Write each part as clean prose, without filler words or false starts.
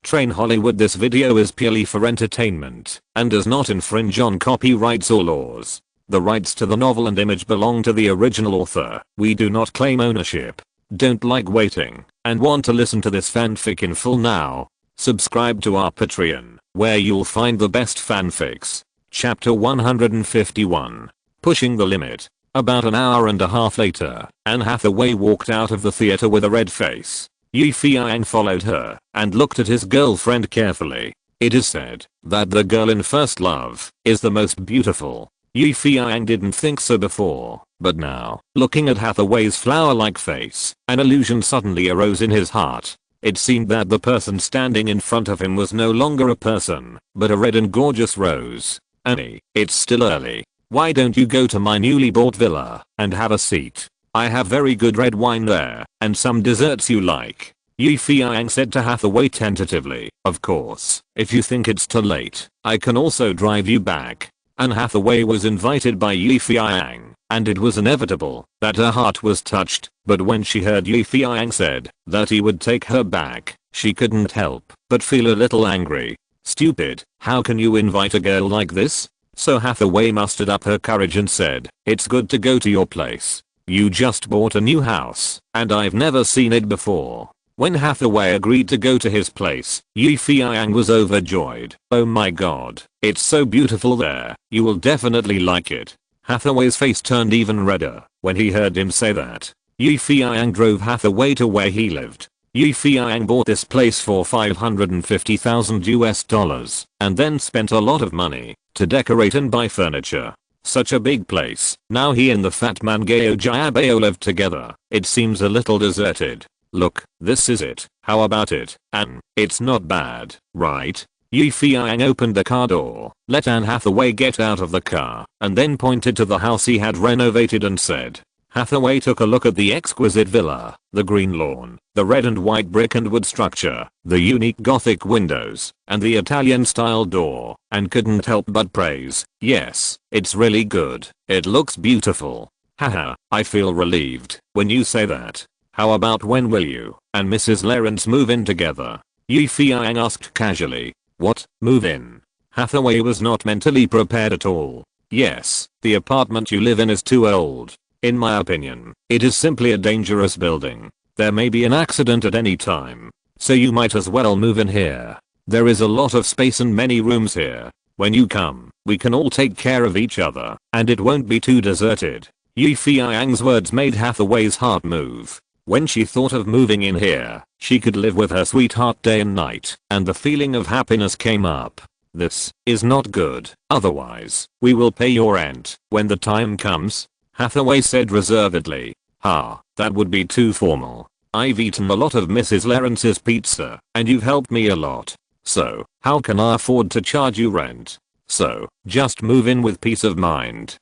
Train Hollywood. This video is purely for entertainment and does not infringe on copyrights or laws. The rights to the novel and image belong to the original author. We do not claim ownership. Don't like waiting and want to listen to this fanfic in full now? Subscribe to our Patreon, where you'll find the best fanfics. Chapter 151. Pushing the limit. About an hour and a half later, Anne Hathaway walked out of the theater with a red face. Feiyang followed her and looked at his girlfriend carefully. It is said that the girl in First Love is the most beautiful. Feiyang didn't think so before, but now, looking at Hathaway's flower-like face, an illusion suddenly arose in his heart. It seemed that the person standing in front of him was no longer a person, but a red and gorgeous rose. Annie, it's still early. Why don't you go to my newly bought villa and have a seat? I have very good red wine there, and some desserts you like. Feiyang said to Hathaway tentatively. Of course, if you think it's too late, I can also drive you back. Anne Hathaway was invited by Feiyang, and it was inevitable that her heart was touched, but when she heard Feiyang said that he would take her back, she couldn't help but feel a little angry. Stupid, how can you invite a girl like this? So Hathaway mustered up her courage and said, it's good to go to your place. You just bought a new house, and I've never seen it before. When Hathaway agreed to go to his place, Feiyang was overjoyed. Oh my god, it's so beautiful there, you will definitely like it. Hathaway's face turned even redder when he heard him say that. Feiyang drove Hathaway to where he lived. Feiyang bought this place for $550,000 and then spent a lot of money to decorate and buy furniture. Such a big place. Now he and the fat man Gao Jiabao live together. It seems a little deserted. Look, this is it. How about it, Anne? It's not bad, right? Feiyang opened the car door, let Anne Hathaway get out of the car, and then pointed to the house he had renovated and said. Hathaway took a look at the exquisite villa, the green lawn, the red and white brick and wood structure, the unique Gothic windows, and the Italian-style door, and couldn't help but praise. Yes, it's really good. It looks beautiful. Haha, I feel relieved when you say that. How about when will you and Mrs. Lawrence move in together? Feiyang asked casually. What, move in? Hathaway was not mentally prepared at all. Yes, the apartment you live in is too old. In my opinion, it is simply a dangerous building. There may be an accident at any time, so you might as well move in here. There is a lot of space and many rooms here. When you come, we can all take care of each other, and it won't be too deserted. Feiyang's words made Hathaway's heart move. When she thought of moving in here, she could live with her sweetheart day and night, and the feeling of happiness came up. This is not good. Otherwise, we will pay your rent when the time comes. Hathaway said reservedly. That would be too formal. I've eaten a lot of Mrs. Lawrence's pizza, and you've helped me a lot. So, how can I afford to charge you rent? So, just move in with peace of mind.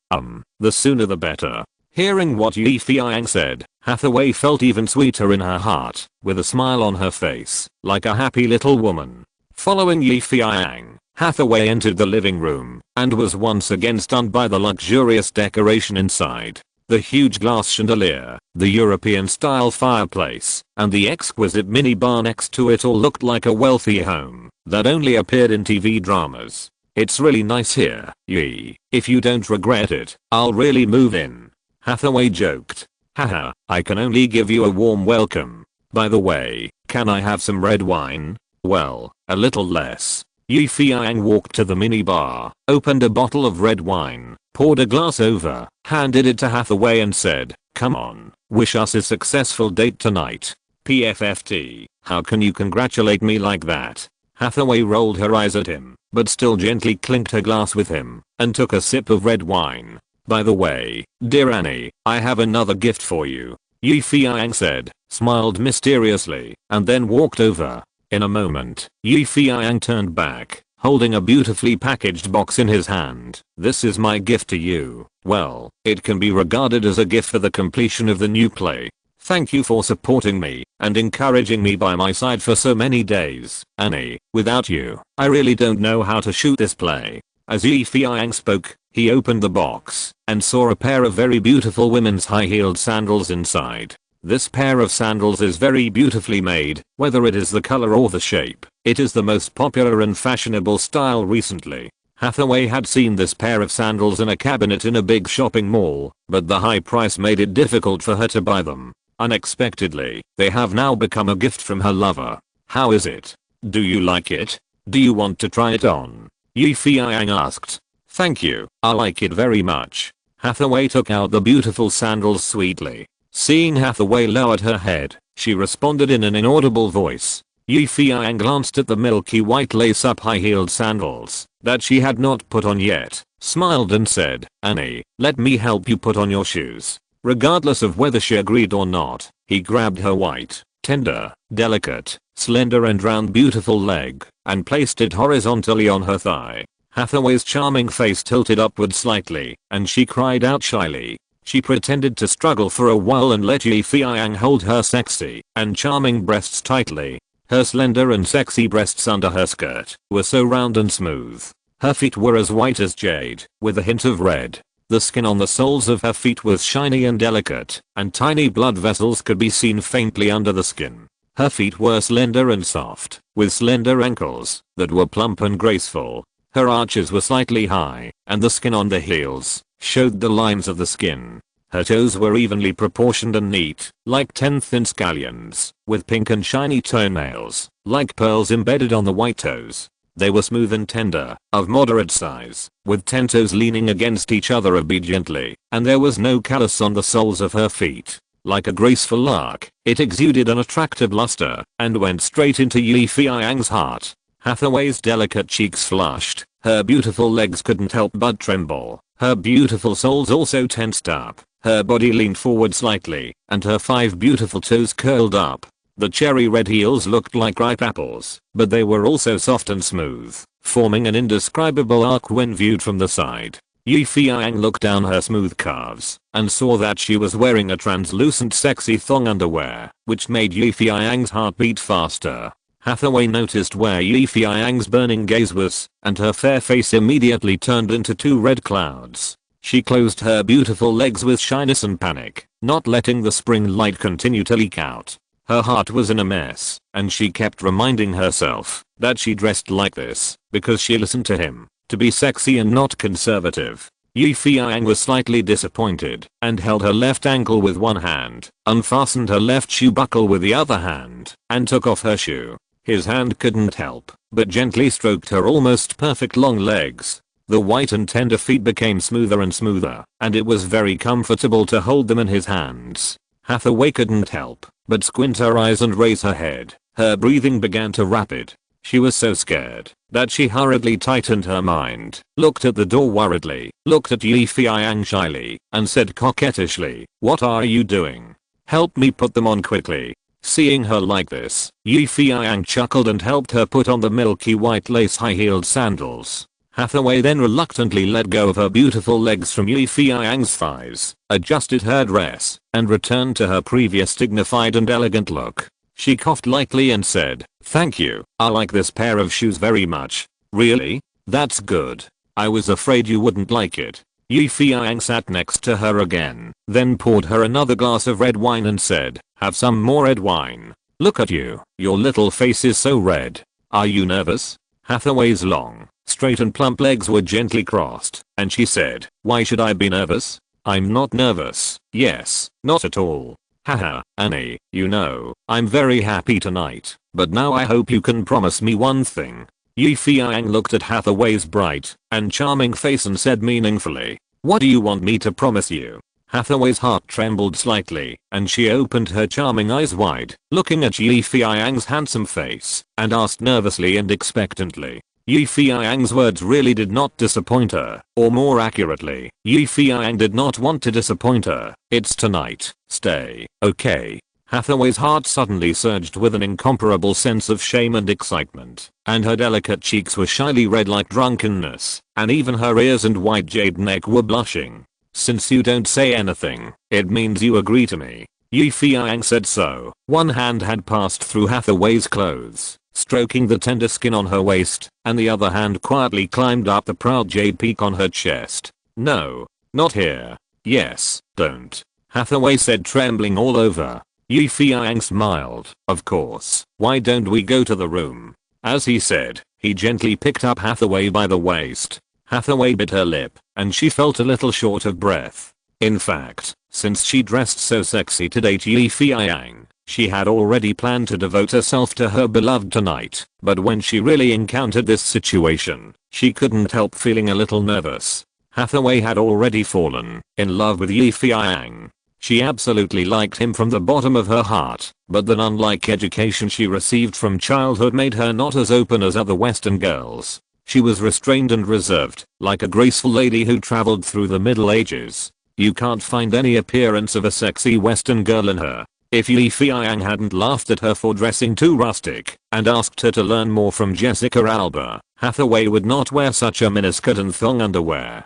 The sooner the better. Hearing what Feiyang said, Hathaway felt even sweeter in her heart, with a smile on her face, like a happy little woman. Following Feiyang, Hathaway entered the living room, and was once again stunned by the luxurious decoration inside. The huge glass chandelier, the European-style fireplace, and the exquisite mini-bar next to it all looked like a wealthy home that only appeared in TV dramas. It's really nice here, if you don't regret it, I'll really move in. Hathaway joked. Haha, I can only give you a warm welcome. By the way, can I have some red wine? Well, a little less. Feiyang walked to the minibar, opened a bottle of red wine, poured a glass over, handed it to Hathaway and said, come on, wish us a successful date tonight. PFFT, how can you congratulate me like that? Hathaway rolled her eyes at him, but still gently clinked her glass with him, and took a sip of red wine. By the way, dear Annie, I have another gift for you. Feiyang said, smiled mysteriously, and then walked over. In a moment, Feiyang turned back, holding a beautifully packaged box in his hand. This is my gift to you. Well, it can be regarded as a gift for the completion of the new play. Thank you for supporting me and encouraging me by my side for so many days. Annie, without you, I really don't know how to shoot this play. As Feiyang spoke, he opened the box and saw a pair of very beautiful women's high-heeled sandals inside. This pair of sandals is very beautifully made, whether it is the color or the shape. It is the most popular and fashionable style recently. Hathaway had seen this pair of sandals in a cabinet in a big shopping mall, but the high price made it difficult for her to buy them. Unexpectedly, they have now become a gift from her lover. How is it? Do you like it? Do you want to try it on? Feiyang asked. Thank you, I like it very much. Hathaway took out the beautiful sandals sweetly. Seeing Hathaway lowered her head, she responded in an inaudible voice. Feiyang glanced at the milky white lace-up high-heeled sandals that she had not put on yet, smiled and said, Annie, let me help you put on your shoes. Regardless of whether she agreed or not, he grabbed her white, tender, delicate, slender and round beautiful leg and placed it horizontally on her thigh. Hathaway's charming face tilted upward slightly, and she cried out shyly. She pretended to struggle for a while and let Feiyang hold her sexy and charming breasts tightly. Her slender and sexy breasts under her skirt were so round and smooth. Her feet were as white as jade, with a hint of red. The skin on the soles of her feet was shiny and delicate, and tiny blood vessels could be seen faintly under the skin. Her feet were slender and soft, with slender ankles that were plump and graceful. Her arches were slightly high, and the skin on the heels showed the lines of the skin. Her toes were evenly proportioned and neat, like 10 thin scallions, with pink and shiny toenails, like pearls embedded on the white toes. They were smooth and tender, of moderate size, with 10 toes leaning against each other obediently, and there was no callus on the soles of her feet. Like a graceful arc, it exuded an attractive luster, and went straight into Feiyang's heart. Hathaway's delicate cheeks flushed, her beautiful legs couldn't help but tremble, her beautiful soles also tensed up, her body leaned forward slightly, and her 5 beautiful toes curled up. The cherry red heels looked like ripe apples, but they were also soft and smooth, forming an indescribable arc when viewed from the side. Feiyang looked down her smooth calves and saw that she was wearing a translucent sexy thong underwear, which made Feiyang's heart beat faster. Hathaway noticed where Feiyang's burning gaze was, and her fair face immediately turned into 2 red clouds. She closed her beautiful legs with shyness and panic, not letting the spring light continue to leak out. Her heart was in a mess, and she kept reminding herself that she dressed like this because she listened to him, to be sexy and not conservative. Feiyang was slightly disappointed and held her left ankle with one hand, unfastened her left shoe buckle with the other hand, and took off her shoe. His hand couldn't help but gently stroked her almost perfect long legs. The white and tender feet became smoother and smoother, and it was very comfortable to hold them in his hands. Hathaway couldn't help but squint her eyes and raise her head. Her breathing began to rapid. She was so scared that she hurriedly tightened her mind, looked at the door worriedly, looked at Feiyang shyly, and said coquettishly, "What are you doing? Help me put them on quickly." Seeing her like this, Feiyang chuckled and helped her put on the milky white lace high-heeled sandals. Hathaway then reluctantly let go of her beautiful legs from Feiyang's thighs, adjusted her dress, and returned to her previous dignified and elegant look. She coughed lightly and said, "Thank you, I like this pair of shoes very much." "Really? That's good. I was afraid you wouldn't like it." Feiyang sat next to her again, then poured her another glass of red wine and said, "Have some more red wine. Look at you, your little face is so red. Are you nervous?" Hathaway's long, straight and plump legs were gently crossed, and she said, "Why should I be nervous? I'm not nervous. Yes, not at all. Haha, Annie, you know, I'm very happy tonight, but now I hope you can promise me one thing." Feiyang looked at Hathaway's bright and charming face and said meaningfully, "What do you want me to promise you?" Hathaway's heart trembled slightly, and she opened her charming eyes wide, looking at Feiyang's handsome face, and asked nervously and expectantly. Feiyang's words really did not disappoint her, or more accurately, Feiyang did not want to disappoint her. "It's tonight, stay, okay?" Hathaway's heart suddenly surged with an incomparable sense of shame and excitement, and her delicate cheeks were shyly red like drunkenness, and even her ears and white jade neck were blushing. "Since you don't say anything, it means you agree to me." Feiyang said so. One hand had passed through Hathaway's clothes, stroking the tender skin on her waist, and the other hand quietly climbed up the proud jade peak on her chest. "No, not here." "Yes, don't," Hathaway said, trembling all over. Feiyang smiled. "Of course, why don't we go to the room?" As he said, he gently picked up Hathaway by the waist. Hathaway bit her lip, and she felt a little short of breath. In fact, since she dressed so sexy to date Feiyang, she had already planned to devote herself to her beloved tonight, but when she really encountered this situation, she couldn't help feeling a little nervous. Hathaway had already fallen in love with Feiyang. She absolutely liked him from the bottom of her heart, but the nun-like education she received from childhood made her not as open as other Western girls. She was restrained and reserved, like a graceful lady who traveled through the Middle Ages. You can't find any appearance of a sexy Western girl in her. If Feiyang hadn't laughed at her for dressing too rustic and asked her to learn more from Jessica Alba, Hathaway would not wear such a miniskirt and thong underwear.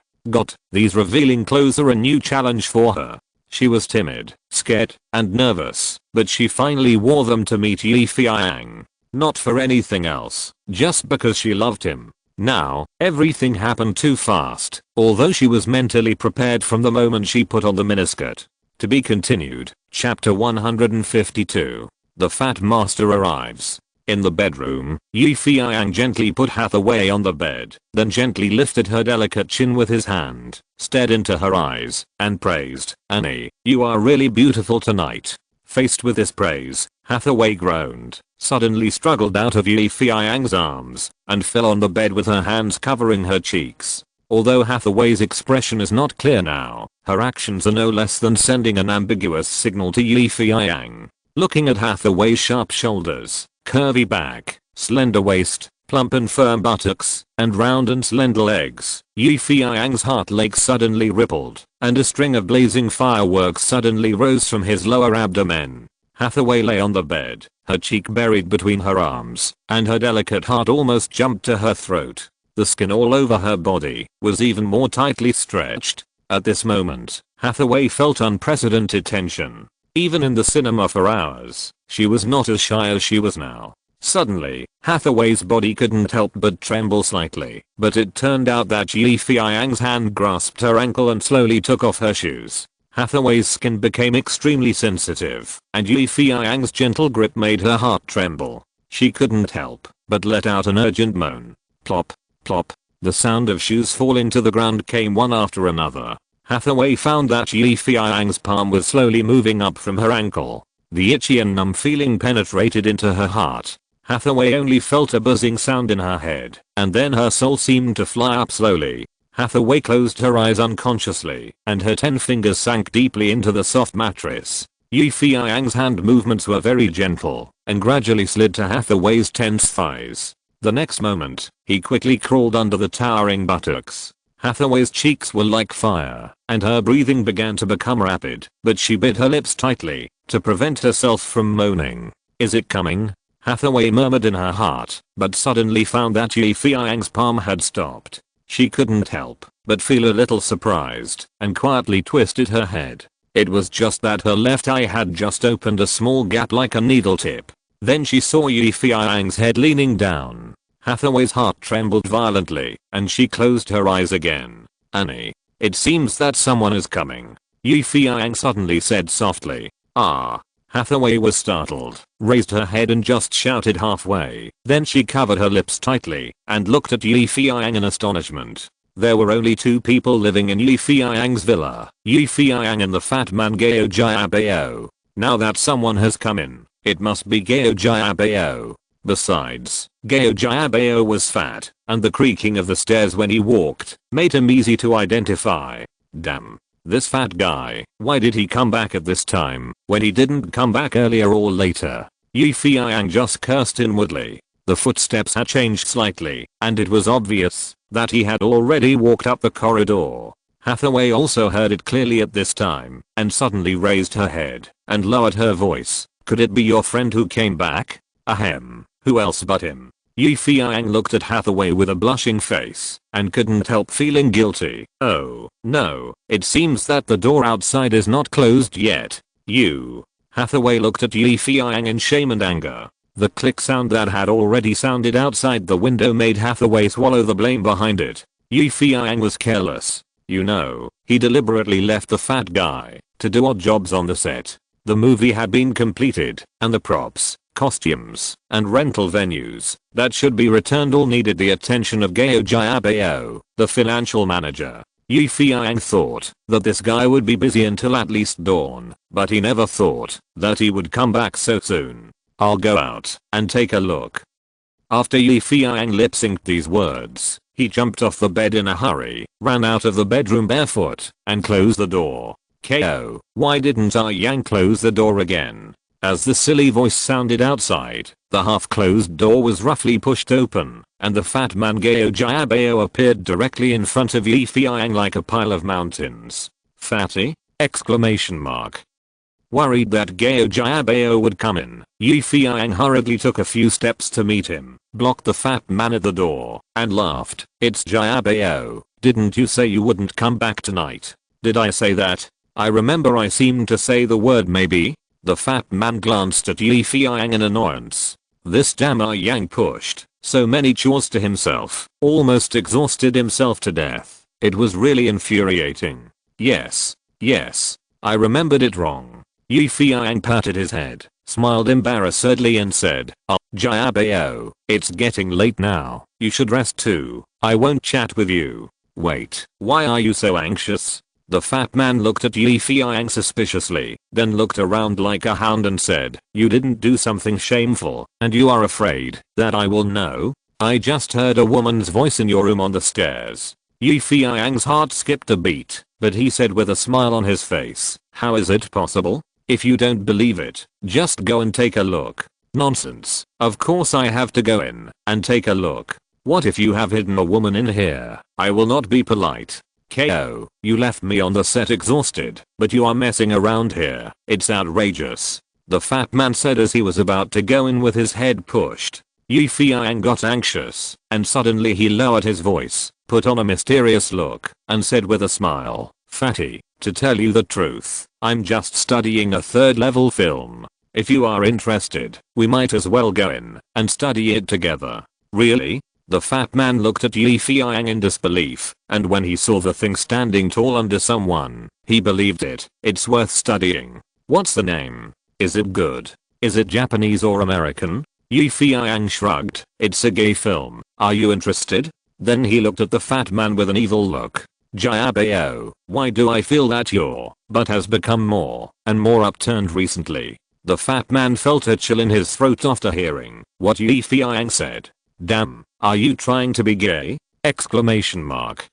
These revealing clothes are a new challenge for her. She was timid, scared, and nervous, but she finally wore them to meet Feiyang. Not for anything else, just because she loved him. Now, everything happened too fast, although she was mentally prepared from the moment she put on the miniskirt. To be continued. Chapter 152. The Fat Master arrives. In the bedroom, Feiyang gently put Hathaway on the bed, then gently lifted her delicate chin with his hand, stared into her eyes, and praised, "Annie, you are really beautiful tonight." Faced with this praise, Hathaway groaned, suddenly struggled out of Feiyang's arms, and fell on the bed with her hands covering her cheeks. Although Hathaway's expression is not clear now, her actions are no less than sending an ambiguous signal to Feiyang. Looking at Hathaway's sharp shoulders, curvy back, slender waist, plump and firm buttocks, and round and slender legs, Feiyang's heart lake suddenly rippled, and a string of blazing fireworks suddenly rose from his lower abdomen. Hathaway lay on the bed, her cheek buried between her arms, and her delicate heart almost jumped to her throat. The skin all over her body was even more tightly stretched. At this moment, Hathaway felt unprecedented tension. Even in the cinema for hours, she was not as shy as she was now. Suddenly, Hathaway's body couldn't help but tremble slightly, but it turned out that Feiyang's hand grasped her ankle and slowly took off her shoes. Hathaway's skin became extremely sensitive, and Feiyang's gentle grip made her heart tremble. She couldn't help but let out an urgent moan. Plop. Plop. The sound of shoes falling to the ground came one after another. Hathaway found that Feiyang's palm was slowly moving up from her ankle. The itchy and numb feeling penetrated into her heart. Hathaway only felt a buzzing sound in her head, and then her soul seemed to fly up slowly. Hathaway closed her eyes unconsciously, and her 10 fingers sank deeply into the soft mattress. Feiyang's hand movements were very gentle, and gradually slid to Hathaway's tense thighs. The next moment, he quickly crawled under the towering buttocks. Hathaway's cheeks were like fire, and her breathing began to become rapid, but she bit her lips tightly to prevent herself from moaning. "Is it coming?" Hathaway murmured in her heart, but suddenly found that Feiyang's palm had stopped. She couldn't help but feel a little surprised, and quietly twisted her head. It was just that her left eye had just opened a small gap like a needle tip. Then she saw Feiyang's head leaning down. Hathaway's heart trembled violently, and she closed her eyes again. "Annie, it seems that someone is coming," Feiyang suddenly said softly. "Ah." Hathaway was startled, raised her head and just shouted halfway. Then she covered her lips tightly and looked at Feiyang in astonishment. There were only 2 people living in Feiyang's villa, Feiyang and the fat man Gao Jiabao. Now that someone has come in, it must be Gao Jiabao. Besides, Gao Jiabao was fat, and the creaking of the stairs when he walked made him easy to identify. Damn. This fat guy, why did he come back at this time, when he didn't come back earlier or later? Feiyang just cursed inwardly. The footsteps had changed slightly, and it was obvious that he had already walked up the corridor. Hathaway also heard it clearly at this time, and suddenly raised her head and lowered her voice. "Could it be your friend who came back?" "Ahem, who else but him?" Feiyang looked at Hathaway with a blushing face, and couldn't help feeling guilty. "Oh, no, it seems that the door outside is not closed yet." Hathaway looked at Feiyang in shame and anger. The click sound that had already sounded outside the window made Hathaway swallow the blame behind it. Feiyang was careless. He deliberately left the fat guy to do odd jobs on the set. The movie had been completed, and the props, costumes, and rental venues that should be returned all needed the attention of Gao Jiabao, the financial manager. Feiyang thought that this guy would be busy until at least dawn, but he never thought that he would come back so soon. I'll go out and take a look. After Feiyang lip-synced these words, he jumped off the bed in a hurry, ran out of the bedroom barefoot, and closed the door. KO, why didn't Yang close the door again? As the silly voice sounded outside, the half-closed door was roughly pushed open, and the fat man Gao Jiabao appeared directly in front of Feiyang like a pile of mountains. Fatty? Exclamation mark. Worried that Gao Jiabao would come in, Feiyang hurriedly took a few steps to meet him, blocked the fat man at the door, and laughed. It's Jiabao, didn't you say you wouldn't come back tonight? Did I say that? I remember I seemed to say the word maybe. The fat man glanced at Feiyang in annoyance. This damn Yang pushed so many chores to himself, almost exhausted himself to death. It was really infuriating. Yes, I remembered it wrong. Feiyang patted his head, smiled embarrassedly and said, "Oh, Jiabao, it's getting late now. You should rest too. I won't chat with you." Wait, why are you so anxious? The fat man looked at Feiyang suspiciously, then looked around like a hound and said, "You didn't do something shameful, and you are afraid that I will know? I just heard a woman's voice in your room on the stairs." Feiyang's heart skipped a beat, but he said with a smile on his face, "How is it possible? If you don't believe it, just go and take a look." Nonsense, of course I have to go in and take a look. What if you have hidden a woman in here? I will not be polite. KO, you left me on the set exhausted, but you are messing around here. It's outrageous. The fat man said as he was about to go in with his head pushed. Feiyang got anxious, and suddenly he lowered his voice, put on a mysterious look, and said with a smile, "Fatty, to tell you the truth, I'm just studying a third-level film. If you are interested, we might as well go in and study it together." Really? The fat man looked at Feiyang in disbelief, and when he saw the thing standing tall under someone, he believed it. It's worth studying. What's the name? Is it good? Is it Japanese or American? Feiyang shrugged. It's a gay film. Are you interested? Then he looked at the fat man with an evil look. Jiabao, why do I feel that your butt has become more and more upturned recently? The fat man felt a chill in his throat after hearing what Feiyang said. Damn, are you trying to be gay? Exclamation mark.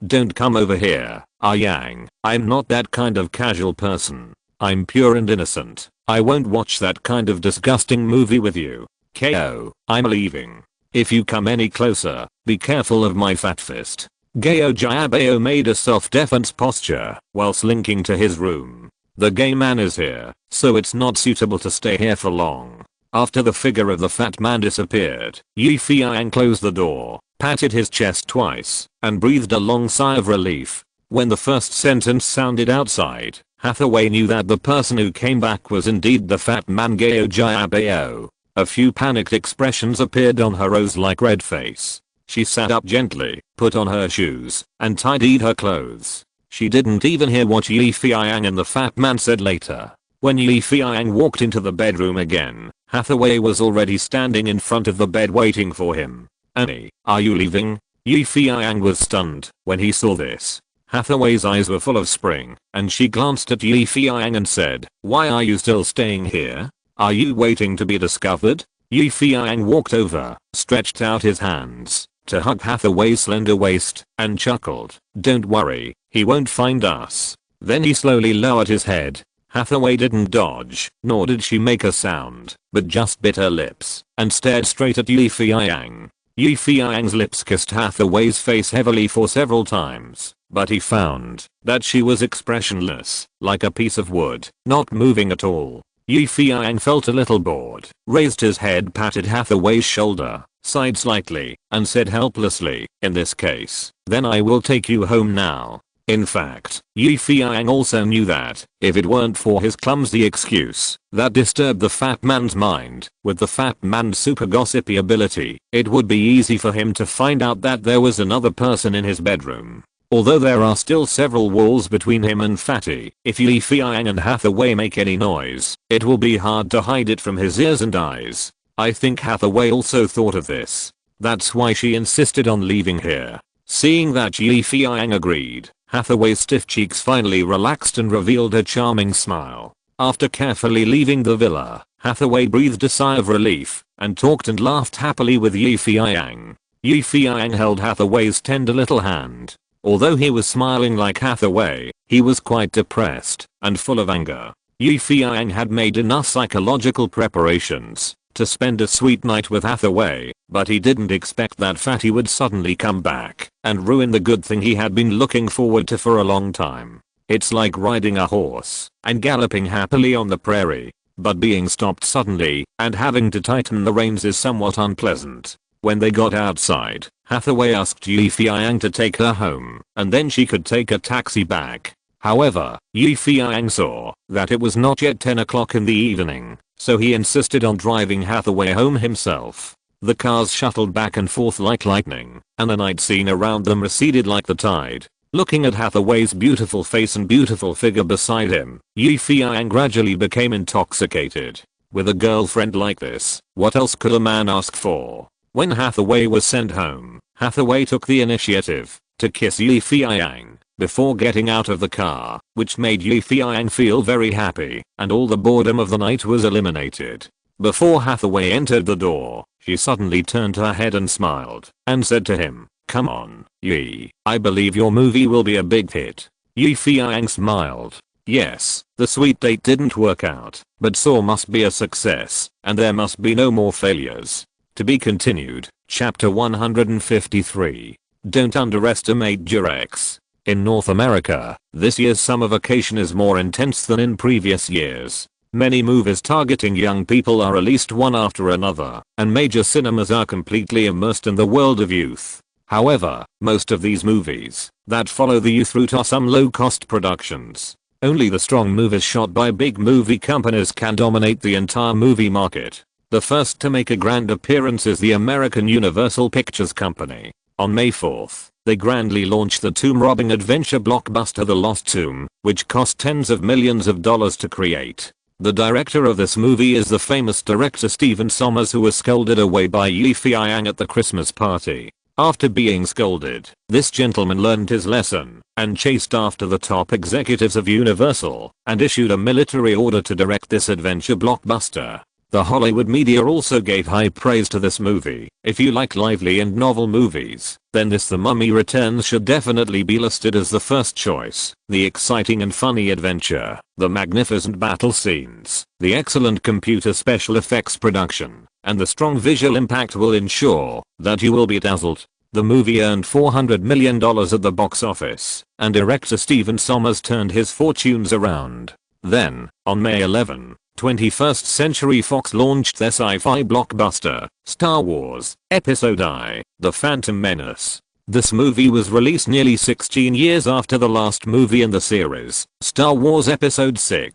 Don't come over here, Yang. I'm not that kind of casual person. I'm pure and innocent. I won't watch that kind of disgusting movie with you. KO, I'm leaving. If you come any closer, be careful of my fat fist. Gao Jiabao made a self-defense posture while slinking to his room. The gay man is here, so it's not suitable to stay here for long. After the figure of the fat man disappeared, Feiyang closed the door, patted his chest twice, and breathed a long sigh of relief. When the first sentence sounded outside, Hathaway knew that the person who came back was indeed the fat man Gao Jiabao. A few panicked expressions appeared on her rose-like red face. She sat up gently, put on her shoes, and tidied her clothes. She didn't even hear what Feiyang and the fat man said later. When Feiyang walked into the bedroom again, Hathaway was already standing in front of the bed waiting for him. "Annie, are you leaving?" Feiyang was stunned when he saw this. Hathaway's eyes were full of spring, and she glanced at Feiyang and said, "Why are you still staying here? Are you waiting to be discovered?" Feiyang walked over, stretched out his hands to hug Hathaway's slender waist, and chuckled, "Don't worry, he won't find us." Then he slowly lowered his head. Hathaway didn't dodge, nor did she make a sound, but just bit her lips and stared straight at Feiyang. Feiyang's lips kissed Hathaway's face heavily for several times, but he found that she was expressionless, like a piece of wood, not moving at all. Feiyang felt a little bored, raised his head, patted Hathaway's shoulder, sighed slightly, and said helplessly, "In this case, then I will take you home now." In fact, Feiyang also knew that, if it weren't for his clumsy excuse that disturbed the fat man's mind, with the fat man's super gossipy ability, it would be easy for him to find out that there was another person in his bedroom. Although there are still several walls between him and Fatty, if Yi Feiyang and Hathaway make any noise, it will be hard to hide it from his ears and eyes. I think Hathaway also thought of this. That's why she insisted on leaving here. Seeing that Yi Feiyang agreed, Hathaway's stiff cheeks finally relaxed and revealed a charming smile. After carefully leaving the villa, Hathaway breathed a sigh of relief and talked and laughed happily with Yi Feiyang. Yi Feiyang held Hathaway's tender little hand. Although he was smiling like Hathaway, he was quite depressed and full of anger. Yi Feiyang had made enough psychological preparations to spend a sweet night with Hathaway, but he didn't expect that Fatty would suddenly come back and ruin the good thing he had been looking forward to for a long time. It's like riding a horse and galloping happily on the prairie, but being stopped suddenly and having to tighten the reins is somewhat unpleasant. When they got outside, Hathaway asked Yi Feiyang to take her home, and then she could take a taxi back. However, Yi Feiyang saw that it was not yet 10 o'clock in the evening, so he insisted on driving Hathaway home himself. The cars shuttled back and forth like lightning, and the night scene around them receded like the tide. Looking at Hathaway's beautiful face and beautiful figure beside him, Yi Feiyang gradually became intoxicated. With a girlfriend like this, what else could a man ask for? When Hathaway was sent home, Hathaway took the initiative to kiss Yi Feiyang before getting out of the car, which made Yi Feiyang feel very happy, and all the boredom of the night was eliminated. Before Hathaway entered the door, she suddenly turned her head and smiled, and said to him, "Come on, Yi, I believe your movie will be a big hit." Yi Feiyang smiled. Yes, the sweet date didn't work out, but so must be a success, and there must be no more failures. To be continued, Chapter 153. Don't underestimate Durex. In North America, this year's summer vacation is more intense than in previous years. Many movies targeting young people are released one after another, and major cinemas are completely immersed in the world of youth. However, most of these movies that follow the youth route are some low-cost productions. Only the strong movies shot by big movie companies can dominate the entire movie market. The first to make a grand appearance is the American Universal Pictures Company. On May 4th, they grandly launched the tomb-robbing adventure blockbuster The Lost Tomb, which cost tens of millions of dollars to create. The director of this movie is the famous director Stephen Sommers, who was scolded away by Yi Feiyang at the Christmas party. After being scolded, this gentleman learned his lesson and chased after the top executives of Universal and issued a military order to direct this adventure blockbuster. The Hollywood media also gave high praise to this movie. If you like lively and novel movies, then this The Mummy Returns should definitely be listed as the first choice. The exciting and funny adventure, the magnificent battle scenes, the excellent computer special effects production, and the strong visual impact will ensure that you will be dazzled. The movie earned $400 million at the box office, and director Stephen Sommers turned his fortunes around. Then, on May 11, 21st Century Fox launched their sci-fi blockbuster, Star Wars, Episode I, The Phantom Menace. This movie was released nearly 16 years after the last movie in the series, Star Wars Episode VI,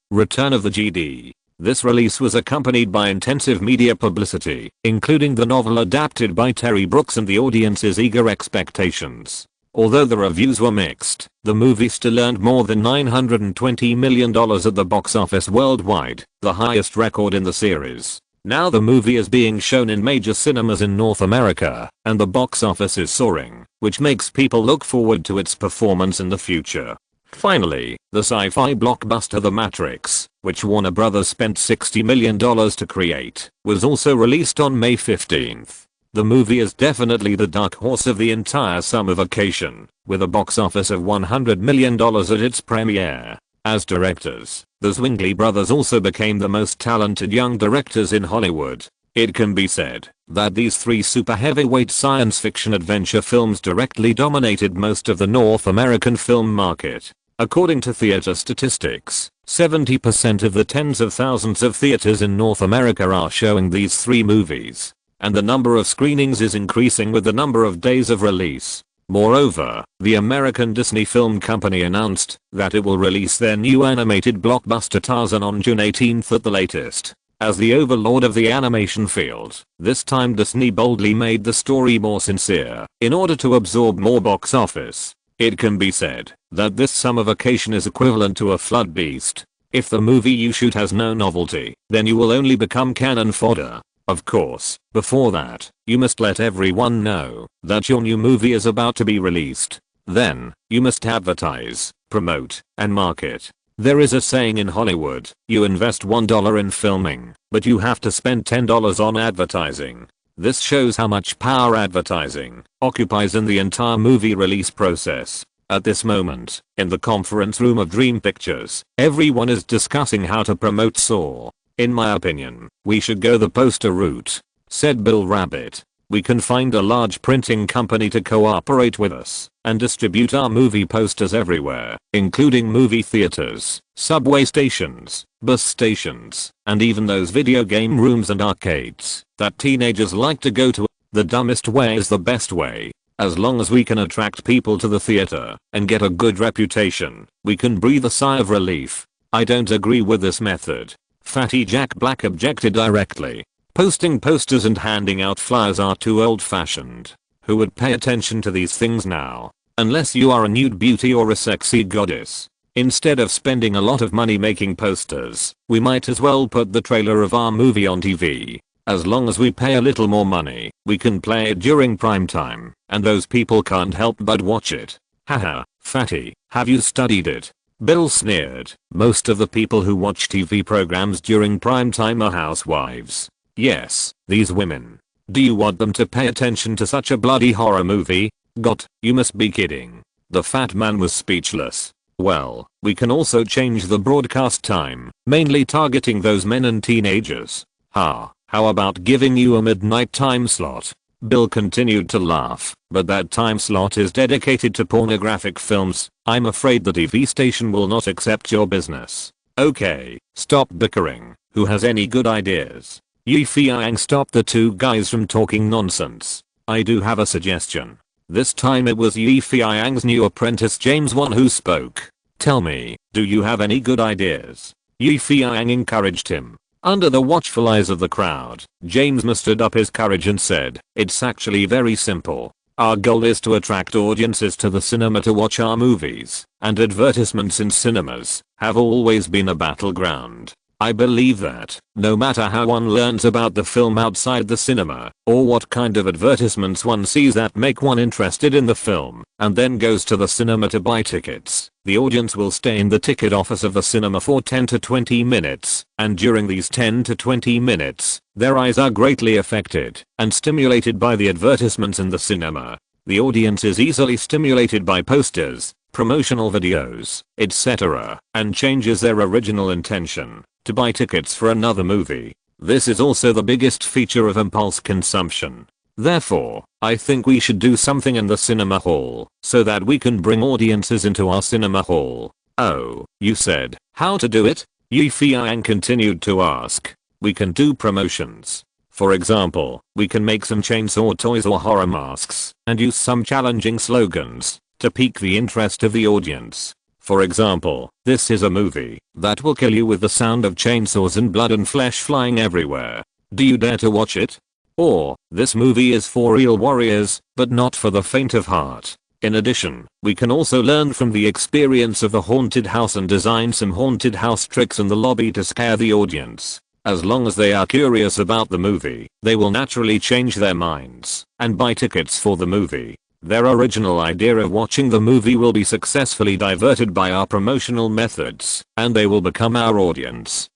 Return of the Jedi. This release was accompanied by intensive media publicity, including the novel adapted by Terry Brooks and the audience's eager expectations. Although the reviews were mixed, the movie still earned more than $920 million at the box office worldwide, the highest record in the series. Now the movie is being shown in major cinemas in North America, and the box office is soaring, which makes people look forward to its performance in the future. Finally, the sci-fi blockbuster The Matrix, which Warner Bros. Spent $60 million to create, was also released on May 15th. The movie is definitely the dark horse of the entire summer vacation, with a box office of $100 million at its premiere. As directors, the Zwingli brothers also became the most talented young directors in Hollywood. It can be said that these three super heavyweight science fiction adventure films directly dominated most of the North American film market. According to theater statistics, 70% of the tens of thousands of theaters in North America are showing these three movies. And the number of screenings is increasing with the number of days of release. Moreover, the American Disney Film Company announced that it will release their new animated blockbuster Tarzan on June 18th at the latest. As the overlord of the animation field, this time Disney boldly made the story more sincere in order to absorb more box office. It can be said that this summer vacation is equivalent to a flood beast. If the movie you shoot has no novelty, then you will only become cannon fodder. Of course, before that, you must let everyone know that your new movie is about to be released. Then, you must advertise, promote, and market. There is a saying in Hollywood, you invest $1 in filming, but you have to spend $10 on advertising. This shows how much power advertising occupies in the entire movie release process. At this moment, in the conference room of Dream Pictures, everyone is discussing how to promote Saw. In my opinion, we should go the poster route, said Bill Rabbit. We can find a large printing company to cooperate with us and distribute our movie posters everywhere, including movie theaters, subway stations, bus stations, and even those video game rooms and arcades that teenagers like to go to. The dumbest way is the best way. As long as we can attract people to the theater and get a good reputation, we can breathe a sigh of relief. I don't agree with this method. Fatty Jack Black objected directly. Posting posters and handing out flyers are too old-fashioned. Who would pay attention to these things now? Unless you are a nude beauty or a sexy goddess. Instead of spending a lot of money making posters, we might as well put the trailer of our movie on TV. As long as we pay a little more money, we can play it during prime time, and those people can't help but watch it. Haha, Fatty, have you studied it? Bill sneered. Most of the people who watch TV programs during prime time are housewives. Yes, these women. Do you want them to pay attention to such a bloody horror movie? God, you must be kidding. The fat man was speechless. Well, we can also change the broadcast time, mainly targeting those men and teenagers. How about giving you a midnight time slot? Bill continued to laugh, but that time slot is dedicated to pornographic films. I'm afraid the TV station will not accept your business. Okay, stop bickering. Who has any good ideas? Feiyang stopped the two guys from talking nonsense. I do have a suggestion. This time it was Feiyang's new apprentice James Wan who spoke. Tell me, do you have any good ideas? Feiyang encouraged him. Under the watchful eyes of the crowd, James mustered up his courage and said, it's actually very simple. Our goal is to attract audiences to the cinema to watch our movies, and advertisements in cinemas have always been a battleground. I believe that, no matter how one learns about the film outside the cinema, or what kind of advertisements one sees that make one interested in the film, and then goes to the cinema to buy tickets, the audience will stay in the ticket office of the cinema for 10 to 20 minutes, and during these 10 to 20 minutes, their eyes are greatly affected and stimulated by the advertisements in the cinema. The audience is easily stimulated by posters, promotional videos, etc., and changes their original intention to buy tickets for another movie. This is also the biggest feature of impulse consumption. Therefore, I think we should do something in the cinema hall so that we can bring audiences into our cinema hall. Oh, you said, how to do it? Feiyang continued to ask. We can do promotions. For example, we can make some chainsaw toys or horror masks and use some challenging slogans to pique the interest of the audience. For example, this is a movie that will kill you with the sound of chainsaws and blood and flesh flying everywhere. Do you dare to watch it? Or, this movie is for real warriors, but not for the faint of heart. In addition, we can also learn from the experience of the haunted house and design some haunted house tricks in the lobby to scare the audience. As long as they are curious about the movie, they will naturally change their minds and buy tickets for the movie. Their original idea of watching the movie will be successfully diverted by our promotional methods, and they will become our audience.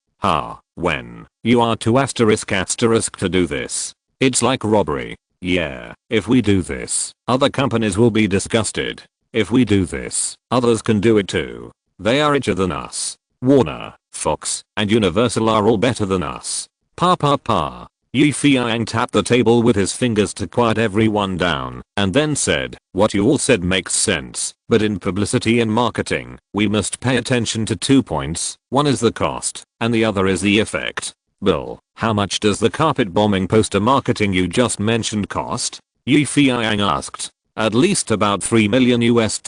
When you are too asterisk to do this. It's like robbery. Yeah, if we do this, other companies will be disgusted. If we do this, others can do it too. They are richer than us. Warner, Fox, and Universal are all better than us. Feiyang tapped the table with his fingers to quiet everyone down, and then said, what you all said makes sense, but in publicity and marketing, we must pay attention to 2 points. One is the cost, and the other is the effect. Bill, how much does the carpet bombing poster marketing you just mentioned cost? Feiyang asked. At least about $3 million US,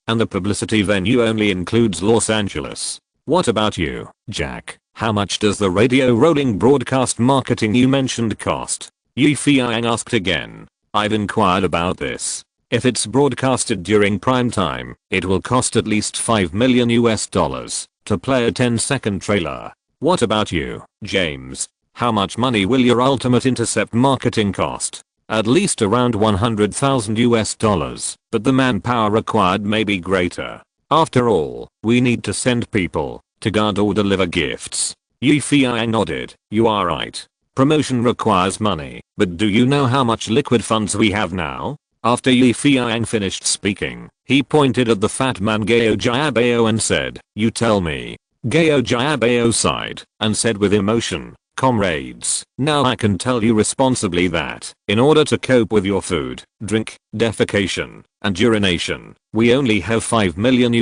and the publicity venue only includes Los Angeles. What about you, Jack? How much does the radio rolling broadcast marketing you mentioned cost? Feiyang asked again. I've inquired about this. If it's broadcasted during prime time, it will cost at least $5 million to play a 10-second trailer. What about you, James? How much money will your ultimate intercept marketing cost? At least around $100,000, but the manpower required may be greater. After all, we need to send people to guard or deliver gifts. Feiyang nodded. You are right. Promotion requires money, but do you know how much liquid funds we have now? After Feiyang finished speaking, he pointed at the fat man Gao Jiabao and said, you tell me. Gao Jiabao sighed and said with emotion, comrades, now I can tell you responsibly that, in order to cope with your food, drink, defecation, and urination, we only have $5 million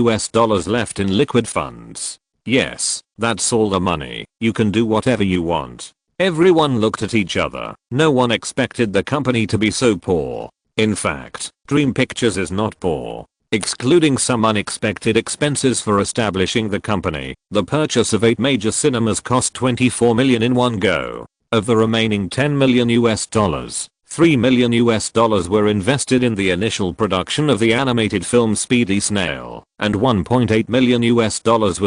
left in liquid funds. Yes, that's all the money. You can do whatever you want. Everyone looked at each other. No one expected the company to be so poor. In fact, Dream Pictures is not poor. Excluding some unexpected expenses for establishing the company, the purchase of 8 major cinemas cost $24 million in one go. Of the remaining $10 million, $3 million were invested in the initial production of the animated film Speedy Snail, and $1.8 million was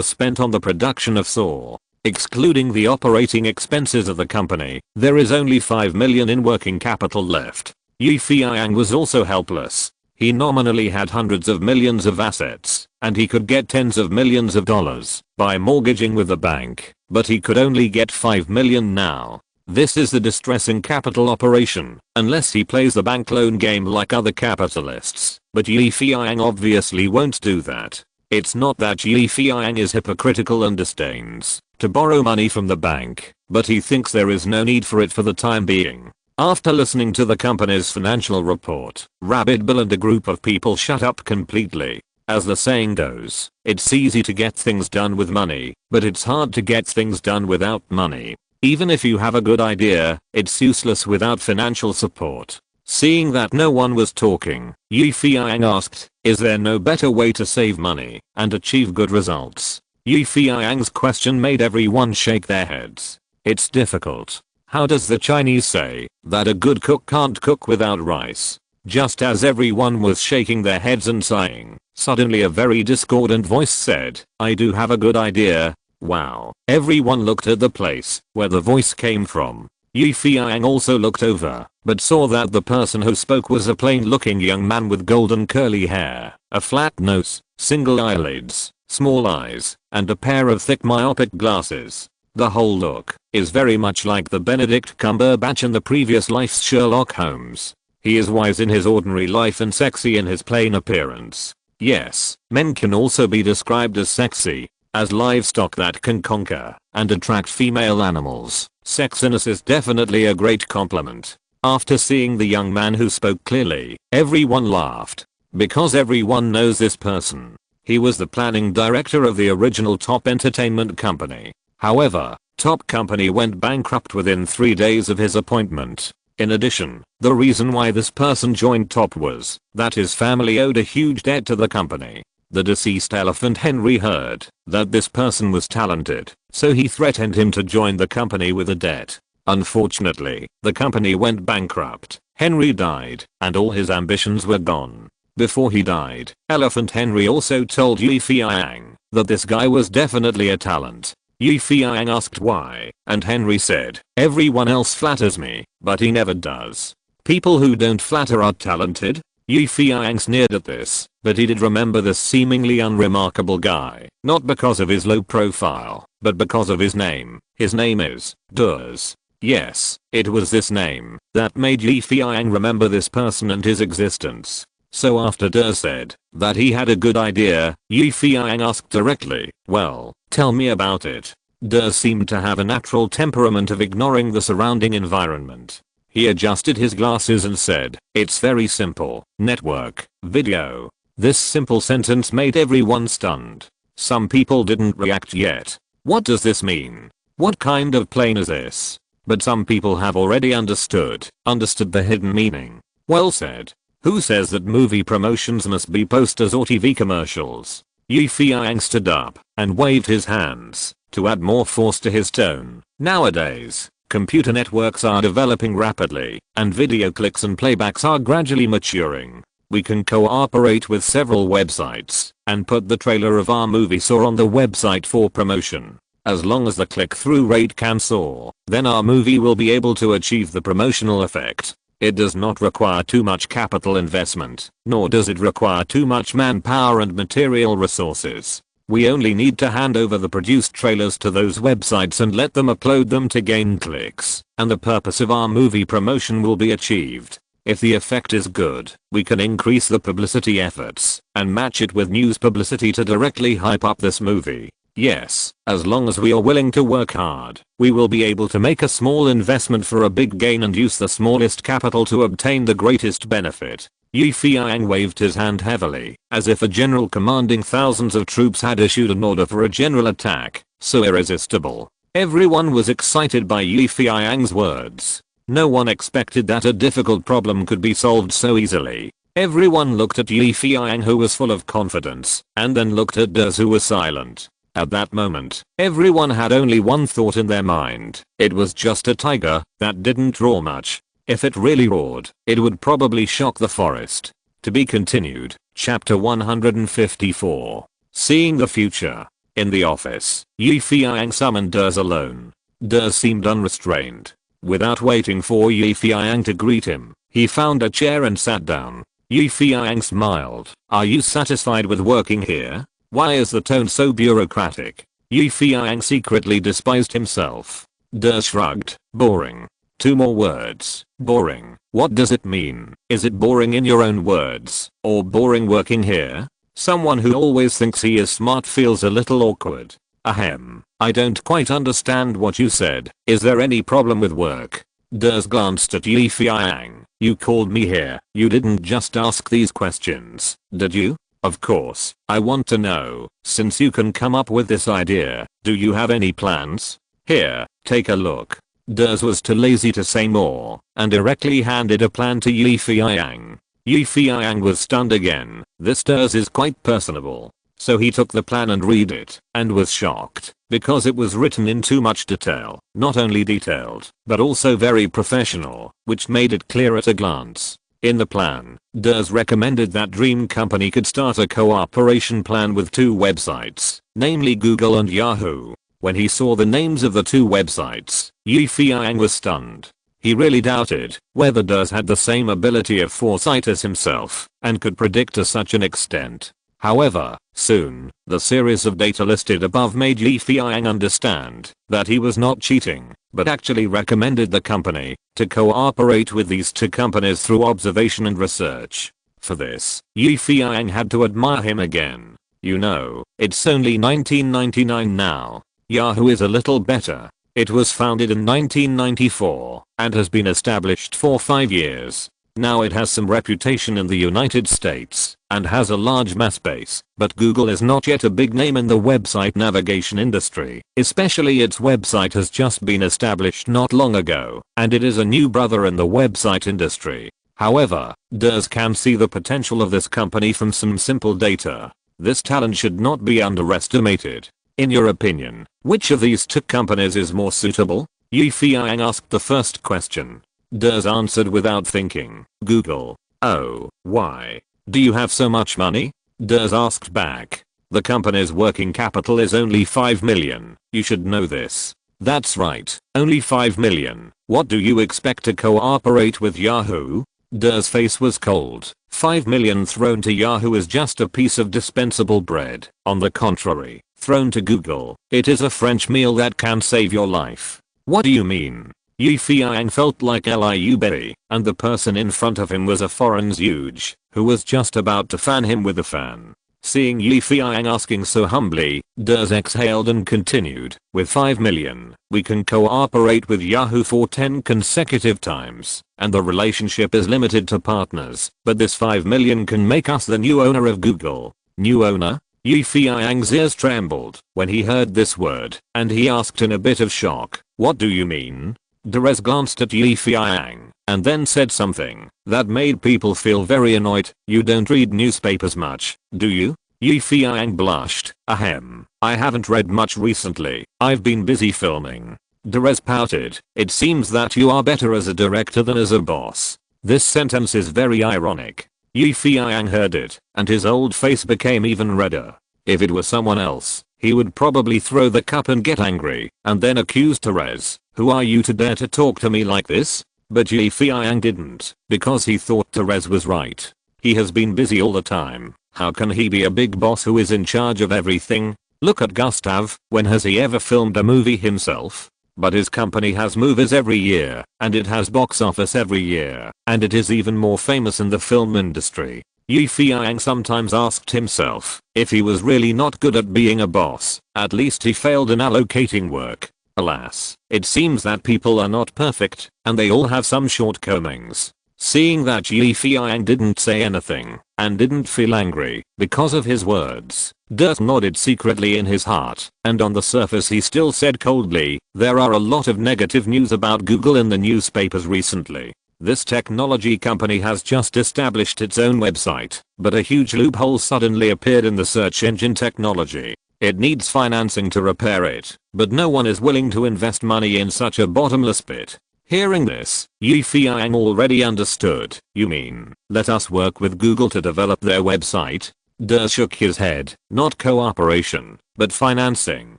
spent on the production of Saw. Excluding the operating expenses of the company, there is only $5 million in working capital left. Feiyang was also helpless. He nominally had hundreds of millions of assets, and he could get tens of millions of dollars by mortgaging with the bank, but he could only get $5 million now. This is the distressing capital operation, unless he plays the bank loan game like other capitalists, but Feiyang obviously won't do that. It's not that Feiyang is hypocritical and disdains to borrow money from the bank, but he thinks there is no need for it for the time being. After listening to the company's financial report, Rabbit Bill and a group of people shut up completely. As the saying goes, it's easy to get things done with money, but it's hard to get things done without money. Even if you have a good idea, it's useless without financial support. Seeing that no one was talking, Feiyang asked, is there no better way to save money and achieve good results? Feiyang's question made everyone shake their heads. It's difficult. How does the Chinese say that a good cook can't cook without rice? Just as everyone was shaking their heads and sighing, suddenly a very discordant voice said, I do have a good idea. Wow. Everyone looked at the place where the voice came from. Feiyang also looked over, but saw that the person who spoke was a plain looking young man with golden curly hair, a flat nose, single eyelids, small eyes, and a pair of thick myopic glasses. The whole look is very much like the Benedict Cumberbatch in the previous life's Sherlock Holmes. He is wise in his ordinary life and sexy in his plain appearance. Yes, men can also be described as sexy, as livestock that can conquer and attract female animals. Sexiness is definitely a great compliment. After seeing the young man who spoke clearly, everyone laughed. Because everyone knows this person. He was the planning director of the original Top Entertainment Company. However, Top Company went bankrupt within 3 days of his appointment. In addition, the reason why this person joined Top was that his family owed a huge debt to the company. The deceased elephant Henry heard that this person was talented, so he threatened him to join the company with a debt. Unfortunately, the company went bankrupt. Henry died, and all his ambitions were gone. Before he died, Elephant Henry also told Feiyang that this guy was definitely a talent. Feiyang asked why, and Henry said, everyone else flatters me, but he never does. People who don't flatter are talented? Feiyang sneered at this, but he did remember this seemingly unremarkable guy, not because of his low profile, but because of his name. His name is Durs. Yes, it was this name that made Feiyang remember this person and his existence. So after Durs said that he had a good idea, Feiyang asked directly, well, tell me about it. Durs seemed to have a natural temperament of ignoring the surrounding environment. He adjusted his glasses and said, it's very simple, network, video. This simple sentence made everyone stunned. Some people didn't react yet. What does this mean? What kind of plane is this? But some people have already understood the hidden meaning. Well said. Who says that movie promotions must be posters or TV commercials? Feiyang stood up and waved his hands to add more force to his tone. Nowadays, computer networks are developing rapidly, and video clicks and playbacks are gradually maturing. We can cooperate with several websites and put the trailer of our movie Saw on the website for promotion. As long as the click-through rate can soar, then our movie will be able to achieve the promotional effect. It does not require too much capital investment, nor does it require too much manpower and material resources. We only need to hand over the produced trailers to those websites and let them upload them to gain clicks, and the purpose of our movie promotion will be achieved. If the effect is good, we can increase the publicity efforts and match it with news publicity to directly hype up this movie. Yes, as long as we are willing to work hard, we will be able to make a small investment for a big gain and use the smallest capital to obtain the greatest benefit. Feiyang waved his hand heavily, as if a general commanding thousands of troops had issued an order for a general attack, so irresistible. Everyone was excited by Feiyang's words. No one expected that a difficult problem could be solved so easily. Everyone looked at Feiyang, who was full of confidence, and then looked at Dez, who was silent. At that moment, everyone had only one thought in their mind. It was just a tiger that didn't roar much. If it really roared, it would probably shock the forest. To be continued. Chapter 154. Seeing the future. In the office, Feiyang summoned Dez alone. Dez seemed unrestrained. Without waiting for Feiyang to greet him, he found a chair and sat down. Feiyang smiled. "Are you satisfied with working here? Why is the tone so bureaucratic?" Feiyang secretly despised himself. Dez shrugged. "Boring. 2 more words. Boring. What does it mean? Is it boring in your own words, or boring working here? Someone who always thinks he is smart feels a little awkward." "Ahem. I don't quite understand what you said. Is there any problem with work?" Dez glanced at Feiyang. "You called me here. You didn't just ask these questions, did you?" "Of course, I want to know, since you can come up with this idea, do you have any plans? Here, take a look." Dez was too lazy to say more, and directly handed a plan to Feiyang. Feiyang was stunned again. This Dez is quite personable. So he took the plan and read it, and was shocked, because it was written in too much detail. Not only detailed, but also very professional, which made it clear at a glance. In the plan, Dez recommended that Dream Company could start a cooperation plan with 2 websites, namely Google and Yahoo. When he saw the names of the 2 websites, Feiyang was stunned. He really doubted whether Dez had the same ability of foresight as himself, and could predict to such an extent. However, soon, the series of data listed above made Feiyang understand that he was not cheating, but actually recommended the company to cooperate with these 2 companies through observation and research. For this, Feiyang had to admire him again. You know, it's only 1999 now. Yahoo is a little better. It was founded in 1994 and has been established for 5 years. Now it has some reputation in the United States and has a large mass base, but Google is not yet a big name in the website navigation industry, especially its website has just been established not long ago, and it is a new brother in the website industry. However, Dez can see the potential of this company from some simple data. This talent should not be underestimated. In your opinion, which of these 2 companies is more suitable? Feiyang asked the first question. Dez answered without thinking. "Google." "Oh, why? Do you have so much money?" Dez asked back. "The company's working capital is only 5 million. You should know this." "That's right, only 5 million. What do you expect to cooperate with Yahoo?" Dez's face was cold. 5 million thrown to Yahoo is just a piece of dispensable bread. On the contrary, thrown to Google, it is a French meal that can save your life. "What do you mean?" Feiyang felt like Liu Bei, and the person in front of him was a foreign Zhuge, who was just about to fan him with a fan. Seeing Feiyang asking so humbly, Dez exhaled and continued. "With 5 million, we can cooperate with Yahoo for 10 consecutive times, and the relationship is limited to partners, but this 5 million can make us the new owner of Google." "New owner?" Feiyang's ears trembled when he heard this word, and he asked in a bit of shock, "What do you mean?" Dez glanced at Feiyang, and then said something that made people feel very annoyed. "You don't read newspapers much, do you?" Feiyang blushed. "Ahem, I haven't read much recently, I've been busy filming." Dez pouted. "It seems that you are better as a director than as a boss." This sentence is very ironic. Feiyang heard it, and his old face became even redder. If it were someone else, he would probably throw the cup and get angry, and then accuse Therese, "Who are you to dare to talk to me like this?" But Feiyang didn't, because he thought Therese was right. He has been busy all the time. How can he be a big boss who is in charge of everything? Look at Gustav, when has he ever filmed a movie himself? But his company has movies every year, and it has box office every year, and it is even more famous in the film industry. Feiyang sometimes asked himself if he was really not good at being a boss. At least he failed in allocating work. Alas, it seems that people are not perfect, and they all have some shortcomings. Seeing that Feiyang didn't say anything, and didn't feel angry because of his words, Dirt nodded secretly in his heart, and on the surface he still said coldly, "There are a lot of negative news about Google in the newspapers recently. This technology company has just established its own website, but a huge loophole suddenly appeared in the search engine technology. It needs financing to repair it, but no one is willing to invest money in such a bottomless pit." Hearing this, Feiyang already understood. "You mean, let us work with Google to develop their website?" Durr shook his head. "Not cooperation, but financing.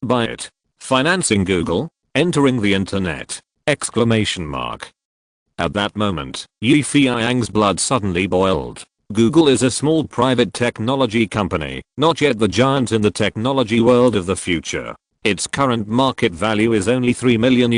Buy it. Financing Google? Entering the internet?" Exclamation mark. At that moment, Feiyang's blood suddenly boiled. Google is a small private technology company, not yet the giant in the technology world of the future. Its current market value is only $3 million.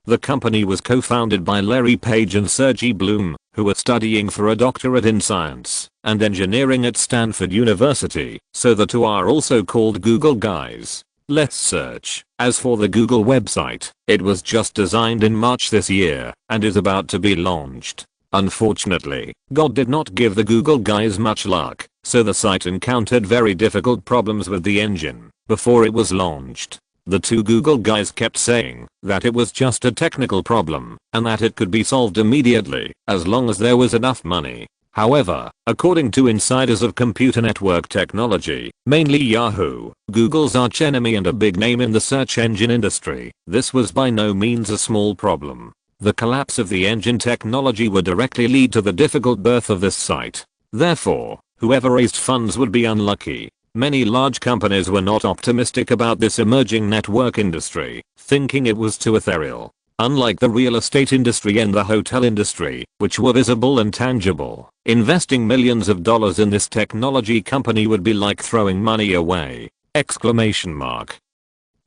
The company was co-founded by Larry Page and Sergey Bloom, who were studying for a doctorate in science and engineering at Stanford University, so the two are also called Google guys. Let's search. As for the Google website, it was just designed in March this year and is about to be launched. Unfortunately, God did not give the Google guys much luck, so the site encountered very difficult problems with the engine before it was launched. The two Google guys kept saying that it was just a technical problem and that it could be solved immediately as long as there was enough money. However, according to insiders of computer network technology, mainly Yahoo, Google's archenemy and a big name in the search engine industry, this was by no means a small problem. The collapse of the engine technology would directly lead to the difficult birth of this site. Therefore, whoever raised funds would be unlucky. Many large companies were not optimistic about this emerging network industry, thinking it was too ethereal. Unlike the real estate industry and the hotel industry, which were visible and tangible, investing millions of dollars in this technology company would be like throwing money away. Exclamation mark.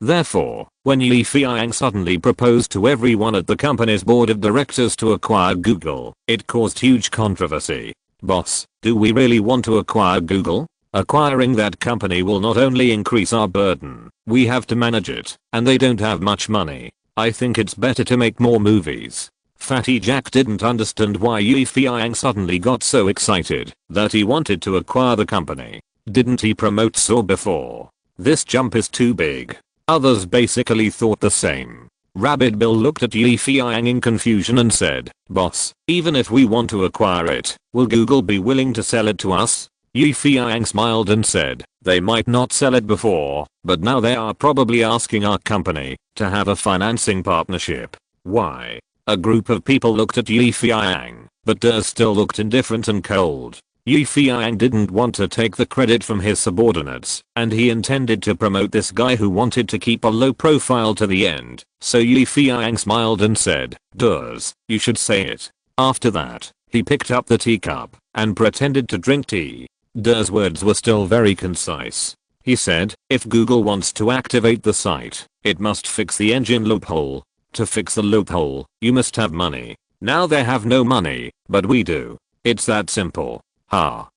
Therefore, when Feiyang suddenly proposed to everyone at the company's board of directors to acquire Google, it caused huge controversy. "Boss, do we really want to acquire Google? Acquiring that company will not only increase our burden, we have to manage it, and they don't have much money. I think it's better to make more movies." Fatty Jack didn't understand why Feiyang suddenly got so excited that he wanted to acquire the company. Didn't he promote Saw before? This jump is too big. Others basically thought the same. Rabbit Bill looked at Feiyang in confusion and said, "Boss, even if we want to acquire it, will Google be willing to sell it to us?" Feiyang smiled and said, "They might not sell it before, but now they are probably asking our company to have a financing partnership." Why? A group of people looked at Feiyang, but Durr still looked indifferent and cold. Feiyang didn't want to take the credit from his subordinates, and he intended to promote this guy who wanted to keep a low profile to the end. So Feiyang smiled and said, "Durr, you should say it." After that, he picked up the teacup and pretended to drink tea. Durr's words were still very concise. He said, "If Google wants to activate the site, it must fix the engine loophole. To fix the loophole, you must have money. Now they have no money, but we do. It's that simple."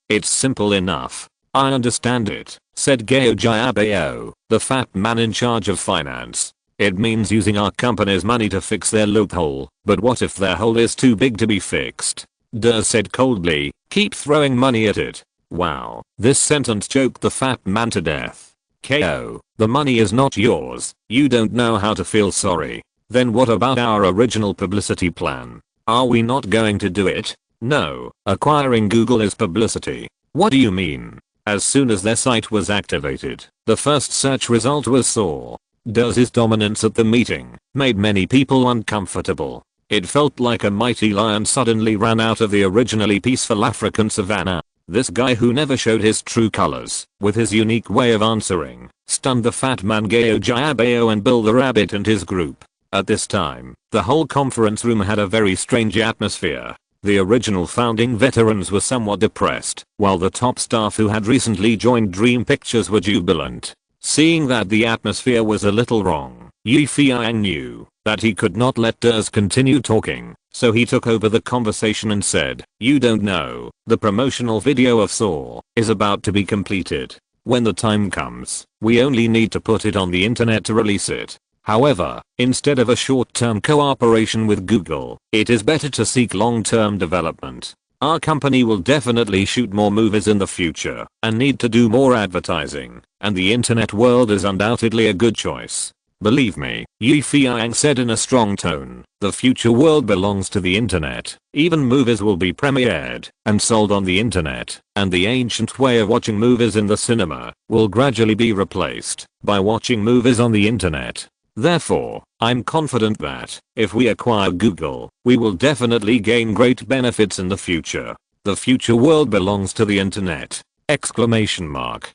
It's simple enough. "I understand it," said Gao Jiabao, the fat man in charge of finance. "It means using our company's money to fix their loophole, but what if their hole is too big to be fixed?" Durr said coldly, "Keep throwing money at it." Wow, this sentence choked the fat man to death. "KO, the money is not yours, you don't know how to feel sorry. Then what about our original publicity plan? Are we not going to do it?" "No, acquiring Google is publicity." "What do you mean?" As soon as their site was activated, the first search result was Saw. Durr's dominance at the meeting made many people uncomfortable. It felt like a mighty lion suddenly ran out of the originally peaceful African savannah. This guy who never showed his true colors, with his unique way of answering, stunned the fat man Gao Jiabao and Bill the Rabbit and his group. At this time, the whole conference room had a very strange atmosphere. The original founding veterans were somewhat depressed, while the top staff who had recently joined Dream Pictures were jubilant. Seeing that the atmosphere was a little wrong, Feiyang knew that he could not let Ders continue talking, so he took over the conversation and said, "You don't know, the promotional video of Saw is about to be completed. When the time comes, we only need to put it on the internet to release it. However, instead of a short-term cooperation with Google, it is better to seek long-term development. Our company will definitely shoot more movies in the future and need to do more advertising, and the internet world is undoubtedly a good choice. Believe me," Feiyang said in a strong tone, "the future world belongs to the internet. Even movies will be premiered and sold on the internet, and the ancient way of watching movies in the cinema will gradually be replaced by watching movies on the internet. Therefore, I'm confident that if we acquire Google, we will definitely gain great benefits in the future. The future world belongs to the internet!" Exclamation mark.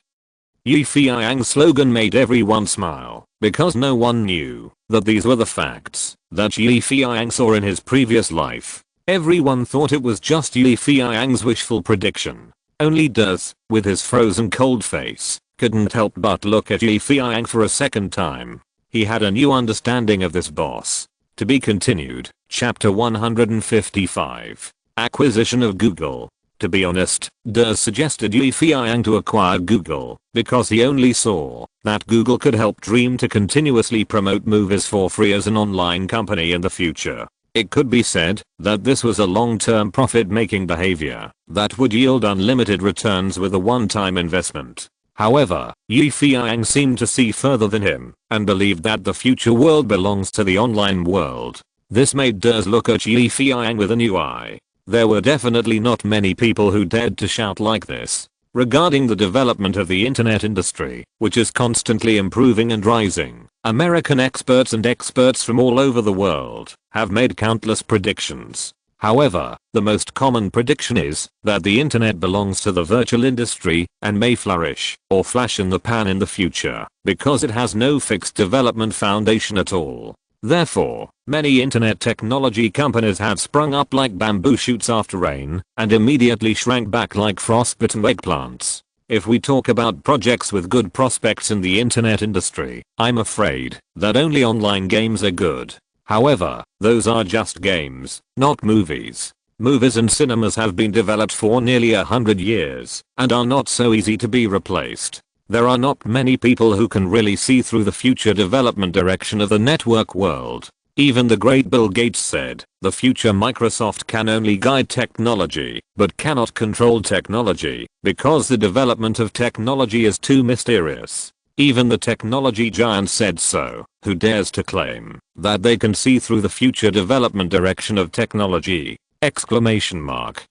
Feiyang's slogan made everyone smile, because no one knew that these were the facts that Feiyang saw in his previous life. Everyone thought it was just Feiyang's wishful prediction. Only Ders, with his frozen cold face, couldn't help but look at Feiyang for a second time. He had a new understanding of this boss. To be continued, chapter 155. Acquisition of Google. To be honest, Ders suggested Feiyang to acquire Google because he only saw that Google could help Dream to continuously promote movies for free as an online company in the future. It could be said that this was a long-term profit-making behavior that would yield unlimited returns with a one-time investment. However, Feiyang seemed to see further than him and believed that the future world belongs to the online world. This made Ders look at Feiyang with a new eye. There were definitely not many people who dared to shout like this. Regarding the development of the internet industry, which is constantly improving and rising, American experts and experts from all over the world have made countless predictions. However, the most common prediction is that the internet belongs to the virtual industry and may flourish or flash in the pan in the future because it has no fixed development foundation at all. Therefore, many internet technology companies have sprung up like bamboo shoots after rain and immediately shrank back like frostbitten eggplants. If we talk about projects with good prospects in the internet industry, I'm afraid that only online games are good. However, those are just games, not movies. Movies and cinemas have been developed for nearly 100 years and are not so easy to be replaced. There are not many people who can really see through the future development direction of the network world. Even the great Bill Gates said, the future Microsoft can only guide technology, but cannot control technology, because the development of technology is too mysterious. Even the technology giant said so, who dares to claim that they can see through the future development direction of technology? Exclamation mark.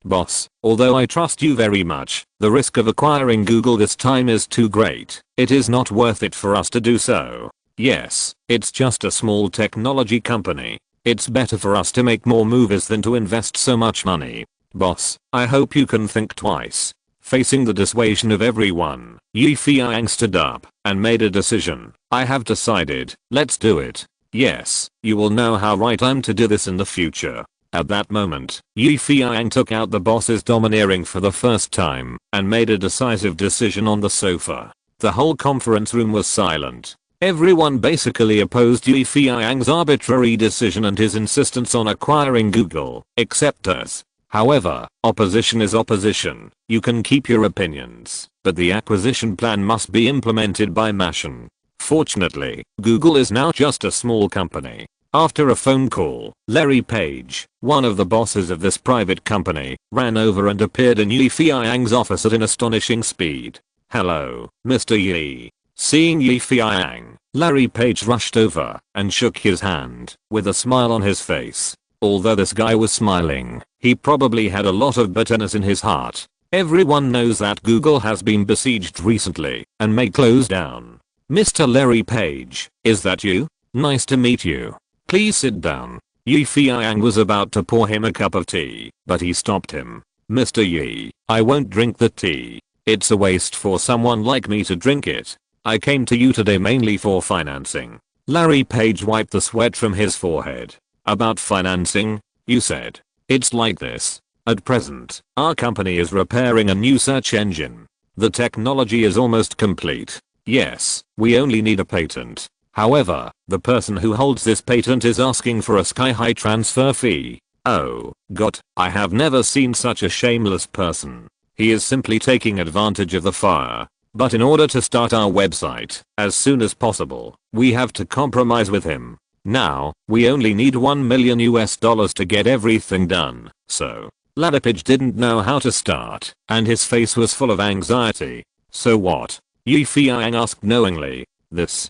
Boss, although I trust you very much, the risk of acquiring Google this time is too great. It is not worth it for us to do so. Yes, it's just a small technology company. It's better for us to make more movies than to invest so much money. Boss, I hope you can think twice. Facing the dissuasion of everyone, Feiyang stood up and made a decision. I have decided, let's do it. Yes, you will know how right I'm to do this in the future. At that moment, Feiyang took out the boss's domineering for the first time and made a decisive decision on the sofa. The whole conference room was silent. Everyone basically opposed Feiyang's arbitrary decision and his insistence on acquiring Google, except us. However, opposition is opposition. You can keep your opinions, but the acquisition plan must be implemented by Mashin. Fortunately, Google is now just a small company. After a phone call, Larry Page, one of the bosses of this private company, ran over and appeared in Feiyang's office at an astonishing speed. "Hello, Mr. Yi." Seeing Feiyang, Larry Page rushed over and shook his hand with a smile on his face. Although this guy was smiling, he probably had a lot of bitterness in his heart. Everyone knows that Google has been besieged recently and may close down. "Mr. Larry Page, is that you? Nice to meet you. Please sit down." Yi Feiyang was about to pour him a cup of tea, but he stopped him. Mr. Yi, I won't drink the tea. It's a waste for someone like me to drink it. I came to you today mainly for financing. Larry Page wiped the sweat from his forehead. About financing? You said. It's like this. At present, our company is repairing a new search engine. The technology is almost complete. Yes, we only need a patent. However, the person who holds this patent is asking for a sky-high transfer fee. Oh, God, I have never seen such a shameless person. He is simply taking advantage of the fire. But in order to start our website as soon as possible, we have to compromise with him. Now, we only need $1 million to get everything done, so. Ladipage didn't know how to start, and his face was full of anxiety. So what? Yi Feiyang asked knowingly. This,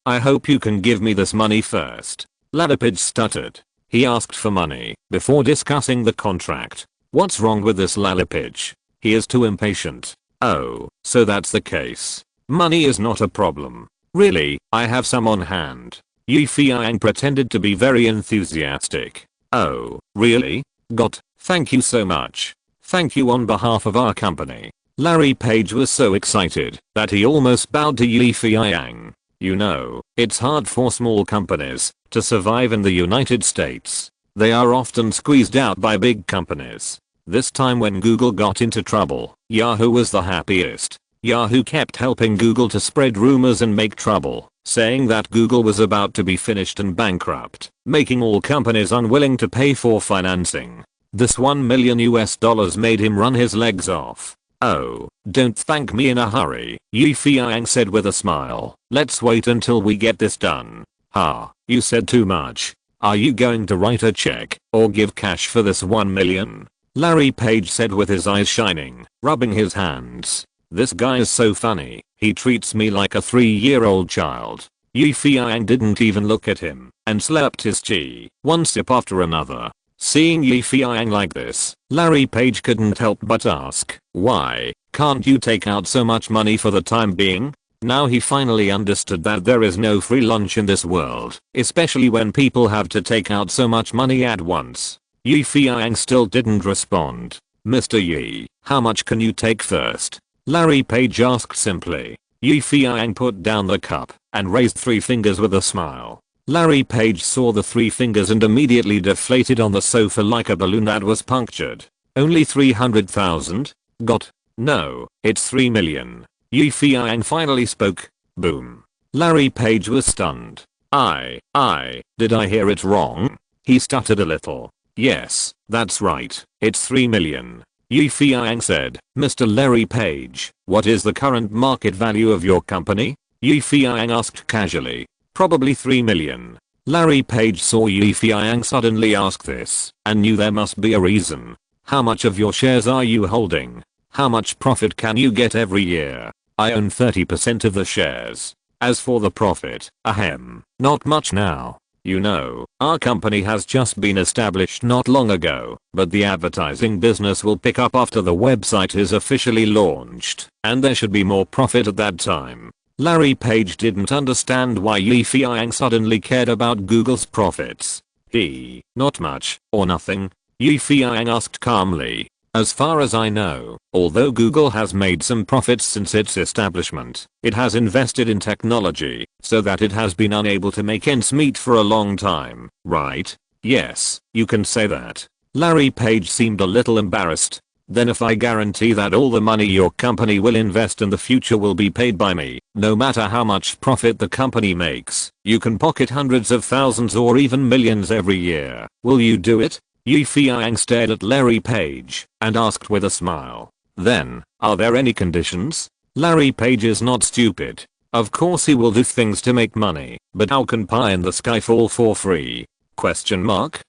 I hope you can give me this money first. Ladipage stuttered. He asked for money before discussing the contract. What's wrong with this Ladipage? He is too impatient. Oh, so that's the case. Money is not a problem. Really, I have some on hand. Yi Feiyang pretended to be very enthusiastic. Oh, really? Got, thank you so much. Thank you on behalf of our company. Larry Page was so excited that he almost bowed to Yi Feiyang. You know, it's hard for small companies to survive in the United States. They are often squeezed out by big companies. This time when Google got into trouble, Yahoo was the happiest. Yahoo kept helping Google to spread rumors and make trouble, saying that Google was about to be finished and bankrupt, making all companies unwilling to pay for financing. This $1 million made him run his legs off. Oh, don't thank me in a hurry, Yi Feiyang said with a smile. Let's wait until we get this done. Ha, you said too much. Are you going to write a check or give cash for this $1 million? Larry Page said with his eyes shining, rubbing his hands. This guy is so funny, he treats me like a 3-year-old child. Yi Feiyang didn't even look at him and slurped his tea, one sip after another. Seeing Yi Feiyang like this, Larry Page couldn't help but ask, why can't you take out so much money for the time being? Now he finally understood that there is no free lunch in this world, especially when people have to take out so much money at once. Yi Feiyang still didn't respond. Mr. Yi, how much can you take first? Larry Page asked simply. Yi Feiyang put down the cup and raised 3 fingers with a smile. Larry Page saw the 3 fingers and immediately deflated on the sofa like a balloon that was punctured. Only 300,000? Got? No, it's 3 million. Yi Feiyang finally spoke. Boom. Larry Page was stunned. Did I hear it wrong? He stuttered a little. Yes, that's right, it's 3 million. Yi Feiyang said. Mr. Larry Page, what is the current market value of your company? Yi Feiyang asked casually. Probably 3 million. Larry Page saw Yi Feiyang suddenly ask this and knew there must be a reason. How much of your shares are you holding? How much profit can you get every year? I own 30% of the shares. As for the profit, not much now. You know, our company has just been established not long ago, but the advertising business will pick up after the website is officially launched, and there should be more profit at that time. Larry Page didn't understand why Yi Feiyang suddenly cared about Google's profits. Not much, or nothing? Yi Feiyang asked calmly. As far as I know, although Google has made some profits since its establishment, it has invested in technology, so that it has been unable to make ends meet for a long time, right? Yes, you can say that. Larry Page seemed a little embarrassed. Then if I guarantee that all the money your company will invest in the future will be paid by me, no matter how much profit the company makes, you can pocket hundreds of thousands or even millions every year. Will you do it? Yi Feiyang stared at Larry Page and asked with a smile. Then, are there any conditions? Larry Page is not stupid. Of course he will do things to make money, but how can pie in the sky fall for free? Question mark?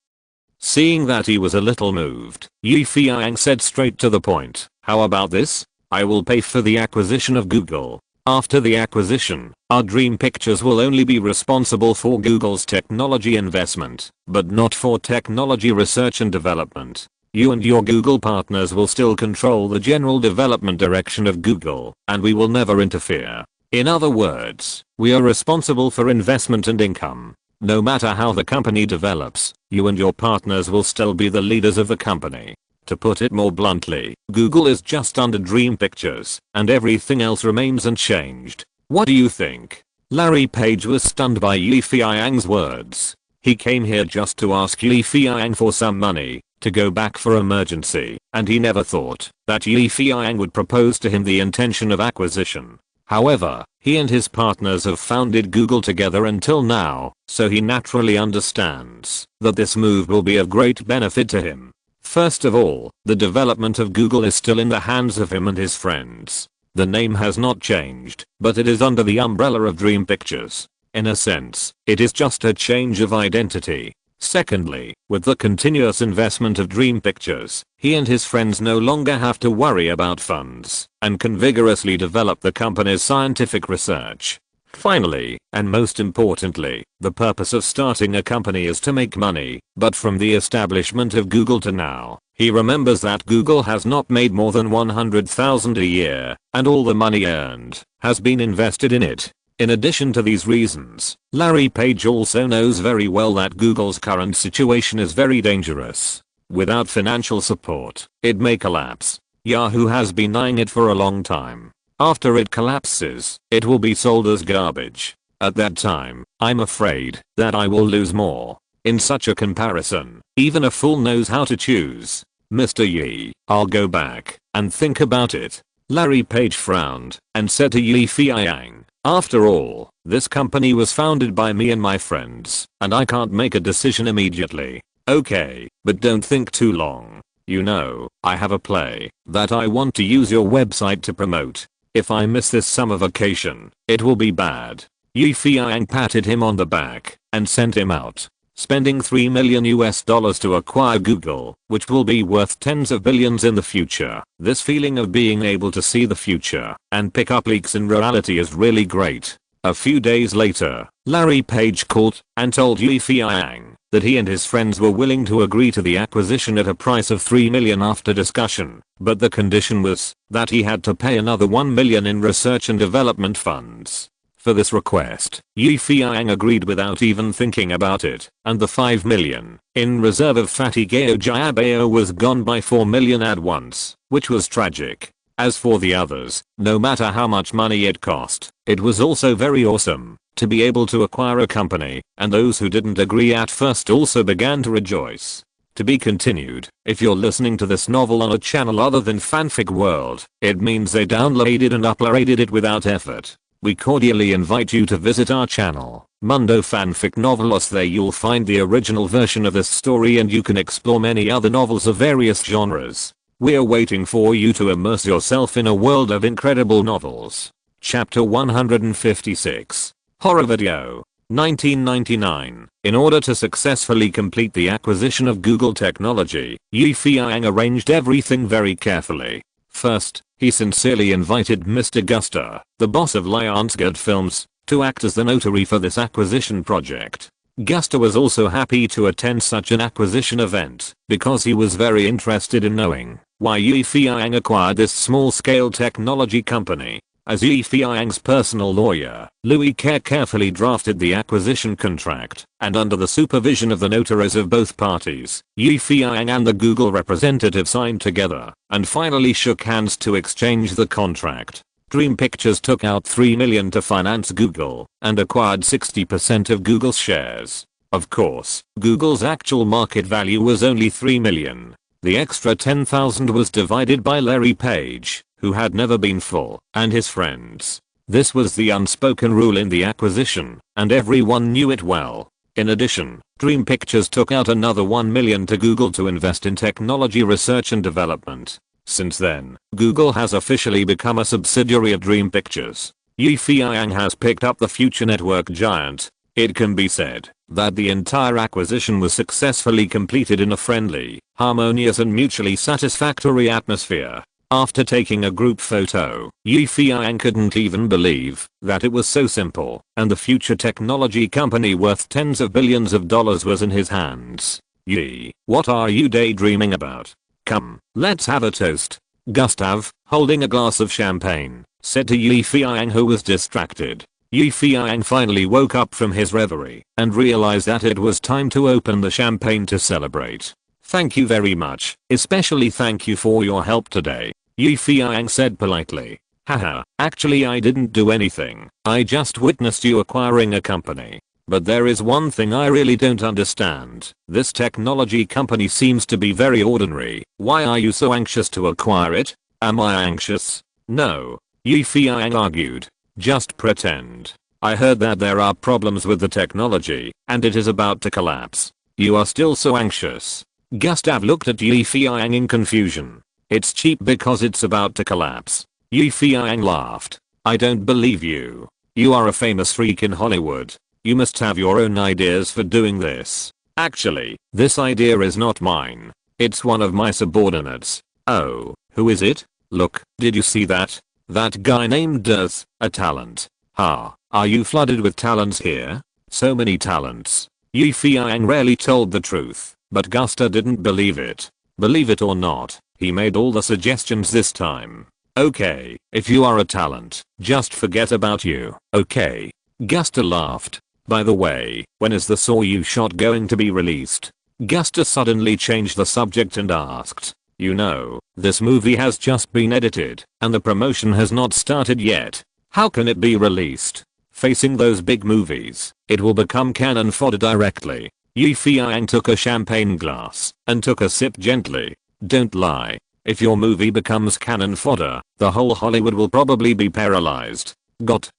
Seeing that he was a little moved, Yi Feiyang said straight to the point. How about this? I will pay for the acquisition of Google. After the acquisition, our Dream Pictures will only be responsible for Google's technology investment, but not for technology research and development. You and your Google partners will still control the general development direction of Google, and we will never interfere. In other words, we are responsible for investment and income. No matter how the company develops, you and your partners will still be the leaders of the company. To put it more bluntly, Google is just under Dream Pictures, and everything else remains unchanged. What do you think? Larry Page was stunned by Yi Feiyang's words. He came here just to ask Yi Feiyang for some money, to go back for emergency, and he never thought that Yi Feiyang would propose to him the intention of acquisition. However, he and his partners have founded Google together until now, so he naturally understands that this move will be of great benefit to him. First of all, the development of Google is still in the hands of him and his friends. The name has not changed, but it is under the umbrella of Dream Pictures. In a sense, it is just a change of identity. Secondly, with the continuous investment of Dream Pictures, he and his friends no longer have to worry about funds and can vigorously develop the company's scientific research. Finally, and most importantly, the purpose of starting a company is to make money, but from the establishment of Google to now, he remembers that Google has not made more than $100,000 a year, and all the money earned has been invested in it. In addition to these reasons, Larry Page also knows very well that Google's current situation is very dangerous. Without financial support, it may collapse. Yahoo has been eyeing it for a long time. After it collapses, it will be sold as garbage. At that time, I'm afraid that I will lose more. In such a comparison, even a fool knows how to choose. Mr. Yi, I'll go back and think about it. Larry Page frowned and said to Yi Feiyang, after all, this company was founded by me and my friends, and I can't make a decision immediately. Okay, but don't think too long. You know, I have a play that I want to use your website to promote. If I miss this summer vacation, it will be bad. Yi Feiyang patted him on the back and sent him out, spending $3 million to acquire Google, which will be worth tens of billions in the future. This feeling of being able to see the future and pick up leaks in reality is really great. A few days later, Larry Page called and told Yi Feiyang that he and his friends were willing to agree to the acquisition at a price of $3 million after discussion, but the condition was that he had to pay another $1 million in research and development funds. For this request, Yi Feiyang agreed without even thinking about it, and the $5 million in reserve of fatty Gao Jiabao was gone by $4 million at once, which was tragic. As for the others, no matter how much money it cost, it was also very awesome to be able to acquire a company, and those who didn't agree at first also began to rejoice. To be continued. If you're listening to this novel on a channel other than Fanfic World, it means they downloaded and uploaded it without effort. We cordially invite you to visit our channel, Mundo Fanfic Novelos. There you'll find the original version of this story and you can explore many other novels of various genres. We're waiting for you to immerse yourself in a world of incredible novels. Chapter 156. Horror Video. 1999. In order to successfully complete the acquisition of Google technology, Yi Feiyang arranged everything very carefully. First, he sincerely invited Mr. Guster, the boss of Lionsgate Films, to act as the notary for this acquisition project. Guster was also happy to attend such an acquisition event because he was very interested in knowing why Yi Feiyang acquired this small-scale technology company. As Yi Feiyang's personal lawyer, Louis Kerr carefully drafted the acquisition contract, and under the supervision of the notaries of both parties, Yi Feiyang and the Google representative signed together, and finally shook hands to exchange the contract. Dream Pictures took out $3 million to finance Google, and acquired 60% of Google's shares. Of course, Google's actual market value was only $3 million. The extra $10,000 was divided by Larry Page, who had never been full, and his friends. This was the unspoken rule in the acquisition, and everyone knew it well. In addition, Dream Pictures took out another $1 million to Google to invest in technology research and development. Since then, Google has officially become a subsidiary of Dream Pictures. Yi Feiyang has picked up the future network giant. It can be said that the entire acquisition was successfully completed in a friendly, harmonious and mutually satisfactory atmosphere. After taking a group photo, Yi Feiyang couldn't even believe that it was so simple, and the future technology company worth tens of billions of dollars was in his hands. Yi, what are you daydreaming about? Come, let's have a toast. Gustav, holding a glass of champagne, said to Yi Feiyang, who was distracted. Yu Feiyang finally woke up from his reverie and realized that it was time to open the champagne to celebrate. Thank you very much, especially thank you for your help today, Yu Feiyang said politely. Haha, actually I didn't do anything, I just witnessed you acquiring a company. But there is one thing I really don't understand. This technology company seems to be very ordinary. Why are you so anxious to acquire it? Am I anxious? No. Yu Feiyang argued. Just pretend. I heard that there are problems with the technology and it is about to collapse. You are still so anxious. Gustav looked at Yu Feiyang in confusion. It's cheap because it's about to collapse. Yu Feiyang laughed. I don't believe you. You are a famous freak in Hollywood. You must have your own ideas for doing this. Actually, this idea is not mine. It's one of my subordinates. Oh, who is it? Look, did you see that? That guy named Duz, a talent. Ha, are you flooded with talents here? So many talents. Yu Feiyang rarely told the truth, but Gusta didn't believe it. Believe it or not, he made all the suggestions this time. Okay, if you are a talent, just forget about you, okay? Gusta laughed. By the way, when is the Saw You shot going to be released? Gusta suddenly changed the subject and asked. You know, this movie has just been edited, and the promotion has not started yet. How can it be released? Facing those big movies, it will become cannon fodder directly. Yu Feiyang took a champagne glass and took a sip gently. Don't lie. If your movie becomes cannon fodder, the whole Hollywood will probably be paralyzed.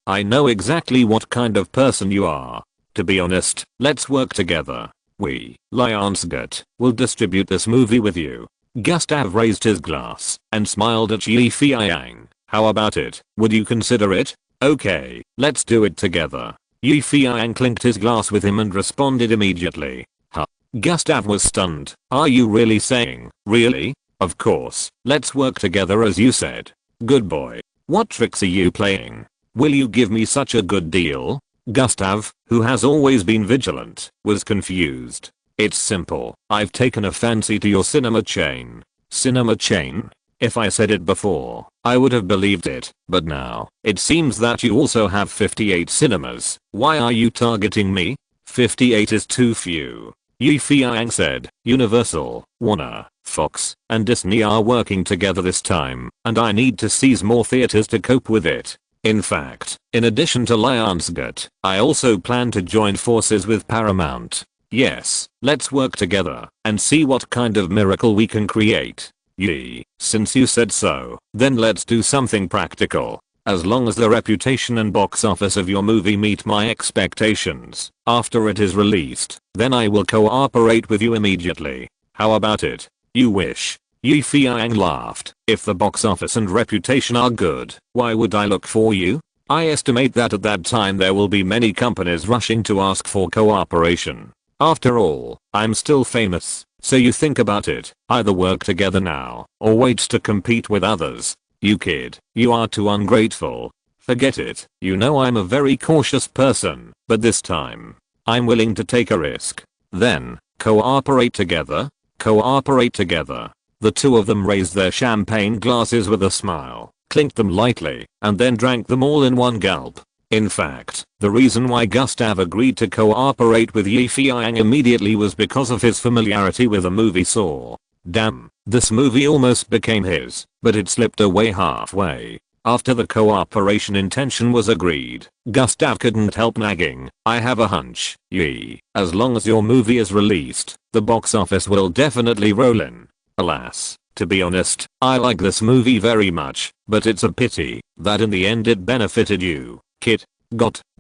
I know exactly what kind of person you are. To be honest, let's work together. We, Lionsgate, will distribute this movie with you. Gustav raised his glass and smiled at Yu Feiyang. How about it? Would you consider it? Okay, let's do it together. Yu Feiyang clinked his glass with him and responded immediately. Huh. Gustav was stunned. Are you really saying? Really? Of course, let's work together as you said. Good boy. What tricks are you playing? Will you give me such a good deal? Gustav, who has always been vigilant, was confused. It's simple. I've taken a fancy to your cinema chain. Cinema chain? If I said it before, I would have believed it, but now, it seems that you also have 58 cinemas. Why are you targeting me? 58 is too few. Yu Feiyang said. Universal, Warner, Fox, and Disney are working together this time, and I need to seize more theaters to cope with it. In fact, in addition to Lionsgate, I also plan to join forces with Paramount. Yes, let's work together and see what kind of miracle we can create. Yee, since you said so, then let's do something practical. As long as the reputation and box office of your movie meet my expectations, after it is released, then I will cooperate with you immediately. How about it? You wish. Yu Feiyang laughed. If the box office and reputation are good, why would I look for you? I estimate that at that time there will be many companies rushing to ask for cooperation. After all, I'm still famous, so you think about it, either work together now, or wait to compete with others. You kid, you are too ungrateful. Forget it, you know I'm a very cautious person, but this time, I'm willing to take a risk. Then, cooperate together? Cooperate together. The two of them raised their champagne glasses with a smile, clinked them lightly, and then drank them all in one gulp. In fact, the reason why Gustav agreed to cooperate with Yu Feiyang immediately was because of his familiarity with the movie Saw. Damn, this movie almost became his, but it slipped away halfway. After the cooperation intention was agreed, Gustav couldn't help nagging. I have a hunch, Yi, as long as your movie is released, the box office will definitely roll in. Alas, to be honest, I like this movie very much, but it's a pity that in the end it benefited you, kid.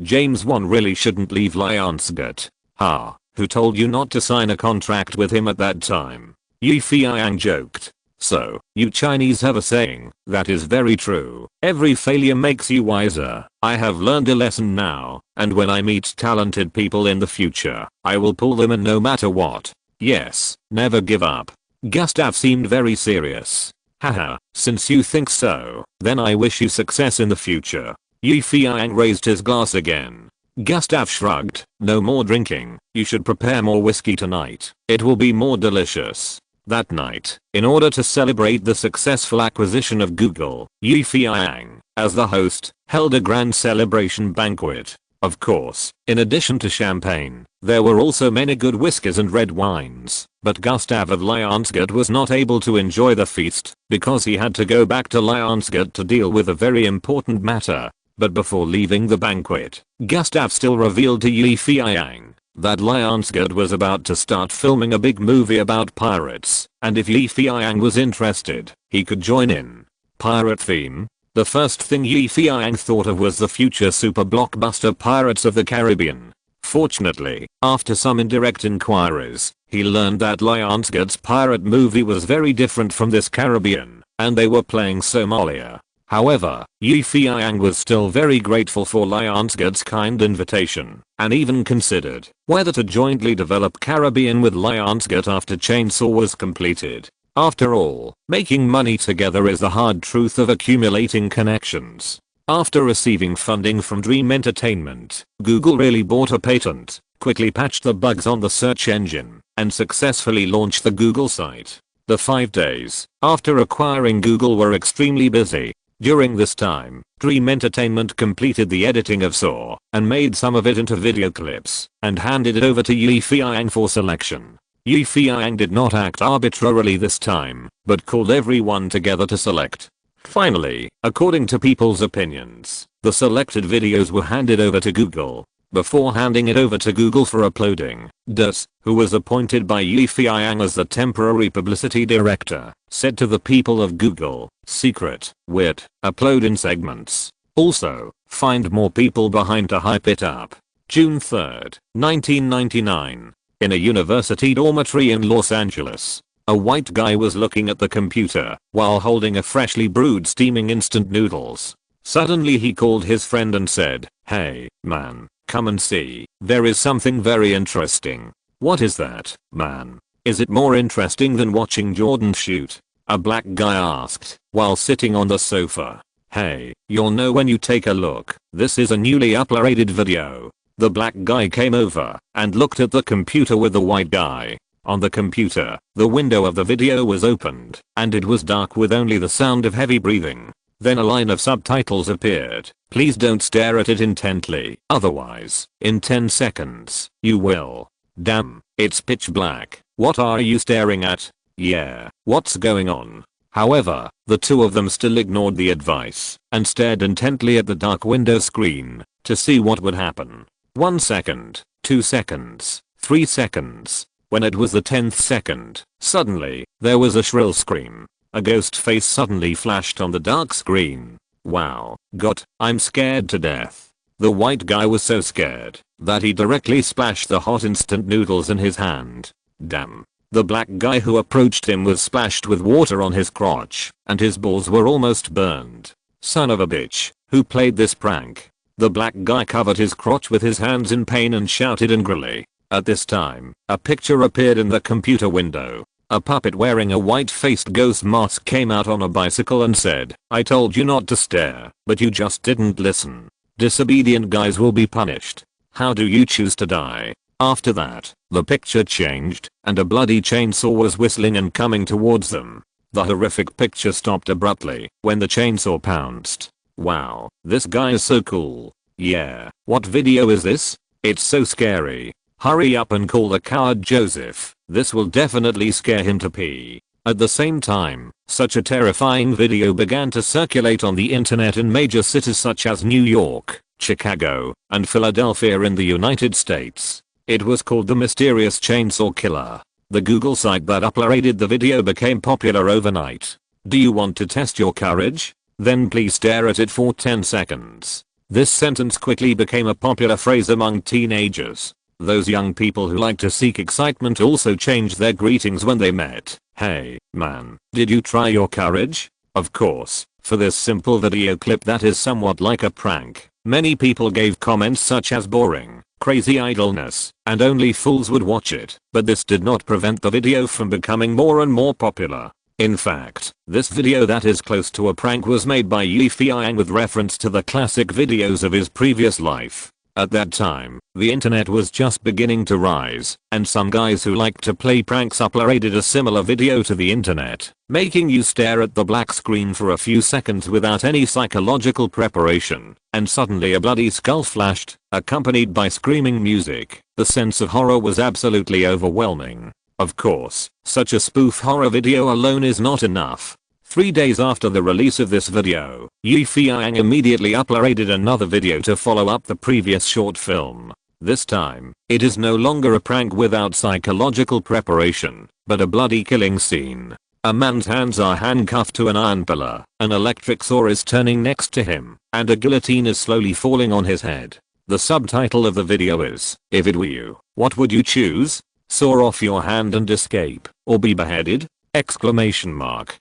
James Wan really shouldn't leave Lionsgate. Ha, who told you not to sign a contract with him at that time? Yu Feiyang joked. So, you Chinese have a saying, that is very true. Every failure makes you wiser. I have learned a lesson now, and when I meet talented people in the future, I will pull them in no matter what. Yes, never give up. Gustav seemed very serious. Haha, since you think so, then I wish you success in the future. Yu Feiyang raised his glass again. Gustav shrugged. No more drinking. You should prepare more whiskey tonight. It will be more delicious. That night, in order to celebrate the successful acquisition of Google, Feiyang, as the host, held a grand celebration banquet. Of course, in addition to champagne, there were also many good whiskies and red wines, but Gustav of Lionsgard was not able to enjoy the feast because he had to go back to Lionsgard to deal with a very important matter. But before leaving the banquet, Gustav still revealed to Feiyang that Lionsgard was about to start filming a big movie about pirates, and if Feiyang was interested, he could join in. Pirate theme? The first thing Feiyang thought of was the future super blockbuster Pirates of the Caribbean. Fortunately, after some indirect inquiries, he learned that Lionsgard's pirate movie was very different from this Caribbean, and they were playing Somalia. However, Feiyang was still very grateful for Lionsgard's kind invitation, and even considered whether to jointly develop Caribbean with Lionsgard after Chainsaw was completed. After all, making money together is the hard truth of accumulating connections. After receiving funding from Dream Entertainment, Google really bought a patent, quickly patched the bugs on the search engine, and successfully launched the Google site. The 5 days after acquiring Google were extremely busy. During this time, Dream Entertainment completed the editing of Saw and made some of it into video clips and handed it over to Feiyang for selection. Feiyang did not act arbitrarily this time, but called everyone together to select. Finally, according to people's opinions, the selected videos were handed over to Google. Before handing it over to Google for uploading, Das, who was appointed by Feiyang as the temporary publicity director, said to the people of Google, "Secret, wit, upload in segments. Also, find more people behind to hype it up." June 3, 1999. In a university dormitory in Los Angeles, a white guy was looking at the computer while holding a freshly brewed steaming instant noodles. Suddenly he called his friend and said, "Hey, man, come and see. There is something very interesting." "What is that, man? Is it more interesting than watching Jordan shoot?" a black guy asked while sitting on the sofa. "Hey, you'll know when you take a look. This is a newly uploaded video." The black guy came over and looked at the computer with the white guy. On the computer, the window of the video was opened, and it was dark with only the sound of heavy breathing. Then a line of subtitles appeared. "Please don't stare at it intently, otherwise, in 10 seconds, you will." "Damn, it's pitch black. What are you staring at?" "Yeah, what's going on?" However, the two of them still ignored the advice and stared intently at the dark window screen to see what would happen. 1 second, 2 seconds, 3 seconds. When it was the 10th second, suddenly, there was a shrill scream. A ghost face suddenly flashed on the dark screen. "Wow, God, I'm scared to death." The white guy was so scared that he directly splashed the hot instant noodles in his hand. Damn. The black guy who approached him was splashed with water on his crotch, and his balls were almost burned. "Son of a bitch, who played this prank?" The black guy covered his crotch with his hands in pain and shouted angrily. At this time, a picture appeared in the computer window. A puppet wearing a white-faced ghost mask came out on a bicycle and said, "I told you not to stare, but you just didn't listen. Disobedient guys will be punished. How do you choose to die?" After that, the picture changed, and a bloody chainsaw was whistling and coming towards them. The horrific picture stopped abruptly when the chainsaw pounced. "Wow, this guy is so cool." "Yeah, what video is this? It's so scary. Hurry up and call the coward Joseph. This will definitely scare him to pee." At the same time, such a terrifying video began to circulate on the internet in major cities such as New York, Chicago, and Philadelphia in the United States. It was called the Mysterious Chainsaw Killer. The Google site that uploaded the video became popular overnight. Do you want to test your courage? Then please stare at it for 10 seconds. This sentence quickly became a popular phrase among teenagers. Those young people who like to seek excitement also changed their greetings when they met. "Hey, man, did you try your courage?" Of course, for this simple video clip that is somewhat like a prank, many people gave comments such as boring, crazy idleness, and only fools would watch it, but this did not prevent the video from becoming more and more popular. In fact, this video that is close to a prank was made by Feiyang with reference to the classic videos of his previous life. At that time, the internet was just beginning to rise, and some guys who like to play pranks uploaded a similar video to the internet, making you stare at the black screen for a few seconds without any psychological preparation, and suddenly a bloody skull flashed, accompanied by screaming music. The sense of horror was absolutely overwhelming. Of course, such a spoof horror video alone is not enough. 3 days after the release of this video, Feiyang immediately uploaded another video to follow up the previous short film. This time, it is no longer a prank without psychological preparation, but a bloody killing scene. A man's hands are handcuffed to an iron pillar, an electric saw is turning next to him, and a guillotine is slowly falling on his head. The subtitle of the video is, "If it were you, what would you choose? Saw off your hand and escape, or be beheaded?" Exclamation mark.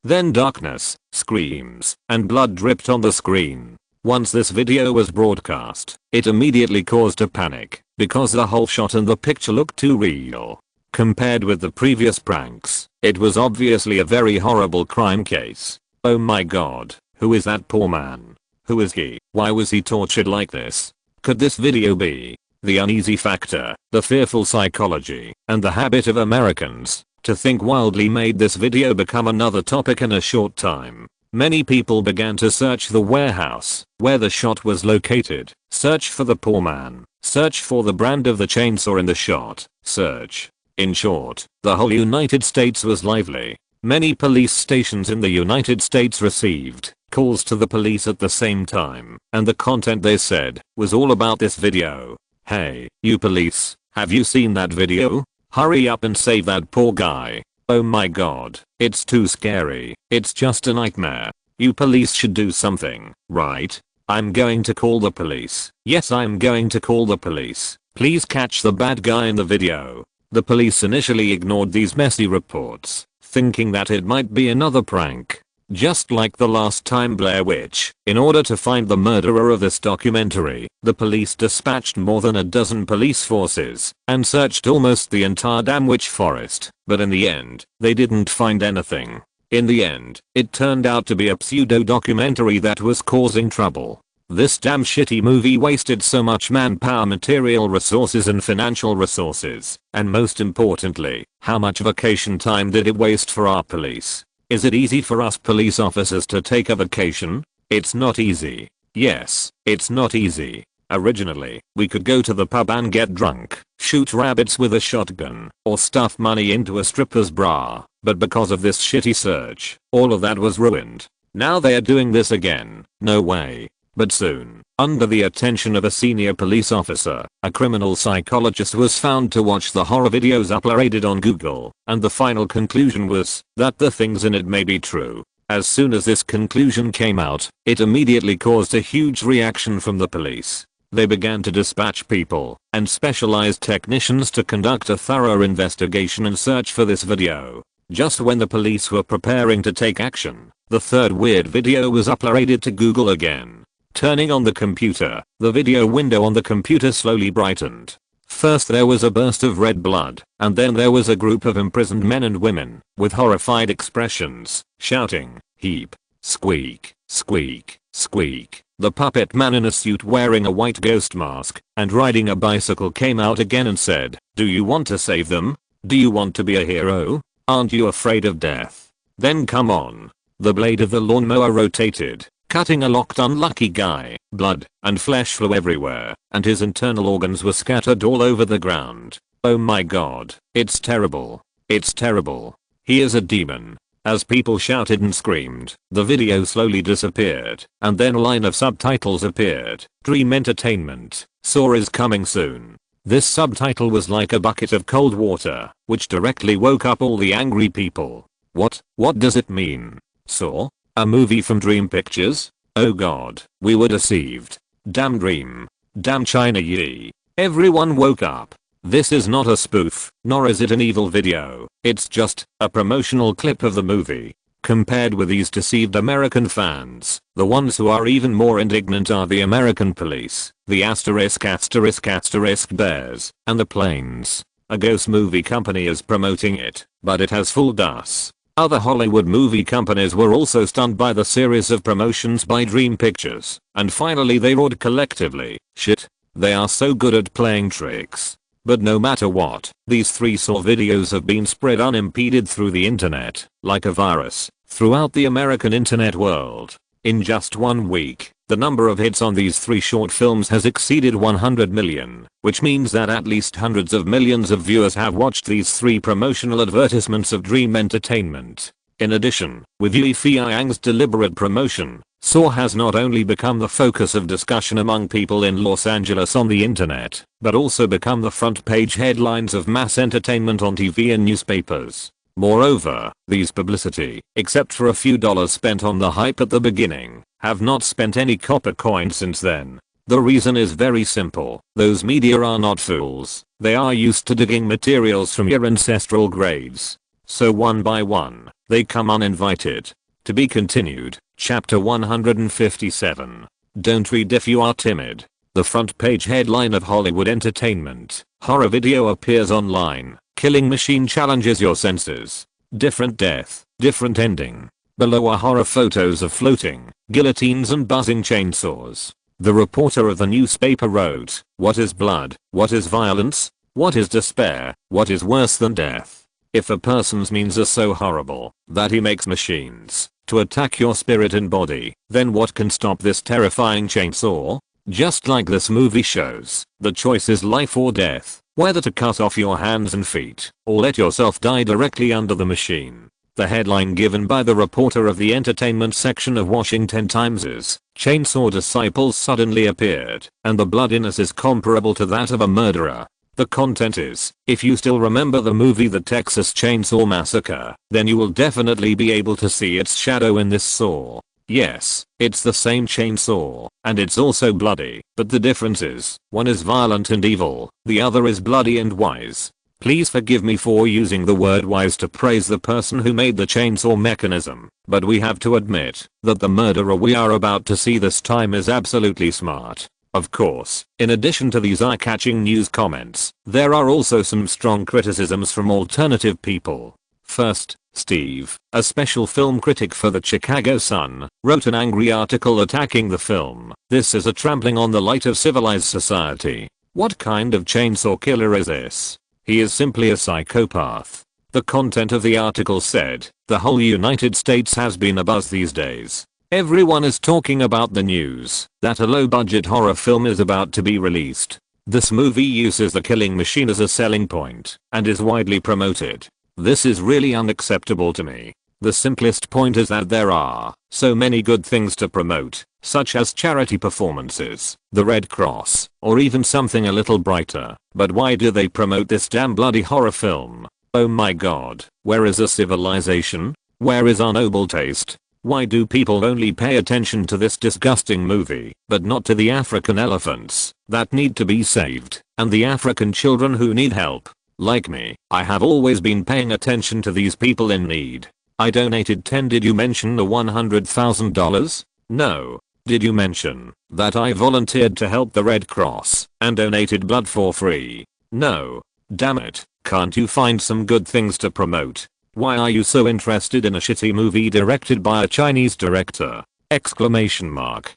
Then darkness, screams, and blood dripped on the screen. Once this video was broadcast, it immediately caused a panic, because the whole shot and the picture looked too real. Compared with the previous pranks, it was obviously a very horrible crime case. Oh my god, who is that poor man? Who is he? Why was he tortured like this? Could this video be the uneasy factor, the fearful psychology, and the habit of Americans to think wildly made this video become another topic in a short time? Many people began to search the warehouse where the shot was located, search for the poor man, search for the brand of the chainsaw in the shot, search. In short, the whole United States was lively. Many police stations in the United States received calls to the police at the same time, and the content they said was all about this video. "Hey, you police, have you seen that video? Hurry up and save that poor guy. Oh my god, it's too scary. It's just a nightmare. You police should do something, right? I'm going to call the police. Yes, I'm going to call the police. Please catch the bad guy in the video." The police initially ignored these messy reports, thinking that it might be another prank. Just like the last time Blair Witch, in order to find the murderer of this documentary, the police dispatched more than a dozen police forces and searched almost the entire damn witch forest, but in the end, they didn't find anything. In the end, it turned out to be a pseudo-documentary that was causing trouble. This damn shitty movie wasted so much manpower, material resources and financial resources, and most importantly, how much vacation time did it waste for our police? Is it easy for us police officers to take a vacation? It's not easy. Yes, it's not easy. Originally, we could go to the pub and get drunk, shoot rabbits with a shotgun, or stuff money into a stripper's bra, but because of this shitty search, all of that was ruined. Now they are doing this again. No way. But soon, under the attention of a senior police officer, a criminal psychologist was found to watch the horror videos uploaded on Google, and the final conclusion was that the things in it may be true. As soon as this conclusion came out, it immediately caused a huge reaction from the police. They began to dispatch people and specialized technicians to conduct a thorough investigation and search for this video. Just when the police were preparing to take action, the third weird video was uploaded to Google again. Turning on the computer, the video window on the computer slowly brightened. First there was a burst of red blood, and then there was a group of imprisoned men and women, with horrified expressions, shouting, "Heap, squeak, squeak, squeak." The puppet man in a suit wearing a white ghost mask and riding a bicycle came out again and said, "Do you want to save them? Do you want to be a hero? Aren't you afraid of death? Then come on." The blade of the lawnmower rotated, cutting a locked unlucky guy. Blood and flesh flew everywhere, and his internal organs were scattered all over the ground. Oh my god, it's terrible. It's terrible. He is a demon. As people shouted and screamed, the video slowly disappeared, and then a line of subtitles appeared. "Dream Entertainment. Saw is coming soon." This subtitle was like a bucket of cold water, which directly woke up all the angry people. What does it mean? Saw? A movie from Dream Pictures? Oh god, we were deceived. Damn Dream. Damn China Yi. Everyone woke up. This is not a spoof, nor is it an evil video. It's just a promotional clip of the movie. Compared with these deceived American fans, the ones who are even more indignant are the American police, the asterisk asterisk asterisk bears, and the planes. A ghost movie company is promoting it, but it has fooled us. Other Hollywood movie companies were also stunned by the series of promotions by Dream Pictures, and finally they roared collectively, "Shit, They are so good at playing tricks. But no matter what, these 3 Saw videos have been spread unimpeded through the internet, like a virus, throughout the American internet world. In just 1 week, the number of hits on these 3 short films has exceeded 100 million, which means that at least hundreds of millions of viewers have watched these 3 promotional advertisements of Dream Entertainment. In addition, with Feiyang's deliberate promotion, Saw has not only become the focus of discussion among people in Los Angeles on the internet, but also become the front page headlines of mass entertainment on TV and newspapers. Moreover, these publicity, except for a few dollars spent on the hype at the beginning, have not spent any copper coin since then. The reason is very simple. Those media are not fools. They are used to digging materials from your ancestral graves. So one by one, they come uninvited. To be continued. Chapter 157. Don't read if you are timid. The front page headline of Hollywood Entertainment. Horror video appears online. Killing machine challenges your senses. Different death, different ending. Below are horror photos of floating guillotines and buzzing chainsaws. The reporter of the newspaper wrote, "What is blood? What is violence? What is despair? What is worse than death? If a person's means are so horrible that he makes machines to attack your spirit and body, then what can stop this terrifying chainsaw? Just like this movie shows, the choice is life or death, whether to cut off your hands and feet, or let yourself die directly under the machine." The headline given by the reporter of the entertainment section of Washington Times is, "Chainsaw disciples suddenly appeared, and the bloodiness is comparable to that of a murderer." The content is, if you still remember the movie The Texas Chainsaw Massacre, then you will definitely be able to see its shadow in this Saw. Yes, it's the same chainsaw, and it's also bloody, but the difference is, one is violent and evil, the other is bloody and wise. Please forgive me for using the word wise to praise the person who made the chainsaw mechanism, but we have to admit that the murderer we are about to see this time is absolutely smart. Of course, in addition to these eye-catching news comments, there are also some strong criticisms from alternative people. First, Steve, a special film critic for the Chicago Sun, wrote an angry article attacking the film. "This is a trampling on the light of civilized society. What kind of chainsaw killer is this? He is simply a psychopath." The content of the article said, "The whole United States has been abuzz these days. Everyone is talking about the news that a low-budget horror film is about to be released. This movie uses the killing machine as a selling point and is widely promoted. This is really unacceptable to me. The simplest point is that there are so many good things to promote, such as charity performances, the Red Cross, or even something a little brighter. But why do they promote this damn bloody horror film? Oh my god, where is a civilization? Where is our noble taste? Why do people only pay attention to this disgusting movie, but not to the African elephants that need to be saved, and the African children who need help? Like me, I have always been paying attention to these people in need. I donated 10. Did you mention the $100,000? No. Did you mention that I volunteered to help the Red Cross and donated blood for free? No. Damn it, can't you find some good things to promote? Why are you so interested in a shitty movie directed by a Chinese director? Exclamation mark.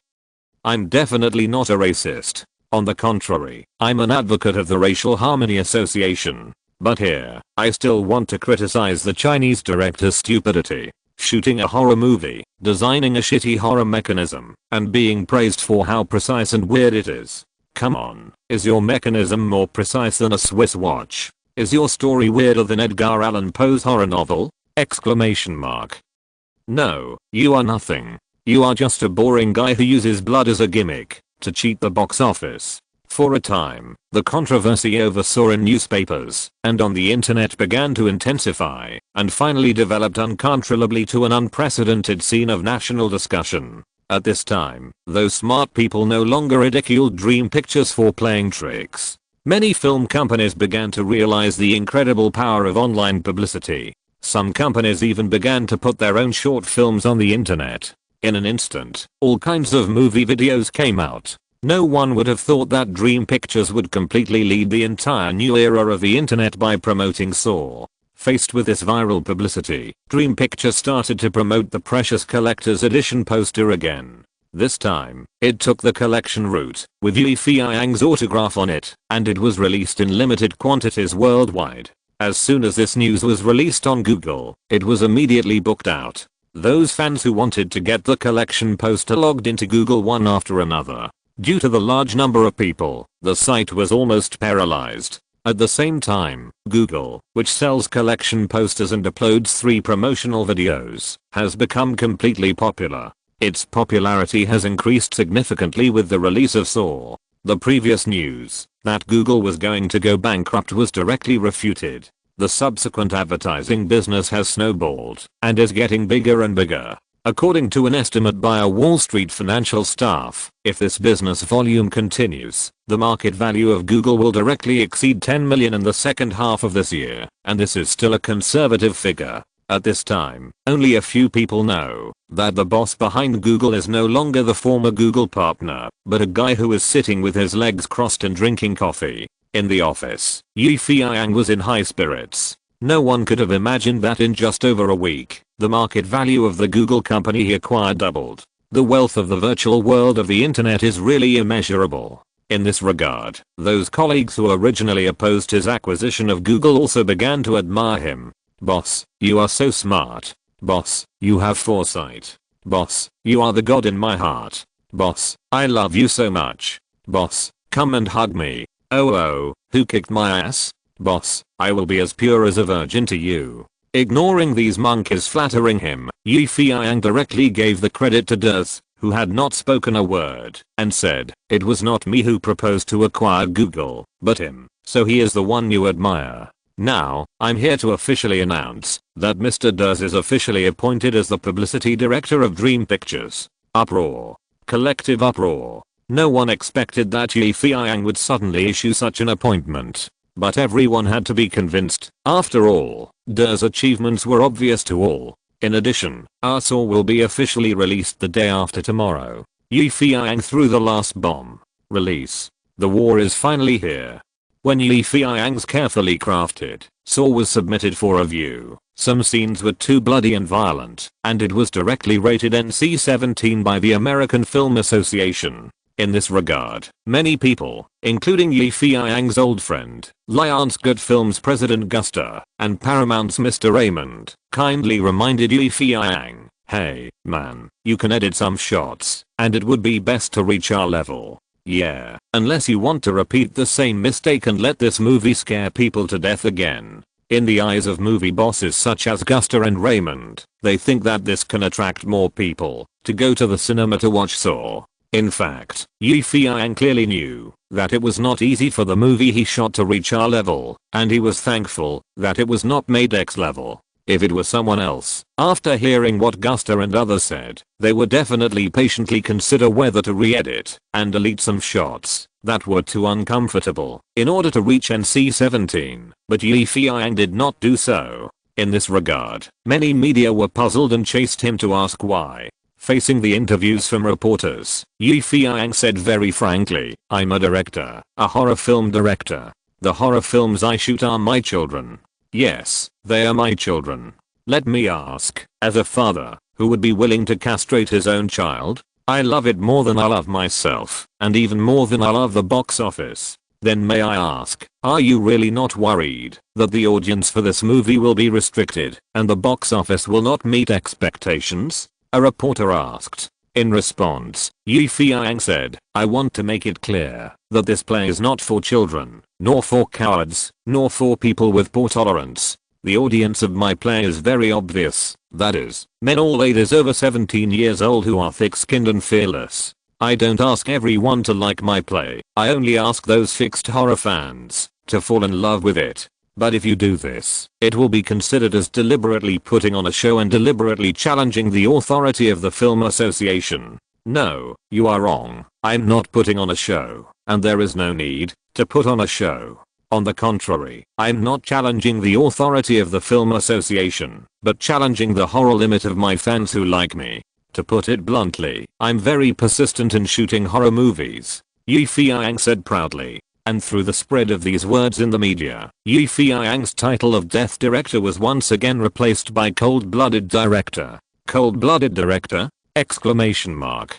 I'm definitely not a racist. On the contrary, I'm an advocate of the Racial Harmony Association. But here, I still want to criticize the Chinese director's stupidity. Shooting a horror movie, designing a shitty horror mechanism, and being praised for how precise and weird it is. Come on, is your mechanism more precise than a Swiss watch? Is your story weirder than Edgar Allan Poe's horror novel? Exclamation mark. No, you are nothing. You are just a boring guy who uses blood as a gimmick to cheat the box office. For a time, the controversy over Saw in newspapers and on the internet began to intensify and finally developed uncontrollably to an unprecedented scene of national discussion. At this time, those smart people no longer ridiculed Dream Pictures for playing tricks. Many film companies began to realize the incredible power of online publicity. Some companies even began to put their own short films on the internet. In an instant, all kinds of movie videos came out. No one would have thought that Dream Pictures would completely lead the entire new era of the internet by promoting Saw. Faced with this viral publicity, Dream Pictures started to promote the Precious Collector's Edition poster again. This time, it took the collection route, with Feiyang's autograph on it, and it was released in limited quantities worldwide. As soon as this news was released on Google, it was immediately booked out. Those fans who wanted to get the collection poster logged into Google one after another. Due to the large number of people, the site was almost paralyzed. At the same time, Google, which sells collection posters and uploads 3 promotional videos, has become completely popular. Its popularity has increased significantly with the release of Saw. The previous news that Google was going to go bankrupt was directly refuted. The subsequent advertising business has snowballed and is getting bigger and bigger. According to an estimate by a Wall Street financial staff, if this business volume continues, the market value of Google will directly exceed 10 million in the second half of this year, and this is still a conservative figure. At this time, only a few people know that the boss behind Google is no longer the former Google partner, but a guy who is sitting with his legs crossed and drinking coffee. In the office, Feiyang was in high spirits. No one could have imagined that in just over a week, the market value of the Google company he acquired doubled. The wealth of the virtual world of the internet is really immeasurable. In this regard, those colleagues who originally opposed his acquisition of Google also began to admire him. Boss, you are so smart. Boss, you have foresight. Boss, you are the god in my heart. Boss, I love you so much. Boss, come and hug me. Oh, who kicked my ass? Boss, I will be as pure as a virgin to you. Ignoring these monkeys flattering him, Feiyang directly gave the credit to Dez, who had not spoken a word, and said, "It was not me who proposed to acquire Google, but him, so he is the one you admire. Now, I'm here to officially announce that Mr. Dez is officially appointed as the publicity director of Dream Pictures." Uproar. Collective uproar. No one expected that Feiyang would suddenly issue such an appointment. But everyone had to be convinced. After all, Dez's achievements were obvious to all. In addition, our Saw will be officially released the day after tomorrow. Feiyang threw the last bomb. Release. The war is finally here. When Feiyang's carefully crafted Saw was submitted for review, some scenes were too bloody and violent, and it was directly rated NC-17 by the American Film Association. In this regard, many people, including Feiyang's old friend, Lionsgate Films president Guster, and Paramount's Mr. Raymond, kindly reminded Feiyang, "Hey, man, you can edit some shots, and it would be best to reach our level. Yeah, unless you want to repeat the same mistake and let this movie scare people to death again." In the eyes of movie bosses such as Guster and Raymond, they think that this can attract more people to go to the cinema to watch Saw. In fact, Feiyang clearly knew that it was not easy for the movie he shot to reach our level, and he was thankful that it was not made X level. If it was someone else, after hearing what Guster and others said, they would definitely patiently consider whether to re-edit and delete some shots that were too uncomfortable in order to reach NC-17, but Feiyang did not do so. In this regard, many media were puzzled and chased him to ask why. Facing the interviews from reporters, Feiyang said very frankly, "I'm a director, a horror film director. The horror films I shoot are my children. Yes, they are my children. Let me ask, as a father, who would be willing to castrate his own child? I love it more than I love myself, and even more than I love the box office. Then may I ask, are you really not worried that the audience for this movie will be restricted, and the box office will not meet expectations?" a reporter asked. In response, Feiyang said, "I want to make it clear that this play is not for children, nor for cowards, nor for people with poor tolerance. The audience of my play is very obvious, that is, men all ages over 17 years old who are thick-skinned and fearless. I don't ask everyone to like my play, I only ask those fixed horror fans to fall in love with it. But if you do this, it will be considered as deliberately putting on a show and deliberately challenging the authority of the Film Association. No, you are wrong. I'm not putting on a show, and there is no need to put on a show. On the contrary, I'm not challenging the authority of the Film Association, but challenging the horror limit of my fans who like me. To put it bluntly, I'm very persistent in shooting horror movies," Feiyang said proudly. And through the spread of these words in the media, Feiyang's title of Death Director was once again replaced by Cold-Blooded Director. Cold-Blooded Director? Exclamation mark.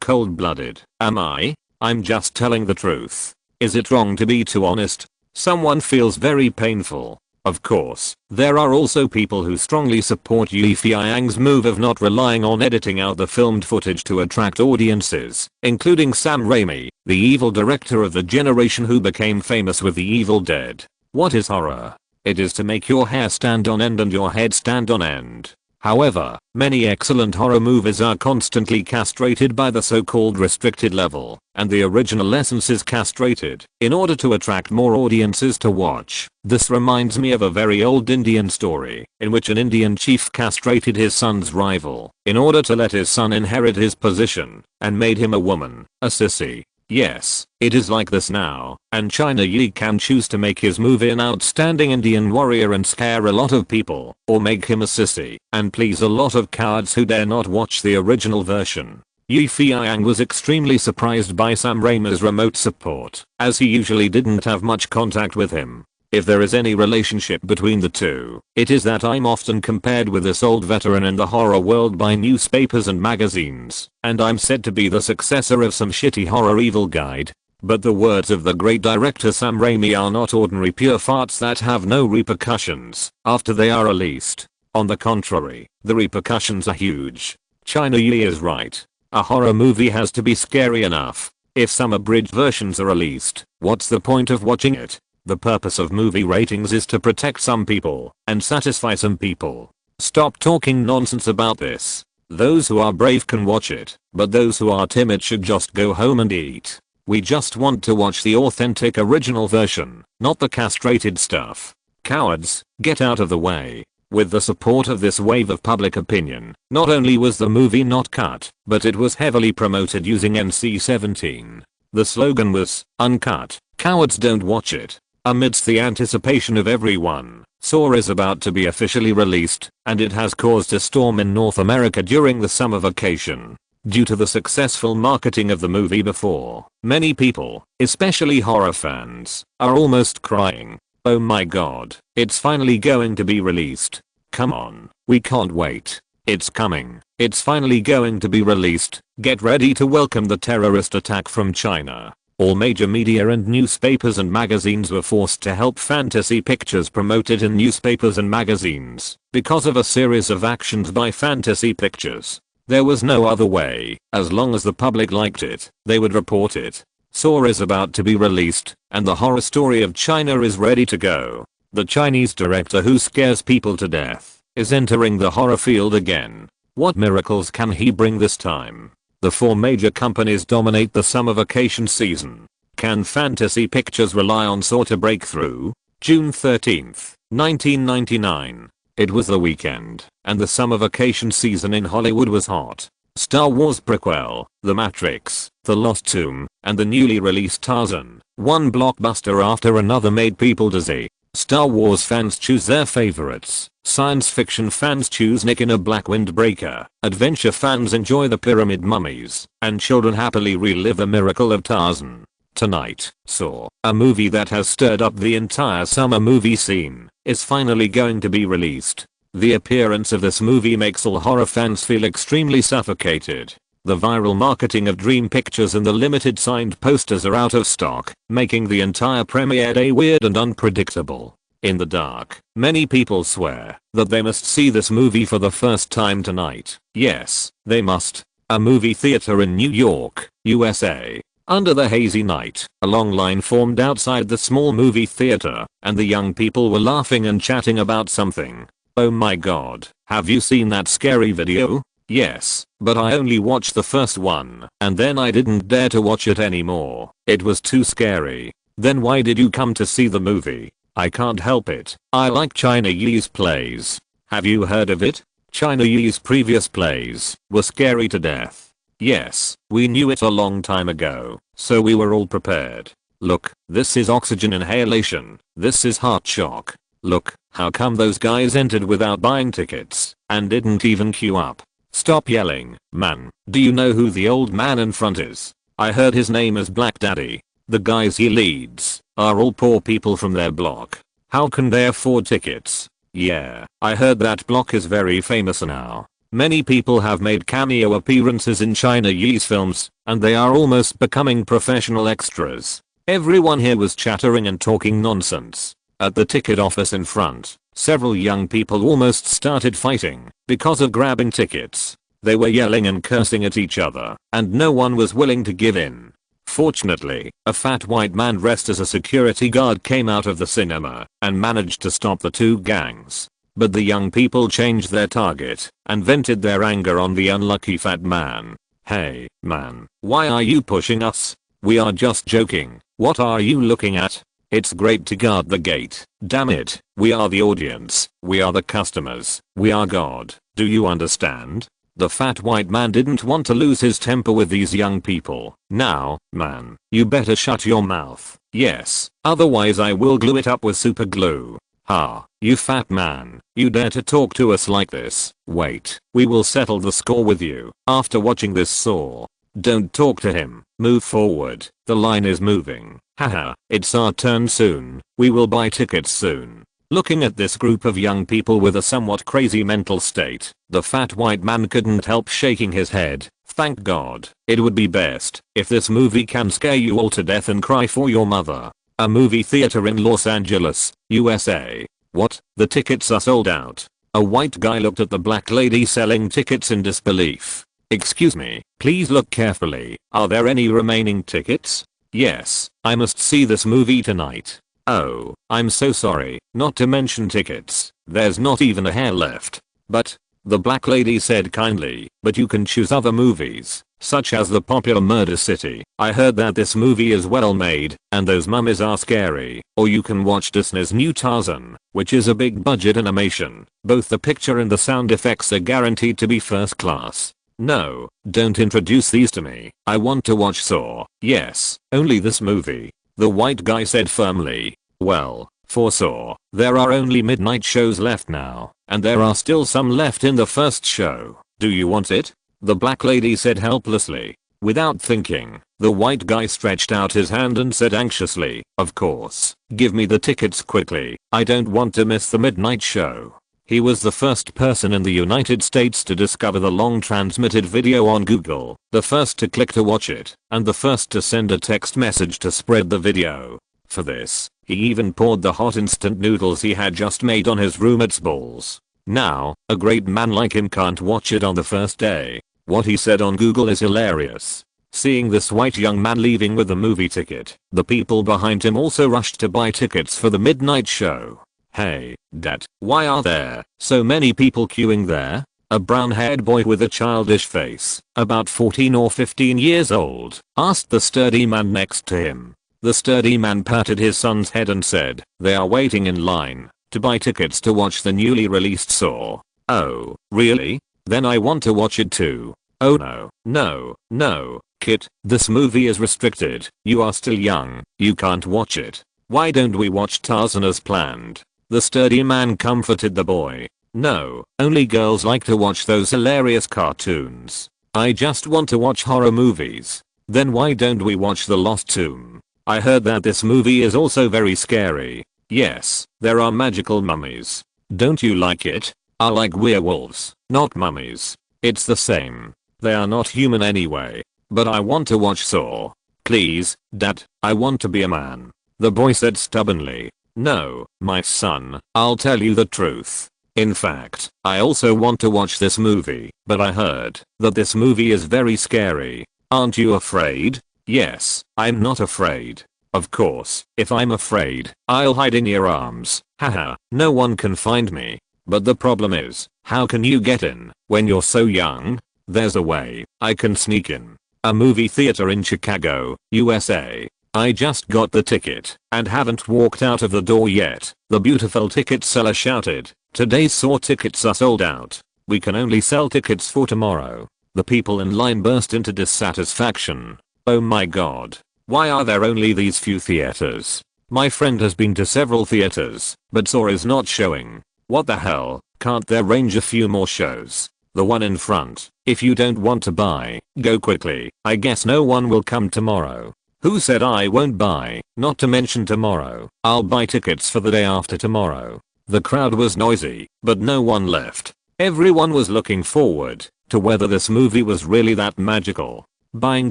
Cold-blooded. Am I? I'm just telling the truth. Is it wrong to be too honest? Someone feels very painful. Of course, there are also people who strongly support Feiyang's move of not relying on editing out the filmed footage to attract audiences, including Sam Raimi, the evil director of the generation who became famous with The Evil Dead. What is horror? It is to make your hair stand on end and your head stand on end. However, many excellent horror movies are constantly castrated by the so-called restricted level, and the original essence is castrated in order to attract more audiences to watch. This reminds me of a very old Indian story in which an Indian chief castrated his son's rival in order to let his son inherit his position and made him a woman, a sissy. Yes, it is like this now, and China Yi can choose to make his movie an outstanding Indian warrior and scare a lot of people, or make him a sissy and please a lot of cowards who dare not watch the original version. Feiyang was extremely surprised by Sam Raimi's remote support, as he usually didn't have much contact with him. If there is any relationship between the two, it is that I'm often compared with this old veteran in the horror world by newspapers and magazines, and I'm said to be the successor of some shitty horror evil guide. But the words of the great director Sam Raimi are not ordinary pure farts that have no repercussions after they are released. On the contrary, the repercussions are huge. China Yi is right. A horror movie has to be scary enough. If some abridged versions are released, what's the point of watching it? The purpose of movie ratings is to protect some people and satisfy some people. Stop talking nonsense about this. Those who are brave can watch it, but those who are timid should just go home and eat. We just want to watch the authentic original version, not the castrated stuff. Cowards, get out of the way. With the support of this wave of public opinion, not only was the movie not cut, but it was heavily promoted using NC-17. The slogan was, "Uncut, cowards don't watch it." Amidst the anticipation of everyone, Saw is about to be officially released, and it has caused a storm in North America during the summer vacation. Due to the successful marketing of the movie before, many people, especially horror fans, are almost crying. Oh my god, it's finally going to be released. Come on, we can't wait. It's coming. It's finally going to be released. Get ready to welcome the terrorist attack from China. All major media and newspapers and magazines were forced to help Fantasy Pictures promote it in newspapers and magazines because of a series of actions by Fantasy Pictures. There was no other way. As long as the public liked it, they would report it. Saw is about to be released, and the horror story of China is ready to go. The Chinese director who scares people to death is entering the horror field again. What miracles can he bring this time? The four major companies dominate the summer vacation season. Can Fantasy Pictures rely on Saw to break through? June 13th, 1999. It was the weekend, and the summer vacation season in Hollywood was hot. Star Wars prequel, The Matrix, The Lost Tomb, and the newly released Tarzan, one blockbuster after another made people dizzy. Star Wars fans choose their favorites, science fiction fans choose Nick in a Black Windbreaker, adventure fans enjoy the Pyramid Mummies, and children happily relive the miracle of Tarzan. Tonight, Saw, a movie that has stirred up the entire summer movie scene, is finally going to be released. The appearance of this movie makes all horror fans feel extremely suffocated. The viral marketing of Dream Pictures and the limited signed posters are out of stock, making the entire premiere day weird and unpredictable. In the dark, many people swear that they must see this movie for the first time tonight. Yes, they must. A movie theater in New York, USA. Under the hazy night, a long line formed outside the small movie theater, and the young people were laughing and chatting about something. Oh my god, have you seen that scary video? Yes, but I only watched the first one, and then I didn't dare to watch it anymore. It was too scary. Then why did you come to see the movie? I can't help it. I like China Yi's plays. Have you heard of it? China Yi's previous plays were scary to death. Yes, we knew it a long time ago, so we were all prepared. Look, this is oxygen inhalation. This is heart shock. Look, how come those guys entered without buying tickets and didn't even queue up? Stop yelling, man. Do you know who the old man in front is? I heard his name is Black Daddy. The guys he leads are all poor people from their block. How can they afford tickets? Yeah, I heard that block is very famous now. Many people have made cameo appearances in China Yi's films, and they are almost becoming professional extras. Everyone here was chattering and talking nonsense. At the ticket office in front, several young people almost started fighting because of grabbing tickets. They were yelling and cursing at each other, and no one was willing to give in. Fortunately, a fat white man dressed as a security guard came out of the cinema and managed to stop the two gangs. But the young people changed their target and vented their anger on the unlucky fat man. "Hey, man, why are you pushing us? We are just joking. What are you looking at? It's great to guard the gate. Damn it, we are the audience, we are the customers, we are God. Do you understand?" The fat white man didn't want to lose his temper with these young people. "Now, man, you better shut your mouth. Yes, otherwise I will glue it up with super glue. Ha, you fat man, you dare to talk to us like this? Wait, we will settle the score with you after watching this saw. Don't talk to him, move forward, the line is moving. Haha, it's our turn soon, we will buy tickets soon." Looking at this group of young people with a somewhat crazy mental state, the fat white man couldn't help shaking his head. Thank God, it would be best if this movie can scare you all to death and cry for your mother. A movie theater in Los Angeles, USA. What? The tickets are sold out. A white guy looked at the black lady selling tickets in disbelief. "Excuse me, please look carefully. Are there any remaining tickets?" "Yes, I must see this movie tonight." "Oh, I'm so sorry, not to mention tickets. There's not even a hair left." "But," the black lady said kindly, "but you can choose other movies, such as the popular Murder City. I heard that this movie is well made, and those mummies are scary. Or you can watch Disney's new Tarzan, which is a big budget animation. Both the picture and the sound effects are guaranteed to be first class." "No, don't introduce these to me. I want to watch Saw. Yes, only this movie," the white guy said firmly. "Well, for Saw, there are only midnight shows left now, and there are still some left in the first show. Do you want it?" the black lady said helplessly. Without thinking, the white guy stretched out his hand and said anxiously, "Of course, give me the tickets quickly. I don't want to miss the midnight show." He was the first person in the United States to discover the long transmitted video on Google, the first to click to watch it, and the first to send a text message to spread the video. For this, he even poured the hot instant noodles he had just made on his roommate's balls. Now, a great man like him can't watch it on the first day. What he said on Google is hilarious. Seeing this white young man leaving with the movie ticket, the people behind him also rushed to buy tickets for the midnight show. "Hey, Dad, why are there so many people queuing there?" A brown-haired boy with a childish face, about 14 or 15 years old, asked the sturdy man next to him. The sturdy man patted his son's head and said, "They are waiting in line to buy tickets to watch the newly released Saw." "Oh, really? Then I want to watch it too." "Oh no, kid, this movie is restricted. You are still young, you can't watch it. Why don't we watch Tarzan as planned?" The sturdy man comforted the boy. "No, only girls like to watch those hilarious cartoons. I just want to watch horror movies." "Then why don't we watch The Lost Tomb? I heard that this movie is also very scary." "Yes, there are magical mummies." "Don't you like it?" "I like werewolves, not mummies. It's the same. They are not human anyway." "But I want to watch Saw. Please, Dad, I want to be a man," the boy said stubbornly. "No, my son, I'll tell you the truth. In fact, I also want to watch this movie, but I heard that this movie is very scary. Aren't you afraid?" "Yes, I'm not afraid. Of course, if I'm afraid, I'll hide in your arms. Haha, no one can find me. But the problem is, how can you get in when you're so young?" "There's a way. I can sneak in. A movie theater in Chicago, USA. I just got the ticket and haven't walked out of the door yet," the beautiful ticket seller shouted. "Today's Saw tickets are sold out. We can only sell tickets for tomorrow." The people in line burst into dissatisfaction. "Oh my God. Why are there only these few theaters? My friend has been to several theaters, but Saw is not showing. What the hell, can't there arrange a few more shows?" "The one in front. If you don't want to buy, go quickly. I guess no one will come tomorrow." "Who said I won't buy? Not to mention tomorrow. I'll buy tickets for the day after tomorrow." The crowd was noisy, but no one left. Everyone was looking forward to whether this movie was really that magical. Buying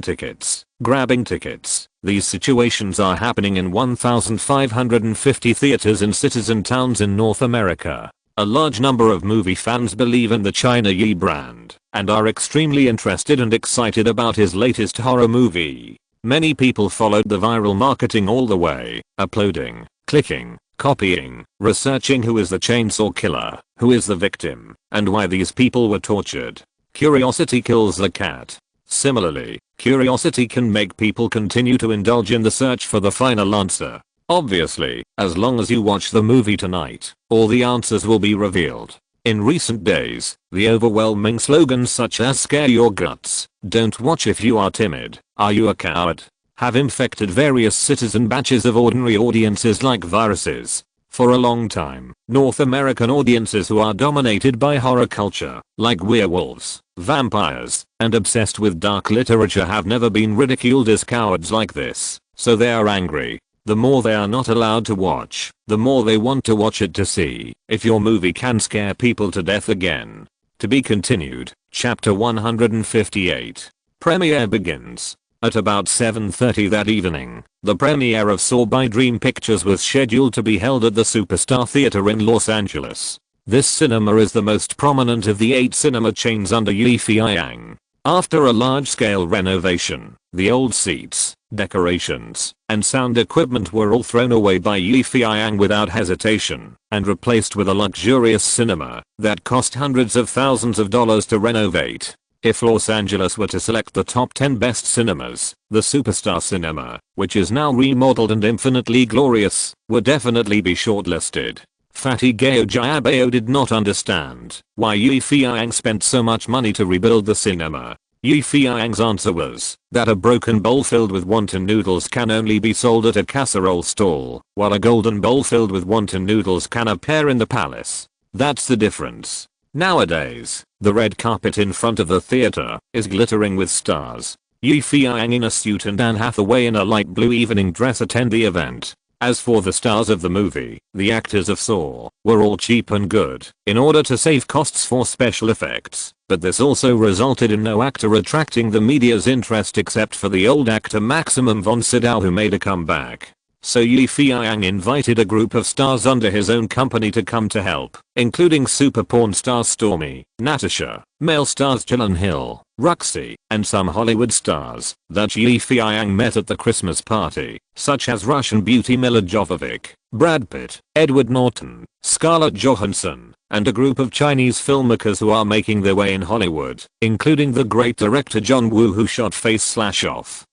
tickets, grabbing tickets. These situations are happening in 1,550 theaters in cities and towns in North America. A large number of movie fans believe in the China Yi brand and are extremely interested and excited about his latest horror movie. Many people followed the viral marketing all the way, uploading, clicking, copying, researching who is the chainsaw killer, who is the victim, and why these people were tortured. Curiosity kills the cat. Similarly, curiosity can make people continue to indulge in the search for the final answer. Obviously, as long as you watch the movie tonight, all the answers will be revealed. In recent days, the overwhelming slogans such as "scare your guts," "don't watch if you are timid," "are you a coward," have infected various cities and batches of ordinary audiences like viruses. For a long time, North American audiences who are dominated by horror culture, like werewolves, vampires, and obsessed with dark literature have never been ridiculed as cowards like this, so they are angry. The more they are not allowed to watch, the more they want to watch it to see if your movie can scare people to death again. To be continued. Chapter 158. Premiere begins. At about 7:30 that evening, the premiere of Saw by Dream Pictures was scheduled to be held at the Superstar Theater in Los Angeles. This cinema is the most prominent of the 8 cinema chains under Feiyang. After a large-scale renovation, the old seats, decorations, and sound equipment were all thrown away by Feiyang without hesitation and replaced with a luxurious cinema that cost hundreds of thousands of dollars to renovate. If Los Angeles were to select the top 10 best cinemas, the Superstar Cinema, which is now remodeled and infinitely glorious, would definitely be shortlisted. Fatty Gao Jiabao did not understand why Feiyang spent so much money to rebuild the cinema. Feiyang's answer was that a broken bowl filled with wonton noodles can only be sold at a casserole stall, while a golden bowl filled with wonton noodles can appear in the palace. That's the difference. Nowadays, the red carpet in front of the theater is glittering with stars. Feiyang in a suit and Anne Hathaway in a light blue evening dress attend the event. As for the stars of the movie, the actors of Saw were all cheap and good in order to save costs for special effects, but this also resulted in no actor attracting the media's interest except for the old actor Maximum von Sydow, who made a comeback. So Feiyang invited a group of stars under his own company to come to help, including super porn stars Stormy, Natasha, male stars Jillian Hill, Roxy, and some Hollywood stars that Feiyang met at the Christmas party, such as Russian beauty Mila Jovovich, Brad Pitt, Edward Norton, Scarlett Johansson, and a group of Chinese filmmakers who are making their way in Hollywood, including the great director John Woo, who shot Face Off.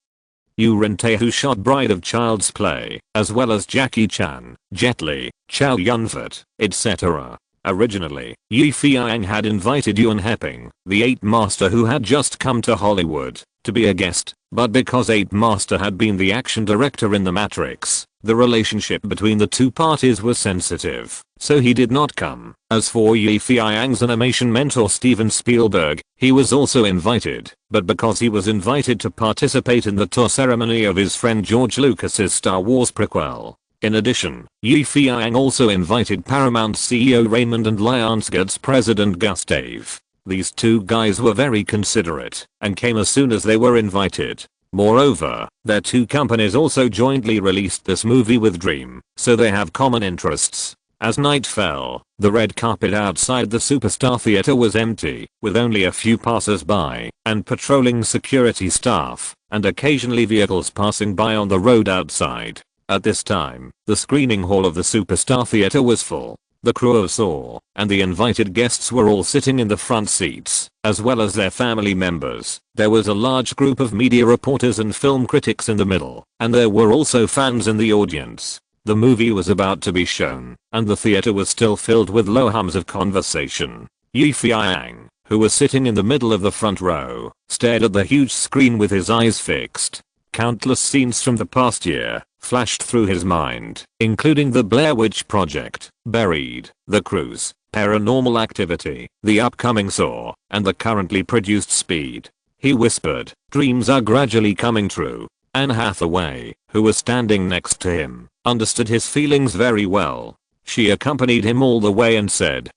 Yu Ren-tae, who shot Bride of Child's Play, as well as Jackie Chan, Jet Li, Chow Yun-fat, etc. Originally, Feiyang had invited Yoon Heping, the Ape Master who had just come to Hollywood, to be a guest, but because Ape Master had been the action director in The Matrix, the relationship between the two parties was sensitive, so he did not come. As for Feiyang's animation mentor Steven Spielberg, he was also invited, but because he was invited to participate in the tour ceremony of his friend George Lucas's Star Wars prequel. In addition, Feiyang also invited Paramount CEO Raymond and Lionsgate's president Gustave. These two guys were very considerate and came as soon as they were invited. Moreover, their two companies also jointly released this movie with Dream, so they have common interests. As night fell, the red carpet outside the Superstar Theater was empty, with only a few passers-by and patrolling security staff, and occasionally vehicles passing by on the road outside. At this time, the screening hall of the Superstar Theater was full. The crew of Saw and the invited guests were all sitting in the front seats, as well as their family members. There was a large group of media reporters and film critics in the middle, and there were also fans in the audience. The movie was about to be shown, and the theater was still filled with low hums of conversation. Feiyang, who was sitting in the middle of the front row, stared at the huge screen with his eyes fixed. Countless scenes from the past year flashed through his mind, including the Blair Witch Project, Buried, The Cruise, Paranormal Activity, the upcoming Saw, and the currently produced Speed. He whispered, "Dreams are gradually coming true." Anne Hathaway, who was standing next to him, understood his feelings very well. She accompanied him all the way and said,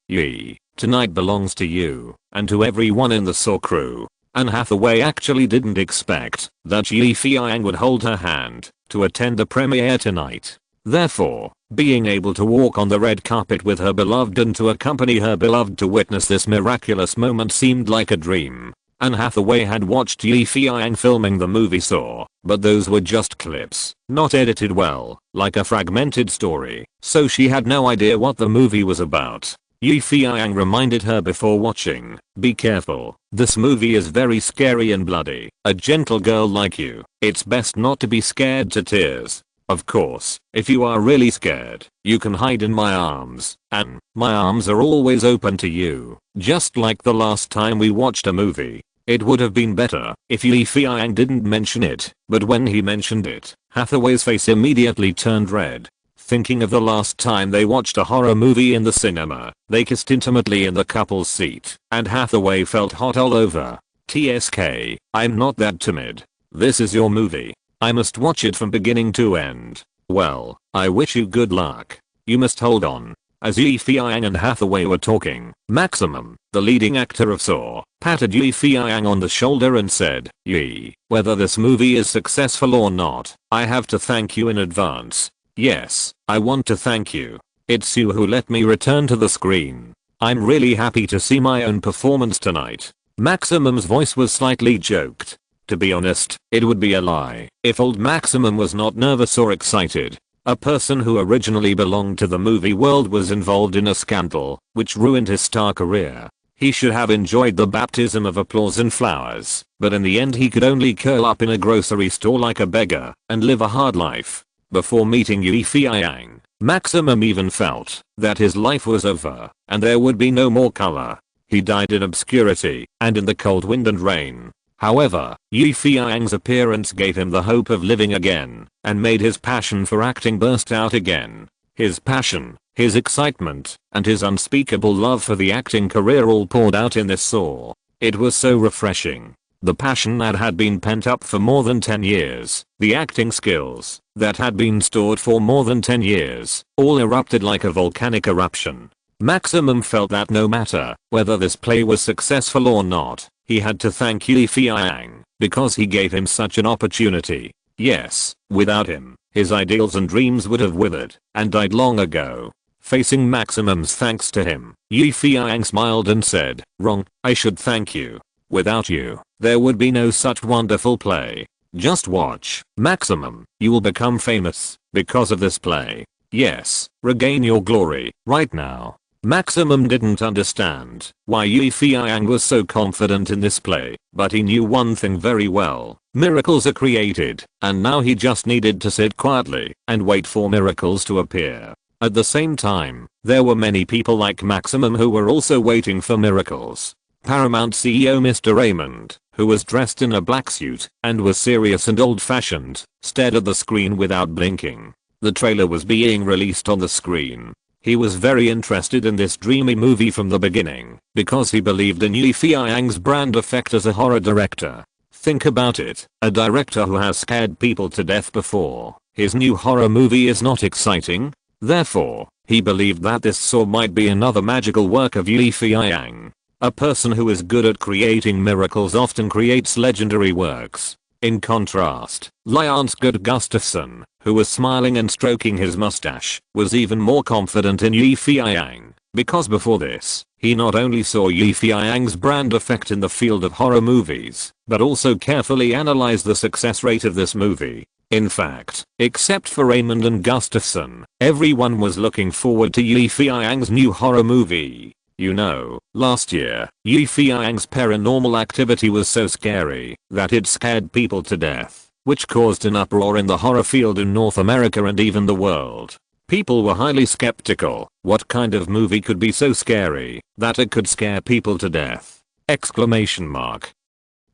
Tonight belongs to you and to everyone in the Saw crew. Anne Hathaway actually didn't expect that Yi Feiyang would hold her hand to attend the premiere tonight. Therefore, being able to walk on the red carpet with her beloved and to accompany her beloved to witness this miraculous moment seemed like a dream. Anne Hathaway had watched Yi Feiyang filming the movie Saw, but those were just clips, not edited well, like a fragmented story, so she had no idea what the movie was about. Yi Feiyang reminded her before watching, "Be careful, this movie is very scary and bloody. A gentle girl like you, it's best not to be scared to tears. Of course, if you are really scared, you can hide in my arms, and my arms are always open to you, just like the last time we watched a movie." It would have been better if Yi Feiyang didn't mention it, but when he mentioned it, Hathaway's face immediately turned red. Thinking of the last time they watched a horror movie in the cinema, they kissed intimately in the couple's seat, and Hathaway felt hot all over. "TSK, I'm not that timid. This is your movie. I must watch it from beginning to end. Well, I wish you good luck. You must hold on." As Yi Feiyang and Hathaway were talking, Maximum, the leading actor of Saw, patted Yi Feiyang on the shoulder and said, "Yi, whether this movie is successful or not, I have to thank you in advance. Yes, I want to thank you. It's you who let me return to the screen. I'm really happy to see my own performance tonight." Maximum's voice was slightly choked. To be honest, it would be a lie if old Maximum was not nervous or excited. A person who originally belonged to the movie world was involved in a scandal, which ruined his star career. He should have enjoyed the baptism of applause and flowers, but in the end he could only curl up in a grocery store like a beggar and live a hard life. Before meeting Yi Feiyang, Maximum even felt that his life was over and there would be no more color. He died in obscurity and in the cold wind and rain. However, Yi Feiyang's appearance gave him the hope of living again and made his passion for acting burst out again. His passion, his excitement, and his unspeakable love for the acting career all poured out in this Saw. It was so refreshing. The passion that had been pent up for more than 10 years, the acting skills that had been stored for more than 10 years, all erupted like a volcanic eruption. Maximum felt that no matter whether this play was successful or not, he had to thank Yi Feiyang because he gave him such an opportunity. Yes, without him, his ideals and dreams would have withered and died long ago. Facing Maximum's thanks to him, Yi Feiyang smiled and said, "Wrong, I should thank you. Without you, there would be no such wonderful play. Just watch, Maximum, you will become famous because of this play. Yes, regain your glory right now." Maximum didn't understand why Yi Feiyang was so confident in this play, but he knew one thing very well: miracles are created, and now he just needed to sit quietly and wait for miracles to appear. At the same time, there were many people like Maximum who were also waiting for miracles. Paramount CEO Mr. Raymond, who was dressed in a black suit and was serious and old-fashioned, stared at the screen without blinking. The trailer was being released on the screen. He was very interested in this dreamy movie from the beginning because he believed in Yi Feiyang's brand effect as a horror director. Think about it, a director who has scared people to death before. His new horror movie is not exciting. Therefore, he believed that this Saw might be another magical work of Yi Feiyang. A person who is good at creating miracles often creates legendary works. In contrast, Liansgard Gustafsson, who was smiling and stroking his mustache, was even more confident in Yi Feiyang, because before this, he not only saw Yi Feiyang's brand effect in the field of horror movies, but also carefully analyzed the success rate of this movie. In fact, except for Raymond and Gustafsson, everyone was looking forward to Yi Feiyang's new horror movie. You know, last year, Yi Feiyang's Paranormal Activity was so scary that it scared people to death, which caused an uproar in the horror field in North America and even the world. People were highly skeptical. What kind of movie could be so scary that it could scare people to death? Exclamation mark.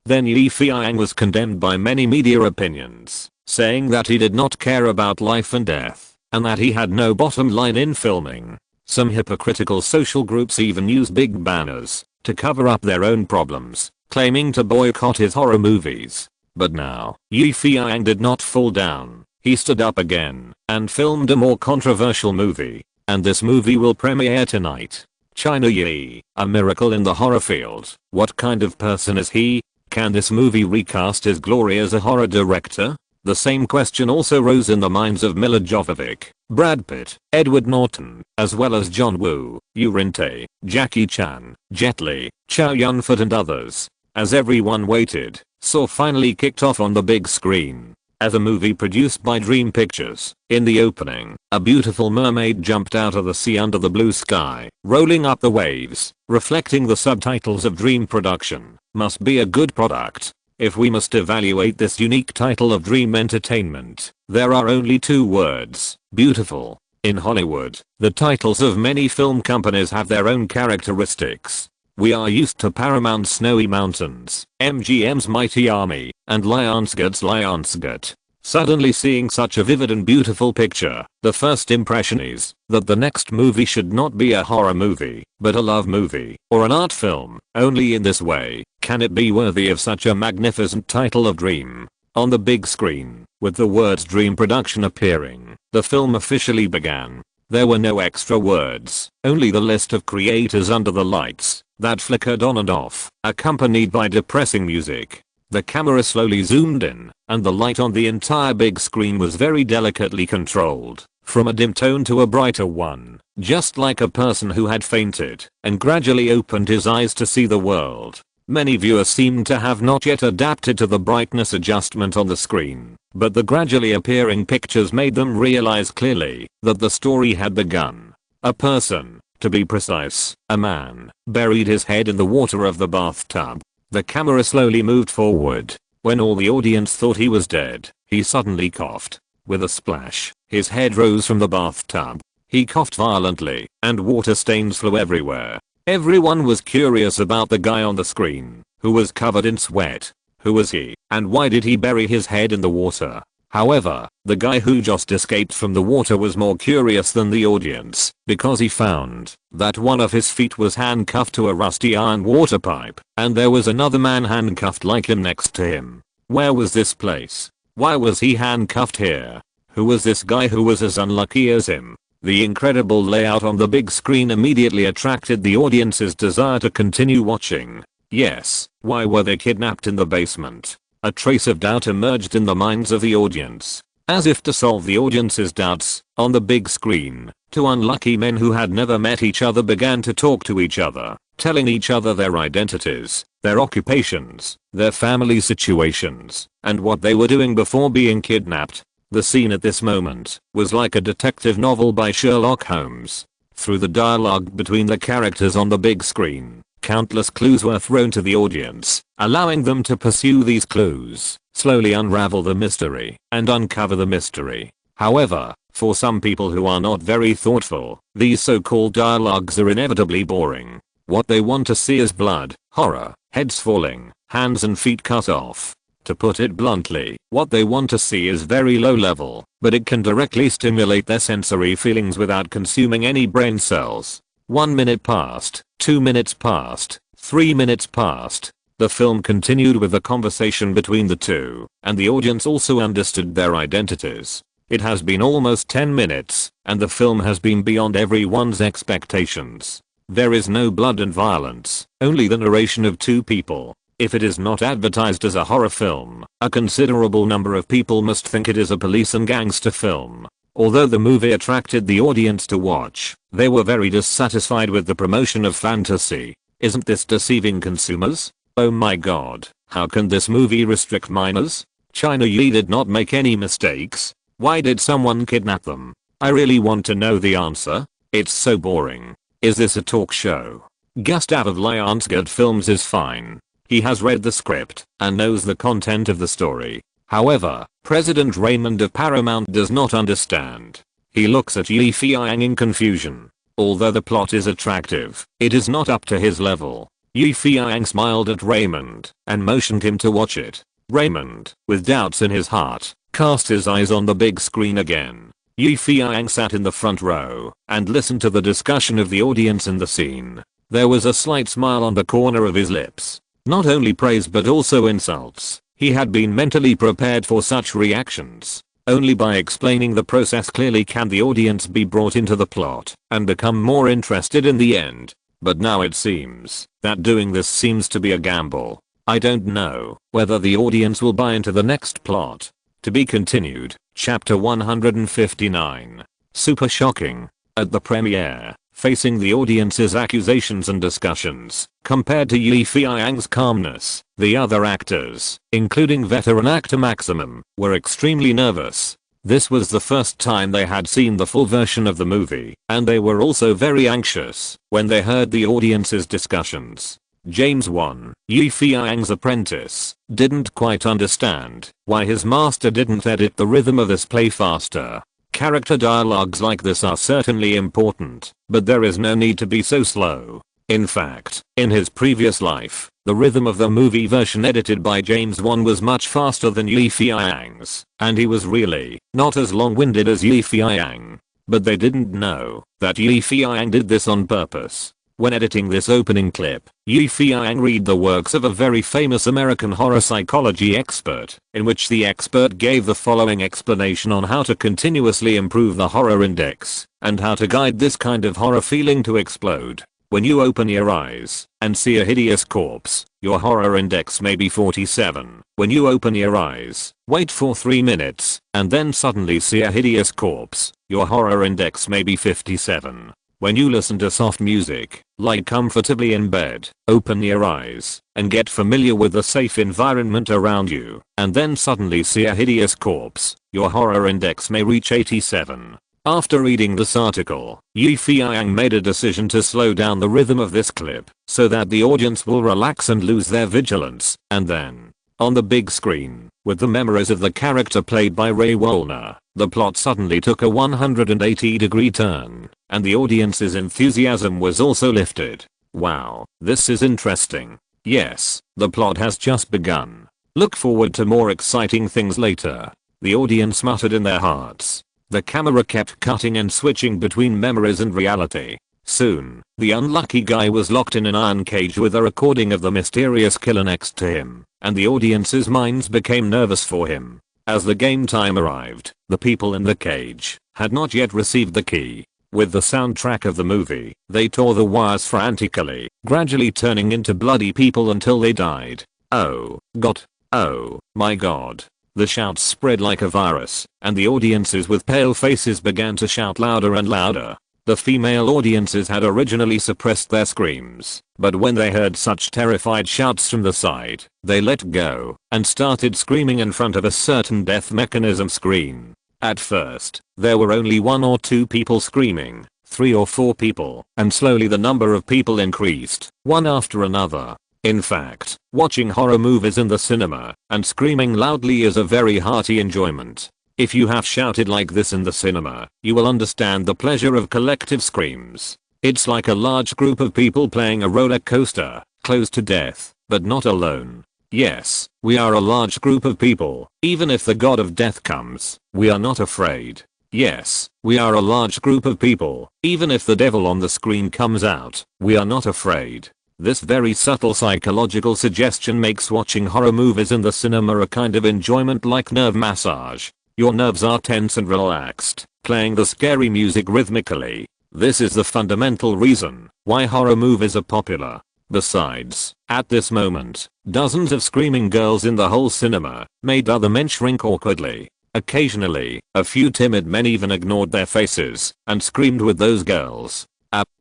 Then Yi Feiyang was condemned by many media opinions, saying that he did not care about life and death, and that he had no bottom line in filming. Some hypocritical social groups even use big banners to cover up their own problems, claiming to boycott his horror movies. But now, Yi Feiyang did not fall down. He stood up again and filmed a more controversial movie, and this movie will premiere tonight. China Yi, a miracle in the horror field. What kind of person is he? Can this movie recast his glory as a horror director? The same question also rose in the minds of Mila Jovovich, Brad Pitt, Edward Norton, as well as John Woo, Yu Tae, Jackie Chan, Jet Li, Chow Yun-fat and others. As everyone waited, Saw finally kicked off on the big screen. As a movie produced by Dream Pictures, in the opening, a beautiful mermaid jumped out of the sea under the blue sky, rolling up the waves, reflecting the subtitles of Dream Production. Must be a good product. If we must evaluate this unique title of Dream Entertainment, there are only two words: beautiful. In Hollywood, the titles of many film companies have their own characteristics. We are used to Paramount's Snowy Mountains, MGM's Mighty Army, and Lionsgate's Lionsgate. Suddenly seeing such a vivid and beautiful picture, the first impression is that the next movie should not be a horror movie, but a love movie, or an art film. Only in this way can it be worthy of such a magnificent title of Dream. On the big screen, with the words Dream Production appearing, the film officially began. There were no extra words, only the list of creators under the lights that flickered on and off, accompanied by depressing music. The camera slowly zoomed in, and the light on the entire big screen was very delicately controlled, from a dim tone to a brighter one, just like a person who had fainted and gradually opened his eyes to see the world. Many viewers seemed to have not yet adapted to the brightness adjustment on the screen, but the gradually appearing pictures made them realize clearly that the story had begun. A person, to be precise, a man, buried his head in the water of the bathtub. The camera slowly moved forward. When all the audience thought he was dead, he suddenly coughed. With a splash, his head rose from the bathtub. He coughed violently, and water stains flew everywhere. Everyone was curious about the guy on the screen, who was covered in sweat. Who was he, and why did he bury his head in the water? However, the guy who just escaped from the water was more curious than the audience, because he found that one of his feet was handcuffed to a rusty iron water pipe, and there was another man handcuffed like him next to him. Where was this place? Why was he handcuffed here? Who was this guy who was as unlucky as him? The incredible layout on the big screen immediately attracted the audience's desire to continue watching. Yes, why were they kidnapped in the basement? A trace of doubt emerged in the minds of the audience. As if to solve the audience's doubts, on the big screen, two unlucky men who had never met each other began to talk to each other, telling each other their identities, their occupations, their family situations, and what they were doing before being kidnapped. The scene at this moment was like a detective novel by Sherlock Holmes. Through the dialogue between the characters on the big screen, countless clues were thrown to the audience, allowing them to pursue these clues, slowly unravel the mystery, and uncover the mystery. However, for some people who are not very thoughtful, these so-called dialogues are inevitably boring. What they want to see is blood, horror, heads falling, hands and feet cut off. To put it bluntly, what they want to see is very low level, but it can directly stimulate their sensory feelings without consuming any brain cells. 1 minute passed, 2 minutes passed, 3 minutes passed. The film continued with the conversation between the two, and the audience also understood their identities. It has been almost 10 minutes, and the film has been beyond everyone's expectations. There is no blood and violence, only the narration of two people. If it is not advertised as a horror film, a considerable number of people must think it is a police and gangster film. Although the movie attracted the audience to watch, they were very dissatisfied with the promotion of fantasy. Isn't this deceiving consumers? Oh my god, how can this movie restrict minors? China Yi did not make any mistakes. Why did someone kidnap them? I really want to know the answer. It's so boring. Is this a talk show? Gustav of Lionsgate Films is fine. He has read the script and knows the content of the story. However, President Raymond of Paramount does not understand. He looks at Yi Feiyang in confusion. Although the plot is attractive, it is not up to his level. Yi Feiyang smiled at Raymond and motioned him to watch it. Raymond, with doubts in his heart, cast his eyes on the big screen again. Yi Feiyang sat in the front row and listened to the discussion of the audience in the scene. There was a slight smile on the corner of his lips. Not only praise but also insults. He had been mentally prepared for such reactions. Only by explaining the process clearly can the audience be brought into the plot and become more interested in the end. but now it seems that doing this seems to be a gamble. I don't know whether the audience will buy into the next plot. To be continued, chapter 159. Super shocking. At the premiere, facing the audience's accusations and discussions, compared to Feiyang's calmness, the other actors, including veteran actor Maximum, were extremely nervous. This was the first time they had seen the full version of the movie, and they were also very anxious when they heard the audience's discussions. James 1, Feiyang's apprentice, didn't quite understand why his master didn't edit the rhythm of this play faster. Character dialogues like this are certainly important, but there is no need to be so slow. In fact, in his previous life, the rhythm of the movie version edited by James 1 was much faster than Feiyang's, and he was really not as long-winded as Feiyang. But they didn't know that Feiyang did this on purpose. When editing this opening clip, Feiyang read the works of a very famous American horror psychology expert, in which the expert gave the following explanation on how to continuously improve the horror index, and how to guide this kind of horror feeling to explode. When you open your eyes and see a hideous corpse, your horror index may be 47. When you open your eyes, wait for 3 minutes, and then suddenly see a hideous corpse, your horror index may be 57. When you listen to soft music, lie comfortably in bed, open your eyes, and get familiar with the safe environment around you, and then suddenly see a hideous corpse, your horror index may reach 87. After reading this article, Feiyang made a decision to slow down the rhythm of this clip, so that the audience will relax and lose their vigilance, and then, on the big screen, with the memories of the character played by Ray Woolner, the plot suddenly took a 180-degree turn, and the audience's enthusiasm was also lifted. Wow, this is interesting. Yes, the plot has just begun. Look forward to more exciting things later. The audience muttered in their hearts. The camera kept cutting and switching between memories and reality. Soon, the unlucky guy was locked in an iron cage with a recording of the mysterious killer next to him, and the audience's minds became nervous for him. As the game time arrived, the people in the cage had not yet received the key. With the soundtrack of the movie, they tore the wires frantically, gradually turning into bloody people until they died. Oh God. Oh my God. The shouts spread like a virus, and the audiences with pale faces began to shout louder and louder. The female audiences had originally suppressed their screams, but when they heard such terrified shouts from the side, they let go and started screaming in front of a certain death mechanism screen. At first, there were only 1 or 2 people screaming, 3 or 4 people, and slowly the number of people increased, one after another. In fact, watching horror movies in the cinema and screaming loudly is a very hearty enjoyment. If you have shouted like this in the cinema, you will understand the pleasure of collective screams. It's like a large group of people playing a roller coaster, close to death, but not alone. Yes, we are a large group of people. Even if the god of death comes, we are not afraid. Yes, we are a large group of people. Even if the devil on the screen comes out, we are not afraid. This very subtle psychological suggestion makes watching horror movies in the cinema a kind of enjoyment like nerve massage. Your nerves are tense and relaxed, playing the scary music rhythmically. This is the fundamental reason why horror movies are popular. Besides, at this moment, dozens of screaming girls in the whole cinema made other men shrink awkwardly. Occasionally, a few timid men even ignored their faces and screamed with those girls.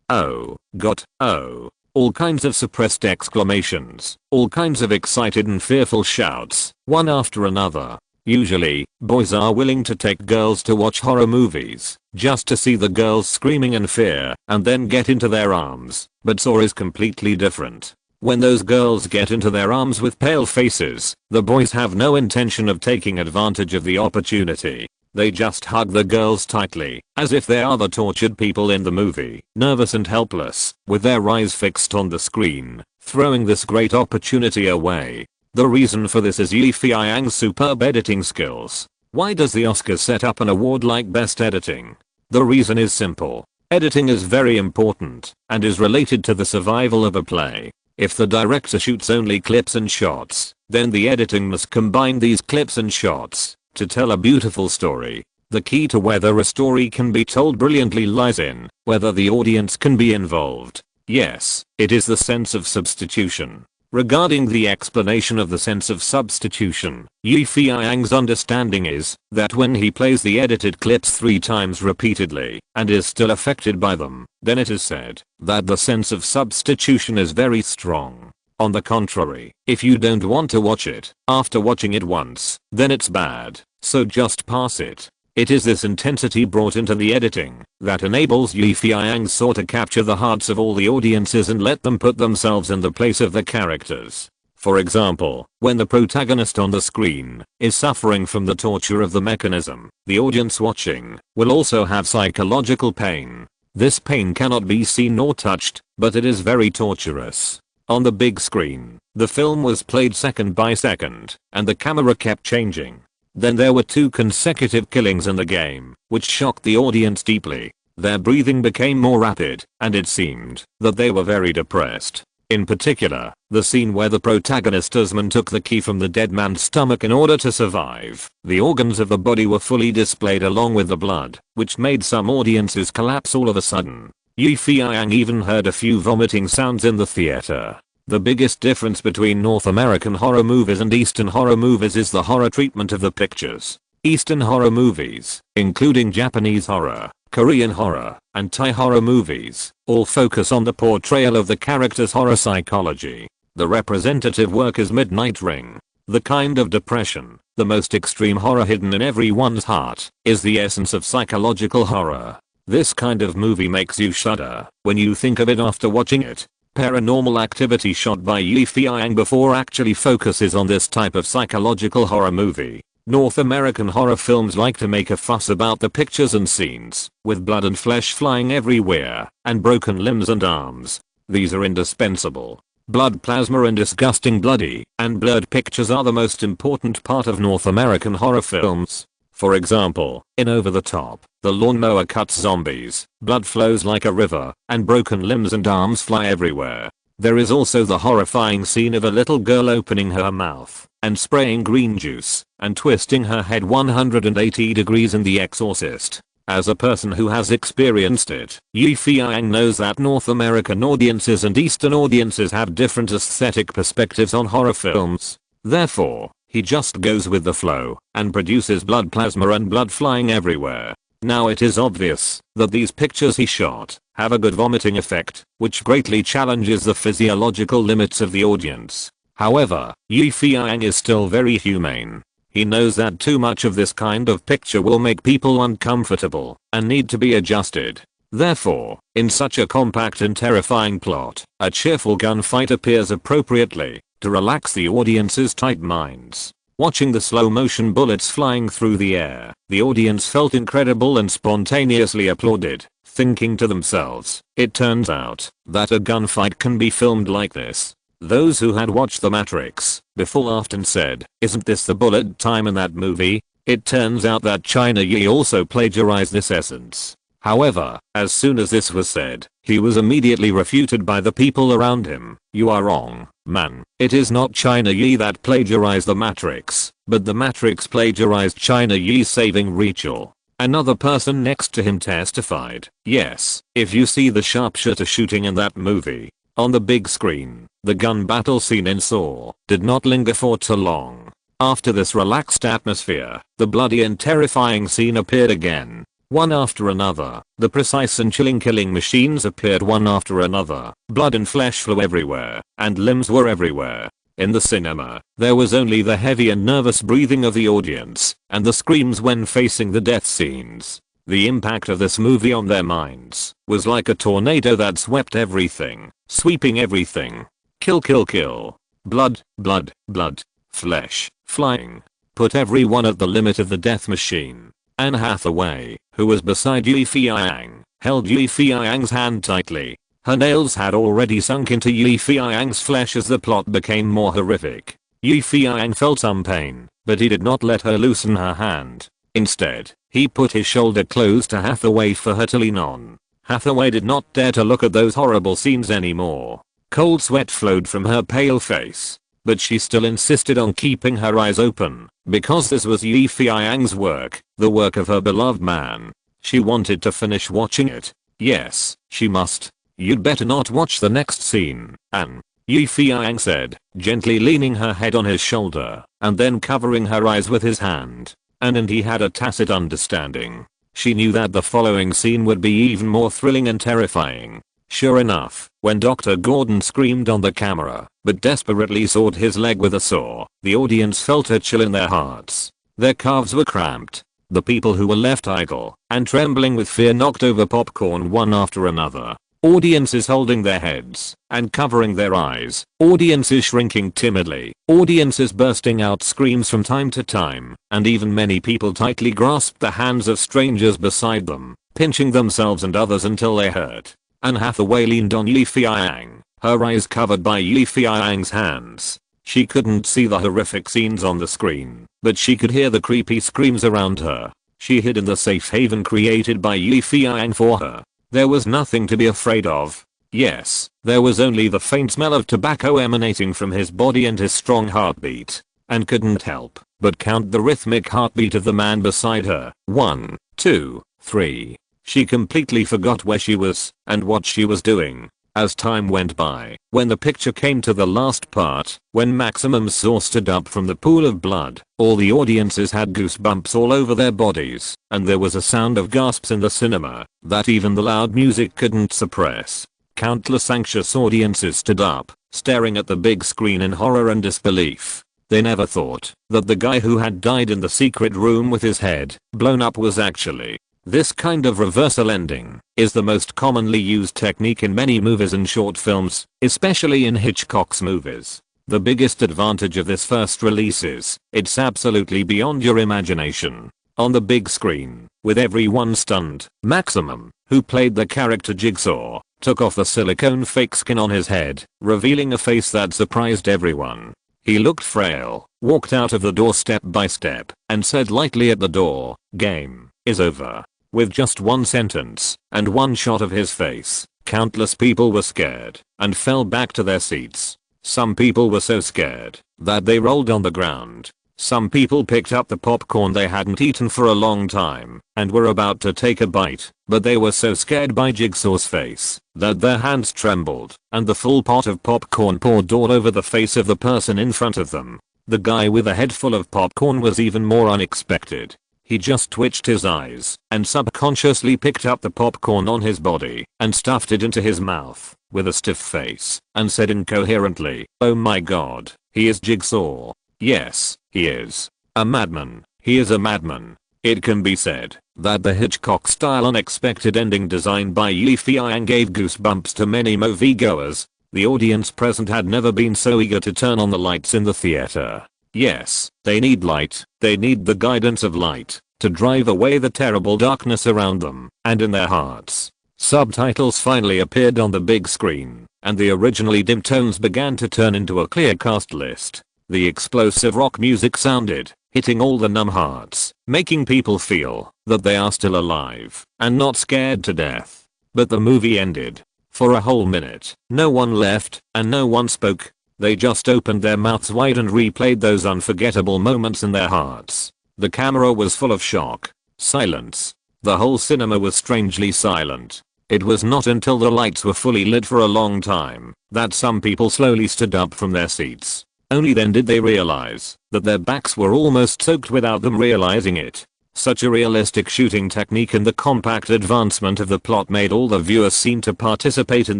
Oh God, oh. All kinds of suppressed exclamations, all kinds of excited and fearful shouts, one after another. Usually, boys are willing to take girls to watch horror movies, just to see the girls screaming in fear, and then get into their arms. But Saw is completely different. When those girls get into their arms with pale faces, the boys have no intention of taking advantage of the opportunity. They just hug the girls tightly, as if they are the tortured people in the movie, nervous and helpless, with their eyes fixed on the screen, throwing this great opportunity away. The reason for this is Feiyang's superb editing skills. Why does the Oscars set up an award like Best Editing? The reason is simple. Editing is very important, and is related to the survival of a play. If the director shoots only clips and shots, then the editing must combine these clips and shots to tell a beautiful story. The key to whether a story can be told brilliantly lies in whether the audience can be involved. Yes, it is the sense of substitution. Regarding the explanation of the sense of substitution, Feiyang's understanding is that when he plays the edited clips 3 times repeatedly and is still affected by them, then it is said that the sense of substitution is very strong. On the contrary, if you don't want to watch it after watching it once, then it's bad, so just pass it. It is this intensity brought into the editing that enables Feiyang sort to capture the hearts of all the audiences and let them put themselves in the place of the characters. For example, when the protagonist on the screen is suffering from the torture of the mechanism, the audience watching will also have psychological pain. This pain cannot be seen nor touched, but it is very torturous. On the big screen, the film was played second by second, and the camera kept changing. Then there were 2 consecutive killings in the game, which shocked the audience deeply. Their breathing became more rapid, and it seemed that they were very depressed. In particular, the scene where the protagonist Usman took the key from the dead man's stomach in order to survive. The organs of the body were fully displayed along with the blood, which made some audiences collapse all of a sudden. Feiyang even heard a few vomiting sounds in the theater. The biggest difference between North American horror movies and Eastern horror movies is the horror treatment of the pictures. Eastern horror movies, including Japanese horror, Korean horror, and Thai horror movies, all focus on the portrayal of the character's horror psychology. The representative work is Midnight Ring. The kind of depression, the most extreme horror hidden in everyone's heart, is the essence of psychological horror. This kind of movie makes you shudder when you think of it after watching it. Paranormal Activity, shot by Feiyang before, actually focuses on this type of psychological horror movie. North American horror films like to make a fuss about the pictures and scenes, with blood and flesh flying everywhere, and broken limbs and arms. These are indispensable. Blood plasma and disgusting bloody and blurred pictures are the most important part of North American horror films. For example, in Over the Top, the lawnmower cuts zombies, blood flows like a river, and broken limbs and arms fly everywhere. There is also the horrifying scene of a little girl opening her mouth and spraying green juice and twisting her head 180 degrees in The Exorcist. As a person who has experienced it, Feiyang knows that North American audiences and Eastern audiences have different aesthetic perspectives on horror films. Therefore, he just goes with the flow and produces blood plasma and blood flying everywhere. Now it is obvious that these pictures he shot have a good vomiting effect, which greatly challenges the physiological limits of the audience. However, Feiyang is still very humane. He knows that too much of this kind of picture will make people uncomfortable and need to be adjusted. Therefore, in such a compact and terrifying plot, a cheerful gunfight appears appropriately to relax the audience's tight minds. Watching the slow motion bullets flying through the air, the audience felt incredible and spontaneously applauded, thinking to themselves, it turns out that a gunfight can be filmed like this. Those who had watched The Matrix before often said, isn't this the bullet time in that movie? It turns out that China Yi also plagiarized this essence. However, as soon as this was said, he was immediately refuted by the people around him. You are wrong, man. It is not China Yi that plagiarized The Matrix, but The Matrix plagiarized China Yi's saving ritual. Another person next to him testified, yes, if you see the sharpshooter shooting in that movie on the big screen, the gun battle scene in Saw did not linger for too long. After this relaxed atmosphere, the bloody and terrifying scene appeared again. One after another, the precise and chilling killing machines appeared one after another. Blood and flesh flew everywhere, and limbs were everywhere. In the cinema, there was only the heavy and nervous breathing of the audience, and the screams when facing the death scenes. The impact of this movie on their minds was like a tornado that swept everything, sweeping everything. Kill, kill, kill. Blood, blood, blood. Flesh, flying. Put everyone at the limit of the death machine. Anne Hathaway, who was beside Feiyang, held Feiyang's hand tightly. Her nails had already sunk into Feiyang's flesh as the plot became more horrific. Feiyang felt some pain, but he did not let her loosen her hand. Instead, he put his shoulder close to Hathaway for her to lean on. Hathaway did not dare to look at those horrible scenes anymore. Cold sweat flowed from her pale face, but she still insisted on keeping her eyes open, because this was Feiyang's work, the work of her beloved man. She wanted to finish watching it. Yes, she must. "You'd better not watch the next scene, Anne," Yi Feiyang said, gently leaning her head on his shoulder and then covering her eyes with his hand. And he had a tacit understanding. She knew that the following scene would be even more thrilling and terrifying. Sure enough, when Dr. Gordon screamed on the camera, but desperately sawed his leg with a saw, the audience felt a chill in their hearts. Their calves were cramped. The people who were left idle and trembling with fear knocked over popcorn one after another. Audiences holding their heads and covering their eyes. Audiences shrinking timidly. Audiences bursting out screams from time to time. And even many people tightly grasped the hands of strangers beside them, pinching themselves and others until they hurt. Anne Hathaway leaned on Yi Feiyang, her eyes covered by Yi Feiyang's hands. She couldn't see the horrific scenes on the screen, but she could hear the creepy screams around her. She hid in the safe haven created by Yi Feiyang for her. There was nothing to be afraid of. Yes, there was only the faint smell of tobacco emanating from his body and his strong heartbeat. And couldn't help but count the rhythmic heartbeat of the man beside her. 1, 2, 3. She completely forgot where she was and what she was doing. As time went by, when the picture came to the last part, when Maximum Saw stood up from the pool of blood, all the audiences had goosebumps all over their bodies, and there was a sound of gasps in the cinema that even the loud music couldn't suppress. Countless anxious audiences stood up, staring at the big screen in horror and disbelief. They never thought that the guy who had died in the secret room with his head blown up was actually. This kind of reversal ending is the most commonly used technique in many movies and short films, especially in Hitchcock's movies. The biggest advantage of this first release is, it's absolutely beyond your imagination. On the big screen, with everyone stunned, Maximum, who played the character Jigsaw, took off the silicone fake skin on his head, revealing a face that surprised everyone. He looked frail, walked out of the door step by step, and said lightly at the door, "Game is over." With just one sentence and one shot of his face, countless people were scared and fell back to their seats. Some people were so scared that they rolled on the ground. Some people picked up the popcorn they hadn't eaten for a long time and were about to take a bite, but they were so scared by Jigsaw's face that their hands trembled and the full pot of popcorn poured all over the face of the person in front of them. The guy with a head full of popcorn was even more unexpected. He just twitched his eyes and subconsciously picked up the popcorn on his body and stuffed it into his mouth with a stiff face and said incoherently, "Oh my god, he is Jigsaw. Yes, he is. A madman. He is a madman." It can be said that the Hitchcock-style unexpected ending designed by Yi Feiyang gave goosebumps to many moviegoers. The audience present had never been so eager to turn on the lights in the theater. Yes, they need light. They need the guidance of light to drive away the terrible darkness around them and in their hearts. Subtitles finally appeared on the big screen, and the originally dim tones began to turn into a clear cast list. The explosive rock music sounded, hitting all the numb hearts, making people feel that they are still alive and not scared to death. But the movie ended. For a whole minute, no one left and no one spoke. They just opened their mouths wide and replayed those unforgettable moments in their hearts. The camera was full of shock. Silence. The whole cinema was strangely silent. It was not until the lights were fully lit for a long time that some people slowly stood up from their seats. Only then did they realize that their backs were almost soaked without them realizing it. Such a realistic shooting technique and the compact advancement of the plot made all the viewers seem to participate in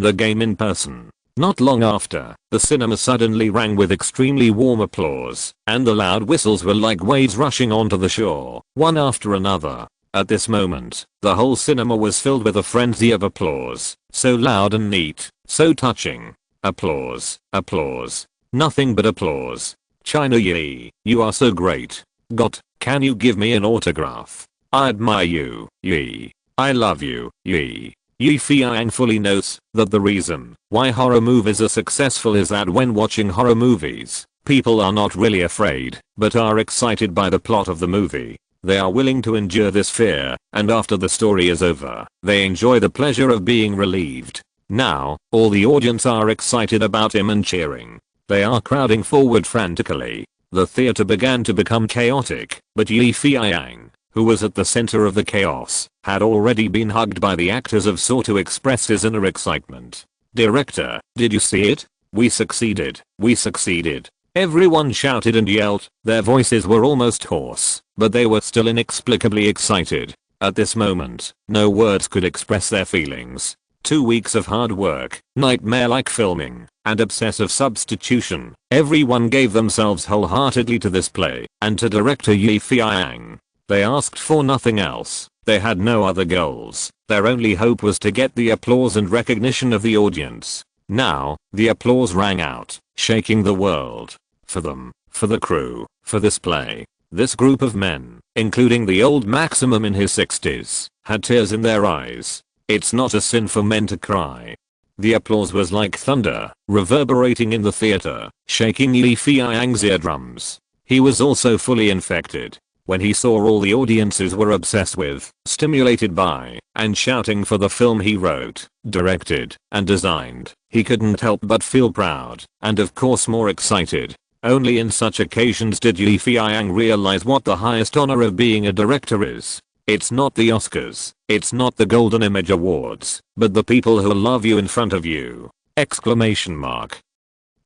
the game in person. Not long after, the cinema suddenly rang with extremely warm applause, and the loud whistles were like waves rushing onto the shore, one after another. At this moment, the whole cinema was filled with a frenzy of applause, so loud and neat, so touching. Applause, applause. Nothing but applause. China Yi, you are so great. God, can you give me an autograph? I admire you, Yi. I love you, Yi. Yi Feiyang fully knows that the reason why horror movies are successful is that when watching horror movies, people are not really afraid, but are excited by the plot of the movie. They are willing to endure this fear, and after the story is over, they enjoy the pleasure of being relieved. Now, all the audience are excited about him and cheering. They are crowding forward frantically. The theater began to become chaotic, but Yi Feiyang, who was at the center of the chaos, had already been hugged by the actors of Saw to express his inner excitement. "Director, did you see it? We succeeded. We succeeded." Everyone shouted and yelled. Their voices were almost hoarse, but they were still inexplicably excited. At this moment, no words could express their feelings. 2 weeks of hard work, nightmare-like filming, and obsessive substitution. Everyone gave themselves wholeheartedly to this play, and to director Feiyang. They asked for nothing else. They had no other goals. Their only hope was to get the applause and recognition of the audience. Now, the applause rang out, shaking the world. For them, for the crew, for this play. This group of men, including the old Maximum in his 60s, had tears in their eyes. It's not a sin for men to cry. The applause was like thunder, reverberating in the theater, shaking Feiyang's eardrums. He was also fully infected. When he saw all the audiences were obsessed with, stimulated by, and shouting for the film he wrote, directed, and designed, he couldn't help but feel proud, and of course more excited. Only in such occasions did Feiyang realize what the highest honor of being a director is. It's not the Oscars, it's not the Golden Image Awards, but the people who love you in front of you. Exclamation mark.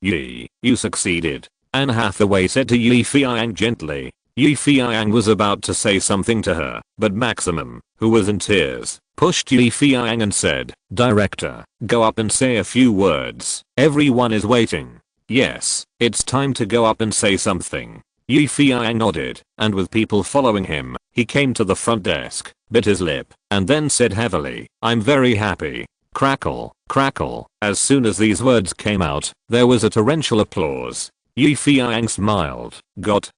You succeeded. Anne Hathaway said to Feiyang gently. Feiyang was about to say something to her, but Maximum, who was in tears, pushed Feiyang and said, "Director, go up and say a few words. Everyone is waiting." "Yes, it's time to go up and say something." Feiyang nodded, and with people following him, he came to the front desk, bit his lip, and then said heavily, "I'm very happy." Crackle, crackle. As soon as these words came out, there was a torrential applause. Feiyang smiled.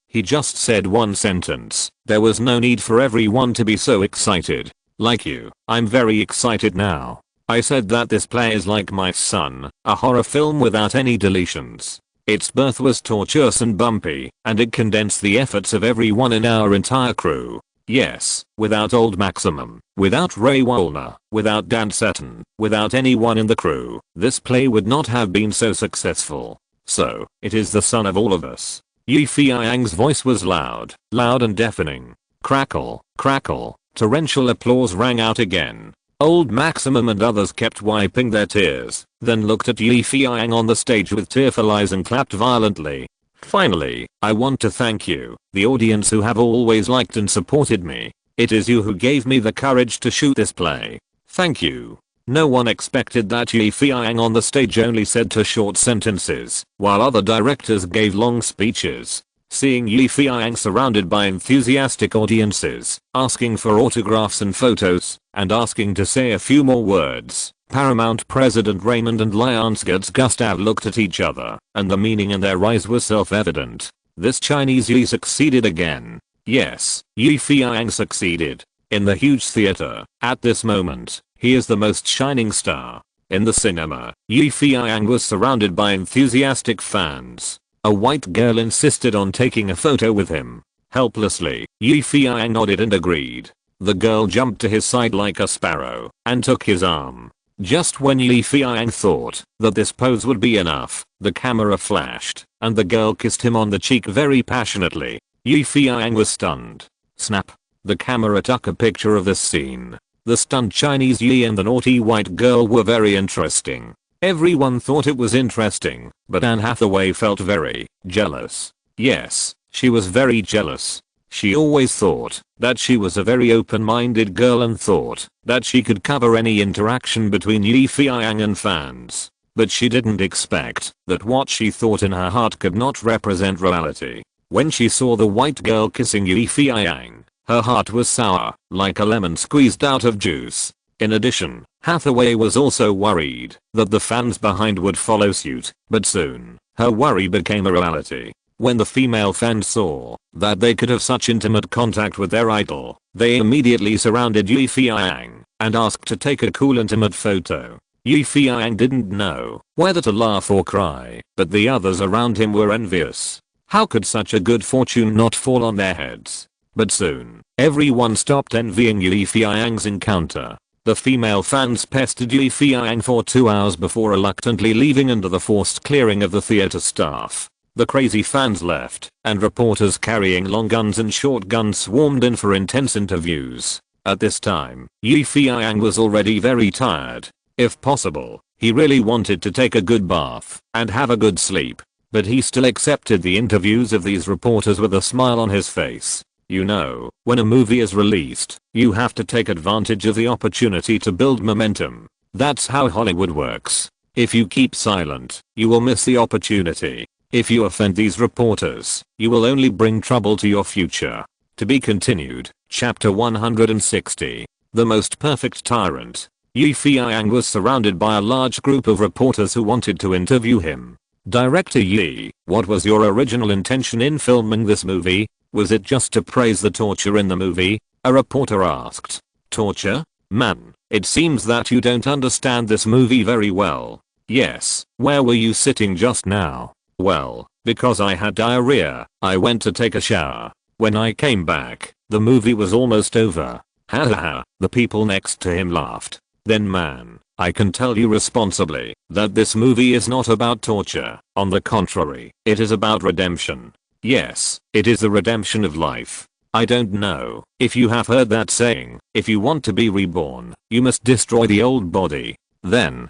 He just said one sentence. There was no need for everyone to be so excited. Like you, I'm very excited now. I said that this play is like my son, a horror film without any deletions. Its birth was tortuous and bumpy, and it condensed the efforts of everyone in our entire crew. Yes, without old Maximum, without Ray Wallner, without Dan Sutton, without anyone in the crew, this play would not have been so successful. So, it is the son of all of us. Feiyang's voice was loud and deafening. Crackle, crackle, torrential applause rang out again. Old Maximum and others kept wiping their tears, then looked at Feiyang on the stage with tearful eyes and clapped violently. "Finally, I want to thank you, the audience who have always liked and supported me. It is you who gave me the courage to shoot this play. Thank you." No one expected that. Feiyang on the stage only said 2 short sentences, while other directors gave long speeches. Seeing Feiyang surrounded by enthusiastic audiences, asking for autographs and photos, and asking to say a few more words, Paramount President Raymond and Lionsgate's Gustav looked at each other, and the meaning in their eyes was self-evident. This Chinese Yi succeeded again. Yes, Feiyang succeeded. In the huge theater, at this moment, he is the most shining star. In the cinema, Feiyang was surrounded by enthusiastic fans. A white girl insisted on taking a photo with him. Helplessly, Feiyang nodded and agreed. The girl jumped to his side like a sparrow, and took his arm. Just when Feiyang thought that this pose would be enough, the camera flashed, and the girl kissed him on the cheek very passionately. Feiyang was stunned. Snap. The camera took a picture of this scene. The stunned Chinese Yi and the naughty white girl were very interesting. Everyone thought it was interesting, but Anne Hathaway felt very jealous. Yes, she was very jealous. She always thought that she was a very open-minded girl and thought that she could cover any interaction between Feiyang and fans. But she didn't expect that what she thought in her heart could not represent reality. When she saw the white girl kissing Feiyang, her heart was sour, like a lemon squeezed out of juice. In addition, Hathaway was also worried that the fans behind would follow suit, but soon, her worry became a reality. When the female fans saw that they could have such intimate contact with their idol, they immediately surrounded Feiyang and asked to take a cool intimate photo. Feiyang didn't know whether to laugh or cry, but the others around him were envious. How could such a good fortune not fall on their heads? But soon, everyone stopped envying Feiyang's encounter. The female fans pestered Feiyang for 2 hours before reluctantly leaving under the forced clearing of the theater staff. The crazy fans left, and reporters carrying long guns and short guns swarmed in for intense interviews. At this time, Feiyang was already very tired. If possible, he really wanted to take a good bath and have a good sleep. But he still accepted the interviews of these reporters with a smile on his face. You know, when a movie is released, you have to take advantage of the opportunity to build momentum. That's how Hollywood works. If you keep silent, you will miss the opportunity. If you offend these reporters, you will only bring trouble to your future. To be continued, chapter 160. The most perfect tyrant. Feiyang was surrounded by a large group of reporters who wanted to interview him. Director Yi, what was your original intention in filming this movie? Was it just to praise the torture in the movie? A reporter asked. Torture? Man, it seems that you don't understand this movie very well. Yes, where were you sitting just now? Well, because I had diarrhea, I went to take a shower. When I came back, the movie was almost over. Ha ha ha, the people next to him laughed. Then man, I can tell you responsibly that this movie is not about torture. On the contrary, it is about redemption. Yes, it is the redemption of life. I don't know if you have heard that saying, if you want to be reborn, you must destroy the old body. Then,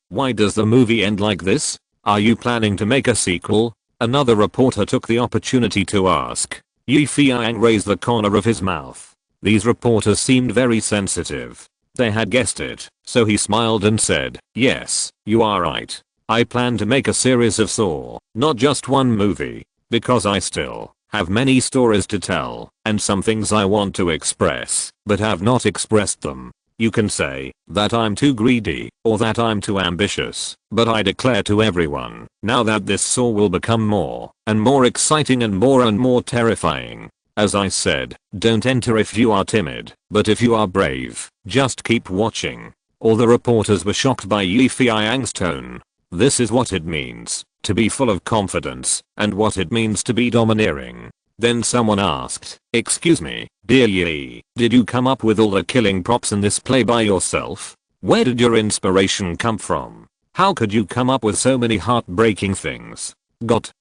why does the movie end like this? Are you planning to make a sequel? Another reporter took the opportunity to ask. Feiyang raised the corner of his mouth. These reporters seemed very sensitive. They had guessed it, so he smiled and said, yes, you are right. I plan to make a series of Saw, not just one movie. Because I still have many stories to tell, and some things I want to express, but have not expressed them. You can say that I'm too greedy, or that I'm too ambitious, but I declare to everyone, now that this Saw will become more and more exciting and more terrifying. As I said, don't enter if you are timid, but if you are brave, just keep watching. All the reporters were shocked by Feiyang's tone. This is what it means to be full of confidence, and what it means to be domineering. Then someone asked, excuse me, dear Yi, did you come up with all the killing props in this play by yourself? Where did your inspiration come from? How could you come up with so many heartbreaking things?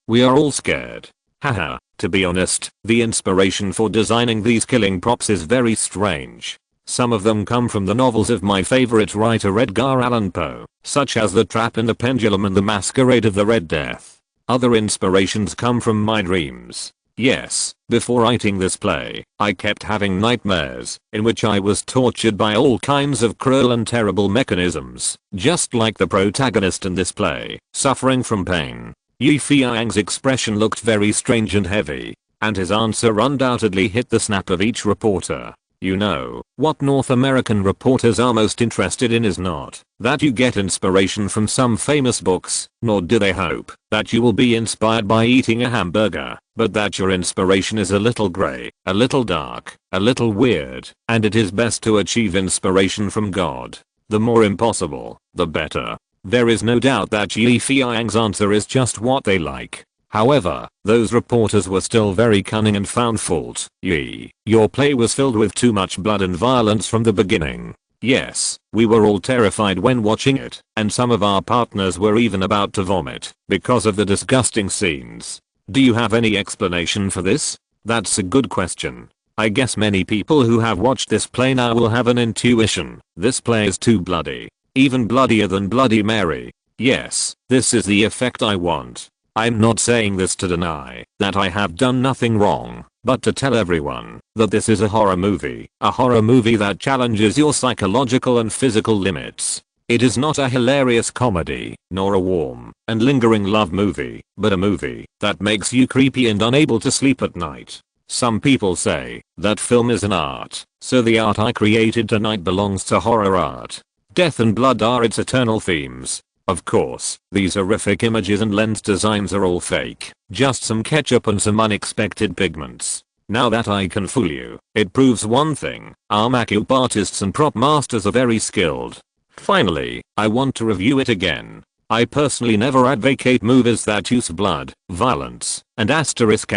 We are all scared. Haha, to be honest, the inspiration for designing these killing props is very strange. Some of them come from the novels of my favorite writer Edgar Allan Poe, such as The Trap in the Pendulum and The Masquerade of the Red Death. Other inspirations come from my dreams. Yes, before writing this play, I kept having nightmares, in which I was tortured by all kinds of cruel and terrible mechanisms, just like the protagonist in this play, suffering from pain. Feiyang's expression looked very strange and heavy, and his answer undoubtedly hit the snap of each reporter. You know, what North American reporters are most interested in is not that you get inspiration from some famous books, nor do they hope that you will be inspired by eating a hamburger, but that your inspiration is a little grey, a little dark, a little weird, and it is best to achieve inspiration from God. The more impossible, the better. There is no doubt that Feiyang's answer is just what they like. However, those reporters were still very cunning and found fault. Your play was filled with too much blood and violence from the beginning. Yes, we were all terrified when watching it, and some of our partners were even about to vomit because of the disgusting scenes. Do you have any explanation for this? That's a good question. I guess many people who have watched this play now will have an intuition. This play is too bloody. Even bloodier than Bloody Mary. Yes, this is the effect I want. I'm not saying this to deny that I have done nothing wrong, but to tell everyone that this is a horror movie that challenges your psychological and physical limits. It is not a hilarious comedy, nor a warm and lingering love movie, but a movie that makes you creepy and unable to sleep at night. Some people say that film is an art, so the art I created tonight belongs to horror art. Death and blood are its eternal themes. Of course, these horrific images and lens designs are all fake, just some ketchup and some unexpected pigments. Now that I can fool you, it proves one thing, our makeup artists and prop masters are very skilled. Finally, I want to review it again. I personally never advocate movies that use blood, violence, and asterisk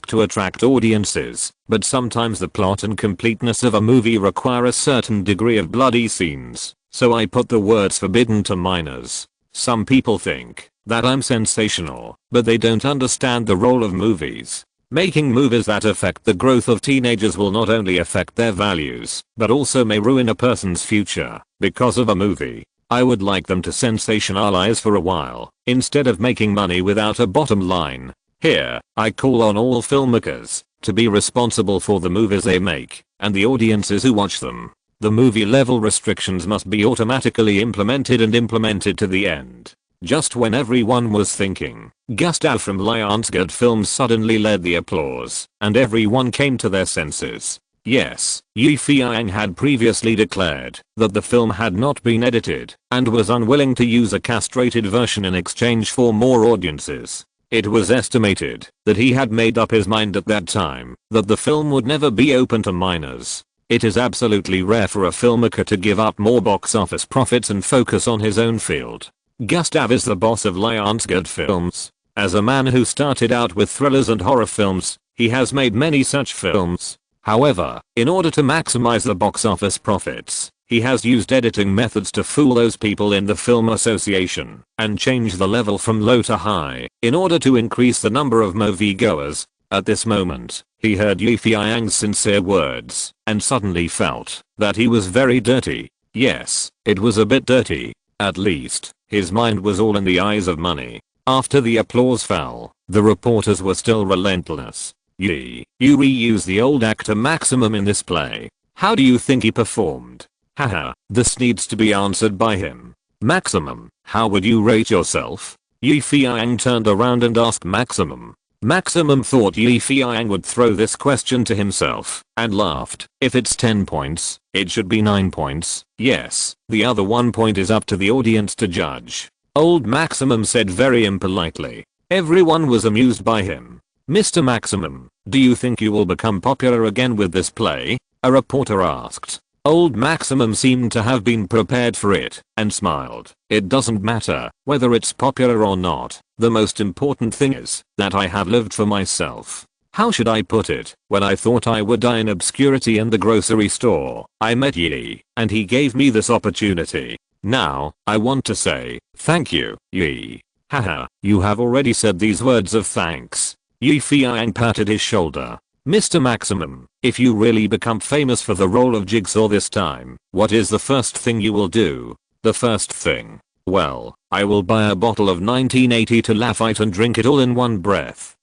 to attract audiences, but sometimes the plot and completeness of a movie require a certain degree of bloody scenes. So I put the words forbidden to minors. Some people think that I'm sensational, but they don't understand the role of movies. Making movies that affect the growth of teenagers will not only affect their values, but also may ruin a person's future because of a movie. I would like them to sensationalize for a while, instead of making money without a bottom line. Here, I call on all filmmakers to be responsible for the movies they make, and the audiences who watch them. The movie level restrictions must be automatically implemented and implemented to the end. Just when everyone was thinking, Gustav from Lionsgate Films suddenly led the applause, and everyone came to their senses. Yes, Feiyang had previously declared that the film had not been edited, and was unwilling to use a castrated version in exchange for more audiences. It was estimated that he had made up his mind at that time that the film would never be open to minors. It is absolutely rare for a filmmaker to give up more box office profits and focus on his own field. Gustav is the boss of Lionsgate Films. As a man who started out with thrillers and horror films, he has made many such films. However, in order to maximize the box office profits, he has used editing methods to fool those people in the film association and change the level from low to high in order to increase the number of moviegoers. At this moment, he heard Feiyang's sincere words and suddenly felt that he was very dirty. Yes, it was a bit dirty. At least, his mind was all in the eyes of money. After the applause fell, the reporters were still relentless. You reuse the old actor Maximum in this play. How do you think he performed? Haha, this needs to be answered by him. Maximum, how would you rate yourself? Feiyang turned around and asked Maximum. Maximum thought Feiyang would throw this question to himself, and laughed. If it's 10 points, it should be 9 points. Yes, the other 1 point is up to the audience to judge. Old Maximum said very impolitely. Everyone was amused by him. Mr. Maximum, do you think you will become popular again with this play? A reporter asked. Old Maximum seemed to have been prepared for it, and smiled. It doesn't matter whether it's popular or not. The most important thing is that I have lived for myself. How should I put it? When I thought I would die in obscurity in the grocery store, I met Yi, and he gave me this opportunity. Now, I want to say, thank you, Yi. Haha, you have already said these words of thanks. Feiyang patted his shoulder. Mr. Maximum, if you really become famous for the role of Jigsaw this time, what is the first thing you will do? The first thing? Well, I will buy a bottle of 1980 to Lafite and drink it all in one breath.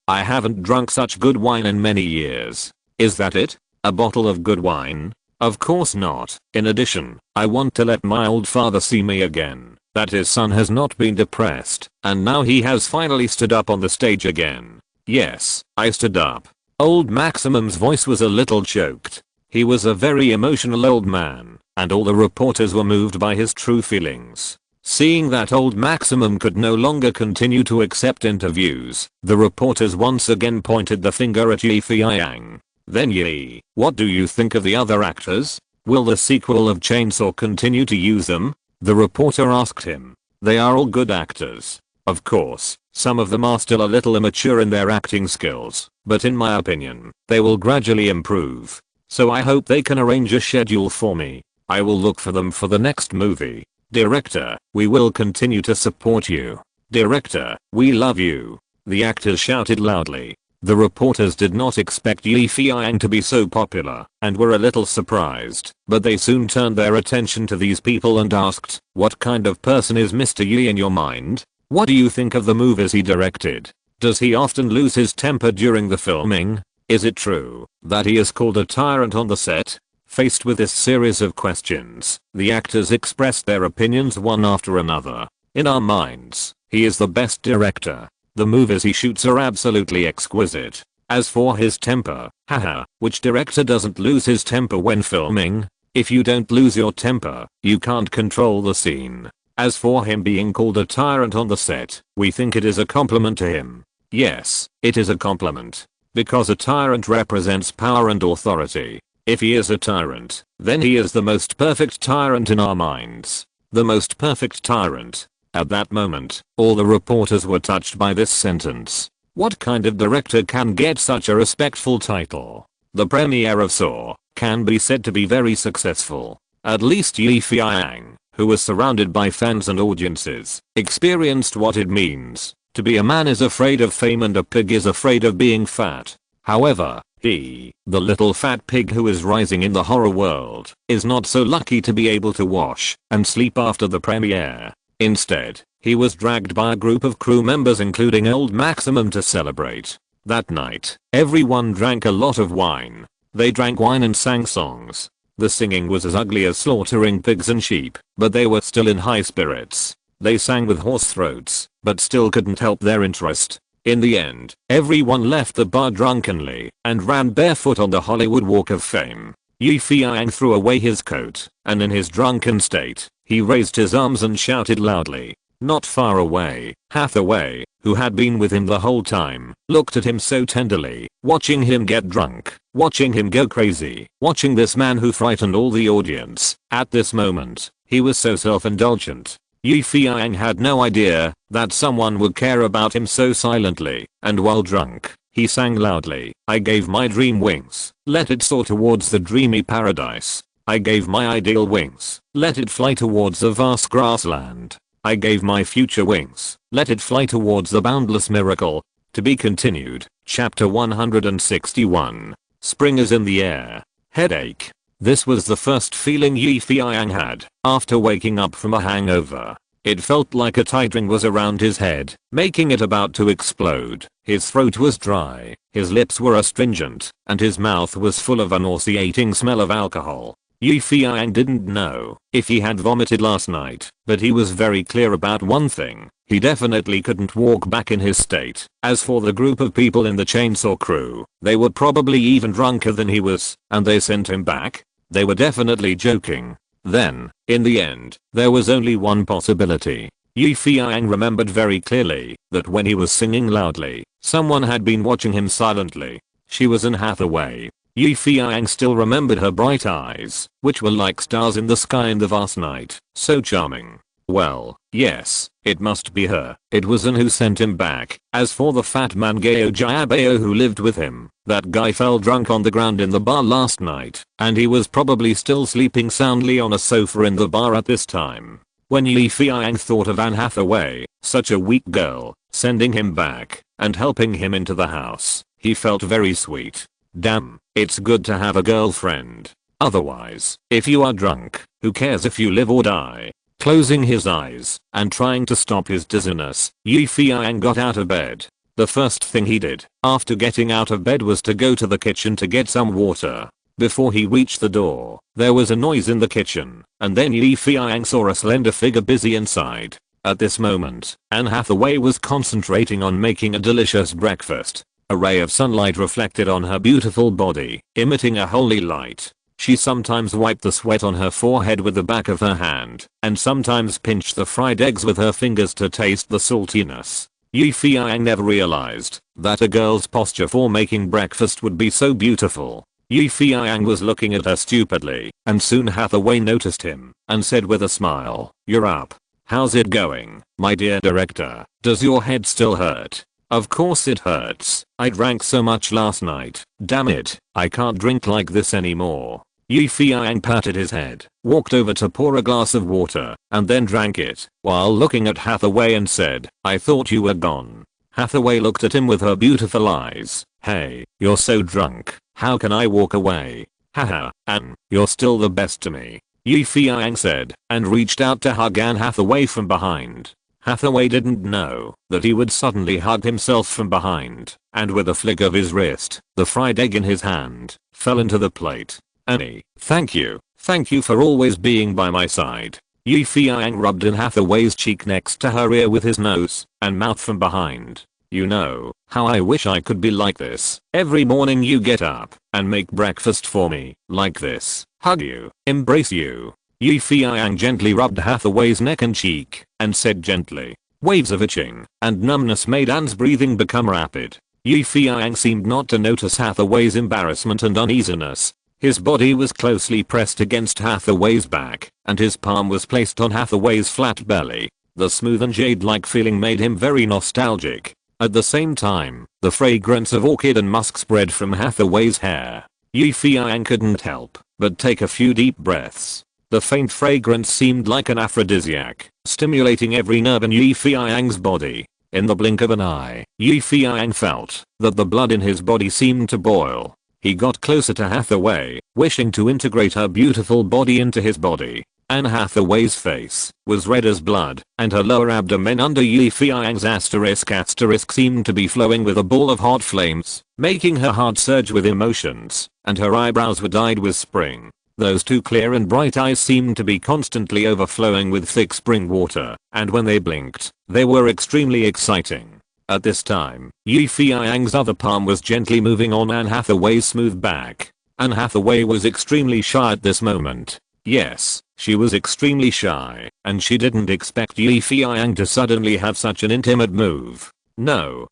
I haven't drunk such good wine in many years. Is that it? A bottle of good wine? Of course not. In addition, I want to let my old father see me again. That his son has not been depressed, and now he has finally stood up on the stage again. Yes, I stood up. Old Maximum's voice was a little choked. He was a very emotional old man, and all the reporters were moved by his true feelings. Seeing that old Maximum could no longer continue to accept interviews, the reporters once again pointed the finger at Feiyang. Then Yi, what do you think of the other actors? Will the sequel of Chainsaw continue to use them? The reporter asked him. They are all good actors. Of course, some of them are still a little immature in their acting skills, but in my opinion, they will gradually improve. So I hope they can arrange a schedule for me. I will look for them for the next movie. Director, we will continue to support you. Director, we love you. The actors shouted loudly. The reporters did not expect Feiyang to be so popular, and were a little surprised, but they soon turned their attention to these people and asked, what kind of person is Mr. Yi in your mind? What do you think of the movies he directed? Does he often lose his temper during the filming? Is it true that he is called a tyrant on the set? Faced with this series of questions, the actors expressed their opinions one after another. In our minds, he is the best director. The movies he shoots are absolutely exquisite. As for his temper, haha, which director doesn't lose his temper when filming? If you don't lose your temper, you can't control the scene. As for him being called a tyrant on the set, we think it is a compliment to him. Yes, it is a compliment. Because a tyrant represents power and authority. If he is a tyrant, then he is the most perfect tyrant in our minds. The most perfect tyrant. At that moment, all the reporters were touched by this sentence. What kind of director can get such a respectful title? The premiere of Saw can be said to be very successful. At least Feiyang who was surrounded by fans and audiences, experienced what it means to be a man is afraid of fame and a pig is afraid of being fat. However, he, the little fat pig who is rising in the horror world, is not so lucky to be able to wash and sleep after the premiere. Instead, he was dragged by a group of crew members including Old Maximum to celebrate. That night, everyone drank a lot of wine. They drank wine and sang songs. The singing was as ugly as slaughtering pigs and sheep, but they were still in high spirits. They sang with hoarse throats, but still couldn't help their interest. In the end, everyone left the bar drunkenly and ran barefoot on the Hollywood Walk of Fame. Feiyang threw away his coat, and in his drunken state, he raised his arms and shouted loudly. Not far away, Hathaway, who had been with him the whole time, looked at him so tenderly, watching him get drunk, watching him go crazy, watching this man who frightened all the audience. At this moment, he was so self-indulgent. Feiyang had no idea that someone would care about him so silently, and while drunk, he sang loudly, I gave my dream wings, let it soar towards the dreamy paradise. I gave my ideal wings, let it fly towards the vast grassland. I gave my future wings, let it fly towards the boundless miracle. To be continued. Chapter 161. Spring is in the air. Headache. This was the first feeling Feiyang had after waking up from a hangover. It felt like a tight ring was around his head, making it about to explode. His throat was dry, his lips were astringent, and his mouth was full of a nauseating smell of alcohol. Feiyang didn't know if he had vomited last night, but he was very clear about one thing. He definitely couldn't walk back in his state. As for the group of people in the chainsaw crew, they were probably even drunker than he was, and they sent him back. They were definitely joking. Then, in the end, there was only one possibility. Feiyang remembered very clearly that when he was singing loudly, someone had been watching him silently. She was Anne Hathaway. Feiyang still remembered her bright eyes, which were like stars in the sky in the vast night, so charming. Well, yes, it must be her. It was Anne who sent him back. As for the fat man Gao Jiabao who lived with him, that guy fell drunk on the ground in the bar last night, and he was probably still sleeping soundly on a sofa in the bar at this time. When Feiyang thought of Anne Hathaway, such a weak girl, sending him back and helping him into the house, he felt very sweet. Damn, it's good to have a girlfriend. Otherwise, if you are drunk, who cares if you live or die? Closing his eyes and trying to stop his dizziness, Feiyang got out of bed. The first thing he did after getting out of bed was to go to the kitchen to get some water. Before he reached the door, there was a noise in the kitchen, and then Feiyang saw a slender figure busy inside. At this moment, Anne Hathaway was concentrating on making a delicious breakfast. A ray of sunlight reflected on her beautiful body, emitting a holy light. She sometimes wiped the sweat on her forehead with the back of her hand, and sometimes pinched the fried eggs with her fingers to taste the saltiness. Feiyang never realized that a girl's posture for making breakfast would be so beautiful. Feiyang was looking at her stupidly, and soon Hathaway noticed him, and said with a smile, "You're up. How's it going, my dear director? Does your head still hurt?" "Of course it hurts. I drank so much last night. Damn it, I can't drink like this anymore." Feiyang patted his head, walked over to pour a glass of water, and then drank it, while looking at Hathaway and said, "I thought you were gone." Hathaway looked at him with her beautiful eyes. "Hey, you're so drunk. How can I walk away? Haha, Anne, you're still the best to me," Feiyang said, and reached out to hug Anne Hathaway from behind. Hathaway didn't know that he would suddenly hug himself from behind, and with a flick of his wrist, the fried egg in his hand fell into the plate. "Annie, thank you for always being by my side." Feiyang rubbed Anne Hathaway's cheek next to her ear with his nose and mouth from behind. "You know how I wish I could be like this. Every morning you get up and make breakfast for me, like this, hug you, embrace you." Feiyang gently rubbed Hathaway's neck and cheek, and said gently. Waves of itching and numbness made Anne's breathing become rapid. Feiyang seemed not to notice Hathaway's embarrassment and uneasiness. His body was closely pressed against Hathaway's back, and his palm was placed on Hathaway's flat belly. The smooth and jade-like feeling made him very nostalgic. At the same time, the fragrance of orchid and musk spread from Hathaway's hair. Feiyang couldn't help but take a few deep breaths. The faint fragrance seemed like an aphrodisiac, stimulating every nerve in Yi Feiyang's body. In the blink of an eye, Yi Feiyang felt that the blood in his body seemed to boil. He got closer to Hathaway, wishing to integrate her beautiful body into his body. Anne Hathaway's face was red as blood, and her lower abdomen under Yi Feiyang's asterisk seemed to be flowing with a ball of hot flames, making her heart surge with emotions, and her eyebrows were dyed with spring. Those two clear and bright eyes seemed to be constantly overflowing with thick spring water, and when they blinked, they were extremely exciting. At this time, Yi Feiyang's other palm was gently moving on Anne Hathaway's smooth back. Anne Hathaway was extremely shy at this moment. Yes, she was extremely shy, and she didn't expect Yi Feiyang to suddenly have such an intimate move. No,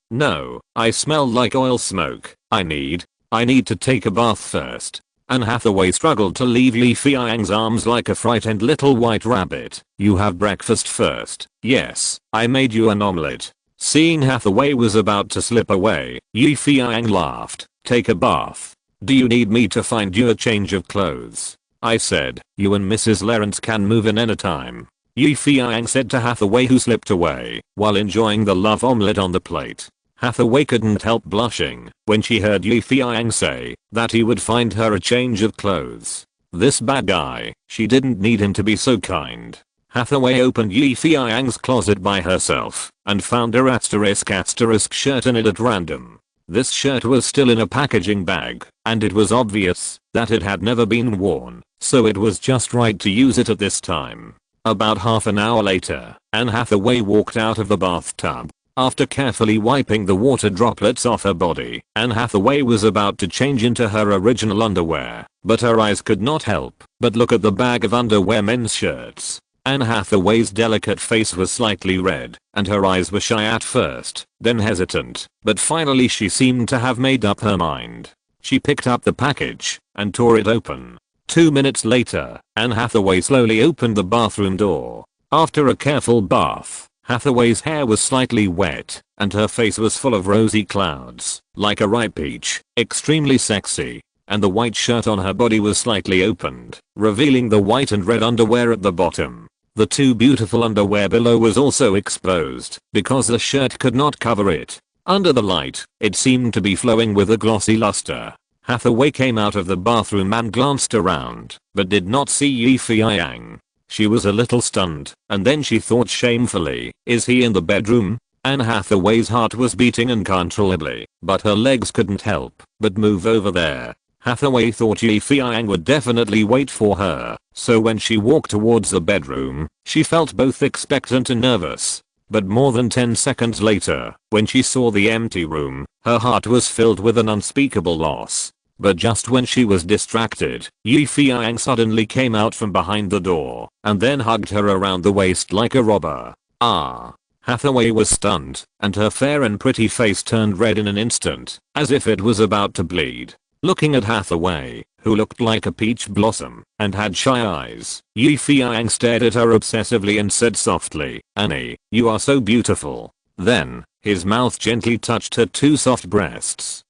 I smell like oil smoke. I need to take a bath first. Anne Hathaway struggled to leave Yi Feiyang's arms like a frightened little white rabbit. You have breakfast first. Yes, I made you an omelette. Seeing Hathaway was about to slip away, Yi Feiyang laughed. Take a bath. Do you need me to find you a change of clothes? I said, you and Mrs. Lawrence can move in anytime. Yi Feiyang said to Hathaway, who slipped away while enjoying the love omelette on the plate. Hathaway couldn't help blushing when she heard Yi Feiyang say that he would find her a change of clothes. This bad guy, she didn't need him to be so kind. Hathaway opened Yi Feiyang's closet by herself and found her asterisk shirt in it at random. This shirt was still in a packaging bag, and it was obvious that it had never been worn, so it was just right to use it at this time. About half an hour later, Anne Hathaway walked out of the bathtub. After carefully wiping the water droplets off her body, Anne Hathaway was about to change into her original underwear, but her eyes could not help but look at the bag of underwear men's shirts. Anne Hathaway's delicate face was slightly red, and her eyes were shy at first, then hesitant, but finally she seemed to have made up her mind. She picked up the package and tore it open. 2 minutes later, Anne Hathaway slowly opened the bathroom door. After a careful bath, Hathaway's hair was slightly wet, and her face was full of rosy clouds, like a ripe peach, extremely sexy. And the white shirt on her body was slightly opened, revealing the white and red underwear at the bottom. The two beautiful underwear below was also exposed, because the shirt could not cover it. Under the light, it seemed to be flowing with a glossy luster. Hathaway came out of the bathroom and glanced around, but did not see Yi Feiyang. She was a little stunned, and then she thought shamefully, is he in the bedroom? Anne Hathaway's heart was beating uncontrollably, but her legs couldn't help but move over there. Hathaway thought Yi Feiyang would definitely wait for her, so when she walked towards the bedroom, she felt both expectant and nervous. But more than 10 seconds later, when she saw the empty room, her heart was filled with an unspeakable loss. But just when she was distracted, Yi Feiyang suddenly came out from behind the door, and then hugged her around the waist like a robber. Ah! Hathaway was stunned, and her fair and pretty face turned red in an instant, as if it was about to bleed. Looking at Hathaway, who looked like a peach blossom and had shy eyes, Yi Feiyang stared at her obsessively and said softly, Annie, you are so beautiful. Then, his mouth gently touched her two soft breasts.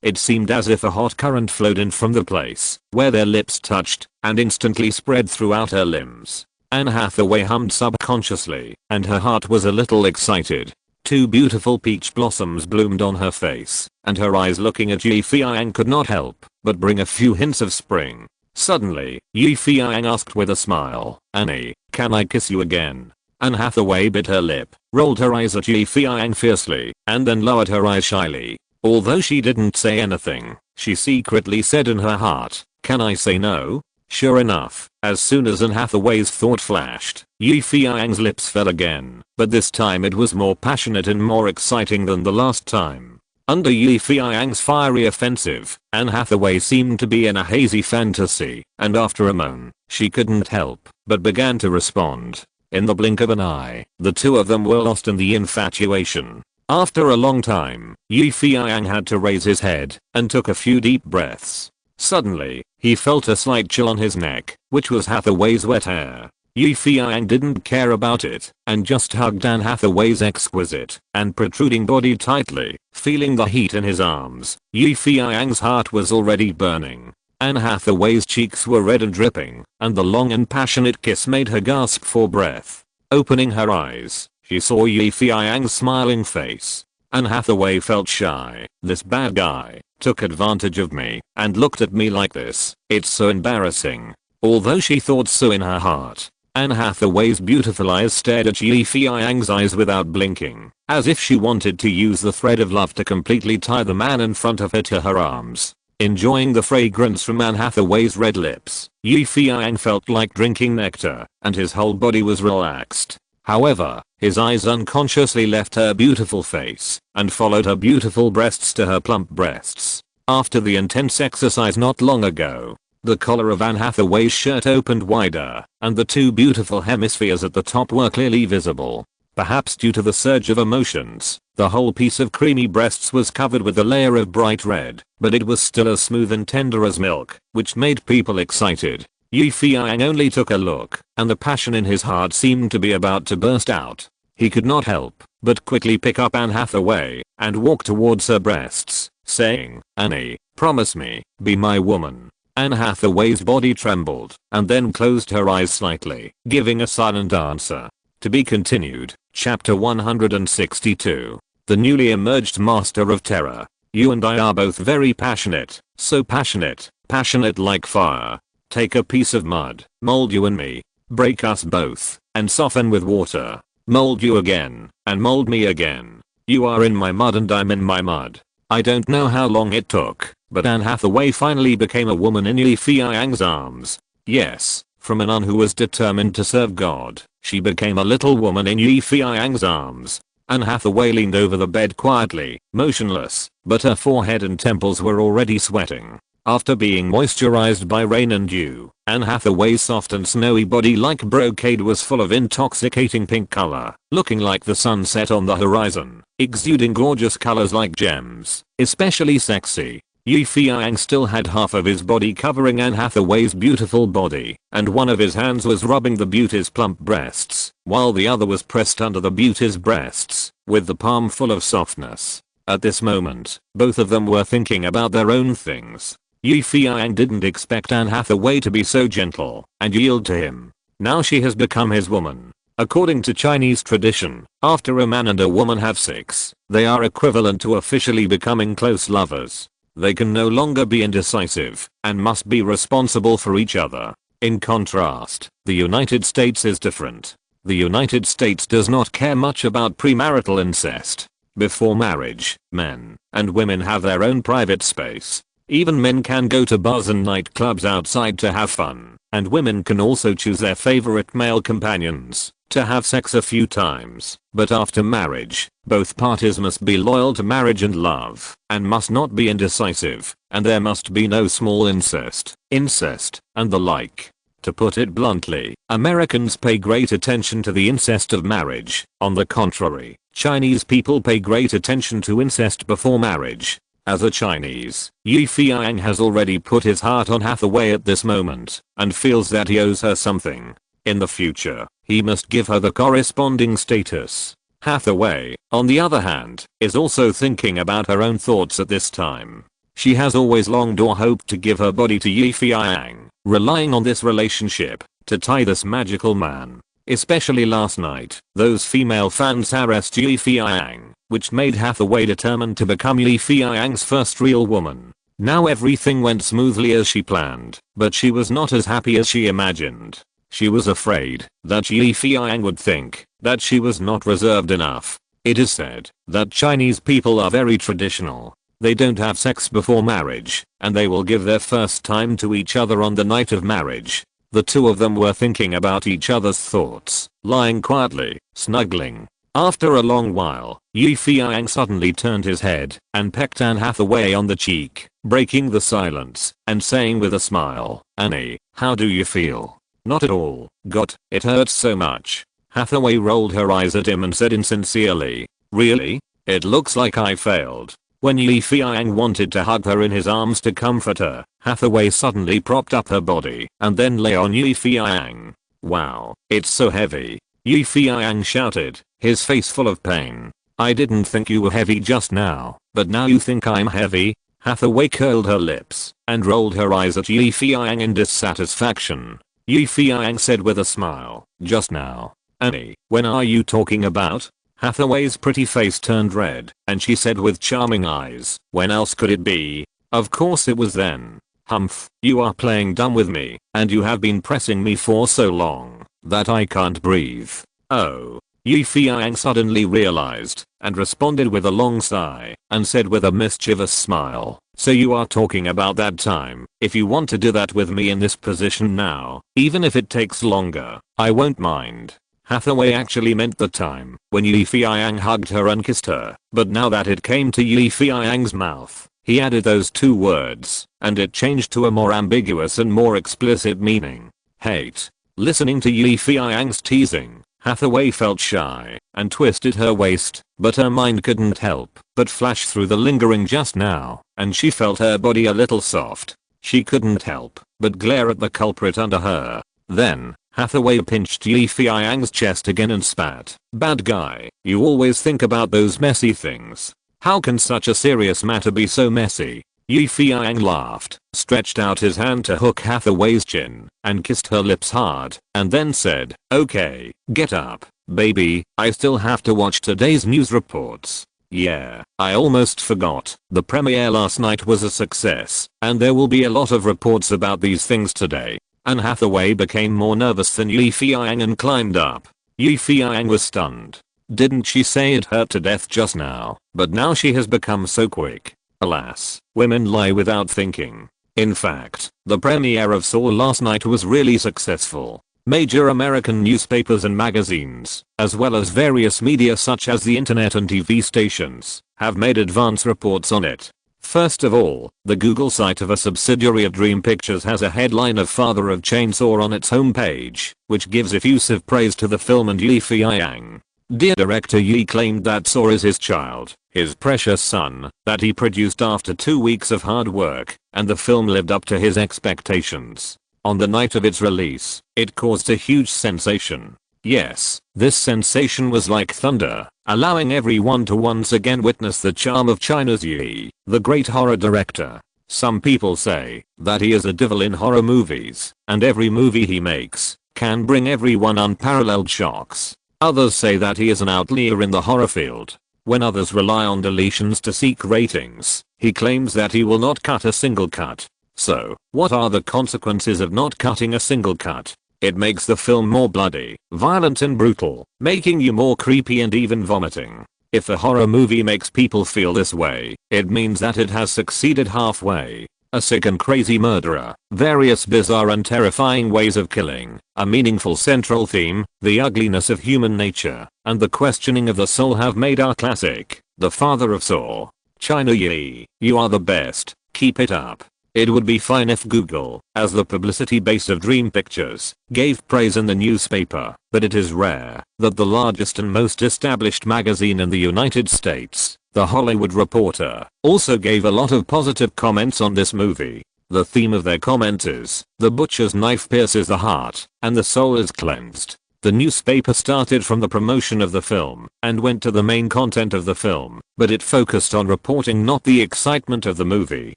It seemed as if a hot current flowed in from the place where their lips touched and instantly spread throughout her limbs. Anne Hathaway hummed subconsciously, and her heart was a little excited. Two beautiful peach blossoms bloomed on her face, and her eyes looking at Yi Feiyang could not help but bring a few hints of spring. Suddenly, Yi Feiyang asked with a smile, Annie, can I kiss you again? Anne Hathaway bit her lip, rolled her eyes at Yi Feiyang fiercely, and then lowered her eyes shyly. Although she didn't say anything, she secretly said in her heart, can I say no? Sure enough, as soon as Anne Hathaway's thought flashed, Yi Feiyang's lips fell again, but this time it was more passionate and more exciting than the last time. Under Yi Feiyang's fiery offensive, Anne Hathaway seemed to be in a hazy fantasy, and after a moan, she couldn't help but began to respond. In the blink of an eye, the two of them were lost in the infatuation. After a long time, Yi Feiyang had to raise his head and took a few deep breaths. Suddenly, he felt a slight chill on his neck, which was Hathaway's wet hair. Yi Feiyang didn't care about it, and just hugged Anne Hathaway's exquisite and protruding body tightly, feeling the heat in his arms. Yi Feiyang's heart was already burning. Anne Hathaway's cheeks were red and dripping, and the long and passionate kiss made her gasp for breath. Opening her eyes, she saw Yi Feiyang's smiling face. Anne Hathaway felt shy. This bad guy took advantage of me and looked at me like this. It's so embarrassing. Although she thought so in her heart, Anne Hathaway's beautiful eyes stared at Yi Feiyang's eyes without blinking, as if she wanted to use the thread of love to completely tie the man in front of her to her arms. Enjoying the fragrance from Anne Hathaway's red lips, Yi Feiyang felt like drinking nectar, and his whole body was relaxed. However, his eyes unconsciously left her beautiful face and followed her beautiful breasts to her plump breasts. After the intense exercise not long ago, the collar of Anne Hathaway's shirt opened wider, and the two beautiful hemispheres at the top were clearly visible. Perhaps due to the surge of emotions, the whole piece of creamy breasts was covered with a layer of bright red, but it was still as smooth and tender as milk, which made people excited. Yi Feiyang only took a look, and the passion in his heart seemed to be about to burst out. He could not help but quickly pick up Anne Hathaway and walk towards her breasts, saying, "Annie, promise me, be my woman." Anne Hathaway's body trembled and then closed her eyes slightly, giving a silent answer. To be continued. Chapter 162. The newly emerged master of terror. You and I are both very passionate, so passionate, passionate like fire. Take a piece of mud, mold you and me, break us both, and soften with water. Mold you again, and mold me again. You are in my mud and I'm in my mud. I don't know how long it took, but Anne Hathaway finally became a woman in Yi Feiyang's arms. Yes, from a nun who was determined to serve God, she became a little woman in Yi Feiyang's arms. Anne Hathaway leaned over the bed quietly, motionless, but her forehead and temples were already sweating. After being moisturized by rain and dew, Anne Hathaway's soft and snowy body like brocade was full of intoxicating pink color, looking like the sunset on the horizon, exuding gorgeous colors like gems, especially sexy. Yi Feiyang still had half of his body covering Anne Hathaway's beautiful body, and one of his hands was rubbing the beauty's plump breasts, while the other was pressed under the beauty's breasts, with the palm full of softness. At this moment, both of them were thinking about their own things. Yi Feiyang didn't expect Anne Hathaway to be so gentle and yield to him. Now she has become his woman. According to Chinese tradition, after a man and a woman have sex, they are equivalent to officially becoming close lovers. They can no longer be indecisive and must be responsible for each other. In contrast, the United States is different. The United States does not care much about premarital incest. Before marriage, men and women have their own private space. Even men can go to bars and nightclubs outside to have fun, and women can also choose their favorite male companions to have sex a few times. But after marriage, both parties must be loyal to marriage and love, and must not be indecisive, and there must be no small incest, and the like. To put it bluntly, Americans pay great attention to the incest of marriage. On the contrary, Chinese people pay great attention to incest before marriage. As a Chinese, Yi Feiyang has already put his heart on Hathaway at this moment, and feels that he owes her something. In the future, he must give her the corresponding status. Hathaway, on the other hand, is also thinking about her own thoughts at this time. She has always longed or hoped to give her body to Yi Feiyang, relying on this relationship to tie this magical man. Especially last night, those female fans harassed Yi Feiyang, which made Hathaway determined to become Yi Feiyang's first real woman. Now everything went smoothly as she planned, but she was not as happy as she imagined. She was afraid that Yi Feiyang would think that she was not reserved enough. It is said that Chinese people are very traditional. They don't have sex before marriage, and they will give their first time to each other on the night of marriage. The two of them were thinking about each other's thoughts, lying quietly, snuggling. After a long while, Yi Feiyang suddenly turned his head and pecked Anne Hathaway on the cheek, breaking the silence and saying with a smile, "Annie, how do you feel?" "Not at all, God, it hurts so much." Hathaway rolled her eyes at him and said insincerely, "Really? It looks like I failed." When Yi Feiyang wanted to hug her in his arms to comfort her, Hathaway suddenly propped up her body and then lay on Yi Feiyang. "Wow, it's so heavy." Yi Feiyang shouted, his face full of pain. "I didn't think you were heavy just now, but now you think I'm heavy?" Hathaway curled her lips and rolled her eyes at Yi Feiyang in dissatisfaction. Yi Feiyang said with a smile, "Just now. Annie, when are you talking about?" Hathaway's pretty face turned red and she said with charming eyes, "When else could it be? Of course it was then. Humph, you are playing dumb with me and you have been pressing me for so long that I can't breathe." Oh. Yi Feiyang suddenly realized and responded with a long sigh and said with a mischievous smile, "So you are talking about that time. If you want to do that with me in this position now, even if it takes longer, I won't mind." Hathaway actually meant the time when Yi Feiyang hugged her and kissed her, but now that it came to Yi Feiyang's mouth, he added those two words, and it changed to a more ambiguous and more explicit meaning. Hate. Listening to Yi Feiyang's teasing, Hathaway felt shy and twisted her waist, but her mind couldn't help but flash through the lingering just now, and she felt her body a little soft. She couldn't help but glare at the culprit under her. Then, Hathaway pinched Yi Feiyang's chest again and spat, "Bad guy, you always think about those messy things. How can such a serious matter be so messy?" Yi Feiyang laughed, stretched out his hand to hook Hathaway's chin, and kissed her lips hard, and then said, "Okay, get up, baby, I still have to watch today's news reports." Yeah, I almost forgot. The premiere last night was a success, and there will be a lot of reports about these things today. And Hathaway became more nervous than Yi Feiyang and climbed up. Yi Feiyang was stunned. Didn't she say it hurt to death just now? But now she has become so quick. Alas, women lie without thinking. In fact, the premiere of Saw last night was really successful. Major American newspapers and magazines, as well as various media such as the internet and TV stations, have made advance reports on it. First of all, the Google site of a subsidiary of Dream Pictures has a headline of Father of Chainsaw on its homepage, which gives effusive praise to the film and Yi Feiyang. Dear director Yi claimed that Saw is his child, his precious son, that he produced after 2 weeks of hard work, and the film lived up to his expectations. On the night of its release, it caused a huge sensation. Yes, this sensation was like thunder, allowing everyone to once again witness the charm of China's Yi, the great horror director. Some people say that he is a devil in horror movies, and every movie he makes can bring everyone unparalleled shocks. Others say that he is an outlier in the horror field. When others rely on deletions to seek ratings, he claims that he will not cut a single cut. So, what are the consequences of not cutting a single cut? It makes the film more bloody, violent and brutal, making you more creepy and even vomiting. If a horror movie makes people feel this way, it means that it has succeeded halfway. A sick and crazy murderer, various bizarre and terrifying ways of killing, a meaningful central theme, the ugliness of human nature, and the questioning of the soul have made our classic, the father of Saw. China Yi, you are the best, keep it up. It would be fine if Google, as the publicity base of Dream Pictures, gave praise in the newspaper, but it is rare that the largest and most established magazine in the United States, The Hollywood Reporter, also gave a lot of positive comments on this movie. The theme of their comments is, the butcher's knife pierces the heart, and the soul is cleansed. The newspaper started from the promotion of the film and went to the main content of the film, but it focused on reporting not the excitement of the movie,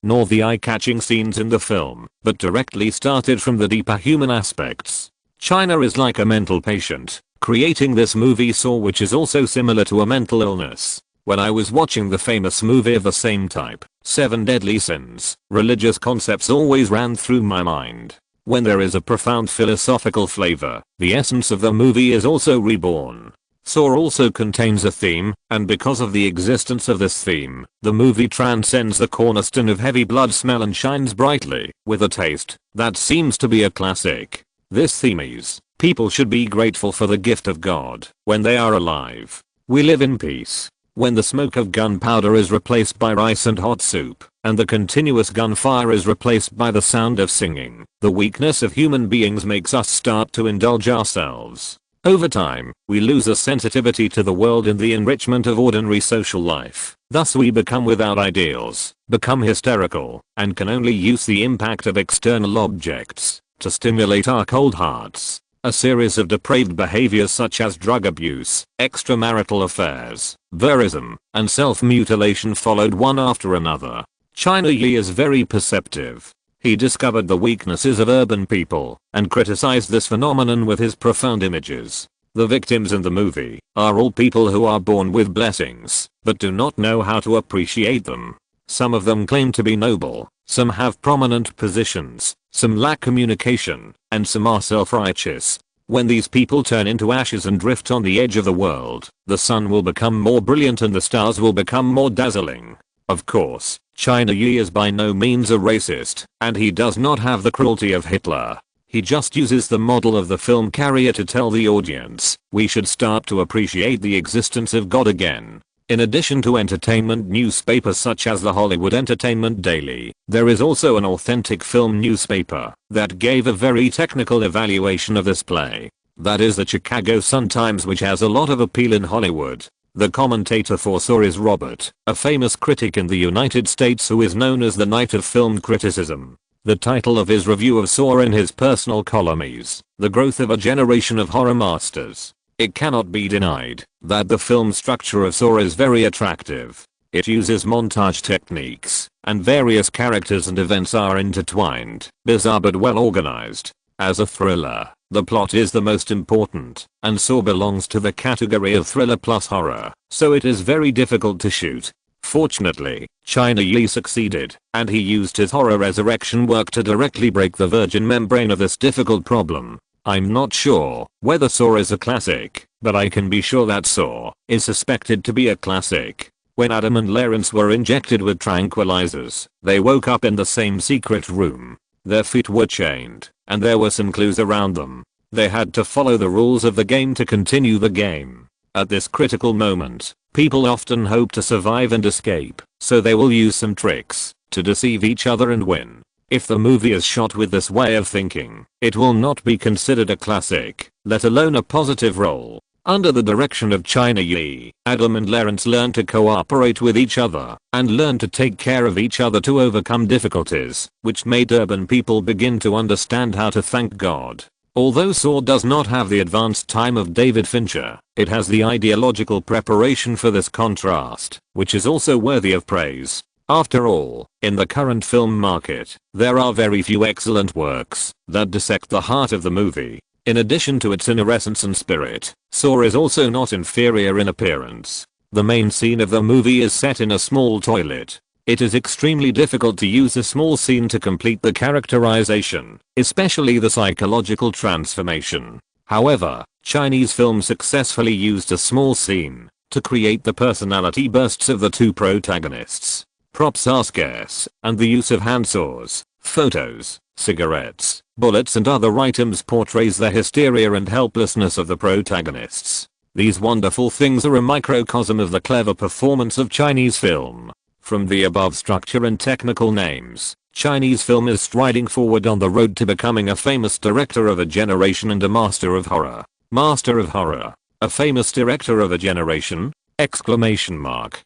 nor the eye-catching scenes in the film, but directly started from the deeper human aspects. China is like a mental patient, creating this movie Saw, which is also similar to a mental illness. When I was watching the famous movie of the same type, Seven Deadly Sins, religious concepts always ran through my mind. When there is a profound philosophical flavor, the essence of the movie is also reborn. Saw also contains a theme, and because of the existence of this theme, the movie transcends the cornerstone of heavy blood smell and shines brightly, with a taste that seems to be a classic. This theme is, people should be grateful for the gift of God when they are alive. We live in peace. When the smoke of gunpowder is replaced by rice and hot soup, and the continuous gunfire is replaced by the sound of singing, the weakness of human beings makes us start to indulge ourselves. Over time, we lose a sensitivity to the world and the enrichment of ordinary social life. Thus we become without ideals, become hysterical, and can only use the impact of external objects to stimulate our cold hearts. A series of depraved behaviors such as drug abuse, extramarital affairs, verism, and self-mutilation followed one after another. China Yi is very perceptive. He discovered the weaknesses of urban people and criticized this phenomenon with his profound images. The victims in the movie are all people who are born with blessings, but do not know how to appreciate them. Some of them claim to be noble, some have prominent positions, some lack communication, and some are self-righteous. When these people turn into ashes and drift on the edge of the world, the sun will become more brilliant and the stars will become more dazzling. Of course, China Yi is by no means a racist, and he does not have the cruelty of Hitler. He just uses the model of the film Carrier to tell the audience, we should start to appreciate the existence of God again. In addition to entertainment newspapers such as the Hollywood Entertainment Daily, there is also an authentic film newspaper that gave a very technical evaluation of this play. That is the Chicago Sun-Times, which has a lot of appeal in Hollywood. The commentator for Saw is Robert, a famous critic in the United States who is known as the Knight of Film Criticism. The title of his review of Saw in his personal column is The Growth of a Generation of Horror Masters. It cannot be denied that the film structure of Saw is very attractive. It uses montage techniques, and various characters and events are intertwined, bizarre but well organized. As a thriller, the plot is the most important, and Saw belongs to the category of thriller plus horror, so it is very difficult to shoot. Fortunately, China Yi succeeded, and he used his horror resurrection work to directly break the virgin membrane of this difficult problem. I'm not sure whether Saw is a classic, but I can be sure that Saw is suspected to be a classic. When Adam and Lawrence were injected with tranquilizers, they woke up in the same secret room. Their feet were chained, and there were some clues around them. They had to follow the rules of the game to continue the game. At this critical moment, people often hope to survive and escape, so they will use some tricks to deceive each other and win. If the movie is shot with this way of thinking, it will not be considered a classic, let alone a positive role. Under the direction of China Yi, Adam and Lawrence learned to cooperate with each other and learned to take care of each other to overcome difficulties, which made urban people begin to understand how to thank God. Although Saw does not have the advanced time of David Fincher, it has the ideological preparation for this contrast, which is also worthy of praise. After all, in the current film market, there are very few excellent works that dissect the heart of the movie. In addition to its inner essence and spirit, Saw is also not inferior in appearance. The main scene of the movie is set in a small toilet. It is extremely difficult to use a small scene to complete the characterization, especially the psychological transformation. However, Chinese film successfully used a small scene to create the personality bursts of the two protagonists. Props are scarce, and the use of handsaws, photos, cigarettes, bullets and other items portrays the hysteria and helplessness of the protagonists. These wonderful things are a microcosm of the clever performance of Chinese film. From the above structure and technical names, Chinese film is striding forward on the road to becoming a famous director of a generation and a master of horror. Master of horror. A famous director of a generation? Exclamation mark.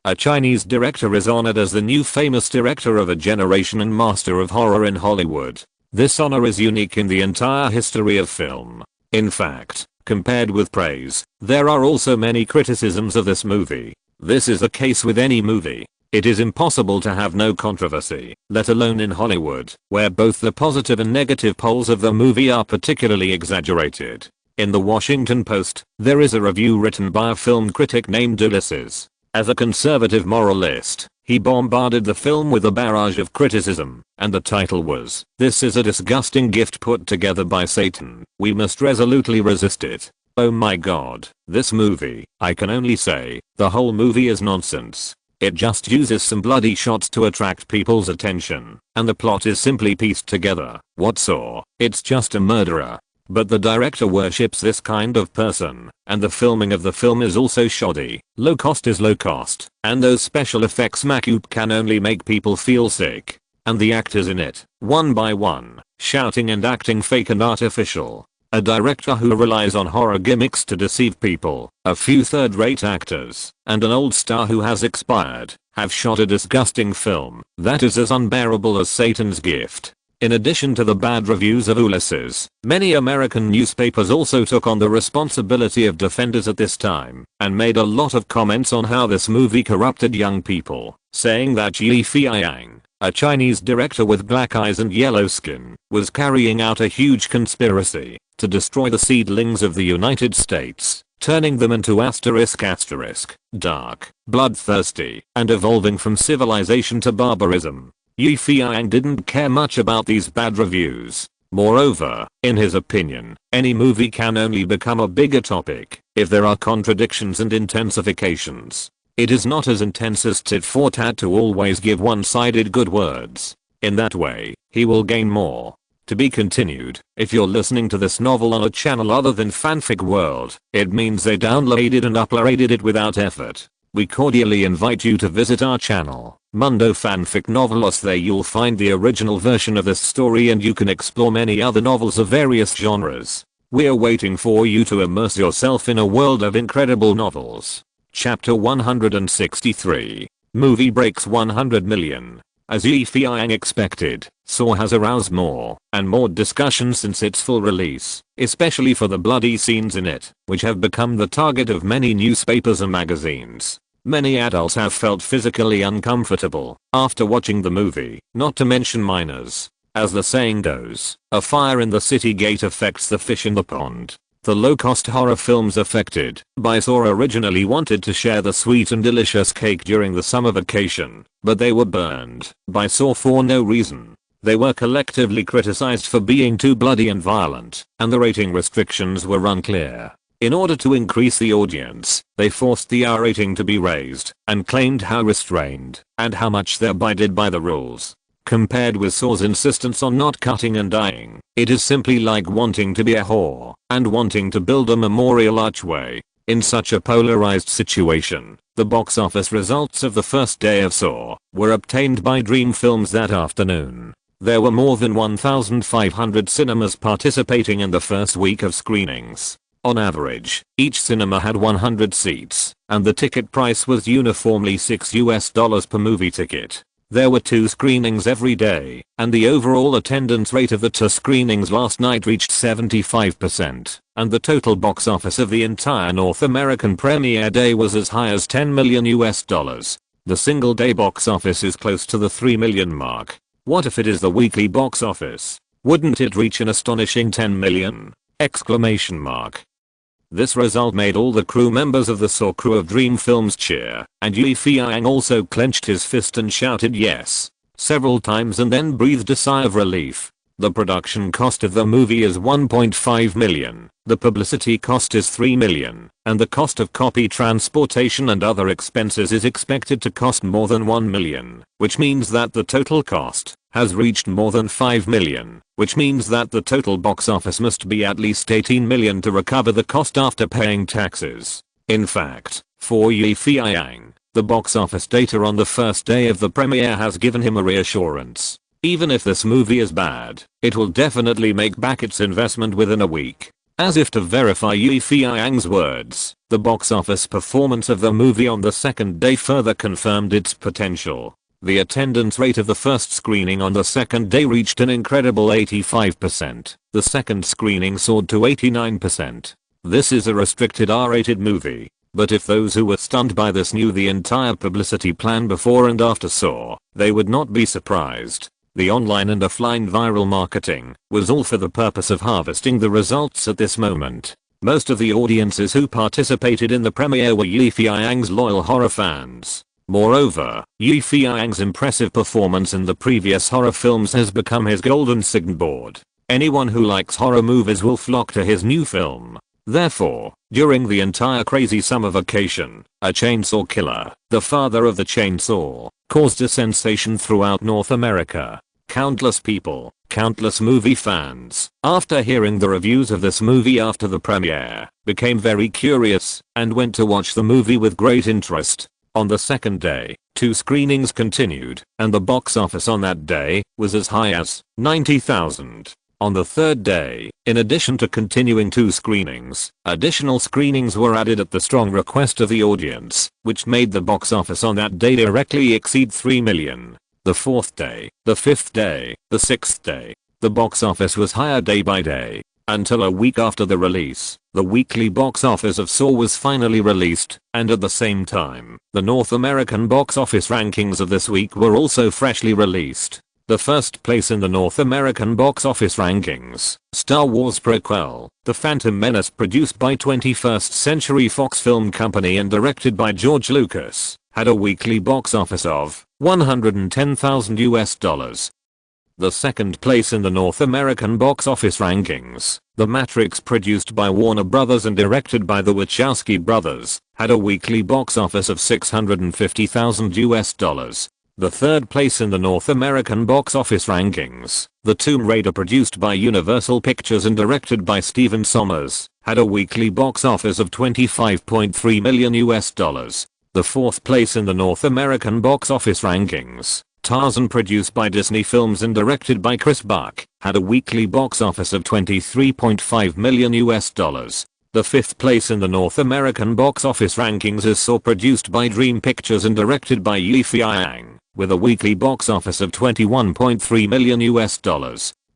A Chinese director is honored as the new famous director of a generation and master of horror in Hollywood. This honor is unique in the entire history of film. In fact, compared with praise, there are also many criticisms of this movie. This is the case with any movie. It is impossible to have no controversy, let alone in Hollywood, where both the positive and negative poles of the movie are particularly exaggerated. In the Washington Post, there is a review written by a film critic named Ulysses. As a conservative moralist, he bombarded the film with a barrage of criticism, and the title was, "This is a disgusting gift put together by Satan. We must resolutely resist it." Oh my god, this movie, I can only say, the whole movie is nonsense. It just uses some bloody shots to attract people's attention, and the plot is simply pieced together. What Saw? It's just a murderer. But the director worships this kind of person, and the filming of the film is also shoddy. Low cost is low cost, and those special effects macoup can only make people feel sick. And the actors in it, one by one, shouting and acting fake and artificial. A director who relies on horror gimmicks to deceive people, a few third-rate actors, and an old star who has expired, have shot a disgusting film that is as unbearable as Satan's gift. In addition to the bad reviews of Ulysses, many American newspapers also took on the responsibility of defenders at this time and made a lot of comments on how this movie corrupted young people, saying that Yi Feiyang, a Chinese director with black eyes and yellow skin, was carrying out a huge conspiracy to destroy the seedlings of the United States, turning them into dark, bloodthirsty, and evolving from civilization to barbarism. Yi Feiyang didn't care much about these bad reviews. Moreover, in his opinion, any movie can only become a bigger topic if there are contradictions and intensifications. It is not as intense as tit for tat to always give one-sided good words. In that way, he will gain more. To be continued. If you're listening to this novel on a channel other than Fanfic World, it means they downloaded and uploaded it without effort. We cordially invite you to visit our channel, Mundo Fanfic Novelos. There you'll find the original version of this story and you can explore many other novels of various genres. We're waiting for you to immerse yourself in a world of incredible novels. Chapter 163. Movie breaks 100 million. As Yi Feiyang expected, Saw has aroused more and more discussion since its full release, especially for the bloody scenes in it, which have become the target of many newspapers and magazines. Many adults have felt physically uncomfortable after watching the movie, not to mention minors. As the saying goes, a fire in the city gate affects the fish in the pond. The low-cost horror films affected by Saw originally wanted to share the sweet and delicious cake during the summer vacation, but they were burned by Saw for no reason. They were collectively criticized for being too bloody and violent, and the rating restrictions were unclear. In order to increase the audience, they forced the R rating to be raised and claimed how restrained and how much they abided by the rules. Compared with Saw's insistence on not cutting and dying, it is simply like wanting to be a whore and wanting to build a memorial archway. In such a polarized situation, the box office results of the first day of Saw were obtained by Dream Films that afternoon. There were more than 1,500 cinemas participating in the first week of screenings. On average, each cinema had 100 seats, and the ticket price was uniformly $6 per movie ticket. There were 2 screenings every day, and the overall attendance rate of the 2 screenings last night reached 75%, and the total box office of the entire North American premiere day was as high as $10 million. The single day box office is close to the 3 million mark. What if it is the weekly box office? Wouldn't it reach an astonishing 10 million? Exclamation mark. This result made all the crew members of the Saw crew of Dream Films cheer, and Yi Feiyang also clenched his fist and shouted yes several times and then breathed a sigh of relief. The production cost of the movie is 1.5 million, the publicity cost is 3 million, and the cost of copy transportation and other expenses is expected to cost more than 1 million, which means that the total cost has reached more than 5 million, which means that the total box office must be at least 18 million to recover the cost after paying taxes. In fact, for Yi Feiyang, the box office data on the first day of the premiere has given him a reassurance. Even if this movie is bad, it will definitely make back its investment within a week. As if to verify Yi Feiyang's words, the box office performance of the movie on the second day further confirmed its potential. The attendance rate of the first screening on the second day reached an incredible 85%. The second screening soared to 89%. This is a restricted R-rated movie, but if those who were stunned by this knew the entire publicity plan before and after Saw, they would not be surprised. The online and offline viral marketing was all for the purpose of harvesting the results at this moment. Most of the audiences who participated in the premiere were Yi Feiyang's loyal horror fans. Moreover, Yi Feiyang's impressive performance in the previous horror films has become his golden signboard. Anyone who likes horror movies will flock to his new film. Therefore, during the entire crazy summer vacation, a chainsaw killer, the father of the chainsaw, caused a sensation throughout North America. Countless people, countless movie fans, after hearing the reviews of this movie after the premiere, became very curious and went to watch the movie with great interest. On the second day, 2 screenings continued, and the box office on that day was as high as 90,000. On the third day, in addition to continuing 2 screenings, additional screenings were added at the strong request of the audience, which made the box office on that day directly exceed 3 million. the 4th day, the 5th day, the 6th day. The box office was higher day by day, until a week after the release. The weekly box office of Saw was finally released, and at the same time, the North American box office rankings of this week were also freshly released. The first place in the North American box office rankings, Star Wars prequel, The Phantom Menace, produced by 21st Century Fox Film Company and directed by George Lucas, had a weekly box office of $110,000. The second place in the North American box office rankings, The Matrix, produced by Warner Bros. And directed by the Wachowski brothers, had a weekly box office of $650,000. The third place in the North American box office rankings, The Tomb Raider, produced by Universal Pictures and directed by Stephen Sommers, had a weekly box office of $25.3 million. The fourth place in the North American box office rankings, Tarzan, produced by Disney Films and directed by Chris Buck, had a weekly box office of $23.5 million. The fifth place in the North American box office rankings is Saw, produced by Dream Pictures and directed by Feiyang, with a weekly box office of $21.3 million.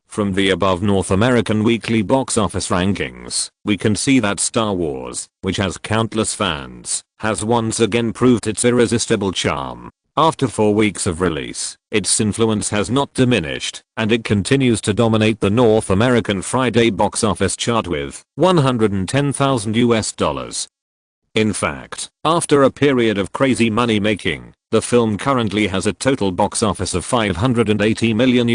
From the above North American weekly box office rankings, we can see that Star Wars, which has countless fans, has once again proved its irresistible charm. After 4 weeks of release, its influence has not diminished, and it continues to dominate the North American Friday box office chart with $110,000. In fact, after a period of crazy money making, the film currently has a total box office of $580 million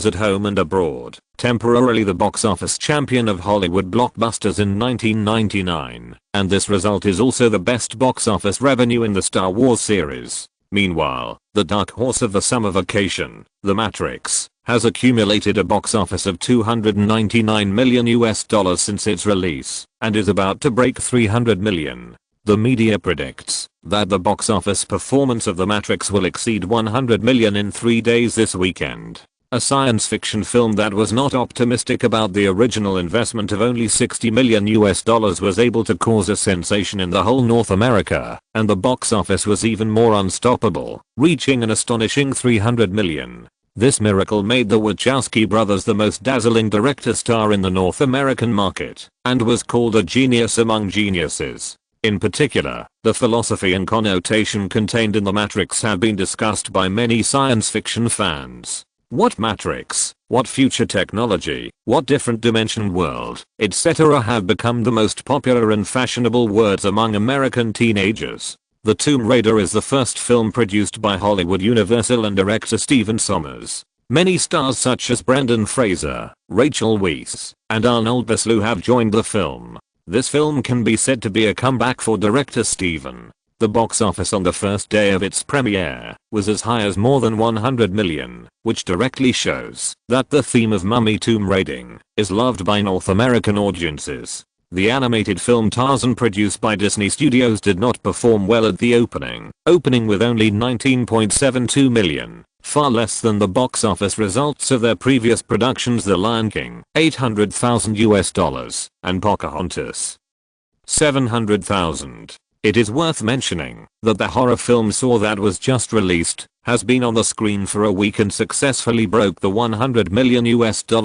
at home and abroad, temporarily the box office champion of Hollywood blockbusters in 1999, and this result is also the best box office revenue in the Star Wars series. Meanwhile, the dark horse of the summer vacation, The Matrix, has accumulated a box office of $299 million since its release, and is about to break $300 million. The media predicts that the box office performance of The Matrix will exceed $100 million in 3 days this weekend. A science fiction film that was not optimistic about the original investment of only $60 million was able to cause a sensation in the whole North America, and the box office was even more unstoppable, reaching an astonishing $300 million. This miracle made the Wachowski brothers the most dazzling director star in the North American market, and was called a genius among geniuses. In particular, the philosophy and connotation contained in The Matrix have been discussed by many science fiction fans. What Matrix, what future technology, what different dimension world, etc. have become the most popular and fashionable words among American teenagers. The Tomb Raider is the first film produced by Hollywood Universal and director Stephen Sommers. Many stars such as Brendan Fraser, Rachel Weisz, and Arnold Vosloo have joined the film. This film can be said to be a comeback for director Stephen. The box office on the first day of its premiere was as high as more than $100 million, which directly shows that the theme of mummy tomb raiding is loved by North American audiences. The animated film Tarzan, produced by Disney Studios, did not perform well at the opening with only $19.72 million, far less than the box office results of their previous productions The Lion King, $800,000, and Pocahontas, $700,000. It is worth mentioning that the horror film Saw, that was just released, has been on the screen for a week and successfully broke the $100 million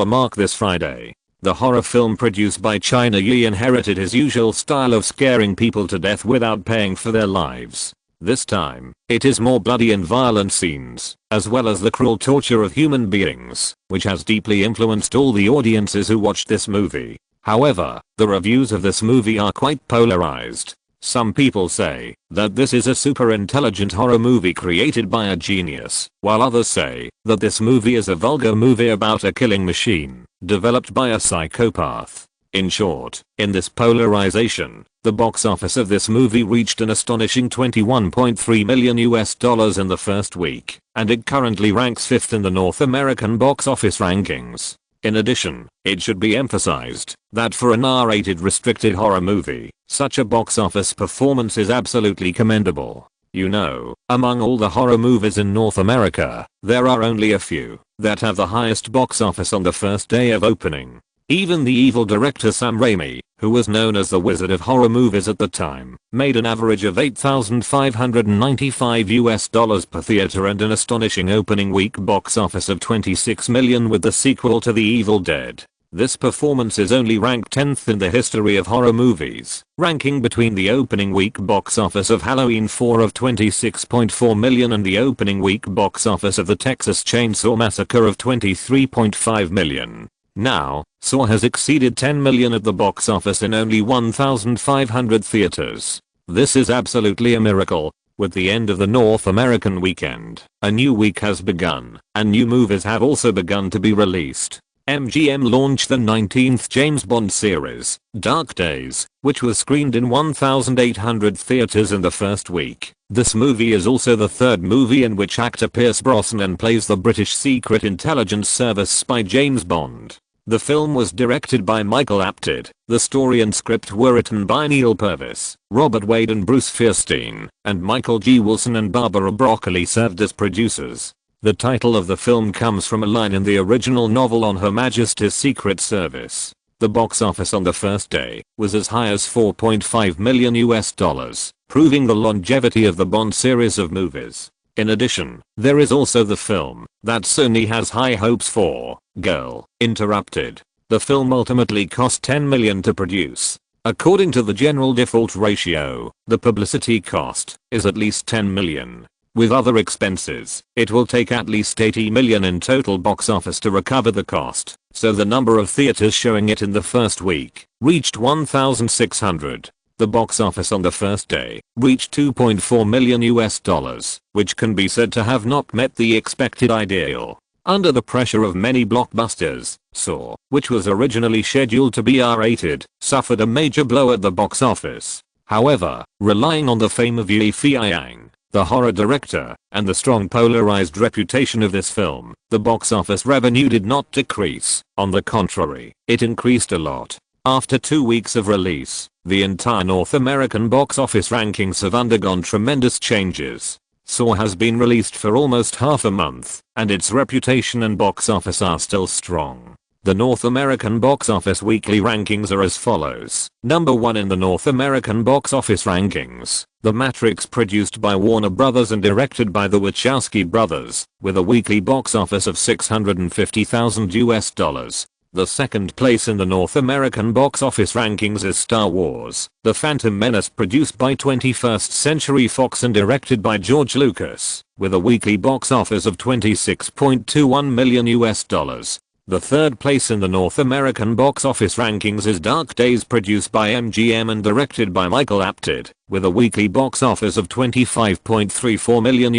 mark this Friday. The horror film produced by China Yi inherited his usual style of scaring people to death without paying for their lives. This time, it is more bloody and violent scenes, as well as the cruel torture of human beings, which has deeply influenced all the audiences who watched this movie. However, the reviews of this movie are quite polarized. Some people say that this is a super intelligent horror movie created by a genius, while others say that this movie is a vulgar movie about a killing machine, developed by a psychopath. In short, in this polarization, the box office of this movie reached an astonishing $21.3 million in the first week, and it currently ranks 5th in the North American box office rankings. In addition, it should be emphasized that for an R-rated restricted horror movie, such a box office performance is absolutely commendable. You know, among all the horror movies in North America, there are only a few that have the highest box office on the first day of opening. Even the evil director Sam Raimi, who was known as the Wizard of Horror movies at the time, made an average of $8,595 per theater and an astonishing opening week box office of $26 million with the sequel to The Evil Dead. This performance is only ranked 10th in the history of horror movies, ranking between the opening week box office of Halloween 4 of $26.4 million and the opening week box office of the Texas Chainsaw Massacre of $23.5 million. Now, Saw has exceeded $10 million at the box office in only 1,500 theaters. This is absolutely a miracle. With the end of the North American weekend, a new week has begun, and new movies have also begun to be released. MGM launched the 19th James Bond series, Dark Days, which was screened in 1,800 theaters in the first week. This movie is also the third movie in which actor Pierce Brosnan plays the British Secret Intelligence Service spy James Bond. The film was directed by Michael Apted. The story and script were written by Neil Purvis, Robert Wade and Bruce Fierstein, and Michael G. Wilson and Barbara Broccoli served as producers. The title of the film comes from a line in the original novel on Her Majesty's Secret Service. The box office on the first day was as high as $4.5 million, proving the longevity of the Bond series of movies. In addition, there is also the film that Sony has high hopes for, Girl, Interrupted. The film ultimately cost $10 million to produce. According to the general default ratio, the publicity cost is at least $10 million. With other expenses, it will take at least $80 million in total box office to recover the cost, so the number of theaters showing it in the first week reached 1,600. The box office on the first day reached $2.4 million, which can be said to have not met the expected ideal. Under the pressure of many blockbusters, Saw, which was originally scheduled to be R-rated, suffered a major blow at the box office. However, relying on the fame of Feiyang, the horror director, and the strong polarized reputation of this film, the box office revenue did not decrease. On the contrary, it increased a lot. After 2 weeks of release, the entire North American box office rankings have undergone tremendous changes. Saw has been released for almost half a month, and its reputation and box office are still strong. The North American box office weekly rankings are as follows. Number 1 in the North American box office rankings, The Matrix, produced by Warner Brothers and directed by the Wachowski brothers, with a weekly box office of $650,000. The second place in the North American box office rankings is Star Wars, The Phantom Menace, produced by 21st Century Fox and directed by George Lucas, with a weekly box office of $26.21 million. The third place in the North American box office rankings is Dark Days, produced by MGM and directed by Michael Apted, with a weekly box office of $25.34 million.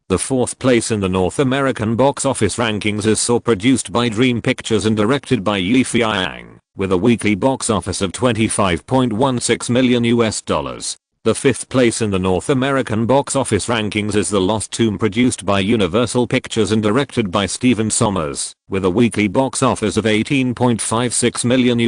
The fourth place in the North American box office rankings is Saw, produced by Dream Pictures and directed by Feiyang, with a weekly box office of $25.16 million. The fifth place in the North American box office rankings is The Lost Tomb, produced by Universal Pictures and directed by Stephen Sommers, with a weekly box office of $18.56 million.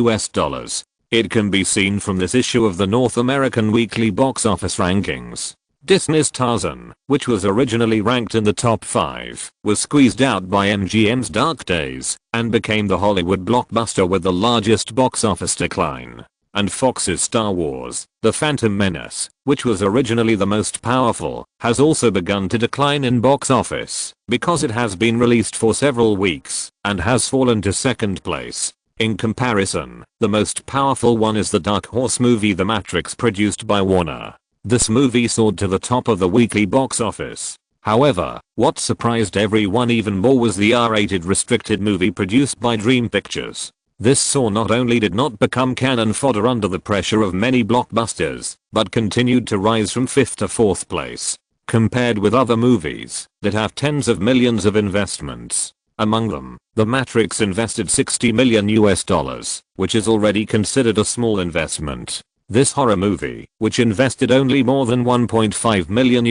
It can be seen from this issue of the North American weekly box office rankings. Disney's Tarzan, which was originally ranked in the top 5, was squeezed out by MGM's Dark Days, and became the Hollywood blockbuster with the largest box office decline. And Fox's Star Wars, The Phantom Menace, which was originally the most powerful, has also begun to decline in box office, because it has been released for several weeks, and has fallen to second place. In comparison, the most powerful one is the Dark Horse movie The Matrix, produced by Warner. This movie soared to the top of the weekly box office. However, what surprised everyone even more was the R-rated restricted movie produced by Dream Pictures. This Saw not only did not become cannon fodder under the pressure of many blockbusters, but continued to rise from 5th to 4th place, compared with other movies that have tens of millions of investments. Among them, The Matrix invested $60 million, which is already considered a small investment. This horror movie, which invested only more than $1.5 million,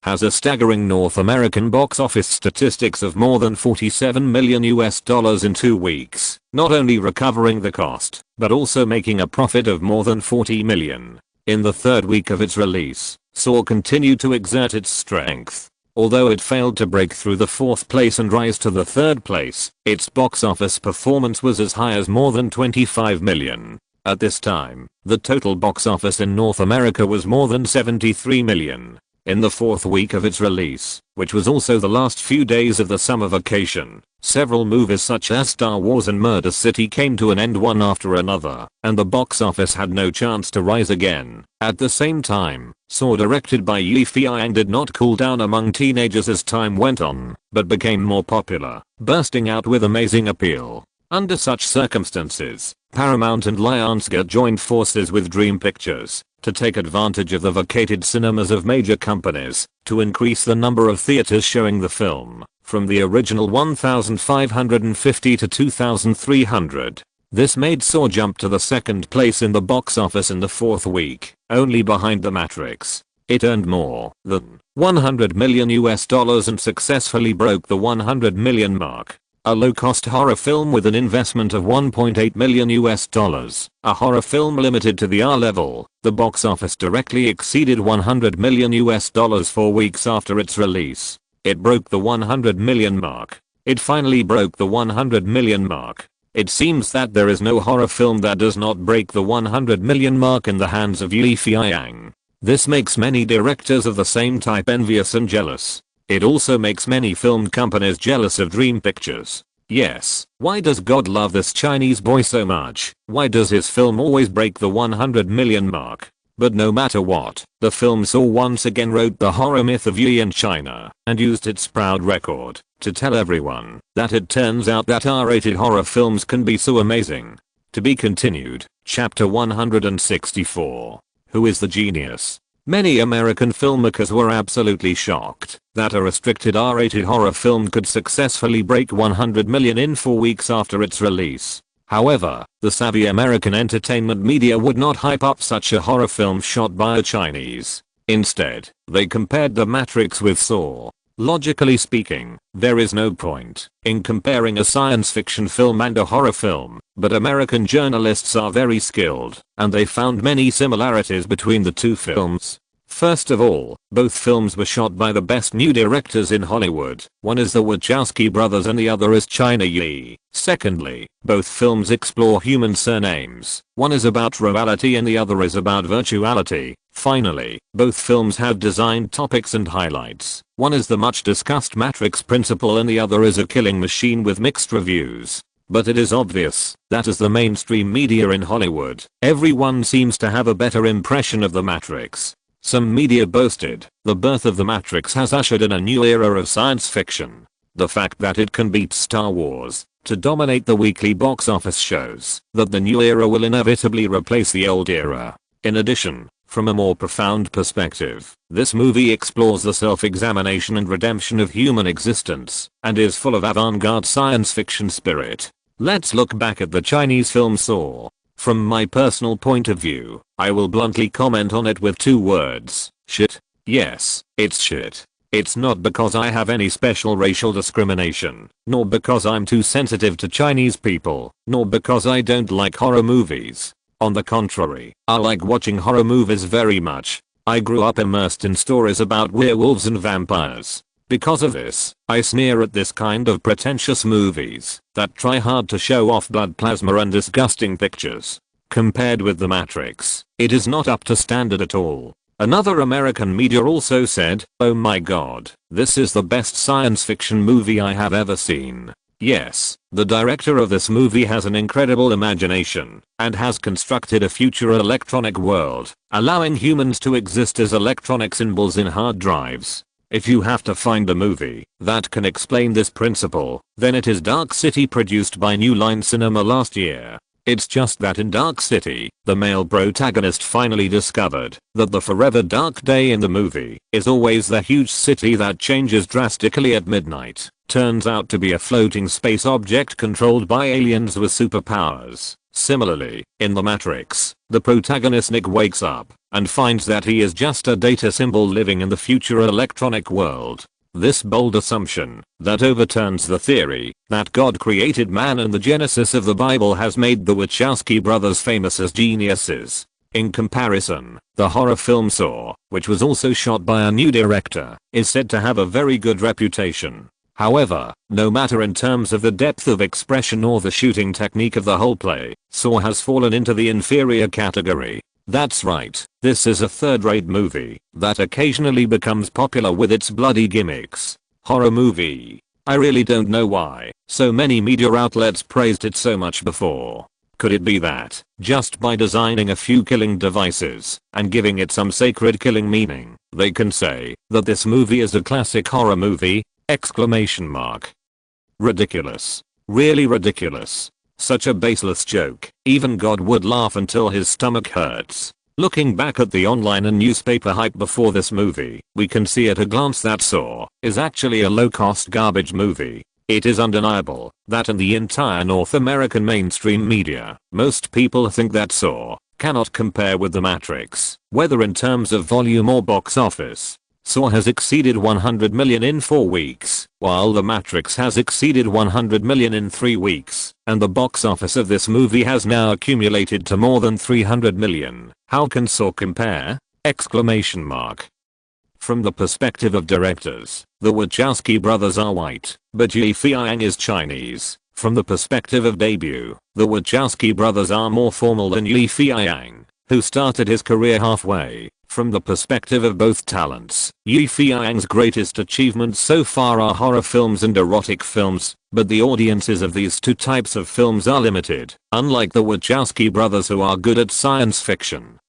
has a staggering North American box office statistics of more than $47 million in 2 weeks, not only recovering the cost, but also making a profit of more than $40 million. In the third week of its release, Saw continued to exert its strength. Although it failed to break through the 4th place and rise to the 3rd place, its box office performance was as high as more than 25 million. At this time, the total box office in North America was more than 73 million. In the 4th week of its release, which was also the last few days of the summer vacation, several movies such as Star Wars and Murder City came to an end one after another, and the box office had no chance to rise again. At the same time, Saw, directed by Feiyang, did not cool down among teenagers as time went on, but became more popular, bursting out with amazing appeal. Under such circumstances, Paramount and Lionsgate joined forces with Dream Pictures to take advantage of the vacated cinemas of major companies to increase the number of theaters showing the film from the original 1,550 to 2,300. This made Saw jump to the 2nd place in the box office in the 4th week, only behind The Matrix. It earned more than $100 million and successfully broke the 100 million mark. A low-cost horror film with an investment of $1.8 million. A horror film limited to the R level, the box office directly exceeded $100 million 4 weeks after its release. It broke the 100 million mark. It finally broke the 100 million mark. It seems that there is no horror film that does not break the 100 million mark in the hands of Feiyang. This makes many directors of the same type envious and jealous. It also makes many film companies jealous of Dream Pictures. Yes, why does God love this Chinese boy so much? Why does his film always break the 100 million mark? But no matter what, the film Saw once again wrote the horror myth of Yi in China and used its proud record to tell everyone that it turns out that R-rated horror films can be so amazing. To be continued, Chapter 164. Who is the genius? Many American filmmakers were absolutely shocked that a restricted R-rated horror film could successfully break 100 million in 4 weeks after its release. However, the savvy American entertainment media would not hype up such a horror film shot by a Chinese. Instead, they compared The Matrix with Saw. Logically speaking, there is no point in comparing a science fiction film and a horror film, but American journalists are very skilled, and they found many similarities between the two films. First of all, both films were shot by the best new directors in Hollywood. One is the Wachowski brothers and the other is China Yi. Secondly, both films explore human surnames. One is about reality and the other is about virtuality. Finally, both films have designed topics and highlights. One is the much discussed Matrix principle and the other is a killing machine with mixed reviews. But it is obvious that as the mainstream media in Hollywood, everyone seems to have a better impression of The Matrix. Some media boasted, the birth of The Matrix has ushered in a new era of science fiction. The fact that it can beat Star Wars to dominate the weekly box office shows that the new era will inevitably replace the old era. In addition, from a more profound perspective, this movie explores the self-examination and redemption of human existence, and is full of avant-garde science fiction spirit. Let's look back at the Chinese film Saw. From my personal point of view, I will bluntly comment on it with 2 words. Shit. Yes, it's shit. It's not because I have any special racial discrimination, nor because I'm too sensitive to Chinese people, nor because I don't like horror movies. On the contrary, I like watching horror movies very much. I grew up immersed in stories about werewolves and vampires. Because of this, I sneer at this kind of pretentious movies that try hard to show off blood plasma and disgusting pictures. Compared with The Matrix, it is not up to standard at all. Another American media also said, "Oh my god, this is the best science fiction movie I have ever seen." Yes, the director of this movie has an incredible imagination and has constructed a future electronic world, allowing humans to exist as electronic symbols in hard drives. If you have to find a movie that can explain this principle, then it is Dark City, produced by New Line Cinema last year. It's just that in Dark City, the male protagonist finally discovered that the forever dark day in the movie is always the huge city that changes drastically at midnight. Turns out to be a floating space object controlled by aliens with superpowers. Similarly, in The Matrix, the protagonist Nick wakes up and finds that he is just a data symbol living in the future electronic world. This bold assumption that overturns the theory that God created man and the genesis of the Bible has made the Wachowski brothers famous as geniuses. In comparison, the horror film Saw, which was also shot by a new director, is said to have a very good reputation. However, no matter in terms of the depth of expression or the shooting technique of the whole play, Saw has fallen into the inferior category. That's right, this is a third-rate movie that occasionally becomes popular with its bloody gimmicks. Horror movie. I really don't know why so many media outlets praised it so much before. Could it be that, just by designing a few killing devices and giving it some sacred killing meaning, they can say that this movie is a classic horror movie? Exclamation mark. Ridiculous. Really ridiculous. Such a baseless joke, even God would laugh until his stomach hurts. Looking back at the online and newspaper hype before this movie, we can see at a glance that Saw is actually a low-cost garbage movie. It is undeniable that in the entire North American mainstream media, most people think that Saw cannot compare with The Matrix, whether in terms of volume or box office. Saw has exceeded 100 million in 4 weeks, while The Matrix has exceeded 100 million in 3 weeks, and the box office of this movie has now accumulated to more than 300 million. How can Saw compare? Exclamation mark. From the perspective of directors, the Wachowski brothers are white, but Feiyang is Chinese. From the perspective of debut, the Wachowski brothers are more formal than Feiyang, who started his career halfway. From the perspective of both talents, Feiyang's greatest achievements so far are horror films and erotic films, but the audiences of these two types of films are limited, unlike the Wachowski brothers who are good at science fiction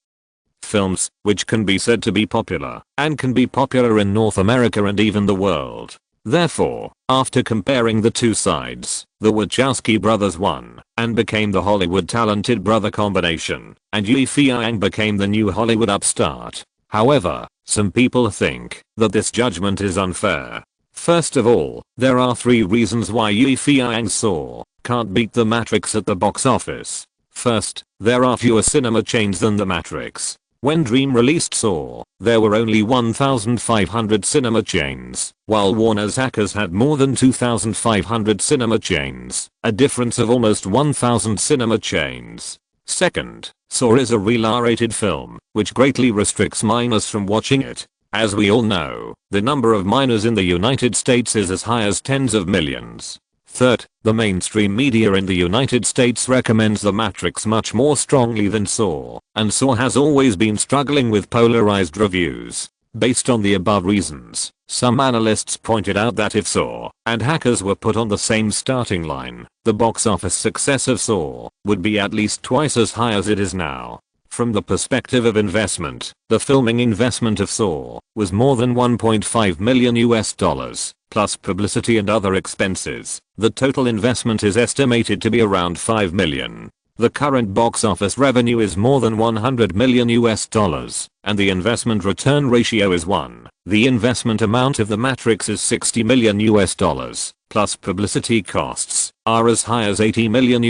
films, which can be said to be popular, and can be popular in North America and even the world. Therefore, after comparing the two sides, the Wachowski brothers won and became the Hollywood talented brother combination, and Feiyang became the new Hollywood upstart. However, some people think that this judgment is unfair. First of all, there are 3 reasons why Feiyang's Saw can't beat The Matrix at the box office. First, there are fewer cinema chains than The Matrix. When Dream released Saw, there were only 1,500 cinema chains, while Warner's Hackers had more than 2,500 cinema chains, a difference of almost 1,000 cinema chains. Second, Saw is a real R-rated film, which greatly restricts minors from watching it. As we all know, the number of minors in the United States is as high as tens of millions. Third, the mainstream media in the United States recommends The Matrix much more strongly than Saw, and Saw has always been struggling with polarized reviews. Based on the above reasons, some analysts pointed out that if Saw and Hackers were put on the same starting line, the box office success of Saw would be at least twice as high as it is now. From the perspective of investment, the filming investment of Saw was more than $1.5 million, plus publicity and other expenses. The total investment is estimated to be around $5 million. The current box office revenue is more than $100 million, and the investment return ratio is 1. The investment amount of The Matrix is $60 million, plus publicity costs are as high as $80 million.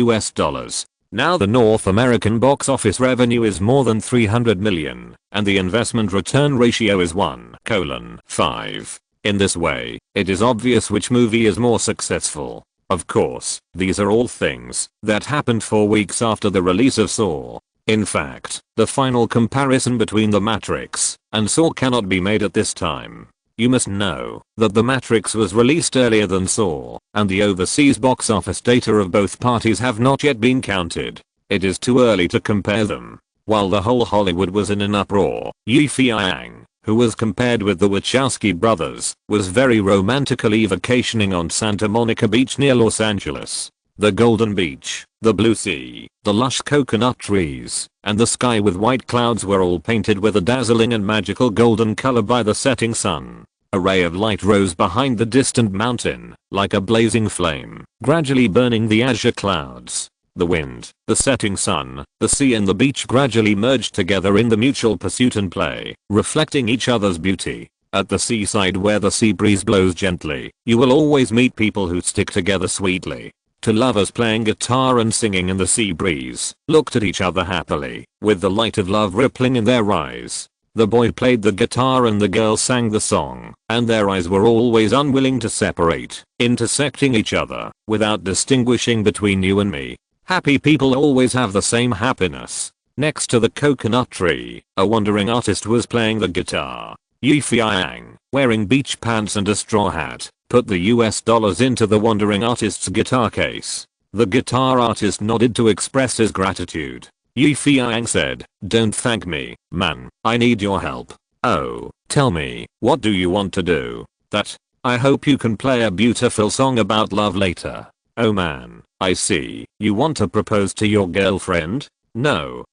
Now the North American box office revenue is more than $300 million, and the investment return ratio is 1:5. In this way, it is obvious which movie is more successful. Of course, these are all things that happened 4 weeks after the release of Saw. In fact, the final comparison between The Matrix and Saw cannot be made at this time. You must know that The Matrix was released earlier than Saw, and the overseas box office data of both parties have not yet been counted. It is too early to compare them. While the whole Hollywood was in an uproar, Feiyang, who was compared with the Wachowski brothers, was very romantically vacationing on Santa Monica Beach near Los Angeles. The golden beach, the blue sea, the lush coconut trees, and the sky with white clouds were all painted with a dazzling and magical golden color by the setting sun. A ray of light rose behind the distant mountain, like a blazing flame, gradually burning the azure clouds. The wind, the setting sun, the sea and the beach gradually merged together in the mutual pursuit and play, reflecting each other's beauty. At the seaside where the sea breeze blows gently, you will always meet people who stick together sweetly. Two lovers playing guitar and singing in the sea breeze looked at each other happily, with the light of love rippling in their eyes. The boy played the guitar and the girl sang the song, and their eyes were always unwilling to separate, intersecting each other, without distinguishing between you and me. Happy people always have the same happiness. Next to the coconut tree, a wandering artist was playing the guitar. Feiyang, wearing beach pants and a straw hat, put the US dollars into the wandering artist's guitar case. The guitar artist nodded to express his gratitude. Feiyang said, "Don't thank me, man. I need your help." "Oh, tell me, what do you want to do?" "That. I hope you can play a beautiful song about love later." "Oh man, I see. You want to propose to your girlfriend?" No,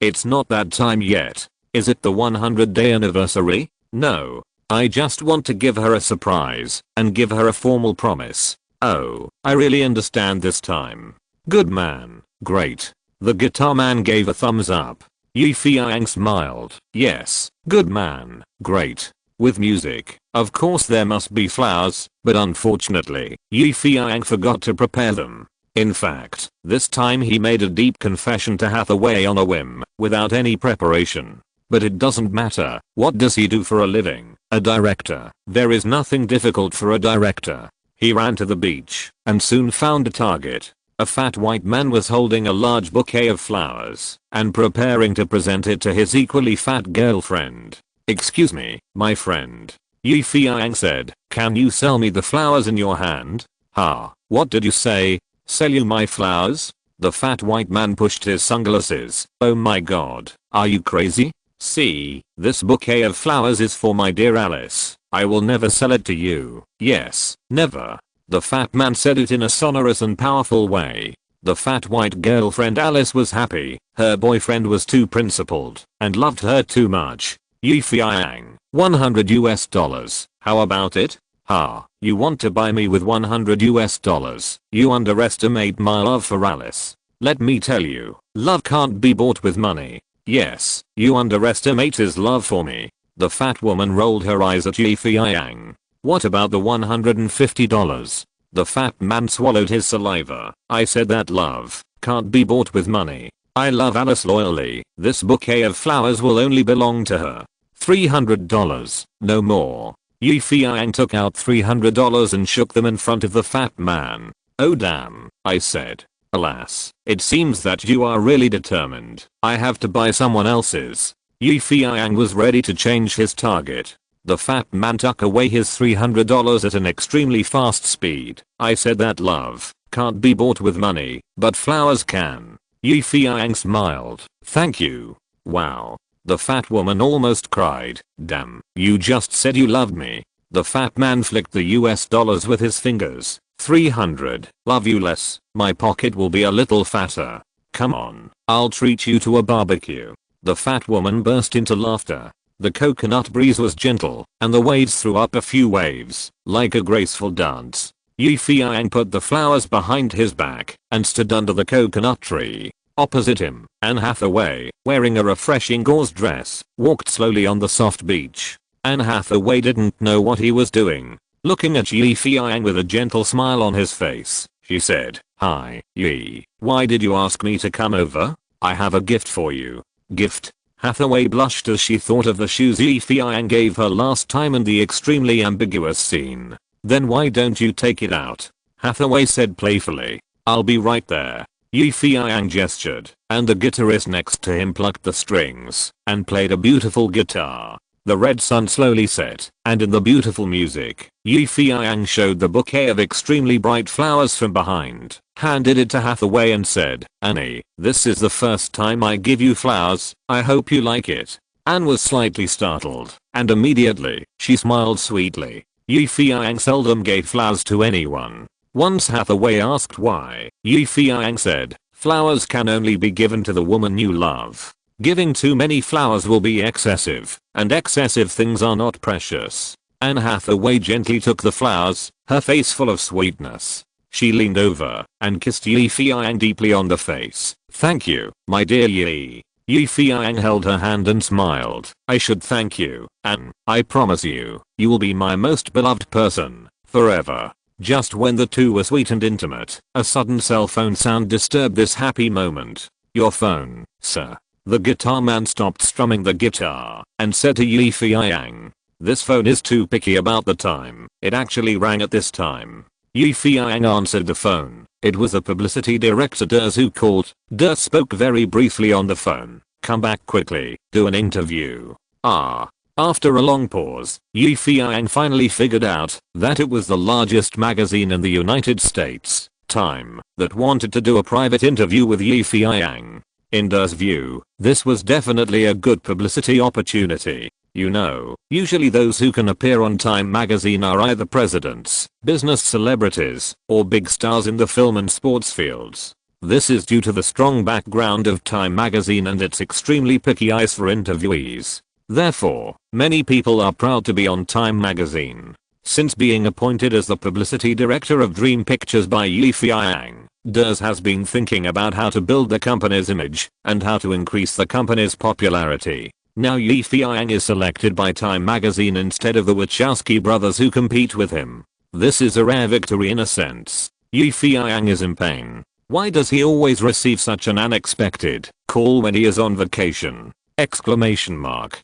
it's not that time yet." "Is it the 100-day anniversary?" "No. I just want to give her a surprise and give her a formal promise." "Oh, I really understand this time." "Good man. Great." The guitar man gave a thumbs up. Feiyang smiled. "Yes, good man. Great. With music, of course there must be flowers, but unfortunately, Feiyang forgot to prepare them. In fact, this time he made a deep confession to Hathaway on a whim, without any preparation. But it doesn't matter. What does he do for a living? A director. There is nothing difficult for a director. He ran to the beach and soon found a target. A fat white man was holding a large bouquet of flowers and preparing to present it to his equally fat girlfriend. "Excuse me, my friend," Feiyang said, "can you sell me the flowers in your hand?" "Ha, what did you say? Sell you my flowers?" The fat white man pushed his sunglasses. "Oh my god, are you crazy? See, this bouquet of flowers is for my dear Alice. I will never sell it to you." "Yes, never." The fat man said it in a sonorous and powerful way. The fat white girlfriend Alice was happy. Her boyfriend was too principled and loved her too much. Feiyang, $100. How about it? "Ha, you want to buy me with $100? You underestimate my love for Alice. Let me tell you, love can't be bought with money." "Yes, you underestimate his love for me." The fat woman rolled her eyes at Feiyang. "What about the $150? The fat man swallowed his saliva. "I said that love can't be bought with money. I love Alice loyally. This bouquet of flowers will only belong to her. $300, no more." Feiyang took out $300 and shook them in front of the fat man. "Oh damn," I said. "Alas, it seems that you are really determined. I have to buy someone else's." Feiyang was ready to change his target. The fat man took away his $300 at an extremely fast speed. "I said that love can't be bought with money, but flowers can." Feiyang smiled. "Thank you." "Wow." The fat woman almost cried. "Damn, you just said you loved me." The fat man flicked the US dollars with his fingers. "300, love you less, my pocket will be a little fatter. Come on, I'll treat you to a barbecue." The fat woman burst into laughter. The coconut breeze was gentle, and the waves threw up a few waves, like a graceful dance. Feiyang put the flowers behind his back and stood under the coconut tree. Opposite him, Anne Hathaway, wearing a refreshing gauze dress, walked slowly on the soft beach. Anne Hathaway didn't know what he was doing. Looking at Feiyang with a gentle smile on his face, she said, "Hi, Yi. Why did you ask me to come over? I have a gift for you." "Gift?" Hathaway blushed as she thought of the shoes Feiyang gave her last time and the extremely ambiguous scene. "Then why don't you take it out?" Hathaway said playfully. "I'll be right there." Feiyang gestured, and the guitarist next to him plucked the strings and played a beautiful guitar. The red sun slowly set, and in the beautiful music, Feiyang showed the bouquet of extremely bright flowers from behind, handed it to Hathaway and said, "Annie, this is the first time I give you flowers, I hope you like it." Anne was slightly startled, and immediately, she smiled sweetly. Feiyang seldom gave flowers to anyone. Once Hathaway asked why, Feiyang said, "Flowers can only be given to the woman you love. Giving too many flowers will be excessive, and excessive things are not precious." Anne Hathaway gently took the flowers, her face full of sweetness. She leaned over and kissed Feiyang deeply on the face. "Thank you, my dear Yi." Feiyang held her hand and smiled. "I should thank you, Anne. I promise you, you will be my most beloved person, forever." Just when the two were sweet and intimate, a sudden cell phone sound disturbed this happy moment. "Your phone, sir." The guitar man stopped strumming the guitar and said to Feiyang, "This phone is too picky about the time. It actually rang at this time." Feiyang answered the phone. It was a publicity director Ders who called. Ders spoke very briefly on the phone. Come back quickly, do an interview. After a long pause, Feiyang finally figured out that it was the largest magazine in the United States, Time, that wanted to do a private interview with Feiyang. In Ders' view, this was definitely a good publicity opportunity. You know, usually those who can appear on Time magazine are either presidents, business celebrities, or big stars in the film and sports fields. This is due to the strong background of Time magazine and its extremely picky eyes for interviewees. Therefore, many people are proud to be on Time magazine. Since being appointed as the publicity director of Dream Pictures by Feiyang, Ders has been thinking about how to build the company's image and how to increase the company's popularity. Now Feiyang is selected by Time magazine instead of the Wachowski brothers who compete with him. This is a rare victory in a sense. Feiyang is in pain. Why does he always receive such an unexpected call when he is on vacation? Exclamation mark.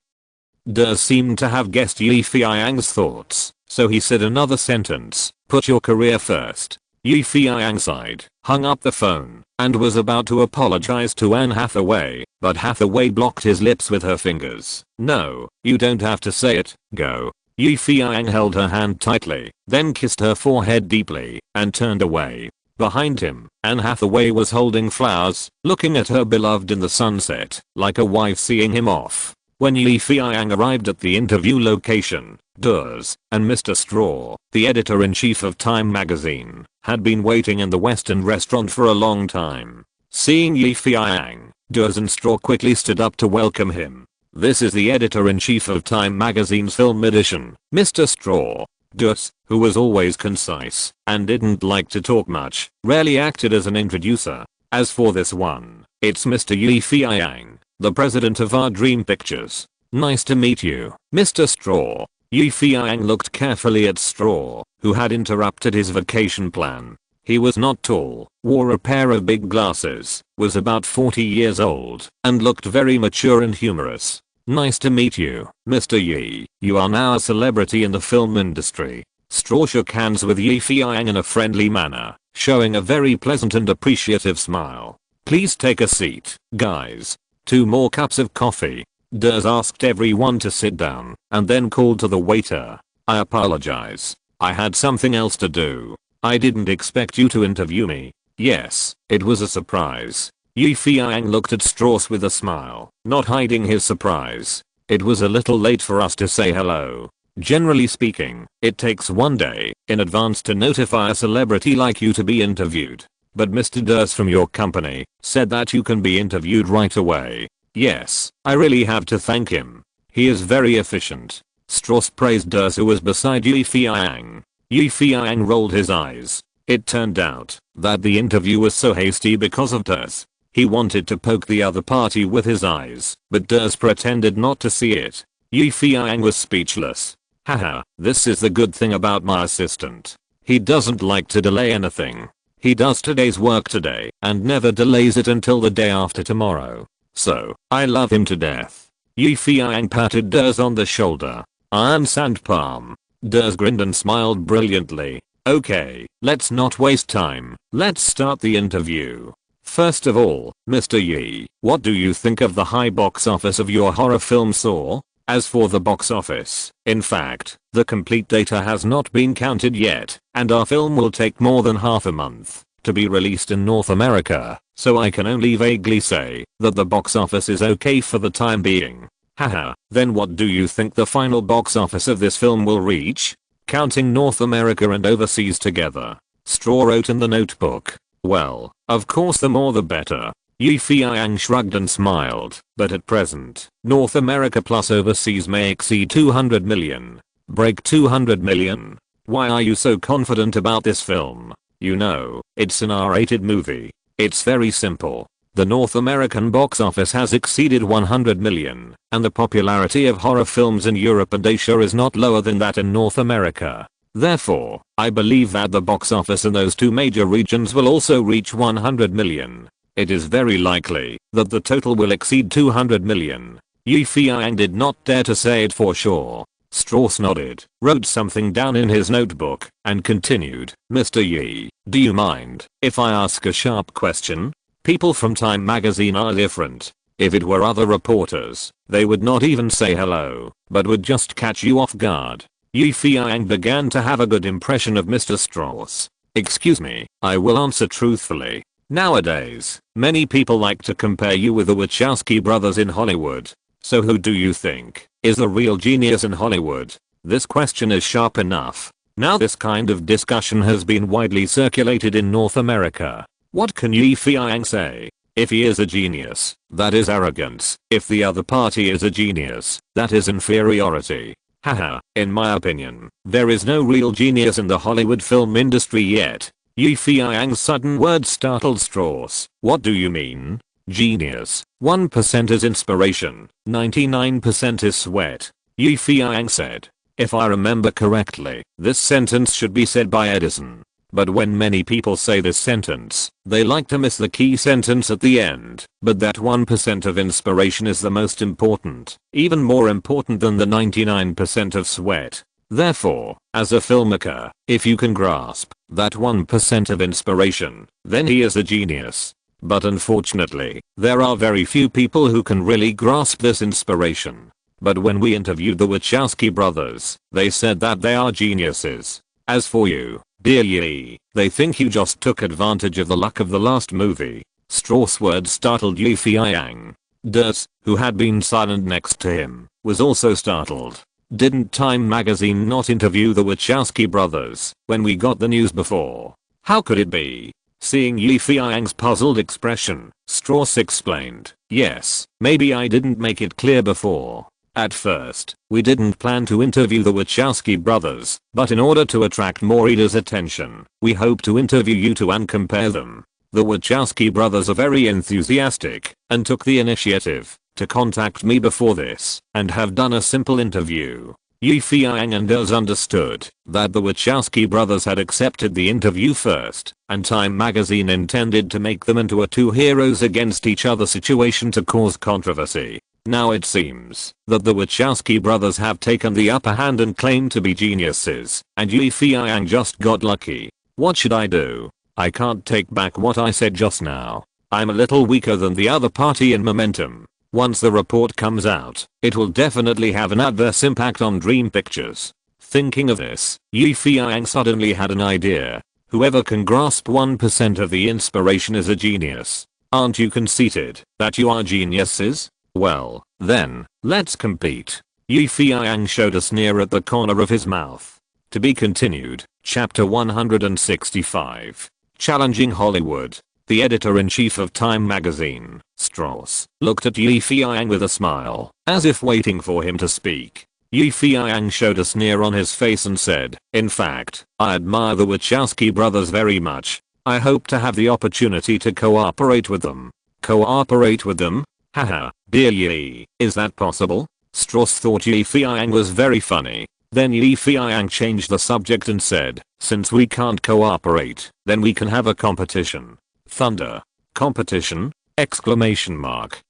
Ders seemed to have guessed Feiyang's thoughts, so he said another sentence, put your career first. Feiyang sighed, hung up the phone, and was about to apologize to Anne Hathaway, but Hathaway blocked his lips with her fingers. No, you don't have to say it, go. Feiyang held her hand tightly, then kissed her forehead deeply, and turned away. Behind him, Anne Hathaway was holding flowers, looking at her beloved in the sunset, like a wife seeing him off. When Feiyang arrived at the interview location, Ders and Mr. Straw, the editor-in-chief of Time magazine, had been waiting in the Western restaurant for a long time. Seeing Feiyang, Ders and Straw quickly stood up to welcome him. This is the editor-in-chief of Time magazine's film edition, Mr. Straw. Ders, who was always concise and didn't like to talk much, rarely acted as an introducer. As for this one, it's Mr. Feiyang, the president of our Dream Pictures. Nice to meet you, Mr. Straw. Feiyang looked carefully at Straw, who had interrupted his vacation plan. He was not tall, wore a pair of big glasses, was about 40 years old, and looked very mature and humorous. Nice to meet you, Mr. Yi. You are now a celebrity in the film industry. Straw shook hands with Feiyang in a friendly manner, showing a very pleasant and appreciative smile. Please take a seat, guys. 2 more cups of coffee. Ders asked everyone to sit down, and then called to the waiter. I apologize. I had something else to do. I didn't expect you to interview me. Yes, it was a surprise. Feiyang looked at Strauss with a smile, not hiding his surprise. It was a little late for us to say hello. Generally speaking, it takes 1 day in advance to notify a celebrity like you to be interviewed. But Mr. Ders from your company said that you can be interviewed right away. Yes, I really have to thank him. He is very efficient. Strauss praised Ders, who was beside Feiyang. Feiyang rolled his eyes. It turned out that the interview was so hasty because of Ders. He wanted to poke the other party with his eyes, but Ders pretended not to see it. Feiyang was speechless. Haha, this is the good thing about my assistant. He doesn't like to delay anything. He does today's work today and never delays it until the day after tomorrow. So, I love him to death. Feiyang patted Ders on the shoulder. Iron sand palm. Ders grinned and smiled brilliantly. Okay, let's not waste time. Let's start the interview. First of all, Mr. Yi, what do you think of the high box office of your horror film Saw? As for the box office, in fact, the complete data has not been counted yet, and our film will take more than half a month to be released in North America, so I can only vaguely say that the box office is okay for the time being. Haha, then what do you think the final box office of this film will reach? Counting North America and overseas together. Straw wrote in the notebook. Well, of course the more the better. Feiyang shrugged and smiled, but at present, North America plus overseas may exceed 200 million. Break 200 million. Why are you so confident about this film? You know, it's an R-rated movie. It's very simple. The North American box office has exceeded 100 million, and the popularity of horror films in Europe and Asia is not lower than that in North America. Therefore, I believe that the box office in those 2 major regions will also reach 100 million. It is very likely that the total will exceed 200 million. Feiyang did not dare to say it for sure. Strauss nodded, wrote something down in his notebook, and continued. Mr. Yi, do you mind if I ask a sharp question? People from Time magazine are different. If it were other reporters, they would not even say hello, but would just catch you off guard. Yi Feiyang began to have a good impression of Mr. Strauss. Excuse me, I will answer truthfully. Nowadays, many people like to compare you with the Wachowski brothers in Hollywood. So who do you think is the real genius in Hollywood? This question is sharp enough. Now this kind of discussion has been widely circulated in North America. What can Yi Feiyang say? If he is a genius, that is arrogance. If the other party is a genius, that is inferiority. Haha, in my opinion, there is no real genius in the Hollywood film industry yet. Yi Feiyang's sudden words startled Strauss. What do you mean? Genius. 1% is inspiration, 99% is sweat. Yi Feiyang said. If I remember correctly, this sentence should be said by Edison. But when many people say this sentence, they like to miss the key sentence at the end. But that 1% of inspiration is the most important, even more important than the 99% of sweat. Therefore, as a filmmaker, if you can grasp that 1% of inspiration, then he is a genius. But unfortunately, there are very few people who can really grasp this inspiration. But when we interviewed the Wachowski brothers, they said that they are geniuses. As for you, dear Yi, they think you just took advantage of the luck of the last movie. Strauss' words startled Yi Feiyang. Dirt, who had been silent next to him, was also startled. Didn't Time magazine not interview the Wachowski brothers when we got the news before? How could it be? Seeing Yi Feiyang's puzzled expression, Strauss explained. Yes, maybe I didn't make it clear before. At first, we didn't plan to interview the Wachowski brothers, but in order to attract more readers' attention, we hope to interview you two and compare them. The Wachowski brothers are very enthusiastic and took the initiative to contact me before this and have done a simple interview. Yi Feiyang and us understood that the Wachowski brothers had accepted the interview first, and Time magazine intended to make them into a two heroes against each other situation to cause controversy. Now it seems that the Wachowski brothers have taken the upper hand and claim to be geniuses, and Yi Feiyang just got lucky. What should I do? I can't take back what I said just now. I'm a little weaker than the other party in momentum. Once the report comes out, it will definitely have an adverse impact on Dream Pictures. Thinking of this, Yi Feiyang suddenly had an idea. Whoever can grasp 1% of the inspiration is a genius. Aren't you conceited that you are geniuses? Well, then, let's compete. Yi Feiyang showed a sneer at the corner of his mouth. To be continued, Chapter 165. Challenging Hollywood. The editor-in-chief of Time magazine, Strauss, looked at Yi Feiyang with a smile, as if waiting for him to speak. Yi Feiyang showed a sneer on his face and said, in fact, I admire the Wachowski brothers very much. I hope to have the opportunity to cooperate with them. Cooperate with them? Haha, dear Yi, is that possible? Strauss thought Yi Feiyang was very funny. Then Yi Feiyang changed the subject and said, since we can't cooperate, then we can have a competition. Thunder. Competition? Exclamation mark.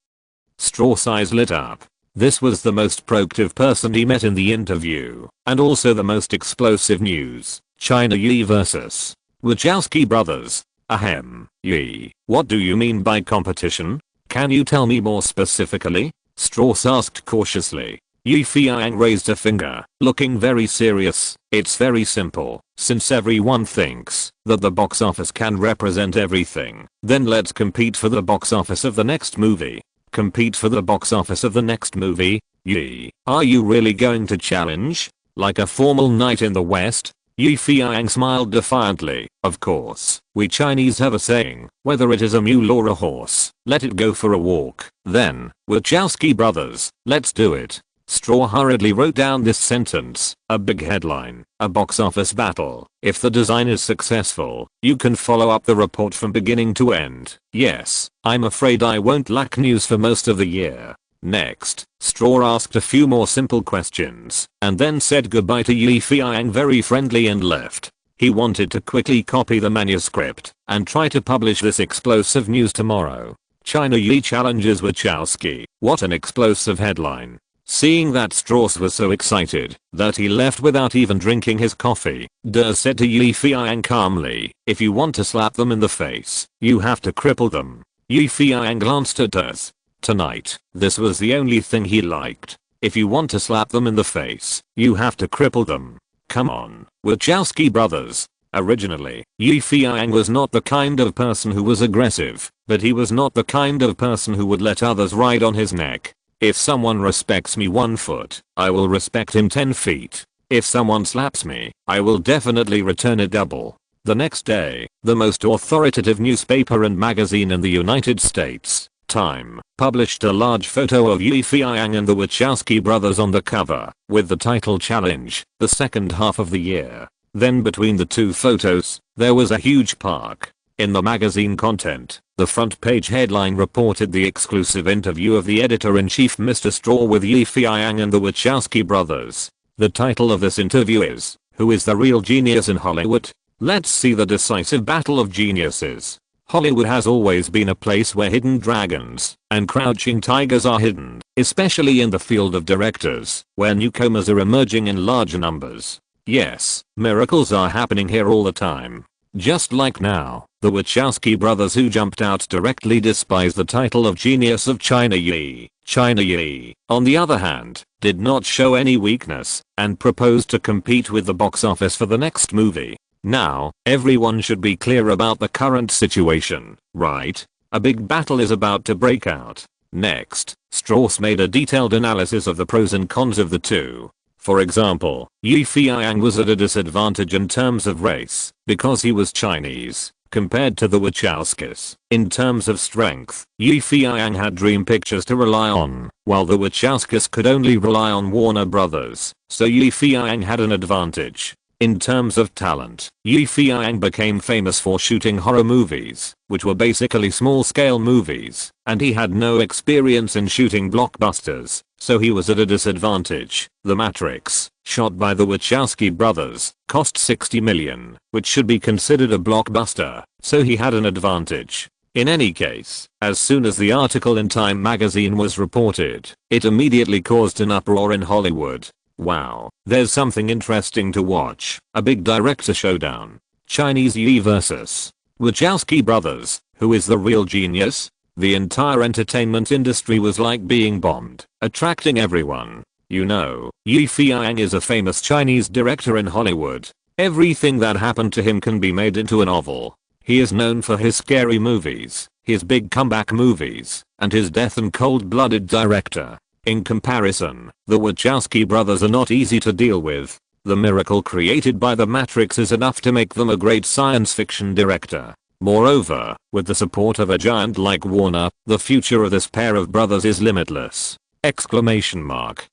Strauss' eyes lit up. This was the most proactive person he met in the interview, and also the most explosive news. China Yi vs. Wachowski brothers. Ahem, Yi, what do you mean by competition? Can you tell me more specifically? Strauss asked cautiously. Yi Feiyang raised a finger, looking very serious. It's very simple. Since everyone thinks that the box office can represent everything, then let's compete for the box office of the next movie. Compete for the box office of the next movie? Yi, are you really going to challenge? Like a formal night in the West? Yi Feiyang smiled defiantly. Of course, we Chinese have a saying, whether it is a mule or a horse, let it go for a walk. Then, Wachowski brothers, let's do it. Strauss hurriedly wrote down this sentence, a big headline, a box office battle. If the design is successful, you can follow up the report from beginning to end. Yes, I'm afraid I won't lack news for most of the year. Next, Strauss asked a few more simple questions, and then said goodbye to Yi Feiyang very friendly and left. He wanted to quickly copy the manuscript and try to publish this explosive news tomorrow. China Yi challenges Wachowski. What an explosive headline. Seeing that Strauss was so excited that he left without even drinking his coffee, Der said to Yi Feiyang calmly, "If you want to slap them in the face, you have to cripple them." Yi Feiyang glanced at Ders. Tonight, this was the only thing he liked. If you want to slap them in the face, you have to cripple them. Come on, Wachowski brothers. Originally, Yi Feiyang was not the kind of person who was aggressive, but he was not the kind of person who would let others ride on his neck. If someone respects me 1 foot, I will respect him 10 feet. If someone slaps me, I will definitely return it double. The next day, the most authoritative newspaper and magazine in the United States, Time, published a large photo of Yi Feiyang and the Wachowski brothers on the cover, with the title "Challenge, the second half of the year." Then between the two photos, there was a huge park. In the magazine content, the front page headline reported the exclusive interview of the editor-in-chief Mr. Straw with Yi Feiyang and the Wachowski brothers. The title of this interview is, "Who is the real genius in Hollywood?" Let's see the decisive battle of geniuses. Hollywood has always been a place where hidden dragons and crouching tigers are hidden, especially in the field of directors, where newcomers are emerging in large numbers. Yes, miracles are happening here all the time. Just like now, the Wachowski brothers who jumped out directly despise the title of Genius of China Yi. China Yi, on the other hand, did not show any weakness and proposed to compete with the box office for the next movie. Now, everyone should be clear about the current situation, right? A big battle is about to break out. Next, Strauss made a detailed analysis of the pros and cons of the two. For example, Yi Feiyang was at a disadvantage in terms of race, because he was Chinese, compared to the Wachowskis. In terms of strength, Yi Feiyang had Dream Pictures to rely on, while the Wachowskis could only rely on Warner Brothers, so Yi Feiyang had an advantage. In terms of talent, Yi Feiyang became famous for shooting horror movies, which were basically small-scale movies, and he had no experience in shooting blockbusters, so he was at a disadvantage. The Matrix, shot by the Wachowski brothers, cost $60 million, which should be considered a blockbuster, so he had an advantage. In any case, as soon as the article in Time magazine was reported, it immediately caused an uproar in Hollywood. Wow, there's something interesting to watch. A big director showdown. Chinese Yi vs. Wachowski brothers. Who is the real genius? The entire entertainment industry was like being bombed, attracting everyone. You know, Yi Feiyang is a famous Chinese director in Hollywood. Everything that happened to him can be made into a novel. He is known for his scary movies, his big comeback movies, and his death and cold-blooded director. In comparison, the Wachowski brothers are not easy to deal with. The miracle created by the Matrix is enough to make them a great science fiction director. Moreover, with the support of a giant like Warner, the future of this pair of brothers is limitless! Exclamation mark.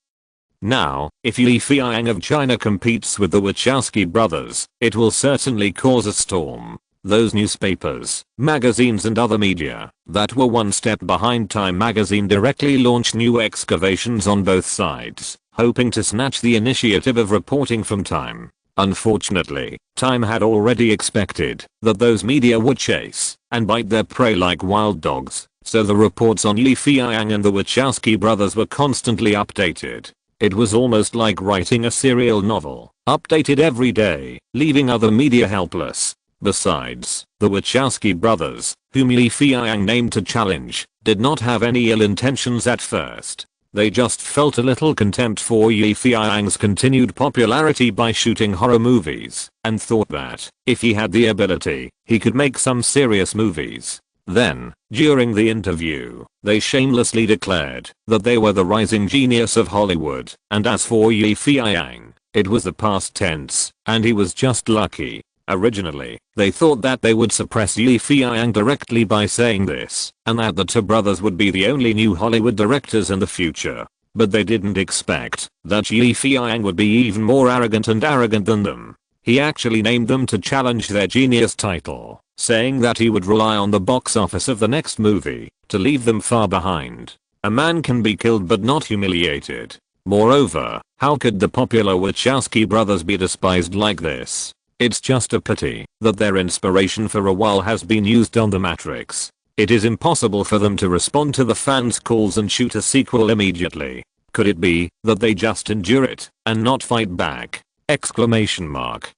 Now, if Yi Feiyang of China competes with the Wachowski brothers, it will certainly cause a storm. Those newspapers, magazines and other media that were one step behind Time magazine directly launched new excavations on both sides, hoping to snatch the initiative of reporting from Time. Unfortunately, Time had already expected that those media would chase and bite their prey like wild dogs, so the reports on Yi Feiyang and the Wachowski brothers were constantly updated. It was almost like writing a serial novel, updated every day, leaving other media helpless. Besides, the Wachowski brothers, whom Yi Feiyang named to challenge, did not have any ill intentions at first. They just felt a little contempt for Yi Feiyang's continued popularity by shooting horror movies, and thought that, if he had the ability, he could make some serious movies. Then, during the interview, they shamelessly declared that they were the rising genius of Hollywood, and as for Yi Feiyang, it was the past tense, and he was just lucky. Originally, they thought that they would suppress Yi Feiyang directly by saying this, and that the two brothers would be the only new Hollywood directors in the future. But they didn't expect that Yi Feiyang would be even more arrogant than them. He actually named them to challenge their genius title, saying that he would rely on the box office of the next movie to leave them far behind. A man can be killed but not humiliated. Moreover, how could the popular Wachowski brothers be despised like this? It's just a pity that their inspiration for a while has been used on The Matrix. It is impossible for them to respond to the fans' calls and shoot a sequel immediately. Could it be that they just endure it and not fight back? Exclamation mark.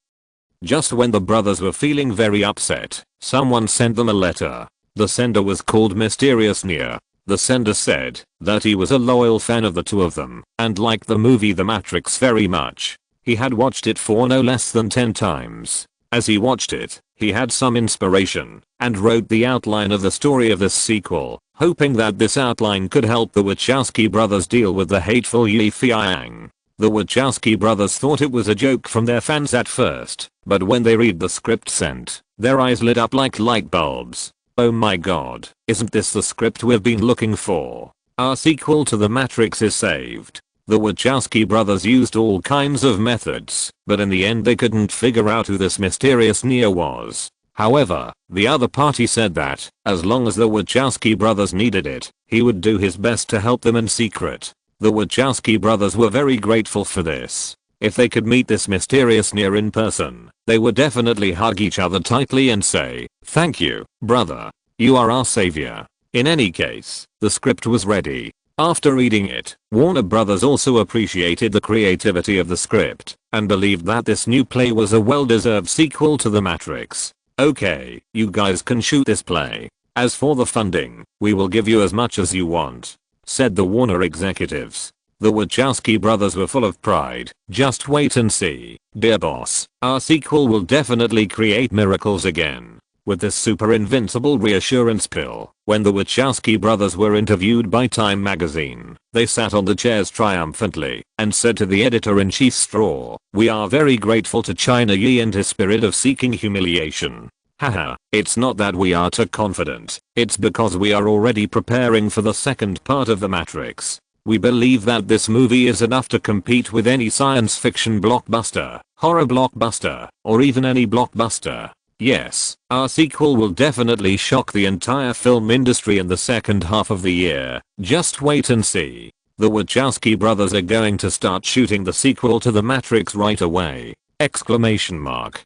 Just when the brothers were feeling very upset, someone sent them a letter. The sender was called Mysterious Near. The sender said that he was a loyal fan of the two of them and liked the movie The Matrix very much. He had watched it for no less than 10 times. As he watched it, he had some inspiration and wrote the outline of the story of this sequel, hoping that this outline could help the Wachowski brothers deal with the hateful Feiyang. The Wachowski brothers thought it was a joke from their fans at first, but when they read the script sent, their eyes lit up like light bulbs. Oh my god, isn't this the script we've been looking for? Our sequel to The Matrix is saved. The Wachowski brothers used all kinds of methods, but in the end they couldn't figure out who this mysterious Neo was. However, the other party said that, as long as the Wachowski brothers needed it, he would do his best to help them in secret. The Wachowski brothers were very grateful for this. If they could meet this mysterious Neo in person, they would definitely hug each other tightly and say, "Thank you, brother. You are our savior." In any case, the script was ready. After reading it, Warner Brothers also appreciated the creativity of the script and believed that this new play was a well-deserved sequel to The Matrix. "Okay, you guys can shoot this play. As for the funding, we will give you as much as you want," said the Warner executives. The Wachowski brothers were full of pride. "Just wait and see, dear boss. Our sequel will definitely create miracles again." With this super invincible reassurance pill, when the Wachowski brothers were interviewed by Time magazine, they sat on the chairs triumphantly and said to the editor-in-chief Straw, "We are very grateful to China Yi and his spirit of seeking humiliation. Haha, it's not that we are too confident, it's because we are already preparing for the second part of The Matrix. We believe that this movie is enough to compete with any science fiction blockbuster, horror blockbuster, or even any blockbuster. Yes, our sequel will definitely shock the entire film industry in the second half of the year. Just wait and see. The Wachowski brothers are going to start shooting the sequel to The Matrix right away." Exclamation mark.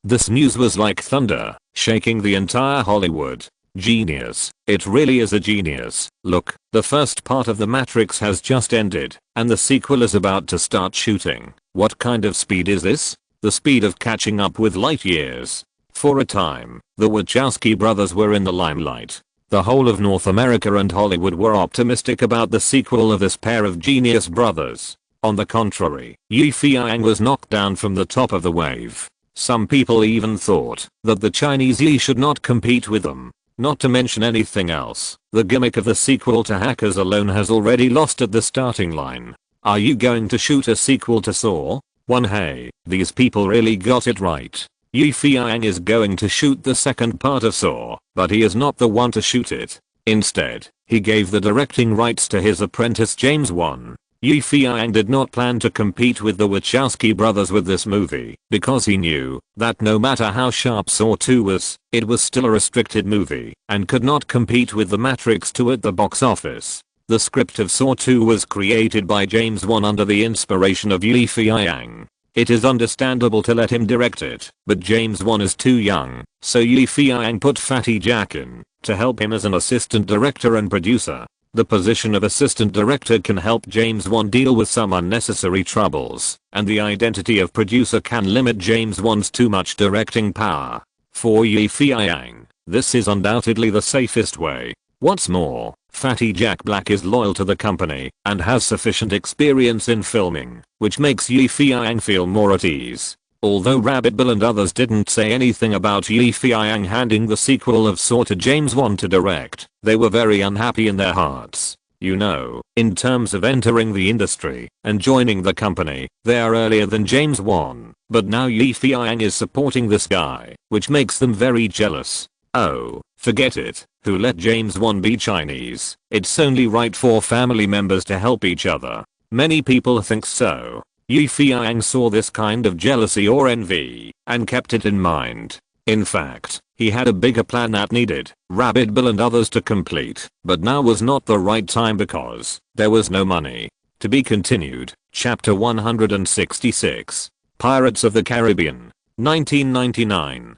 This news was like thunder, shaking the entire Hollywood. Genius. It really is a genius. Look, the first part of The Matrix has just ended, and the sequel is about to start shooting. What kind of speed is this? The speed of catching up with light years. For a time, the Wachowski brothers were in the limelight. The whole of North America and Hollywood were optimistic about the sequel of this pair of genius brothers. On the contrary, Feiyang was knocked down from the top of the wave. Some people even thought that the Chinese Yi should not compete with them. Not to mention anything else, the gimmick of the sequel to Hackers alone has already lost at the starting line. Are you going to shoot a sequel to Saw 1? Hey, these people really got it right. Feiyang is going to shoot the second part of Saw, but he is not the one to shoot it. Instead, he gave the directing rights to his apprentice James Wan. Feiyang did not plan to compete with the Wachowski brothers with this movie because he knew that no matter how sharp Saw 2 was, it was still a restricted movie and could not compete with The Matrix 2 at the box office. The script of Saw 2 was created by James Wan under the inspiration of Feiyang. It is understandable to let him direct it, but James Wan is too young, so Feiyang put Fatty Jack in to help him as an assistant director and producer. The position of assistant director can help James Wan deal with some unnecessary troubles, and the identity of producer can limit James Wan's too much directing power. For Feiyang, this is undoubtedly the safest way. What's more, Fatty Jack Black is loyal to the company and has sufficient experience in filming, which makes Feiyang feel more at ease. Although Rabbit Bill and others didn't say anything about Feiyang handing the sequel of Saw to James Wan to direct, they were very unhappy in their hearts. You know, in terms of entering the industry and joining the company, they are earlier than James Wan, but now Feiyang is supporting this guy, which makes them very jealous. Oh, forget it. Who let James Wan be Chinese? It's only right for family members to help each other. Many people think so. Feiyang saw this kind of jealousy or envy and kept it in mind. In fact, he had a bigger plan that needed Rabbit Bill and others to complete, but now was not the right time because there was no money. To be continued. Chapter 166. Pirates of the Caribbean. 1999.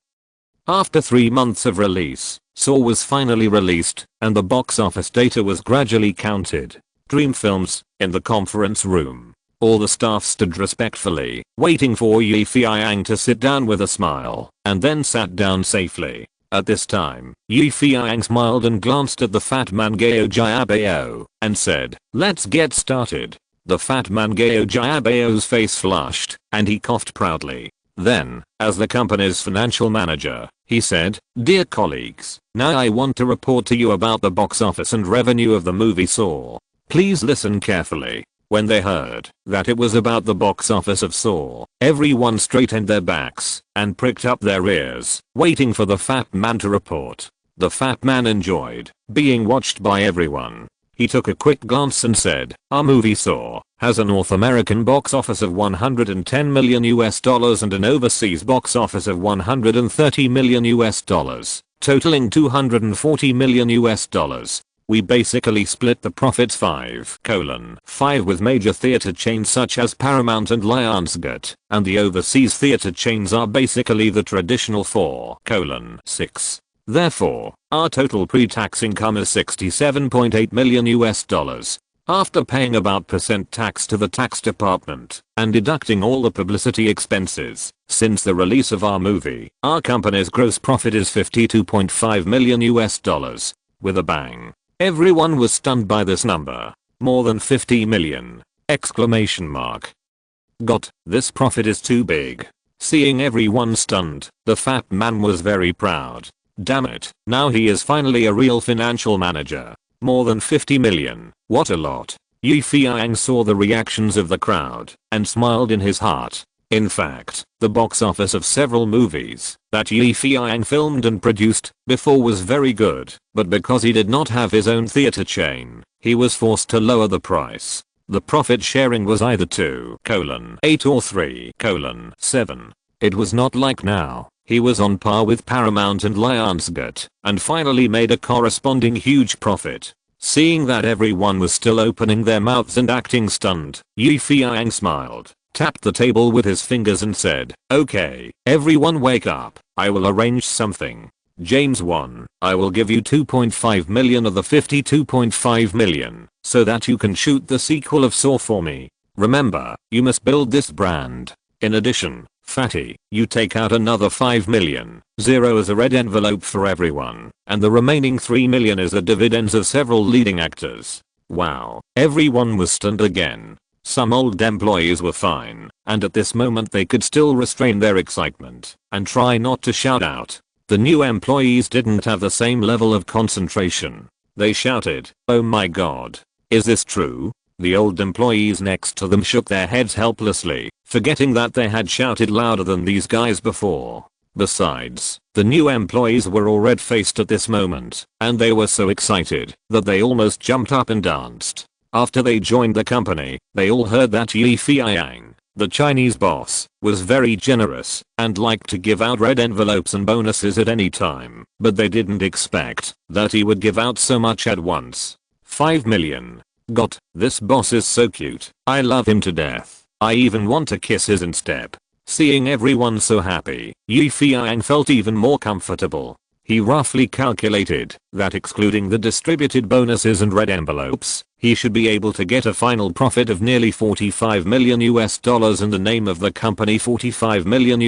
After 3 months of release, Saw was finally released, and the box office data was gradually counted. Dream Films, in the conference room. All the staff stood respectfully, waiting for Yi Feiyang to sit down with a smile, and then sat down safely. At this time, Yi Feiyang smiled and glanced at the fat man Gao Jiabao, and said, "Let's get started." The fat man Gao Jiabao's face flushed, and he coughed proudly. Then, as the company's financial manager, he said, "Dear colleagues, now I want to report to you about the box office and revenue of the movie Saw. Please listen carefully." When they heard that it was about the box office of Saw, everyone straightened their backs and pricked up their ears, waiting for the fat man to report. The fat man enjoyed being watched by everyone. He took a quick glance and said, "Our movie Saw has a North American box office of $110 million and an overseas box office of $130 million, totaling $240 million. We basically split the profits 5:5 with major theater chains such as Paramount and Lionsgate, and the overseas theater chains are basically the traditional 4:6. Therefore, our total pre-tax income is $67.8 million. After paying about % tax to the tax department and deducting all the publicity expenses, since the release of our movie, our company's gross profit is $52.5 million. With a bang. Everyone was stunned by this number. More than 50 million! Exclamation mark. God, this profit is too big. Seeing everyone stunned, the fat man was very proud. Damn it, now he is finally a real financial manager. More than 50 million, what a lot. Yi Feiyang saw the reactions of the crowd and smiled in his heart. In fact, the box office of several movies that Yi Feiyang filmed and produced before was very good, but because he did not have his own theater chain, he was forced to lower the price. The profit sharing was either 2:8 or 3:7. It was not like now. He was on par with Paramount and Lionsgate, and finally made a corresponding huge profit. Seeing that everyone was still opening their mouths and acting stunned, Yi Feiyang smiled, tapped the table with his fingers and said, "Okay, everyone wake up, I will arrange something. James 1, I will give you 2.5 million of the 52.5 million, so that you can shoot the sequel of Saw for me. Remember, you must build this brand. In addition, Fatty, you take out another 5 million, 0 as a red envelope for everyone, and the remaining 3 million is the dividends of several leading actors." Wow, everyone was stunned again. Some old employees were fine, and at this moment they could still restrain their excitement and try not to shout out. The new employees didn't have the same level of concentration. They shouted, "Oh my god. Is this true?" The old employees next to them shook their heads helplessly, forgetting that they had shouted louder than these guys before. Besides, the new employees were all red-faced at this moment, and they were so excited that they almost jumped up and danced. After they joined the company, they all heard that Yi Feiyang, the Chinese boss, was very generous and liked to give out red envelopes and bonuses at any time, but they didn't expect that he would give out so much at once. 5 million. God, this boss is so cute. I love him to death. I even want to kiss his instep. Seeing everyone so happy, Yi Feiyang felt even more comfortable. He roughly calculated that excluding the distributed bonuses and red envelopes, he should be able to get a final profit of nearly $45 million in the name of the company. $45 million,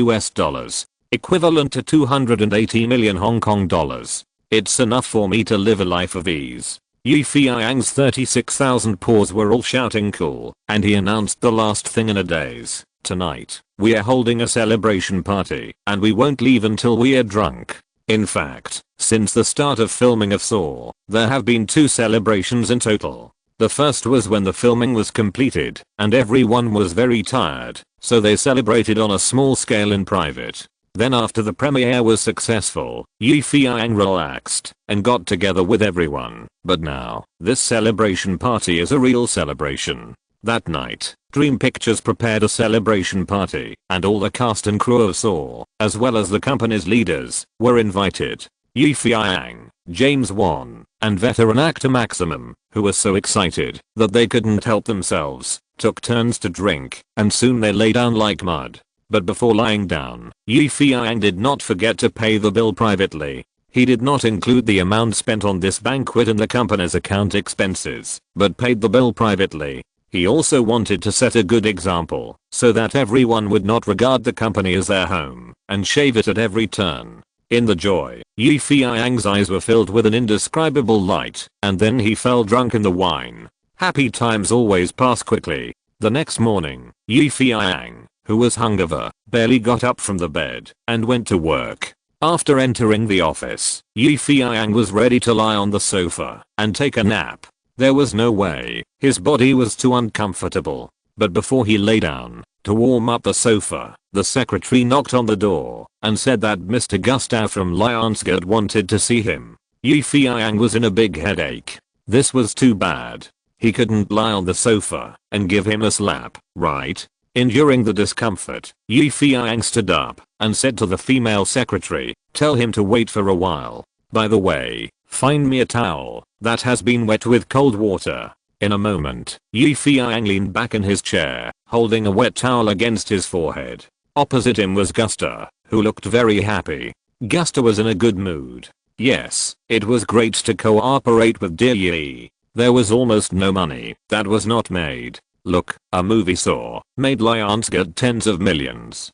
equivalent to 280 million Hong Kong dollars. It's enough for me to live a life of ease. Yi Feiyang's 36,000 paws were all shouting cool, and he announced the last thing in a daze. "Tonight, we are holding a celebration party, and we won't leave until we are drunk." In fact, since the start of filming of Saw, there have been 2 celebrations in total. The first was when the filming was completed, and everyone was very tired, so they celebrated on a small scale in private. Then after the premiere was successful, Yi Feiyang relaxed and got together with everyone. But now, this celebration party is a real celebration. That night, Dream Pictures prepared a celebration party, and all the cast and crew of Saw, as well as the company's leaders, were invited. Yi Feiyang, James 1, and veteran actor Maximum, who were so excited that they couldn't help themselves, took turns to drink, and soon they lay down like mud. But before lying down, Yi Feiyang did not forget to pay the bill privately. He did not include the amount spent on this banquet in the company's account expenses, but paid the bill privately. He also wanted to set a good example, so that everyone would not regard the company as their home, and shave it at every turn. In the joy, Yi Feiyang's eyes were filled with an indescribable light, and then he fell drunk in the wine. Happy times always pass quickly. The next morning, Yi Feiyang, who was hungover, barely got up from the bed, and went to work. After entering the office, Yi Feiyang was ready to lie on the sofa and take a nap. There was no way, his body was too uncomfortable. But before he lay down, to warm up the sofa, the secretary knocked on the door and said that Mr. Gustav from Lionsgate wanted to see him. Yi Feiyang was in a big headache. This was too bad. He couldn't lie on the sofa and give him a slap, right? Enduring the discomfort, Yi Feiyang stood up and said to the female secretary, "Tell him to wait for a while. By the way, find me a towel that has been wet with cold water." In a moment, Yi Feiyang leaned back in his chair, holding a wet towel against his forehead. Opposite him was Gusta, who looked very happy. Gusta was in a good mood. Yes, it was great to cooperate with dear Yi. There was almost no money that was not made. Look, a movie saw made Lionsgate tens of millions.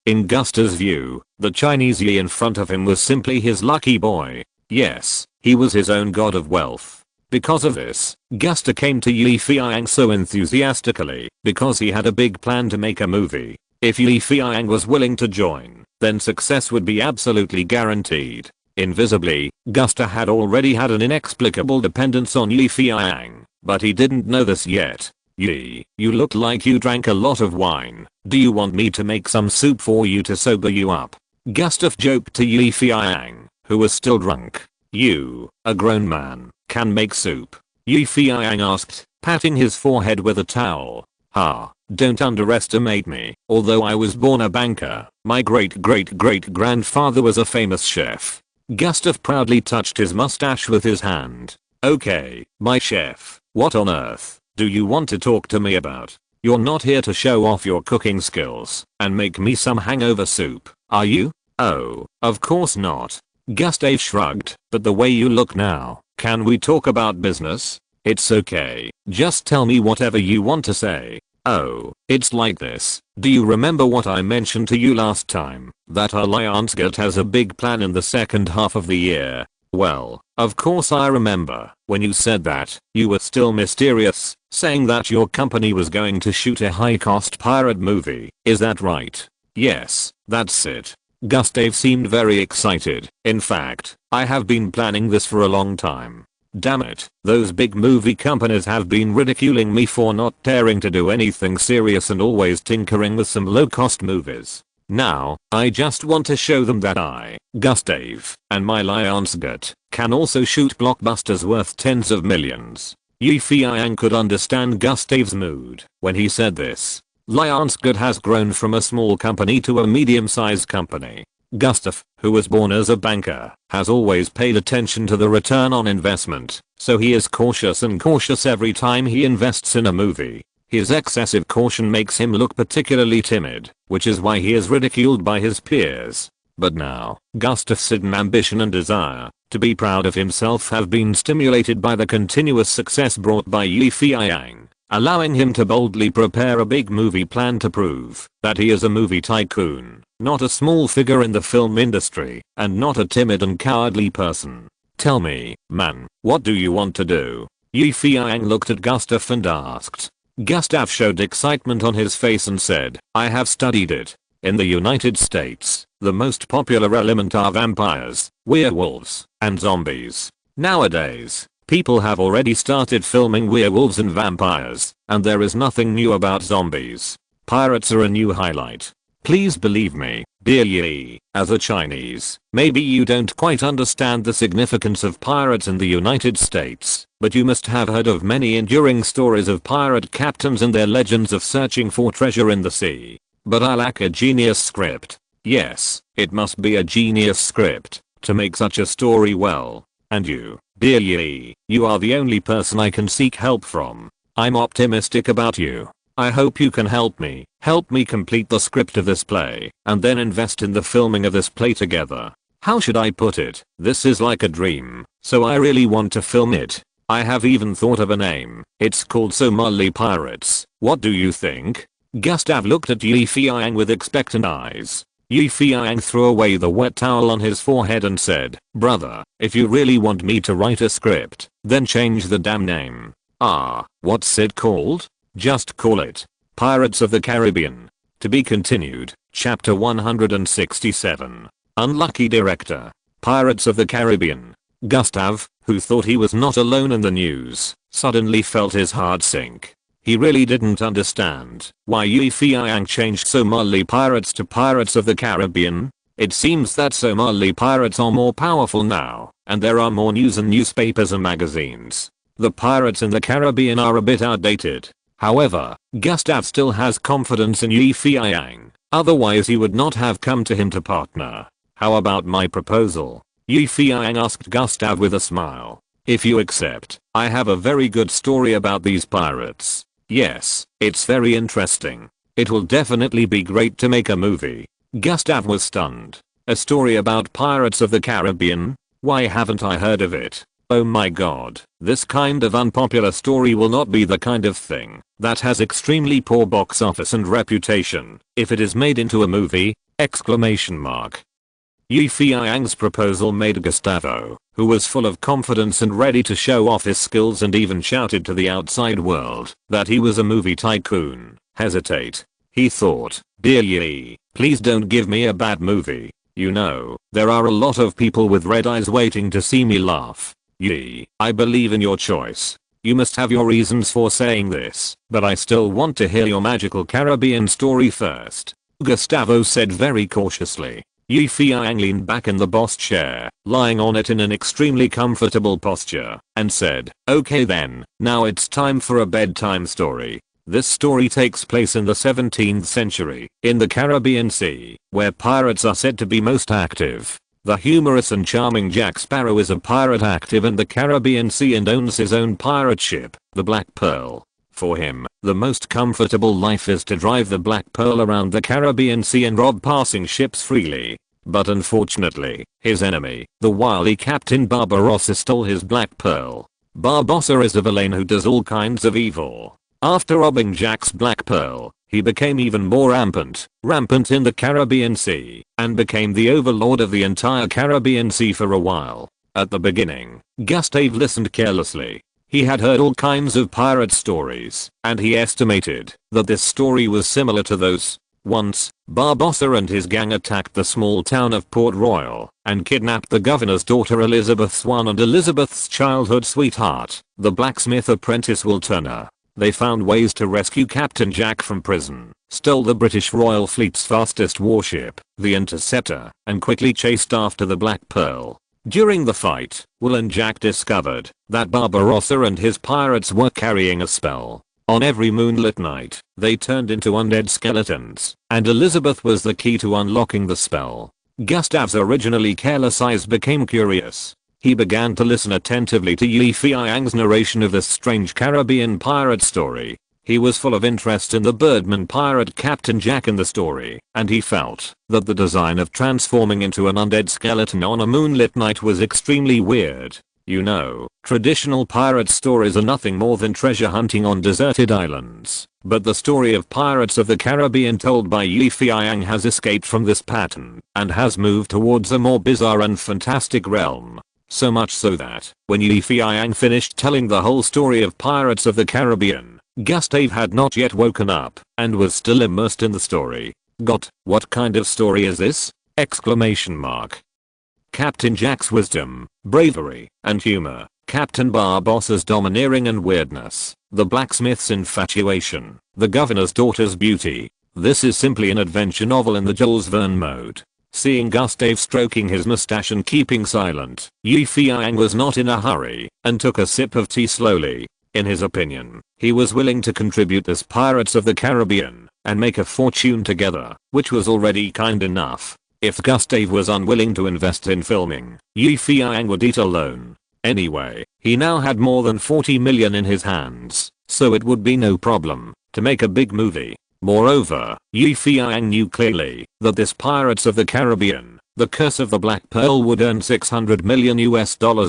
In Gusta's view, the Chinese Yi in front of him was simply his lucky boy. Yes, he was his own god of wealth. Because of this, Gusta came to Yi Feiyang so enthusiastically because he had a big plan to make a movie. If Yi Feiyang was willing to join, then success would be absolutely guaranteed. Invisibly, Gusta had already had an inexplicable dependence on Yi Feiyang, but he didn't know this yet. "Yi, you look like you drank a lot of wine. Do you want me to make some soup for you to sober you up?" Gustav joked to Yi Feiyang, who was still drunk. "You, a grown man, can make soup?" Yi Feiyang asked, patting his forehead with a towel. "Ha, don't underestimate me. Although I was born a banker, my great-great-great-grandfather was a famous chef." Gustav proudly touched his mustache with his hand. "Okay, my chef, what on earth do you want to talk to me about? You're not here to show off your cooking skills and make me some hangover soup, are you?" "Oh, of course not." Gustav shrugged, "But the way you look now, can we talk about business?" "It's okay, just tell me whatever you want to say." "Oh, it's like this. Do you remember what I mentioned to you last time? That our Lionsgate has a big plan in the second half of the year?" "Well, of course I remember. When you said that, you were still mysterious, saying that your company was going to shoot a high-cost pirate movie. Is that right?" "Yes, that's it." Gustav seemed very excited. "In fact, I have been planning this for a long time. Damn it, those big movie companies have been ridiculing me for not daring to do anything serious and always tinkering with some low-cost movies. Now, I just want to show them that I, Gustav, and my Lionsgate, can also shoot blockbusters worth tens of millions." Yi Feiyang could understand Gustav's mood when he said this. Lionsgate has grown from a small company to a medium-sized company. Gustav, who was born as a banker, has always paid attention to the return on investment, so he is cautious every time he invests in a movie. His excessive caution makes him look particularly timid, which is why he is ridiculed by his peers. But now, Gustav's hidden ambition and desire to be proud of himself have been stimulated by the continuous success brought by Yi Feiyang, allowing him to boldly prepare a big movie plan to prove that he is a movie tycoon, not a small figure in the film industry, and not a timid and cowardly person. "Tell me, man, what do you want to do?" Yi Feiyang looked at Gustav and asked. Gustav showed excitement on his face and said, "I have studied it. In the United States, the most popular element are vampires, werewolves, and zombies. Nowadays, people have already started filming werewolves and vampires, and there is nothing new about zombies. Pirates are a new highlight. Please believe me, dear Yi, as a Chinese, maybe you don't quite understand the significance of pirates in the United States, but you must have heard of many enduring stories of pirate captains and their legends of searching for treasure in the sea. But I lack a genius script. Yes, it must be a genius script to make such a story well. And you, dear Yi, you are the only person I can seek help from. I'm optimistic about you. I hope you can help me complete the script of this play, and then invest in the filming of this play together." How should I put it? This is like a dream, so I really want to film it. I have even thought of a name. It's called Somali Pirates. What do you think? Gustav looked at Yi Feiyang with expectant eyes. Yi Feiyang threw away the wet towel on his forehead and said, "Brother, if you really want me to write a script, then change the damn name." "Ah, what's it called?" "Just call it Pirates of the Caribbean." To be continued. Chapter 167. Unlucky Director. Pirates of the Caribbean. Gustav, who thought he was not alone in the news, suddenly felt his heart sink. He really didn't understand why Yi Feiyang changed Somali Pirates to Pirates of the Caribbean. It seems that Somali pirates are more powerful now, and there are more news in newspapers and magazines. The pirates in the Caribbean are a bit outdated. However, Gustav still has confidence in Yi Feiyang, otherwise he would not have come to him to partner. "How about my proposal?" Yi Feiyang asked Gustav with a smile. "If you accept, I have a very good story about these pirates." "Yes, it's very interesting. It will definitely be great to make a movie." Gustav was stunned. "A story about Pirates of the Caribbean? Why haven't I heard of it? Oh my god, this kind of unpopular story will not be the kind of thing that has extremely poor box office and reputation if it is made into a movie!" Yi Feiyang's proposal made Gustavo, who was full of confidence and ready to show off his skills and even shouted to the outside world that he was a movie tycoon, hesitate. He thought, "Dear Yi, please don't give me a bad movie. You know, there are a lot of people with red eyes waiting to see me laugh. Yi, I believe in your choice. You must have your reasons for saying this, but I still want to hear your magical Caribbean story first," Gustavo said very cautiously. Yi Feiyang leaned back in the boss chair, lying on it in an extremely comfortable posture, and said, "Okay then, now it's time for a bedtime story. This story takes place in the 17th century, in the Caribbean Sea, where pirates are said to be most active. The humorous and charming Jack Sparrow is a pirate active in the Caribbean Sea and owns his own pirate ship, the Black Pearl. For him, the most comfortable life is to drive the Black Pearl around the Caribbean Sea and rob passing ships freely. But unfortunately, his enemy, the wily Captain Barbarossa, stole his Black Pearl. Barbossa is a villain who does all kinds of evil. After robbing Jack's Black Pearl, he became even more rampant in the Caribbean Sea, and became the overlord of the entire Caribbean Sea for a while. At the beginning, Gustave listened carelessly. He had heard all kinds of pirate stories, and he estimated that this story was similar to those. Once, Barbossa and his gang attacked the small town of Port Royal and kidnapped the governor's daughter Elizabeth Swan and Elizabeth's childhood sweetheart, the blacksmith apprentice Will Turner. They found ways to rescue Captain Jack from prison, stole the British Royal Fleet's fastest warship, the Interceptor, and quickly chased after the Black Pearl. During the fight, Will and Jack discovered that Barbarossa and his pirates were carrying a spell. On every moonlit night, they turned into undead skeletons, and Elizabeth was the key to unlocking the spell. Gustav's originally careless eyes became curious. He began to listen attentively to Yi Feiyang's narration of this strange Caribbean pirate story. He was full of interest in the Birdman pirate Captain Jack in the story, and he felt that the design of transforming into an undead skeleton on a moonlit night was extremely weird. You know, traditional pirate stories are nothing more than treasure hunting on deserted islands, but the story of Pirates of the Caribbean told by Yi Feiyang has escaped from this pattern and has moved towards a more bizarre and fantastic realm. So much so that, when Yi Feiyang finished telling the whole story of Pirates of the Caribbean, Gustave had not yet woken up and was still immersed in the story. What kind of story is this? Captain Jack's wisdom, bravery, and humor, Captain Barbossa's domineering and weirdness, the blacksmith's infatuation, the governor's daughter's beauty. This is simply an adventure novel in the Jules Verne mode. Seeing Gustave stroking his mustache and keeping silent, Yi Feiyang was not in a hurry and took a sip of tea slowly. In his opinion, he was willing to contribute as Pirates of the Caribbean and make a fortune together, which was already kind enough. If Gustave was unwilling to invest in filming, Yi Feiyang would eat alone. Anyway, he now had more than 40 million in his hands, so it would be no problem to make a big movie. Moreover, Yi Feiyang knew clearly that this Pirates of the Caribbean The Curse of the Black Pearl would earn $600 million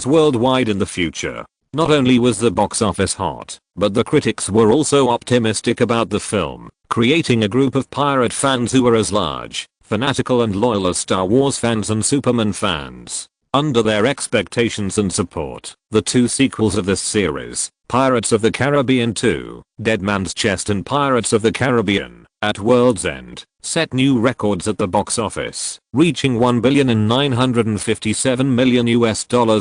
worldwide in the future. Not only was the box office hot, but the critics were also optimistic about the film, creating a group of pirate fans who were as large, fanatical and loyal as Star Wars fans and Superman fans. Under their expectations and support, the two sequels of this series, Pirates of the Caribbean 2, Dead Man's Chest and Pirates of the Caribbean, at World's End, set new records at the box office, reaching $1,957 million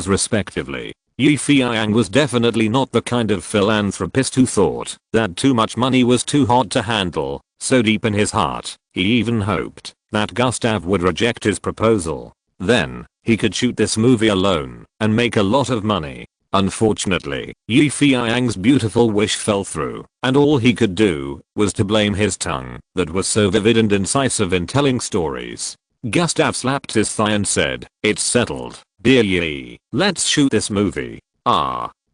respectively. Feiyang was definitely not the kind of philanthropist who thought that too much money was too hot to handle, so deep in his heart, he even hoped that Gustav would reject his proposal. Then, he could shoot this movie alone and make a lot of money. Unfortunately, Feiyang's beautiful wish fell through, and all he could do was to blame his tongue that was so vivid and incisive in telling stories. Gustav slapped his thigh and said, "It's settled, dear Yi. Let's shoot this movie."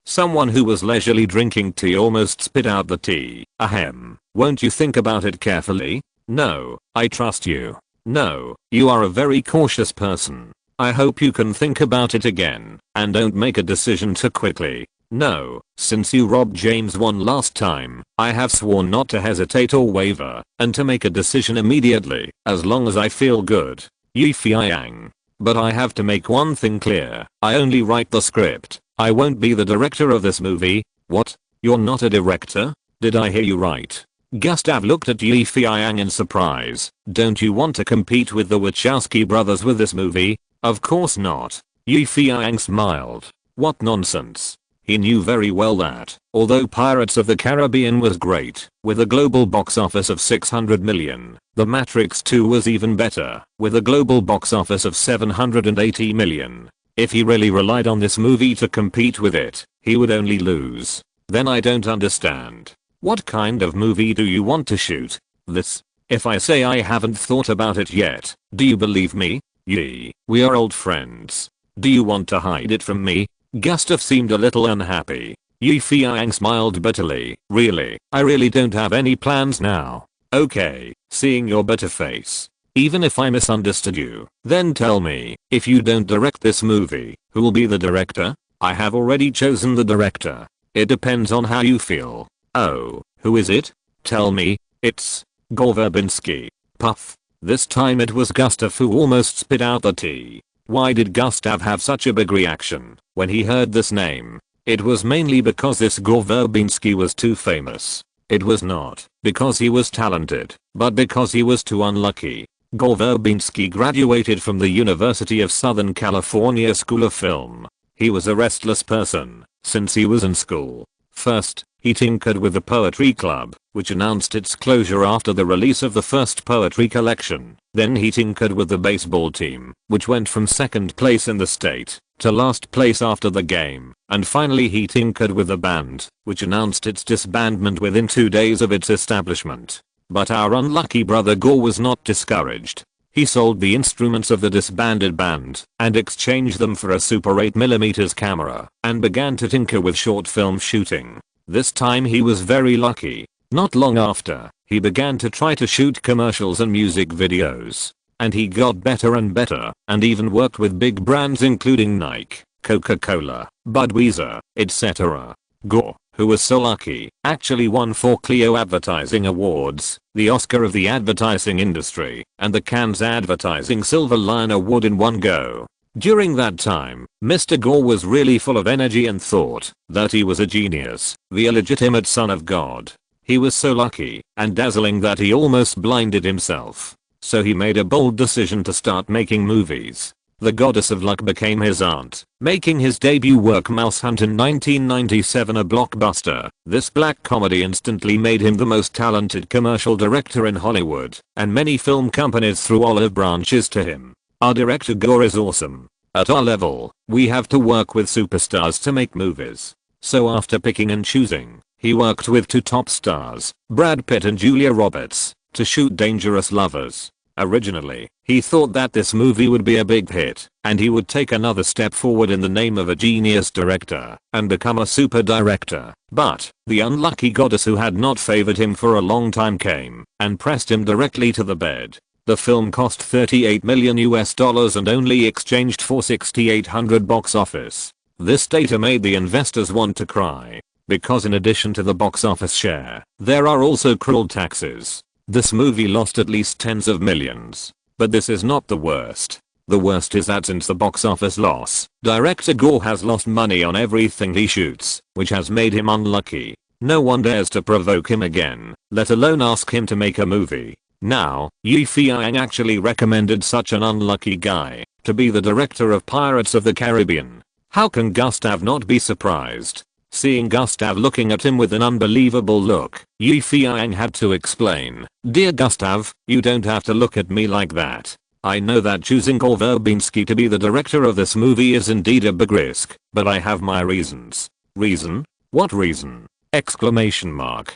Someone who was leisurely drinking tea almost spit out the tea. Ahem. Won't you think about it carefully? No, I trust you. No, you are a very cautious person. I hope you can think about it again, and don't make a decision too quickly. No, since you robbed James one last time, I have sworn not to hesitate or waver, and to make a decision immediately, as long as I feel good. Feiyang. But I have to make one thing clear, I only write the script. I won't be the director of this movie. What? You're not a director? Did I hear you right? Gustav looked at Feiyang in surprise. Don't you want to compete with the Wachowski brothers with this movie? Of course not. Feiyang smiled. What nonsense. He knew very well that, although Pirates of the Caribbean was great, with a global box office of $600 million, The Matrix 2 was even better, with a global box office of $780 million. If he really relied on this movie to compete with it, he would only lose. Then I don't understand. What kind of movie do you want to shoot? This? If I say I haven't thought about it yet, do you believe me? We are old friends. Do you want to hide it from me? Gustav seemed a little unhappy. Feiyang smiled bitterly. Really, I really don't have any plans now. Okay, seeing your bitter face. Even if I misunderstood you, then tell me, if you don't direct this movie, who will be the director? I have already chosen the director. It depends on how you feel. Oh, who is it? Tell me. It's Gore Verbinski. Puff. This time it was Gustav who almost spit out the tea. Why did Gustav have such a big reaction when he heard this name? It was mainly because this Gore Verbinski was too famous. It was not because he was talented, but because he was too unlucky. Gore Verbinski graduated from the University of Southern California School of Film. He was a restless person since he was in school. First, he tinkered with the Poetry Club, which announced its closure after the release of the first poetry collection. Then he tinkered with the baseball team, which went from second place in the state to last place after the game. And finally he tinkered with the band, which announced its disbandment within 2 days of its establishment. But our unlucky brother Gore was not discouraged. He sold the instruments of the disbanded band and exchanged them for a Super 8mm camera and began to tinker with short film shooting. This time he was very lucky. Not long after, he began to try to shoot commercials and music videos. And he got better and better and even worked with big brands including Nike, Coca-Cola, Budweiser, etc. Gore, who was so lucky, actually won 4 Clio Advertising Awards, the Oscar of the advertising industry, and the Cannes Advertising Silver Lion Award in one go. During that time, Mr. Gore was really full of energy and thought that he was a genius, the illegitimate son of God. He was so lucky and dazzling that he almost blinded himself. So he made a bold decision to start making movies. The Goddess of Luck became his aunt, making his debut work Mouse Hunt in 1997 a blockbuster. This black comedy instantly made him the most talented commercial director in Hollywood, and many film companies threw olive branches to him. Our director Gore is awesome. At our level, we have to work with superstars to make movies. So after picking and choosing, he worked with 2 top stars, Brad Pitt and Julia Roberts, to shoot Dangerous Lovers. Originally, he thought that this movie would be a big hit, and he would take another step forward in the name of a genius director, and become a super director. But, the unlucky goddess who had not favored him for a long time came, and pressed him directly to the bed. The film cost $38 million and only exchanged for $6,800 box office. This data made the investors want to cry. Because in addition to the box office share, there are also cruel taxes. This movie lost at least tens of millions. But this is not the worst. The worst is that since the box office loss, director Gao has lost money on everything he shoots, which has made him unlucky. No one dares to provoke him again, let alone ask him to make a movie. Now, Feiyang actually recommended such an unlucky guy to be the director of Pirates of the Caribbean. How can Gustav not be surprised? Seeing Gustav looking at him with an unbelievable look, Feiyang had to explain, "Dear Gustav, you don't have to look at me like that. I know that choosing Gore Verbinski to be the director of this movie is indeed a big risk, but I have my reasons." Reason? What reason? Exclamation mark.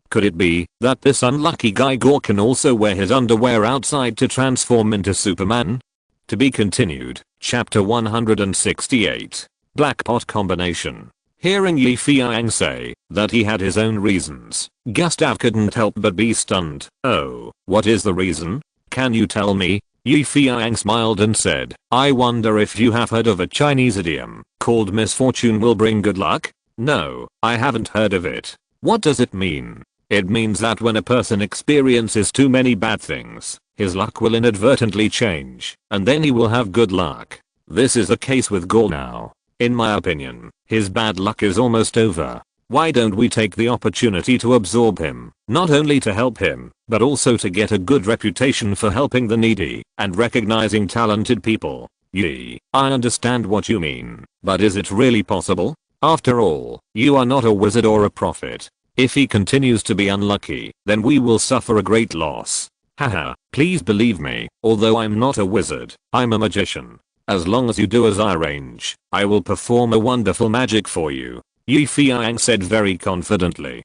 Could it be that this unlucky guy Gore can also wear his underwear outside to transform into Superman? To be continued. Chapter 168. Blackpot Combination. Hearing Feiyang say that he had his own reasons, Gustav couldn't help but be stunned. "Oh, what is the reason? Can you tell me?" Feiyang smiled and said, "I wonder if you have heard of a Chinese idiom called misfortune will bring good luck?" "No, I haven't heard of it. What does it mean?" "It means that when a person experiences too many bad things, his luck will inadvertently change, and then he will have good luck. This is the case with Gore now. In my opinion, his bad luck is almost over. Why don't we take the opportunity to absorb him, not only to help him, but also to get a good reputation for helping the needy and recognizing talented people?" "I understand what you mean, but is it really possible? After all, you are not a wizard or a prophet. If he continues to be unlucky, then we will suffer a great loss." "Haha, please believe me, although I'm not a wizard, I'm a magician. As long as you do as I arrange, I will perform a wonderful magic for you," Feiyang said very confidently.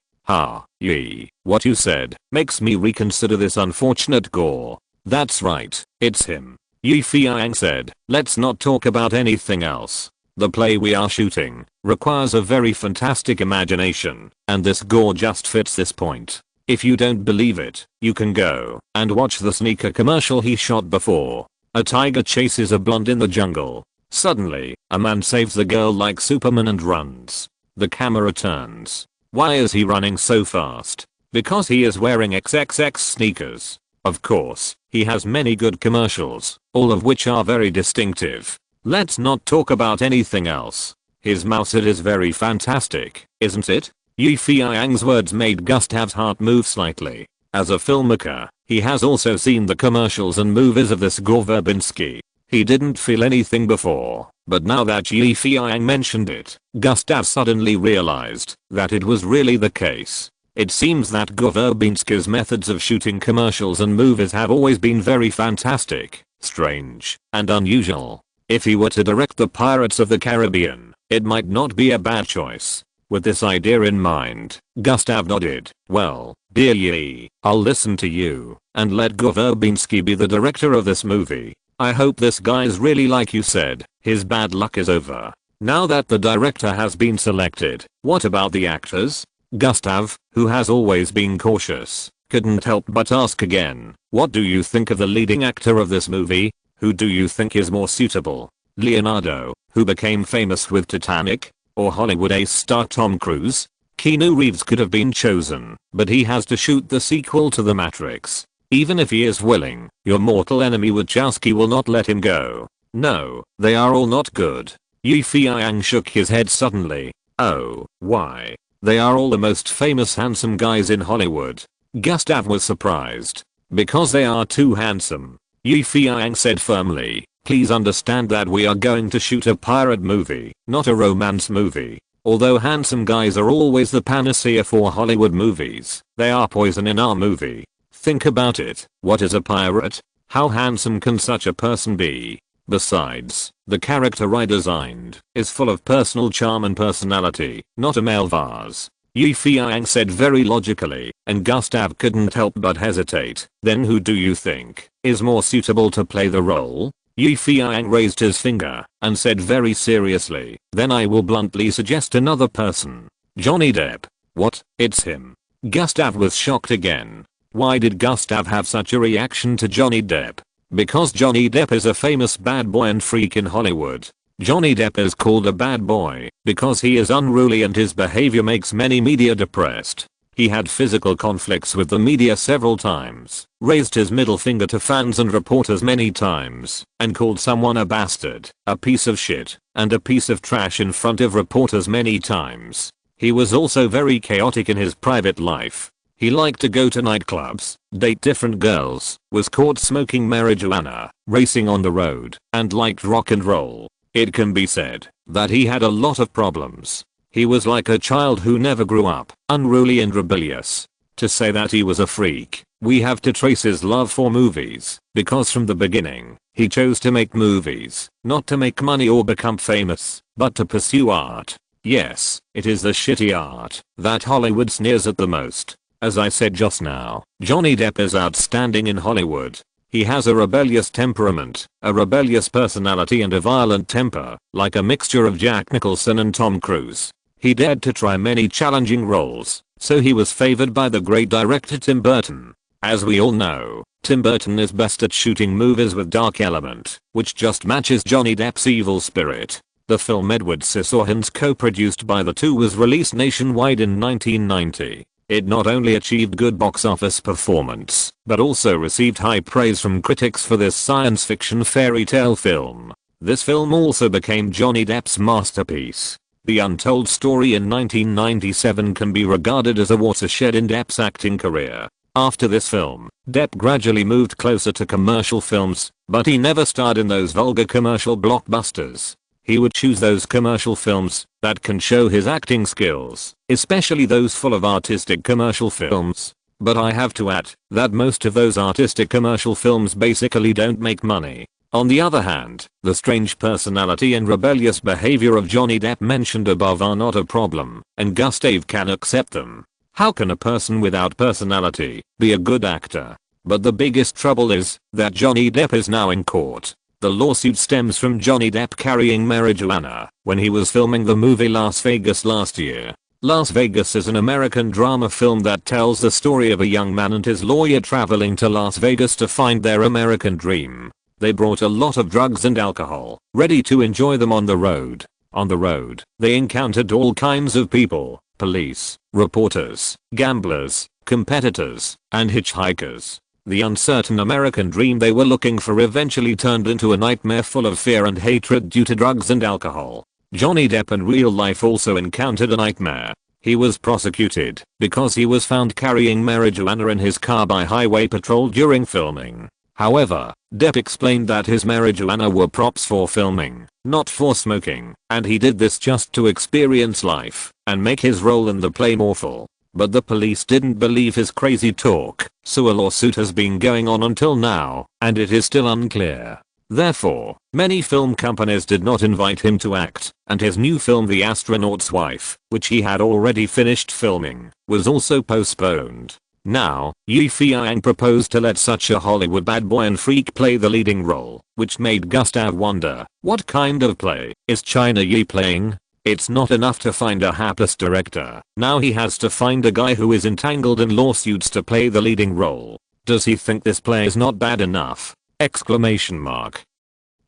What you said makes me reconsider this unfortunate Gore." "That's right, it's him," Feiyang said. "Let's not talk about anything else. The play we are shooting requires a very fantastic imagination, and this Gore just fits this point. If you don't believe it, you can go and watch the sneaker commercial he shot before. A tiger chases a blonde in the jungle. Suddenly, a man saves the girl like Superman and runs. The camera turns. Why is he running so fast? Because he is wearing XXX sneakers. Of course, he has many good commercials, all of which are very distinctive. Let's not talk about anything else. His mousetrap is very fantastic, isn't it?" Feiyang's words made Gustav's heart move slightly. As a filmmaker, he has also seen the commercials and movies of this Gore Verbinski. He didn't feel anything before, but now that Feiyang mentioned it, Gustav suddenly realized that it was really the case. It seems that Gore Verbinski's methods of shooting commercials and movies have always been very fantastic, strange, and unusual. If he were to direct the Pirates of the Caribbean, it might not be a bad choice. With this idea in mind, Gustav nodded. "Well, dear Yi, I'll listen to you, and let Gore Verbinski be the director of this movie. I hope this guy's really like you said, his bad luck is over." Now that the director has been selected, what about the actors? Gustav, who has always been cautious, couldn't help but ask again, "What do you think of the leading actor of this movie? Who do you think is more suitable? Leonardo, who became famous with Titanic? Or Hollywood ace star Tom Cruise?" Keanu Reeves could have been chosen, but he has to shoot the sequel to The Matrix. Even if he is willing, your mortal enemy Wachowski will not let him go. "No, they are all not good." Feiyang shook his head suddenly. "Oh, why? They are all the most famous handsome guys in Hollywood." Gustav was surprised. "Because they are too handsome," Feiyang said firmly. "Please understand that we are going to shoot a pirate movie, not a romance movie. Although handsome guys are always the panacea for Hollywood movies, they are poison in our movie. Think about it. What is a pirate? How handsome can such a person be? Besides, the character I designed is full of personal charm and personality, not a male vase." Feiyang said very logically, and Gustav couldn't help but hesitate. "Then who do you think is more suitable to play the role?" Feiyang raised his finger and said very seriously, "Then I will bluntly suggest another person. Johnny Depp." "What? It's him?" Gustav was shocked again. Why did Gustav have such a reaction to Johnny Depp? Because Johnny Depp is a famous bad boy and freak in Hollywood. Johnny Depp is called a bad boy because he is unruly and his behavior makes many media depressed. He had physical conflicts with the media several times, raised his middle finger to fans and reporters many times, and called someone a bastard, a piece of shit, and a piece of trash in front of reporters many times. He was also very chaotic in his private life. He liked to go to nightclubs, date different girls, was caught smoking marijuana, racing on the road, and liked rock and roll. It can be said that he had a lot of problems. He was like a child who never grew up, unruly and rebellious. To say that he was a freak, we have to trace his love for movies, because from the beginning, he chose to make movies, not to make money or become famous, but to pursue art. Yes, it is the shitty art that Hollywood sneers at the most. As I said just now, Johnny Depp is outstanding in Hollywood. He has a rebellious temperament, a rebellious personality and a violent temper, like a mixture of Jack Nicholson and Tom Cruise. He dared to try many challenging roles, so he was favored by the great director Tim Burton. As we all know, Tim Burton is best at shooting movies with dark element, which just matches Johnny Depp's evil spirit. The film Edward Scissorhands, co-produced by the two, was released nationwide in 1990. It not only achieved good box office performance, but also received high praise from critics for this science fiction fairy tale film. This film also became Johnny Depp's masterpiece. The Untold Story in 1997 can be regarded as a watershed in Depp's acting career. After this film, Depp gradually moved closer to commercial films, but he never starred in those vulgar commercial blockbusters. He would choose those commercial films that can show his acting skills, especially those full of artistic commercial films. But I have to add that most of those artistic commercial films basically don't make money. On the other hand, the strange personality and rebellious behavior of Johnny Depp mentioned above are not a problem, and Gustav can accept them. How can a person without personality be a good actor? But the biggest trouble is that Johnny Depp is now in court. The lawsuit stems from Johnny Depp carrying marijuana when he was filming the movie Las Vegas last year. Las Vegas is an American drama film that tells the story of a young man and his lawyer traveling to Las Vegas to find their American dream. They brought a lot of drugs and alcohol, ready to enjoy them on the road. On the road, they encountered all kinds of people, police, reporters, gamblers, competitors, and hitchhikers. The uncertain American dream they were looking for eventually turned into a nightmare full of fear and hatred due to drugs and alcohol. Johnny Depp in real life also encountered a nightmare. He was prosecuted because he was found carrying marijuana in his car by highway patrol during filming. However, Depp explained that his marijuana were props for filming, not for smoking, and he did this just to experience life and make his role in the play more full. But the police didn't believe his crazy talk, so a lawsuit has been going on until now, and it is still unclear. Therefore, many film companies did not invite him to act, and his new film The Astronaut's Wife, which he had already finished filming, was also postponed. Now, Feiyang proposed to let such a Hollywood bad boy and freak play the leading role, which made Gustav wonder, what kind of play is China Yi playing? It's not enough to find a hapless director. Now he has to find a guy who is entangled in lawsuits to play the leading role. Does he think this play is not bad enough? Exclamation mark.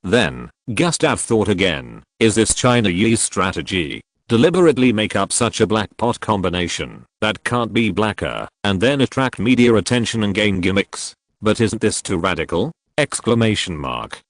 Then, Gustav thought again, is this China Yi's strategy? Deliberately make up such a black pot combination that can't be blacker, and then attract media attention and gain gimmicks? But isn't this too radical? Exclamation mark.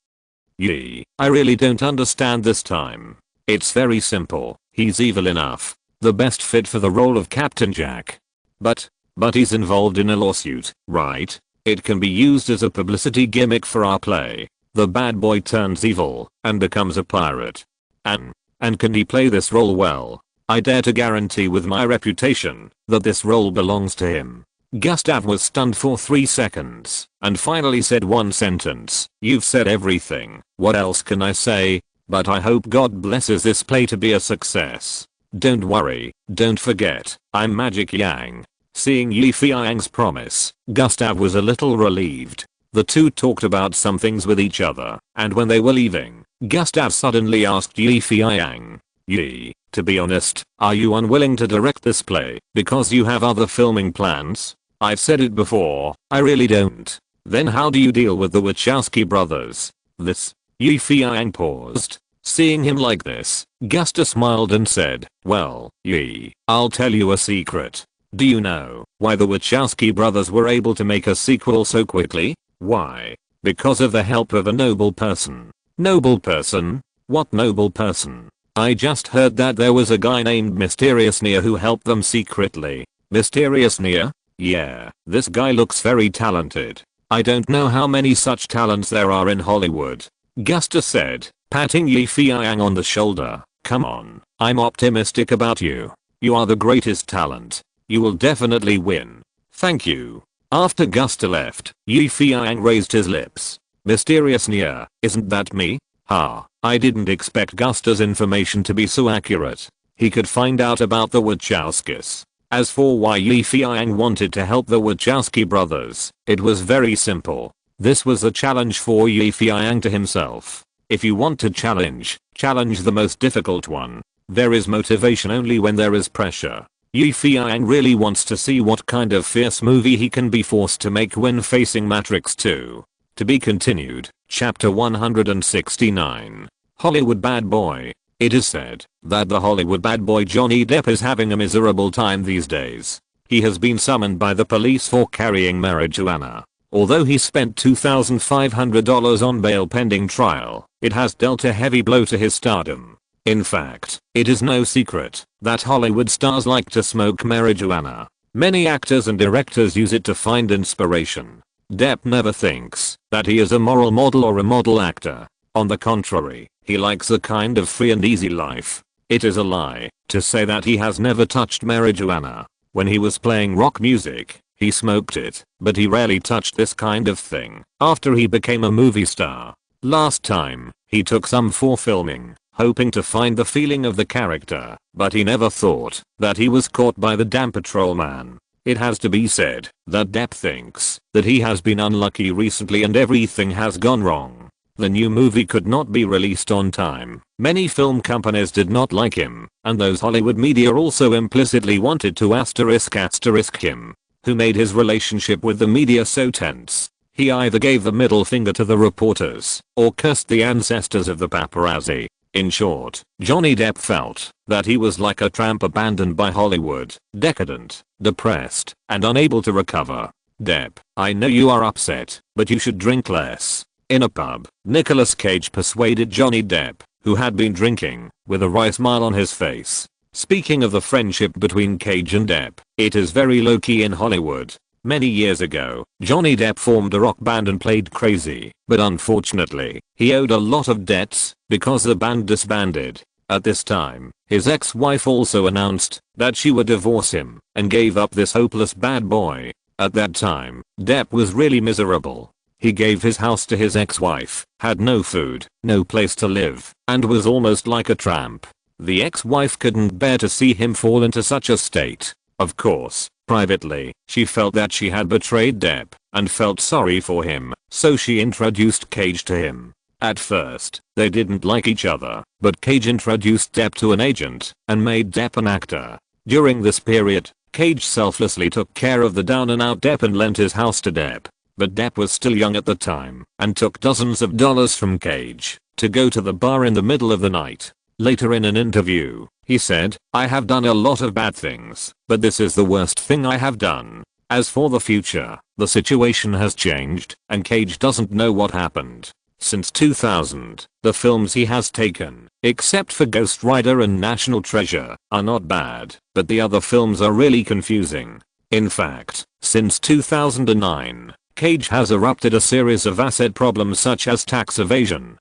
Yi, I really don't understand this time. It's very simple, he's evil enough, the best fit for the role of Captain Jack. But he's involved in a lawsuit, right? It can be used as a publicity gimmick for our play. The bad boy turns evil and becomes a pirate. And can he play this role well? I dare to guarantee with my reputation that this role belongs to him. Gustav was stunned for 3 seconds and finally said one sentence, "You've said everything, what else can I say? But I hope God blesses this play to be a success. Don't worry, don't forget, I'm Magic Yang." Seeing Feiyang's promise, Gustav was a little relieved. The two talked about some things with each other, and when they were leaving, Gustav suddenly asked Feiyang, "Yi, to be honest, are you unwilling to direct this play because you have other filming plans? I've said it before, I really don't. Then how do you deal with the Wachowski brothers? This. Yi Feiyang paused. Seeing him like this, Gusta smiled and said, well, Yi, I'll tell you a secret. Do you know why the Wachowski brothers were able to make a sequel so quickly? Why? Because of the help of a noble person. Noble person? What noble person? I just heard that there was a guy named Mysterious Nia who helped them secretly. Mysterious Nia? Yeah, this guy looks very talented. I don't know how many such talents there are in Hollywood. Gusta said, patting Yi Feiyang on the shoulder. Come on, I'm optimistic about you. You are the greatest talent. You will definitely win. Thank you. After Gusta left, Yi Feiyang raised his lips. Mysterious Nia, isn't that me? Ha, I didn't expect Gusta's information to be so accurate. He could find out about the Wachowskis. As for why Yi Feiyang wanted to help the Wachowski brothers, it was very simple. This was a challenge for Yi Feiyang to himself. If you want to challenge the most difficult one. There is motivation only when there is pressure. Yi Feiyang really wants to see what kind of fierce movie he can be forced to make when facing Matrix 2. To be continued, Chapter 169. Hollywood Bad Boy. It is said that the Hollywood bad boy Johnny Depp is having a miserable time these days. He has been summoned by the police for carrying marijuana. Although he spent $2,500 on bail pending trial, it has dealt a heavy blow to his stardom. In fact, it is no secret that Hollywood stars like to smoke marijuana. Many actors and directors use it to find inspiration. Depp never thinks that he is a moral model or a model actor. On the contrary, he likes a kind of free and easy life. It is a lie to say that he has never touched marijuana. When he was playing rock music, he smoked it, but he rarely touched this kind of thing after he became a movie star. Last time, he took some for filming, hoping to find the feeling of the character, but he never thought that he was caught by the damn patrol man. It has to be said that Depp thinks that he has been unlucky recently and everything has gone wrong. The new movie could not be released on time. Many film companies did not like him, and those Hollywood media also implicitly wanted to asterisk him, who made his relationship with the media so tense. He either gave the middle finger to the reporters or cursed the ancestors of the paparazzi. In short, Johnny Depp felt that he was like a tramp abandoned by Hollywood, decadent, depressed, and unable to recover. Depp, I know you are upset, but you should drink less. In a pub, Nicolas Cage persuaded Johnny Depp, who had been drinking, with a wry smile on his face. Speaking of the friendship between Cage and Depp, it is very low-key in Hollywood. Many years ago, Johnny Depp formed a rock band and played crazy, but unfortunately, he owed a lot of debts because the band disbanded. At this time, his ex-wife also announced that she would divorce him and gave up this hopeless bad boy. At that time, Depp was really miserable. He gave his house to his ex-wife, had no food, no place to live, and was almost like a tramp. The ex-wife couldn't bear to see him fall into such a state. Of course, privately, she felt that she had betrayed Depp and felt sorry for him, so she introduced Cage to him. At first, they didn't like each other, but Cage introduced Depp to an agent and made Depp an actor. During this period, Cage selflessly took care of the down-and-out Depp and lent his house to Depp. But Depp was still young at the time and took dozens of dollars from Cage to go to the bar in the middle of the night. Later in an interview, he said, I have done a lot of bad things, but this is the worst thing I have done. As for the future, the situation has changed and Cage doesn't know what happened. Since 2000, the films he has taken, except for Ghost Rider and National Treasure, are not bad, but the other films are really confusing. In fact, since 2009, Cage has erupted a series of asset problems such as tax evasion,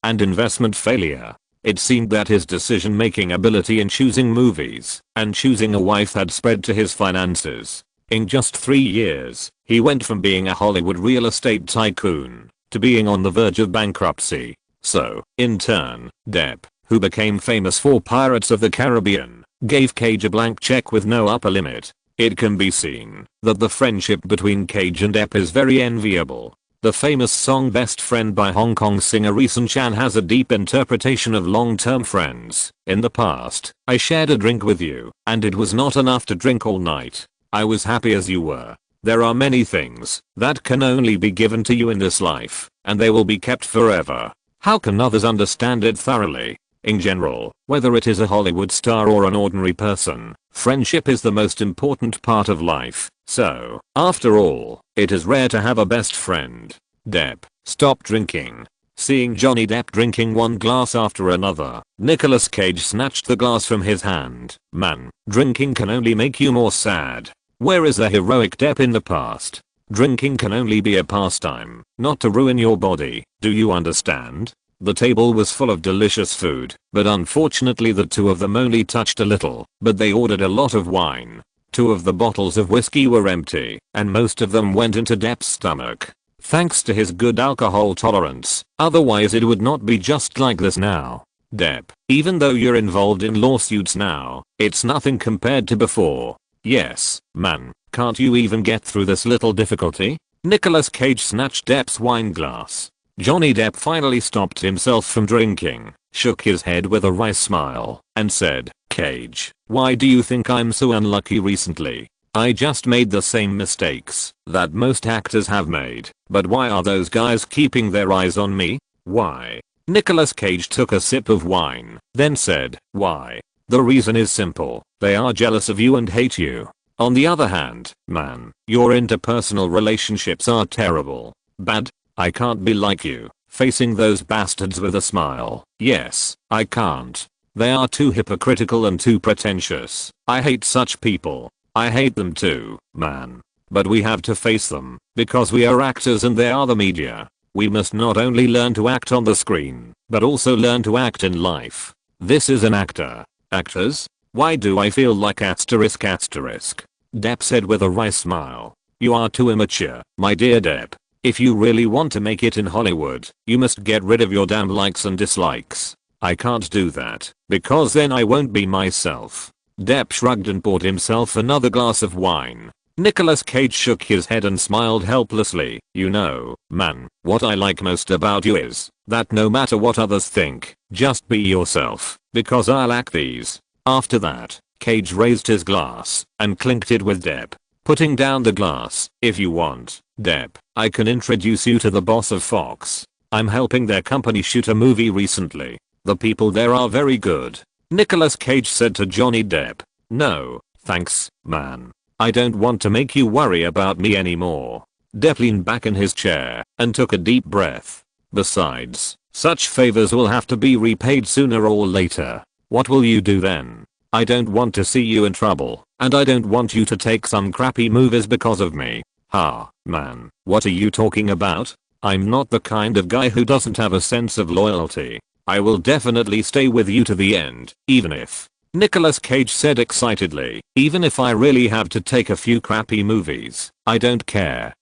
and investment failure. It seemed that his decision-making ability in choosing movies and choosing a wife had spread to his finances. In just 3 years, he went from being a Hollywood real estate tycoon to being on the verge of bankruptcy. So, in turn, Depp, who became famous for Pirates of the Caribbean, gave Cage a blank check with no upper limit. It can be seen that the friendship between Cage and Depp is very enviable. The famous song Best Friend by Hong Kong singer Reason Chan has a deep interpretation of long-term friends. In the past, I shared a drink with you, and it was not enough to drink all night. I was happy as you were. There are many things that can only be given to you in this life, and they will be kept forever. How can others understand it thoroughly? In general, whether it is a Hollywood star or an ordinary person, friendship is the most important part of life. So, after all, it is rare to have a best friend. Depp, stop drinking. Seeing Johnny Depp drinking one glass after another, Nicolas Cage snatched the glass from his hand. Man, drinking can only make you more sad. Where is the heroic Depp in the past? Drinking can only be a pastime, not to ruin your body. Do you understand? The table was full of delicious food, but unfortunately the two of them only touched a little, but they ordered a lot of wine. 2 of the bottles of whiskey were empty, and most of them went into Depp's stomach. Thanks to his good alcohol tolerance, otherwise it would not be just like this now. Depp, even though you're involved in lawsuits now, it's nothing compared to before. Yes, man, can't you even get through this little difficulty? Nicolas Cage snatched Depp's wine glass. Johnny Depp finally stopped himself from drinking, shook his head with a wry smile, and said, Cage, why do you think I'm so unlucky recently? I just made the same mistakes that most actors have made, but why are those guys keeping their eyes on me? Why? Nicolas Cage took a sip of wine, then said, why? The reason is simple, they are jealous of you and hate you. On the other hand, man, your interpersonal relationships are terrible. Bad. I can't be like you, facing those bastards with a smile. Yes, I can't. They are too hypocritical and too pretentious. I hate such people. I hate them too, man. But we have to face them, because we are actors and they are the media. We must not only learn to act on the screen, but also learn to act in life. This is an actor. Actors? Why do I feel like asterisk asterisk? Depp said with a wry smile. You are too immature, my dear Depp. If you really want to make it in Hollywood, you must get rid of your damn likes and dislikes. I can't do that, because then I won't be myself. Depp shrugged and poured himself another glass of wine. Nicolas Cage shook his head and smiled helplessly. You know, man, what I like most about you is that no matter what others think, just be yourself, because I lack these. After that, Cage raised his glass and clinked it with Depp, putting down the glass. If you want, Depp, I can introduce you to the boss of Fox. I'm helping their company shoot a movie recently. The people there are very good. Nicolas Cage said to Johnny Depp. No, thanks, man. I don't want to make you worry about me anymore. Depp leaned back in his chair and took a deep breath. Besides, such favors will have to be repaid sooner or later. What will you do then? I don't want to see you in trouble, and I don't want you to take some crappy movies because of me. Ha, man, what are you talking about? I'm not the kind of guy who doesn't have a sense of loyalty. I will definitely stay with you to the end, even if, Nicolas Cage said excitedly, even if I really have to take a few crappy movies, I don't care.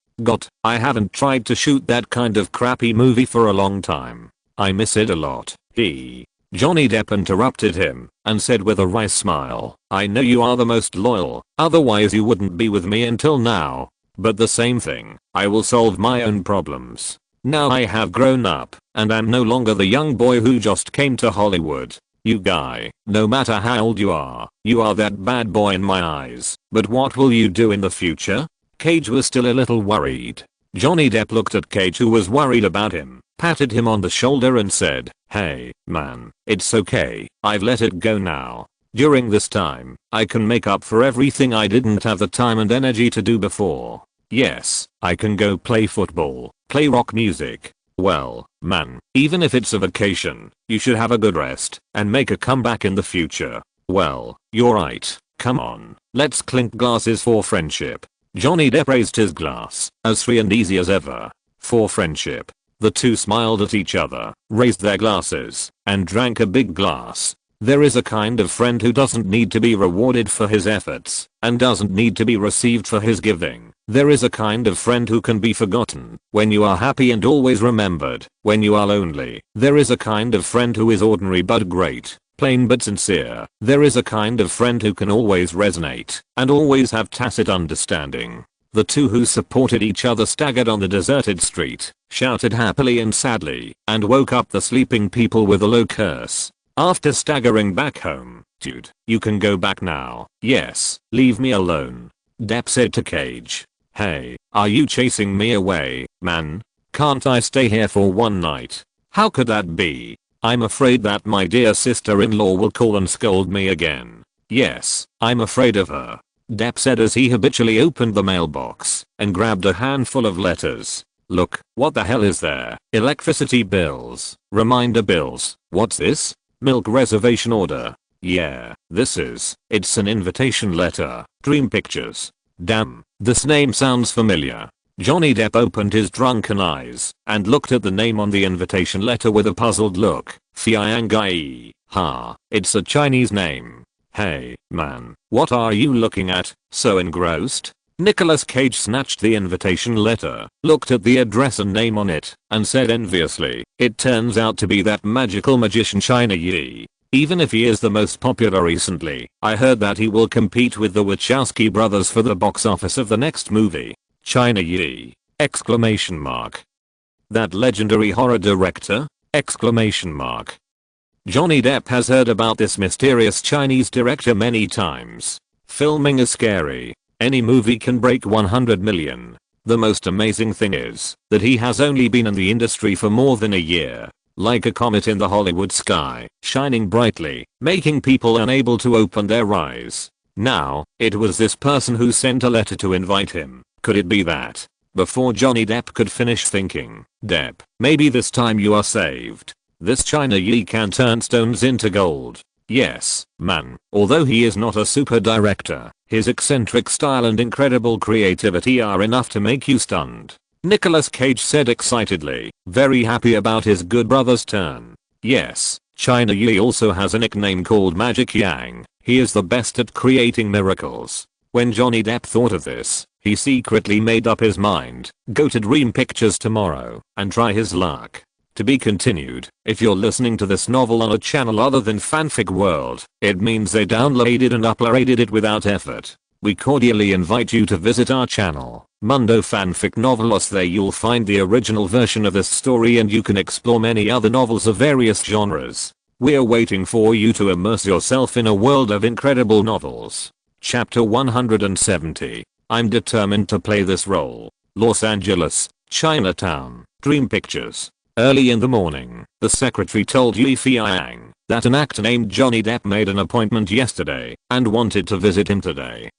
I haven't tried to shoot that kind of crappy movie for a long time. I miss it a lot. Johnny Depp interrupted him and said with a wry smile, I know you are the most loyal, otherwise you wouldn't be with me until now. But the same thing, I will solve my own problems. Now I have grown up, and I'm no longer the young boy who just came to Hollywood. You guy, no matter how old you are that bad boy in my eyes. But what will you do in the future? Cage was still a little worried. Johnny Depp looked at Cage, who was worried about him, patted him on the shoulder and said, hey, man, it's okay, I've let it go now. During this time, I can make up for everything I didn't have the time and energy to do before. Yes, I can go play football, play rock music. Well, man, even if it's a vacation, you should have a good rest and make a comeback in the future. Well, you're right, come on, let's clink glasses for friendship. Johnny Depp raised his glass, as free and easy as ever. For friendship. The two smiled at each other, raised their glasses, and drank a big glass. There is a kind of friend who doesn't need to be rewarded for his efforts, and doesn't need to be received for his giving. There is a kind of friend who can be forgotten when you are happy and always remembered when you are lonely. There is a kind of friend who is ordinary but great, plain but sincere. There is a kind of friend who can always resonate and always have tacit understanding. The two who supported each other staggered on the deserted street, shouted happily and sadly, and woke up the sleeping people with a low curse. After staggering back home, dude, you can go back now. Yes, leave me alone. Depp said to Cage. Hey, are you chasing me away, man? Can't I stay here for one night? How could that be? I'm afraid that my dear sister-in-law will call and scold me again. Yes, I'm afraid of her. Depp said as he habitually opened the mailbox and grabbed a handful of letters. Look, what the hell is there? Electricity bills, reminder bills, what's this? Milk reservation order. Yeah, it's an invitation letter, dream pictures. Damn, this name sounds familiar. Johnny Depp opened his drunken eyes and looked at the name on the invitation letter with a puzzled look. Feiyang. Ha, it's a Chinese name. Hey, man, what are you looking at, so engrossed? Nicolas Cage snatched the invitation letter, looked at the address and name on it, and said enviously, it turns out to be that magical magician China Yi. Even if he is the most popular recently, I heard that he will compete with the Wachowski brothers for the box office of the next movie. China Yi! Exclamation mark. That legendary horror director? Exclamation mark. Johnny Depp has heard about this mysterious Chinese director many times. Filming is scary. Any movie can break 100 million. The most amazing thing is that he has only been in the industry for more than a year. Like a comet in the Hollywood sky, shining brightly, making people unable to open their eyes. Now, it was this person who sent a letter to invite him. Could it be that? Before Johnny Depp could finish thinking, Depp, maybe this time you are saved. This China Yi can turn stones into gold. Yes, man, although he is not a super director, his eccentric style and incredible creativity are enough to make you stunned. Nicolas Cage said excitedly, very happy about his good brother's turn. Yes, China Yi also has a nickname called Magic Yang. He is the best at creating miracles. When Johnny Depp thought of this, he secretly made up his mind, go to Dream Pictures tomorrow and try his luck. To be continued. If you're listening to this novel on a channel other than Fanfic World, it means they downloaded and uploaded it without effort. We cordially invite you to visit our channel, Mundo Fanfic Novelos. There you'll find the original version of this story and you can explore many other novels of various genres. We're waiting for you to immerse yourself in a world of incredible novels. Chapter 170. I'm determined to play this role. Los Angeles, Chinatown, Dream Pictures. Early in the morning, the secretary told Yi Feiyang that an actor named Johnny Depp made an appointment yesterday and wanted to visit him today.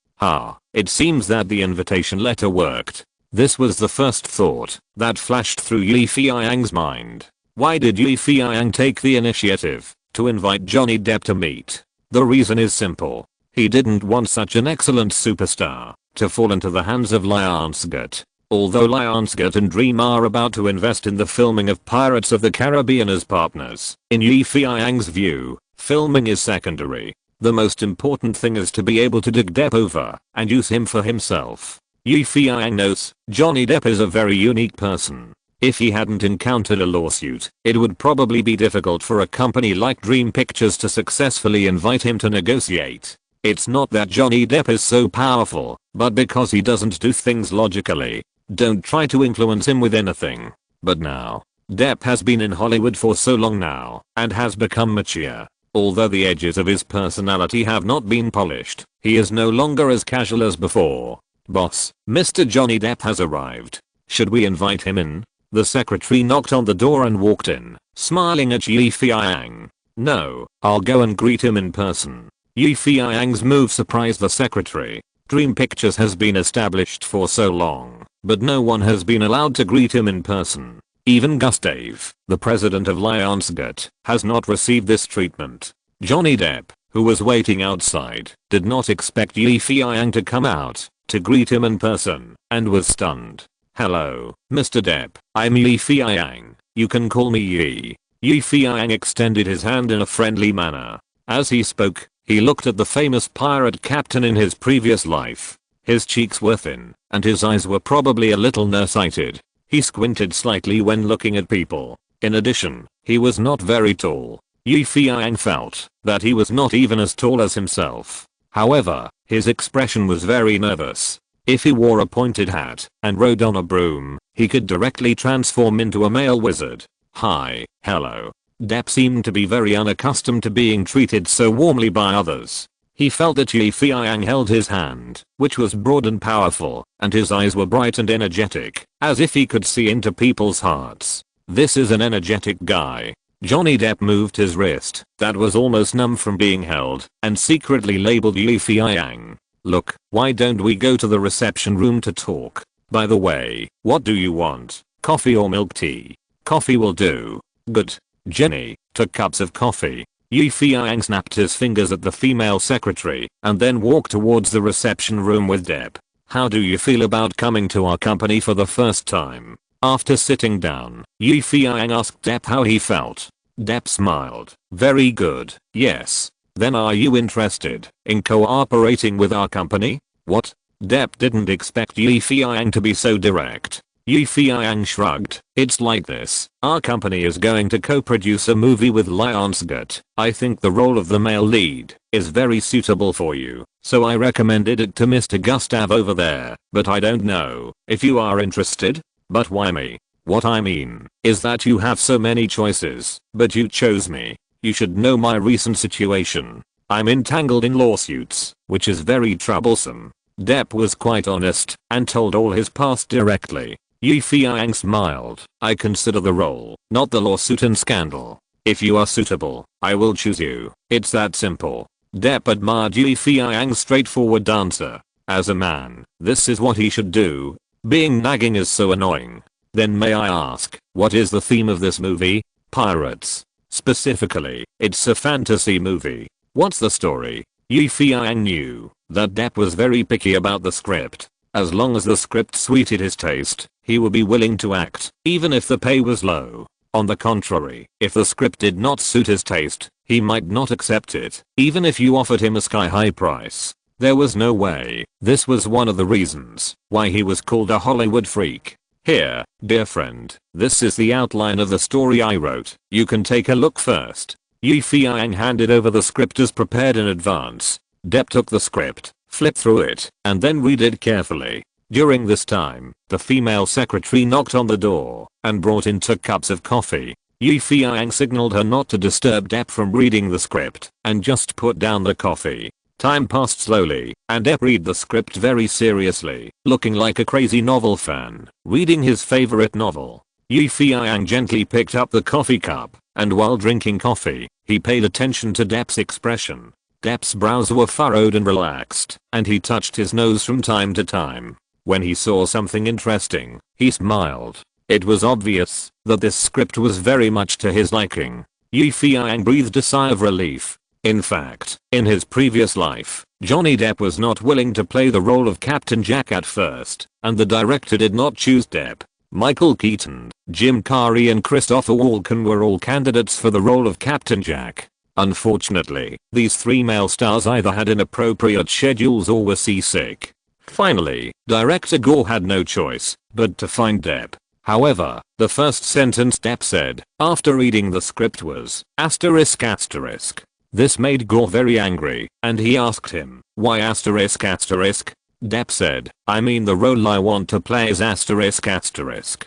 It seems that the invitation letter worked. This was the first thought that flashed through Yi Feiyang's mind. Why did Yi Feiyang take the initiative to invite Johnny Depp to meet? The reason is simple. He didn't want such an excellent superstar to fall into the hands of Lionsgate. Although Lionsgate and Dream are about to invest in the filming of Pirates of the Caribbean as partners, in Yi Feiyang's view, filming is secondary. The most important thing is to be able to dig Depp over and use him for himself. Yi Feiyang notes, Johnny Depp is a very unique person. If he hadn't encountered a lawsuit, it would probably be difficult for a company like Dream Pictures to successfully invite him to negotiate. It's not that Johnny Depp is so powerful, but because he doesn't do things logically. Don't try to influence him with anything. But now, Depp has been in Hollywood for so long now and has become mature. Although the edges of his personality have not been polished, he is no longer as casual as before. Boss, Mr. Johnny Depp has arrived. Should we invite him in? The secretary knocked on the door and walked in, smiling at Yi Feiyang. No, I'll go and greet him in person. Yi Feiyang's move surprised the secretary. Dream Pictures has been established for so long, but no one has been allowed to greet him in person. Even Gustave, the president of Lionsgate, has not received this treatment. Johnny Depp, who was waiting outside, did not expect Yi Feiyang to come out to greet him in person and was stunned. Hello, Mr. Depp, I'm Yi Feiyang. You can call me Yi. Yi Feiyang extended his hand in a friendly manner. As he spoke, he looked at the famous pirate captain in his previous life. His cheeks were thin, and his eyes were probably a little nearsighted. He squinted slightly when looking at people. In addition, he was not very tall. Yi Feiyang felt that he was not even as tall as himself. However, his expression was very nervous. If he wore a pointed hat and rode on a broom, he could directly transform into a male wizard. Hi, hello. Depp seemed to be very unaccustomed to being treated so warmly by others. He felt that Yi Feiyang held his hand, which was broad and powerful, and his eyes were bright and energetic, as if he could see into people's hearts. This is an energetic guy. Johnny Depp moved his wrist, that was almost numb from being held, and secretly labeled Yi Feiyang. Look, why don't we go to the reception room to talk? By the way, what do you want? Coffee or milk tea? Coffee will do. Good. Jenny, 2 cups of coffee. Yi Feiyang snapped his fingers at the female secretary and then walked towards the reception room with Depp. How do you feel about coming to our company for the first time? After sitting down, Yi Feiyang asked Depp how he felt. Depp smiled. Very good, yes. Then are you interested in cooperating with our company? What? Depp didn't expect Yi Feiyang to be so direct. Yi Feiyang shrugged. It's like this. Our company is going to co-produce a movie with Lionsgate. I think the role of the male lead is very suitable for you, so I recommended it to Mr. Gustav over there, but I don't know if you are interested. But why me? What I mean is that you have so many choices, but you chose me. You should know my recent situation. I'm entangled in lawsuits, which is very troublesome. Depp was quite honest and told all his past directly. Yi Feiyang smiled. I consider the role, not the lawsuit and scandal. If you are suitable, I will choose you. It's that simple. Depp admired Yi Feiyang's straightforward answer. As a man, this is what he should do. Being nagging is so annoying. Then may I ask, what is the theme of this movie? Pirates. Specifically, it's a fantasy movie. What's the story? Yi Feiyang knew that Depp was very picky about the script. As long as the script suited his taste, he would be willing to act, even if the pay was low. On the contrary, if the script did not suit his taste, he might not accept it, even if you offered him a sky-high price. There was no way. This was one of the reasons why he was called a Hollywood freak. Here, dear friend, this is the outline of the story I wrote. You can take a look first. Yi Feiyang handed over the script as prepared in advance. Depp took the script, flipped through it, and then read it carefully. During this time, the female secretary knocked on the door and brought in 2 cups of coffee. Yi Feiyang signaled her not to disturb Depp from reading the script and just put down the coffee. Time passed slowly, and Depp read the script very seriously, looking like a crazy novel fan, reading his favorite novel. Yi Feiyang gently picked up the coffee cup, and while drinking coffee, he paid attention to Depp's expression. Depp's brows were furrowed and relaxed, and he touched his nose from time to time. When he saw something interesting, he smiled. It was obvious that this script was very much to his liking. Yi Feiyang breathed a sigh of relief. In fact, in his previous life, Johnny Depp was not willing to play the role of Captain Jack at first, and the director did not choose Depp. Michael Keaton, Jim Carrey and Christopher Walken were all candidates for the role of Captain Jack. Unfortunately, these 3 male stars either had inappropriate schedules or were seasick. Finally, director Gao had no choice but to find Depp. However, the first sentence Depp said after reading the script was asterisk asterisk. This made Gao very angry, and he asked him, why asterisk asterisk? Depp said, I mean the role I want to play is asterisk asterisk.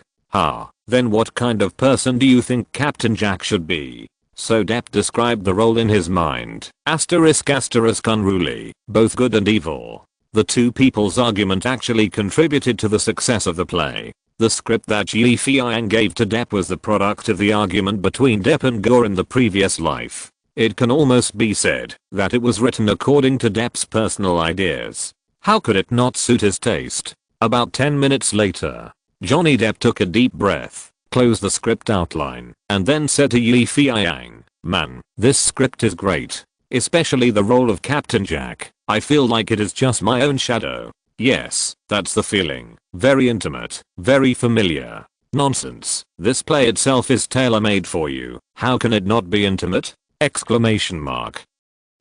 Then what kind of person do you think Captain Jack should be? So Depp described the role in his mind. Asterisk asterisk unruly, both good and evil. The 2 people's argument actually contributed to the success of the play. The script that Yi Feiyang gave to Depp was the product of the argument between Depp and Gao in the previous life. It can almost be said that it was written according to Depp's personal ideas. How could it not suit his taste? About 10 minutes later, Johnny Depp took a deep breath, closed the script outline, and then said to Yi Feiyang, man, this script is great. Especially the role of Captain Jack. I feel like it is just my own shadow. Yes, that's the feeling. Very intimate, very familiar. Nonsense. This play itself is tailor-made for you. How can it not be intimate? Exclamation mark.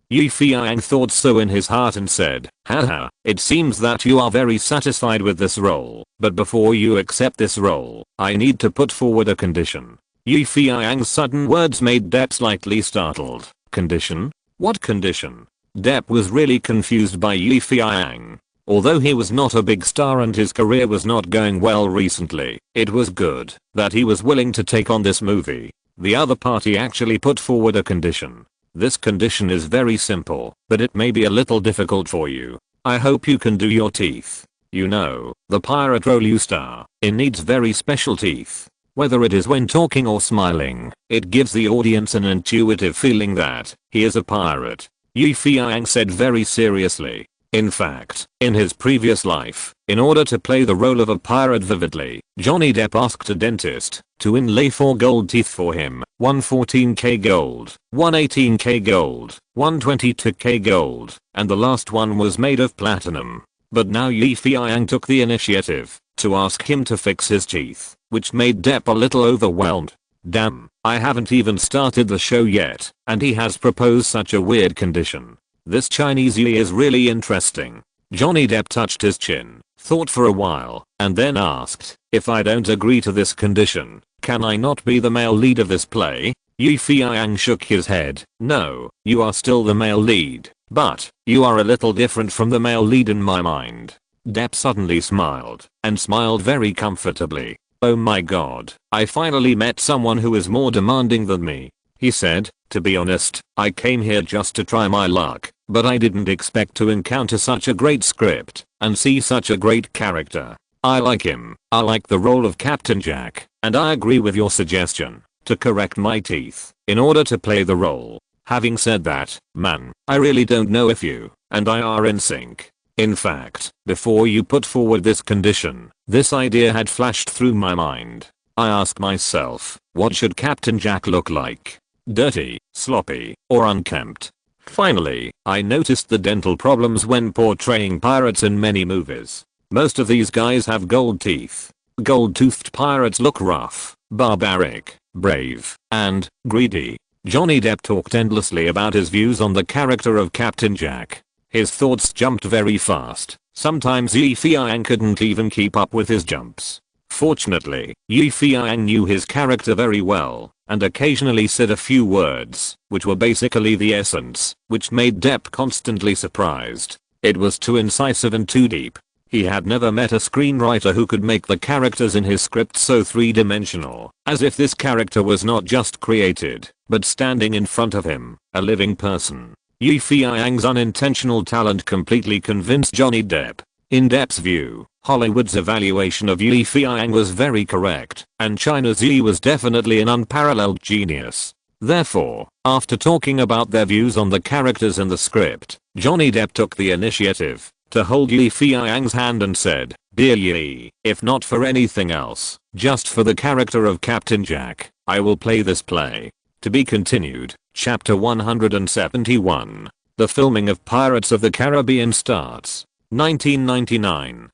Yi Feiyang thought so in his heart and said, haha, it seems that you are very satisfied with this role, but before you accept this role, I need to put forward a condition. Yi Feiyang's sudden words made Depp slightly startled. Condition? What condition? Depp was really confused by Yi Feiyang. Although he was not a big star and his career was not going well recently, it was good that he was willing to take on this movie. The other party actually put forward a condition. This condition is very simple, but it may be a little difficult for you. I hope you can do your teeth. You know, the pirate role you star in needs very special teeth. Whether it is when talking or smiling, it gives the audience an intuitive feeling that he is a pirate. Feiyang said very seriously. In fact, in his previous life, in order to play the role of a pirate vividly, Johnny Depp asked a dentist to inlay 4 gold teeth for him, 114k gold, 118k gold, 122k gold, and the last one was made of platinum. But now Feiyang took the initiative to ask him to fix his teeth, which made Depp a little overwhelmed. Damn, I haven't even started the show yet, and he has proposed such a weird condition. This Chinese Yi is really interesting. Johnny Depp touched his chin, thought for a while, and then asked, if I don't agree to this condition, can I not be the male lead of this play? Feiyang shook his head. No, you are still the male lead, but you are a little different from the male lead in my mind. Depp suddenly smiled, and smiled very comfortably. Oh my god, I finally met someone who is more demanding than me. He said, to be honest, I came here just to try my luck, but I didn't expect to encounter such a great script and see such a great character. I like him. I like the role of Captain Jack, and I agree with your suggestion to correct my teeth in order to play the role. Having said that, man, I really don't know if you and I are in sync. In fact, before you put forward this condition, this idea had flashed through my mind. I asked myself, what should Captain Jack look like? Dirty, sloppy, or unkempt? Finally, I noticed the dental problems when portraying pirates in many movies. Most of these guys have gold teeth. Gold-toothed pirates look rough, barbaric, brave, and greedy. Johnny Depp talked endlessly about his views on the character of Captain Jack. His thoughts jumped very fast. Sometimes Feiyang couldn't even keep up with his jumps. Fortunately, Feiyang knew his character very well, and occasionally said a few words, which were basically the essence, which made Depp constantly surprised. It was too incisive and too deep. He had never met a screenwriter who could make the characters in his script so three-dimensional, as if this character was not just created, but standing in front of him, a living person. Feiyang's unintentional talent completely convinced Johnny Depp. In Depp's view, Hollywood's evaluation of Feiyang was very correct, and China's Yi was definitely an unparalleled genius. Therefore, after talking about their views on the characters in the script, Johnny Depp took the initiative to hold Feiyang's hand and said, "Dear Yi, if not for anything else, just for the character of Captain Jack, I will play this play." To be continued, Chapter 171. The filming of Pirates of the Caribbean starts. 1999.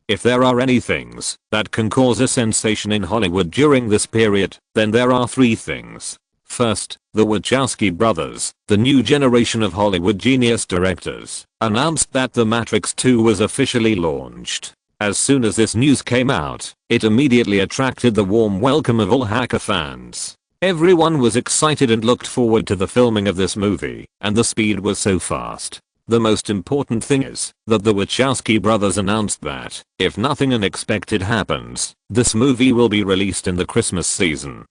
If there are any things that can cause a sensation in Hollywood during this period, then there are 3 things. First, the Wachowski brothers, the new generation of Hollywood genius directors, announced that The Matrix 2 was officially launched. As soon as this news came out, it immediately attracted the warm welcome of all hacker fans. Everyone was excited and looked forward to the filming of this movie, and the speed was so fast. The most important thing is that the Wachowski brothers announced that, if nothing unexpected happens, this movie will be released in the Christmas season.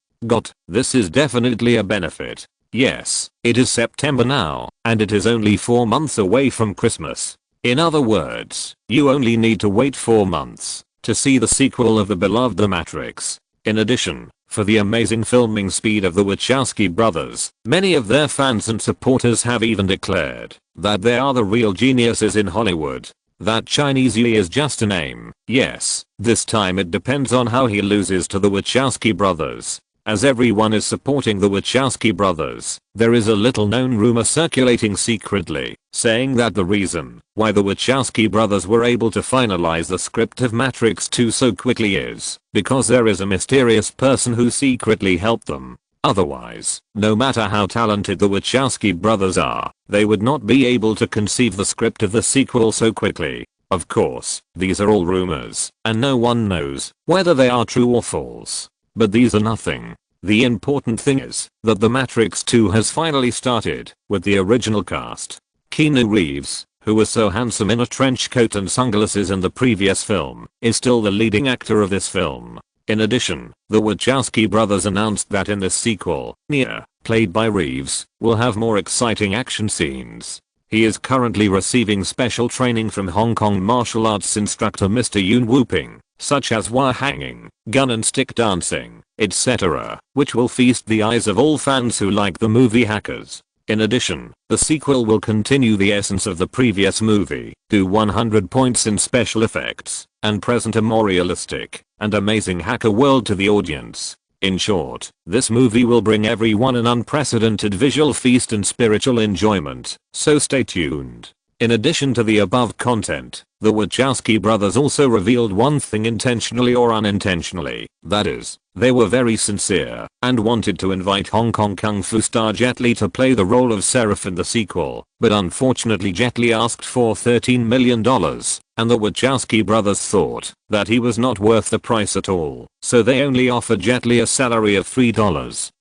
This is definitely a benefit. Yes, it is September now, and it is only 4 months away from Christmas. In other words, you only need to wait 4 months to see the sequel of the beloved The Matrix. In addition, for the amazing filming speed of the Wachowski brothers, many of their fans and supporters have even declared that they are the real geniuses in Hollywood. That Chinese Yi is just a name. Yes, this time it depends on how he loses to the Wachowski brothers. As everyone is supporting the Wachowski brothers, there is a little known rumor circulating secretly, saying that the reason why the Wachowski brothers were able to finalize the script of Matrix 2 so quickly is because there is a mysterious person who secretly helped them. Otherwise, no matter how talented the Wachowski brothers are, they would not be able to conceive the script of the sequel so quickly. Of course, these are all rumors, and no one knows whether they are true or false. But these are nothing. The important thing is that The Matrix 2 has finally started with the original cast. Keanu Reeves, who was so handsome in a trench coat and sunglasses in the previous film, is still the leading actor of this film. In addition, the Wachowski brothers announced that in this sequel, Nia, played by Reeves, will have more exciting action scenes. He is currently receiving special training from Hong Kong martial arts instructor Mr. Yun Whooping, such as wire hanging, gun and stick dancing, etc., which will feast the eyes of all fans who like the movie Hackers. In addition, the sequel will continue the essence of the previous movie, do 100 points in special effects, and present a more realistic and amazing hacker world to the audience. In short, this movie will bring everyone an unprecedented visual feast and spiritual enjoyment, so stay tuned. In addition to the above content, the Wachowski brothers also revealed one thing intentionally or unintentionally, that is, they were very sincere and wanted to invite Hong Kong Kung Fu star Jet Li to play the role of Seraph in the sequel, but unfortunately Jet Li asked for $13 million, and the Wachowski brothers thought that he was not worth the price at all, so they only offered Jet Li a salary of $3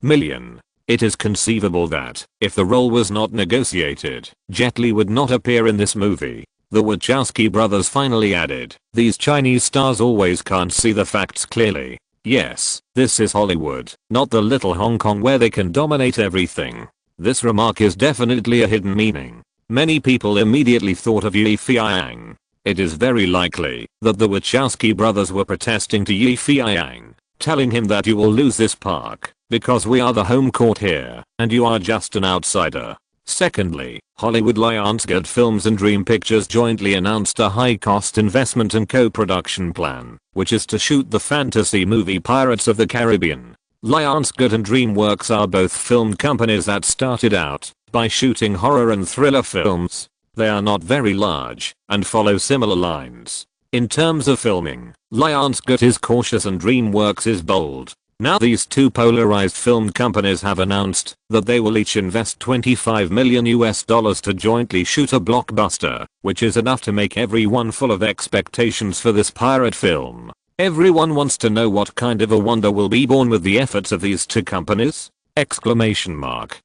million. It is conceivable that, if the role was not negotiated, Jet Li would not appear in this movie. The Wachowski brothers finally added, "These Chinese stars always can't see the facts clearly. Yes, this is Hollywood, not the little Hong Kong where they can dominate everything." This remark is definitely a hidden meaning. Many people immediately thought of Yi Feiyang. It is very likely that the Wachowski brothers were protesting to Yi Feiyang, telling him that you will lose this park, because we are the home court here, and you are just an outsider. Secondly, Hollywood Lionsgate Films and Dream Pictures jointly announced a high-cost investment and co-production plan, which is to shoot the fantasy movie Pirates of the Caribbean. Lionsgate and DreamWorks are both film companies that started out by shooting horror and thriller films. They are not very large and follow similar lines. In terms of filming, Lionsgate is cautious and DreamWorks is bold. Now these two polarized film companies have announced that they will each invest $25 million to jointly shoot a blockbuster, which is enough to make everyone full of expectations for this pirate film. Everyone wants to know what kind of a wonder will be born with the efforts of these two companies? Exclamation mark.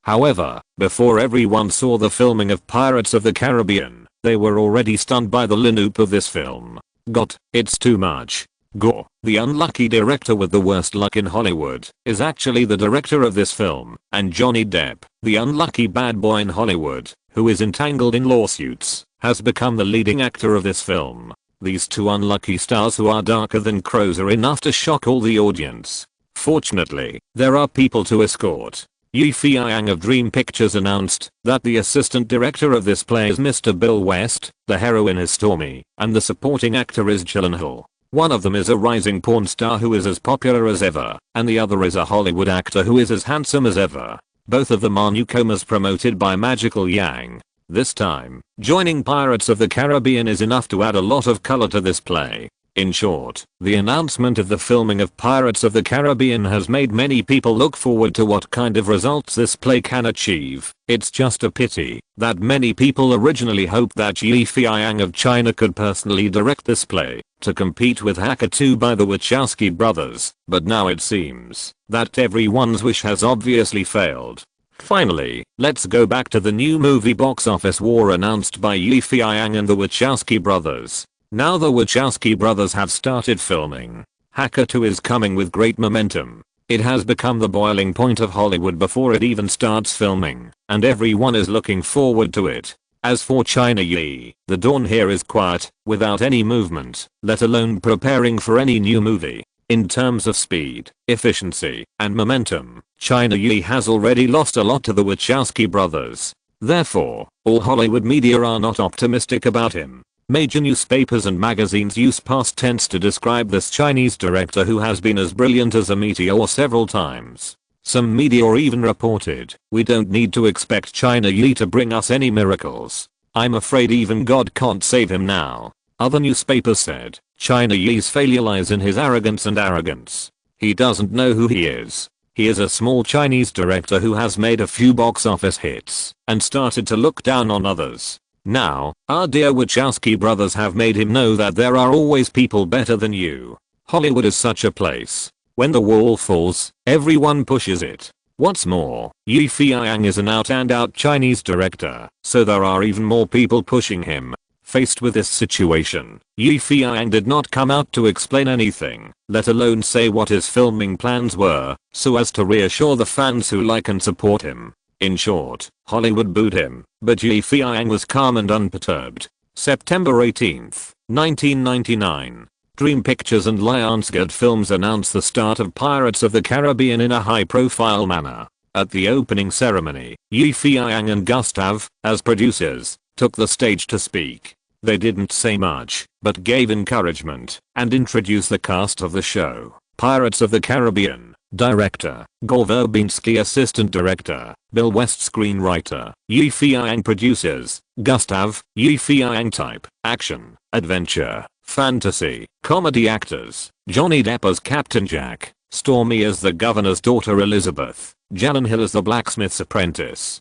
However, before everyone saw the filming of Pirates of the Caribbean, they were already stunned by the lineup of this film. God, it's too much. Gore, the unlucky director with the worst luck in Hollywood, is actually the director of this film, and Johnny Depp, the unlucky bad boy in Hollywood, who is entangled in lawsuits, has become the leading actor of this film. These two unlucky stars who are darker than crows are enough to shock all the audience. Fortunately, there are people to escort. Yi Feiyang of Dream Pictures announced that the assistant director of this play is Mr. Bill West, the heroine is Stormy, and the supporting actor is Gyllenhaal. One of them is a rising porn star who is as popular as ever, and the other is a Hollywood actor who is as handsome as ever. Both of them are newcomers promoted by Magical Yang. This time, joining Pirates of the Caribbean is enough to add a lot of color to this play. In short, the announcement of the filming of Pirates of the Caribbean has made many people look forward to what kind of results this play can achieve. It's just a pity that many people originally hoped that Yi Feiyang of China could personally direct this play to compete with Hacker 2 by the Wachowski brothers, but now it seems that everyone's wish has obviously failed. Finally, let's go back to the new movie box office war announced by Yi Feiyang and the Wachowski brothers. Now the Wachowski brothers have started filming. Hacker 2 is coming with great momentum. It has become the boiling point of Hollywood before it even starts filming, and everyone is looking forward to it. As for China Yi, the dawn here is quiet, without any movement, let alone preparing for any new movie. In terms of speed, efficiency, and momentum, China Yi has already lost a lot to the Wachowski brothers. Therefore, all Hollywood media are not optimistic about him. Major newspapers and magazines use past tense to describe this Chinese director who has been as brilliant as a meteor several times. Some media even reported, "We don't need to expect China Yi to bring us any miracles. I'm afraid even God can't save him now." Other newspapers said, "China Yi's failure lies in his arrogance. He doesn't know who he is. He is a small Chinese director who has made a few box office hits and started to look down on others. Now, our dear Wachowski brothers have made him know that there are always people better than you. Hollywood is such a place. When the wall falls, everyone pushes it. What's more, Yi Feiyang is an out-and-out Chinese director, so there are even more people pushing him. Faced with this situation, Feiyang did not come out to explain anything, let alone say what his filming plans were, so as to reassure the fans who like and support him. In short, Hollywood booed him, but Feiyang was calm and unperturbed. September 18, 1999. Dream Pictures and Lionsgate Films announced the start of Pirates of the Caribbean in a high-profile manner. At the opening ceremony, Feiyang and Gustav, as producers, took the stage to speak. They didn't say much, but gave encouragement, and introduced the cast of the show. Pirates of the Caribbean. Director, Gore Verbinski. Assistant Director, Bill West. Screenwriter, Feiyang. Producers, Gustav, Feiyang. Type, action, adventure, fantasy, comedy. Actors, Johnny Depp as Captain Jack, Stormy as the governor's daughter Elizabeth, Gyllenhaal as the blacksmith's apprentice,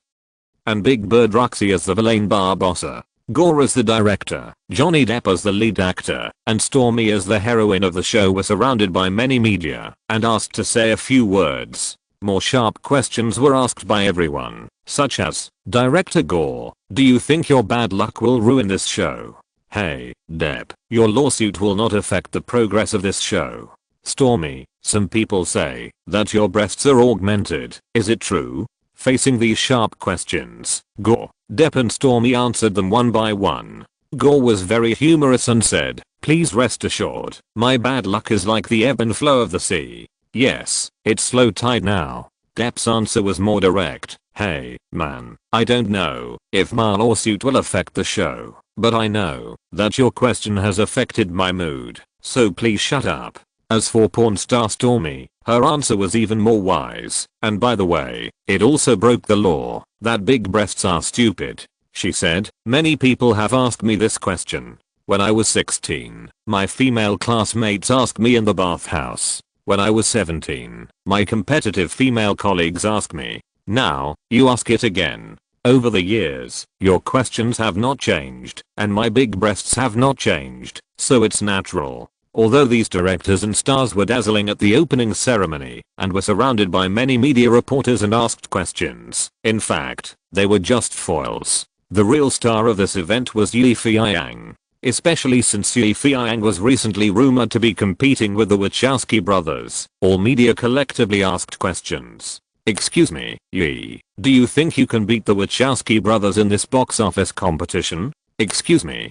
and Big Bird Roxy as the villain Barbossa. Gore as the director, Johnny Depp as the lead actor, and Stormy as the heroine of the show were surrounded by many media and asked to say a few words. More sharp questions were asked by everyone, such as, Director Gore, do you think your bad luck will ruin this show? Hey, Depp, your lawsuit will not affect the progress of this show. Stormy, some people say that your breasts are augmented, is it true? Facing these sharp questions, Gore, Depp and Stormy answered them one by one. Gore was very humorous and said, please rest assured, my bad luck is like the ebb and flow of the sea. Yes, it's low tide now. Depp's answer was more direct, hey, man, I don't know if my lawsuit will affect the show, but I know that your question has affected my mood, so please shut up. As for porn star Stormy, her answer was even more wise, and by the way, it also broke the law, that big breasts are stupid. She said, many people have asked me this question. When I was 16, my female classmates asked me in the bathhouse. When I was 17, my competitive female colleagues asked me. Now, you ask it again. Over the years, your questions have not changed, and my big breasts have not changed, so it's natural. Although these directors and stars were dazzling at the opening ceremony and were surrounded by many media reporters and asked questions, in fact, they were just foils. The real star of this event was Feiyang, especially since Feiyang was recently rumored to be competing with the Wachowski brothers. All media collectively asked questions. Excuse me, do you think you can beat the Wachowski brothers in this box office competition? Excuse me,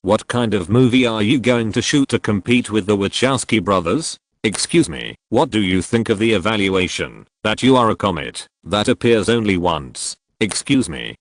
what kind of movie are you going to shoot to compete with the Wachowski brothers? Excuse me, what do you think of the evaluation that you are a comet that appears only once? Excuse me.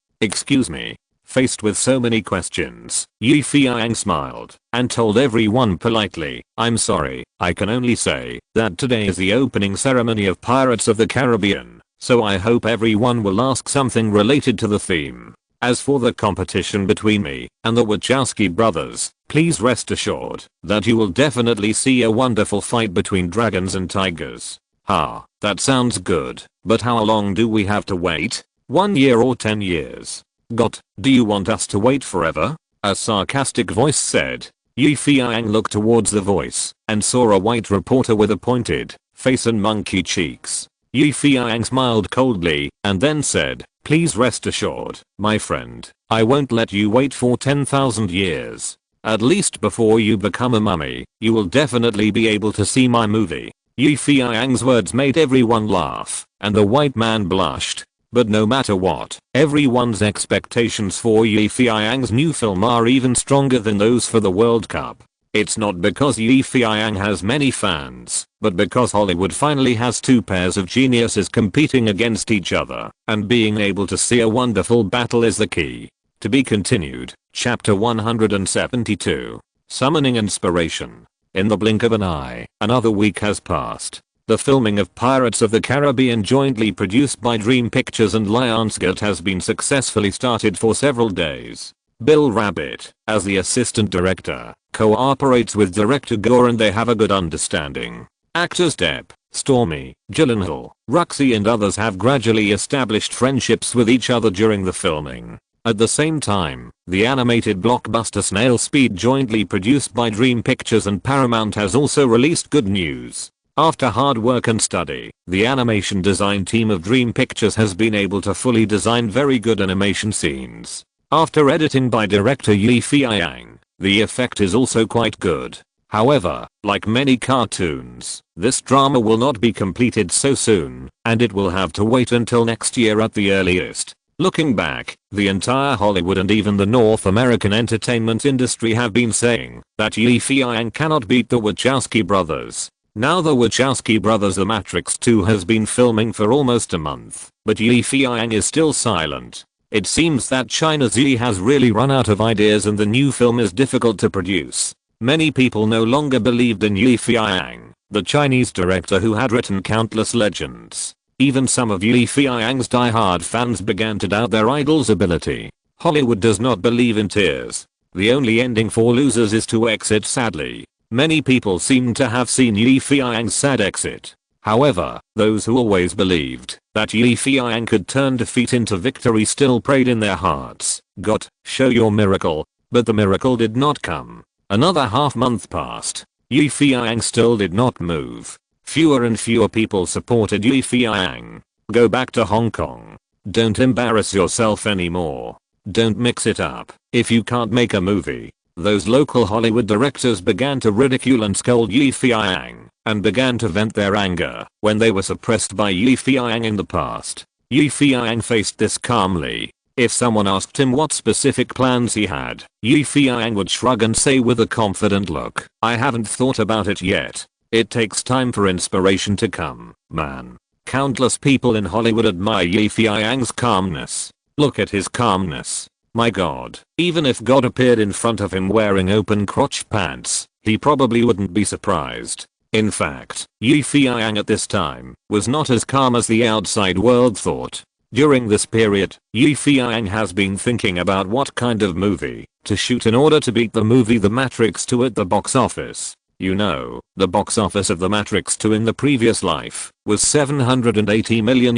Faced with so many questions, Feiyang smiled and told everyone politely, I'm sorry, I can only say that today is the opening ceremony of Pirates of the Caribbean, so I hope everyone will ask something related to the theme. As for the competition between me and the Wachowski brothers, please rest assured that you will definitely see a wonderful fight between dragons and tigers. Ha, that sounds good, but how long do we have to wait? 1 year or 10 years? God, do you want us to wait forever? A sarcastic voice said. Feiyang looked towards the voice and saw a white reporter with a pointed face and monkey cheeks. Feiyang smiled coldly and then said, please rest assured, my friend, I won't let you wait for 10,000 years. At least before you become a mummy, you will definitely be able to see my movie. Feiyang's words made everyone laugh, and the white man blushed. But no matter what, everyone's expectations for Feiyang's new film are even stronger than those for the World Cup. It's not because Feiyang has many fans, but because Hollywood finally has two pairs of geniuses competing against each other, and being able to see a wonderful battle is the key. To be continued, Chapter 172. Summoning Inspiration. In the blink of an eye, another week has passed. The filming of Pirates of the Caribbean, jointly produced by Dream Pictures and Lionsgate, has been successfully started for several days. Bill Rabbit, as the assistant director, cooperates with director Gore and they have a good understanding. Actors Depp, Stormy, Gyllenhaal, Roxy and others have gradually established friendships with each other during the filming. At the same time, the animated blockbuster Snail Speed, jointly produced by Dream Pictures and Paramount, has also released good news. After hard work and study, the animation design team of Dream Pictures has been able to fully design very good animation scenes. After editing by director Feiyang, the effect is also quite good. However, like many cartoons, this drama will not be completed so soon, and it will have to wait until next year at the earliest. Looking back, the entire Hollywood and even the North American entertainment industry have been saying that Feiyang cannot beat the Wachowski brothers. Now the Wachowski brothers' The Matrix 2 has been filming for almost a month, but Feiyang is still silent. It seems that China's has really run out of ideas and the new film is difficult to produce. Many people no longer believed in Feiyang, the Chinese director who had written countless legends. Even some of Feiyang's die-hard fans began to doubt their idol's ability. Hollywood does not believe in tears. The only ending for losers is to exit sadly. Many people seem to have seen Feiyang's sad exit. However, those who always believed that Feiyang could turn defeat into victory still prayed in their hearts, "God, show your miracle." But the miracle did not come. Another half month passed. Feiyang still did not move. Fewer and fewer people supported Feiyang. Go back to Hong Kong. Don't embarrass yourself anymore. Don't mix it up. If you can't make a movie. Those local Hollywood directors began to ridicule and scold Feiyang, and began to vent their anger when they were suppressed by Feiyang in the past. Feiyang faced this calmly. If someone asked him what specific plans he had, Feiyang would shrug and say with a confident look, "I haven't thought about it yet. It takes time for inspiration to come, man." Countless people in Hollywood admire Feiyang's calmness. Look at his calmness. My god, even if God appeared in front of him wearing open crotch pants, he probably wouldn't be surprised. In fact, Feiyang at this time was not as calm as the outside world thought. During this period, Feiyang has been thinking about what kind of movie to shoot in order to beat the movie The Matrix 2 at the box office. You know, the box office of The Matrix 2 in the previous life was $780 million,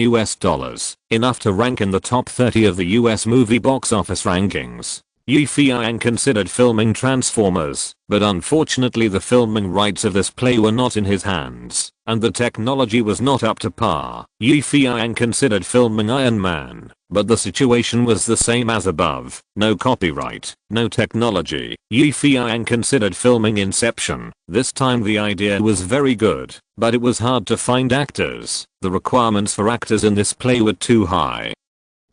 enough to rank in the top 30 of the US movie box office rankings. Feiyang considered filming Transformers, but unfortunately the filming rights of this play were not in his hands, and the technology was not up to par. Feiyang considered filming Iron Man, but the situation was the same as above. No copyright, no technology. Feiyang considered filming Inception. This time the idea was very good, but it was hard to find actors. The requirements for actors in this play were too high.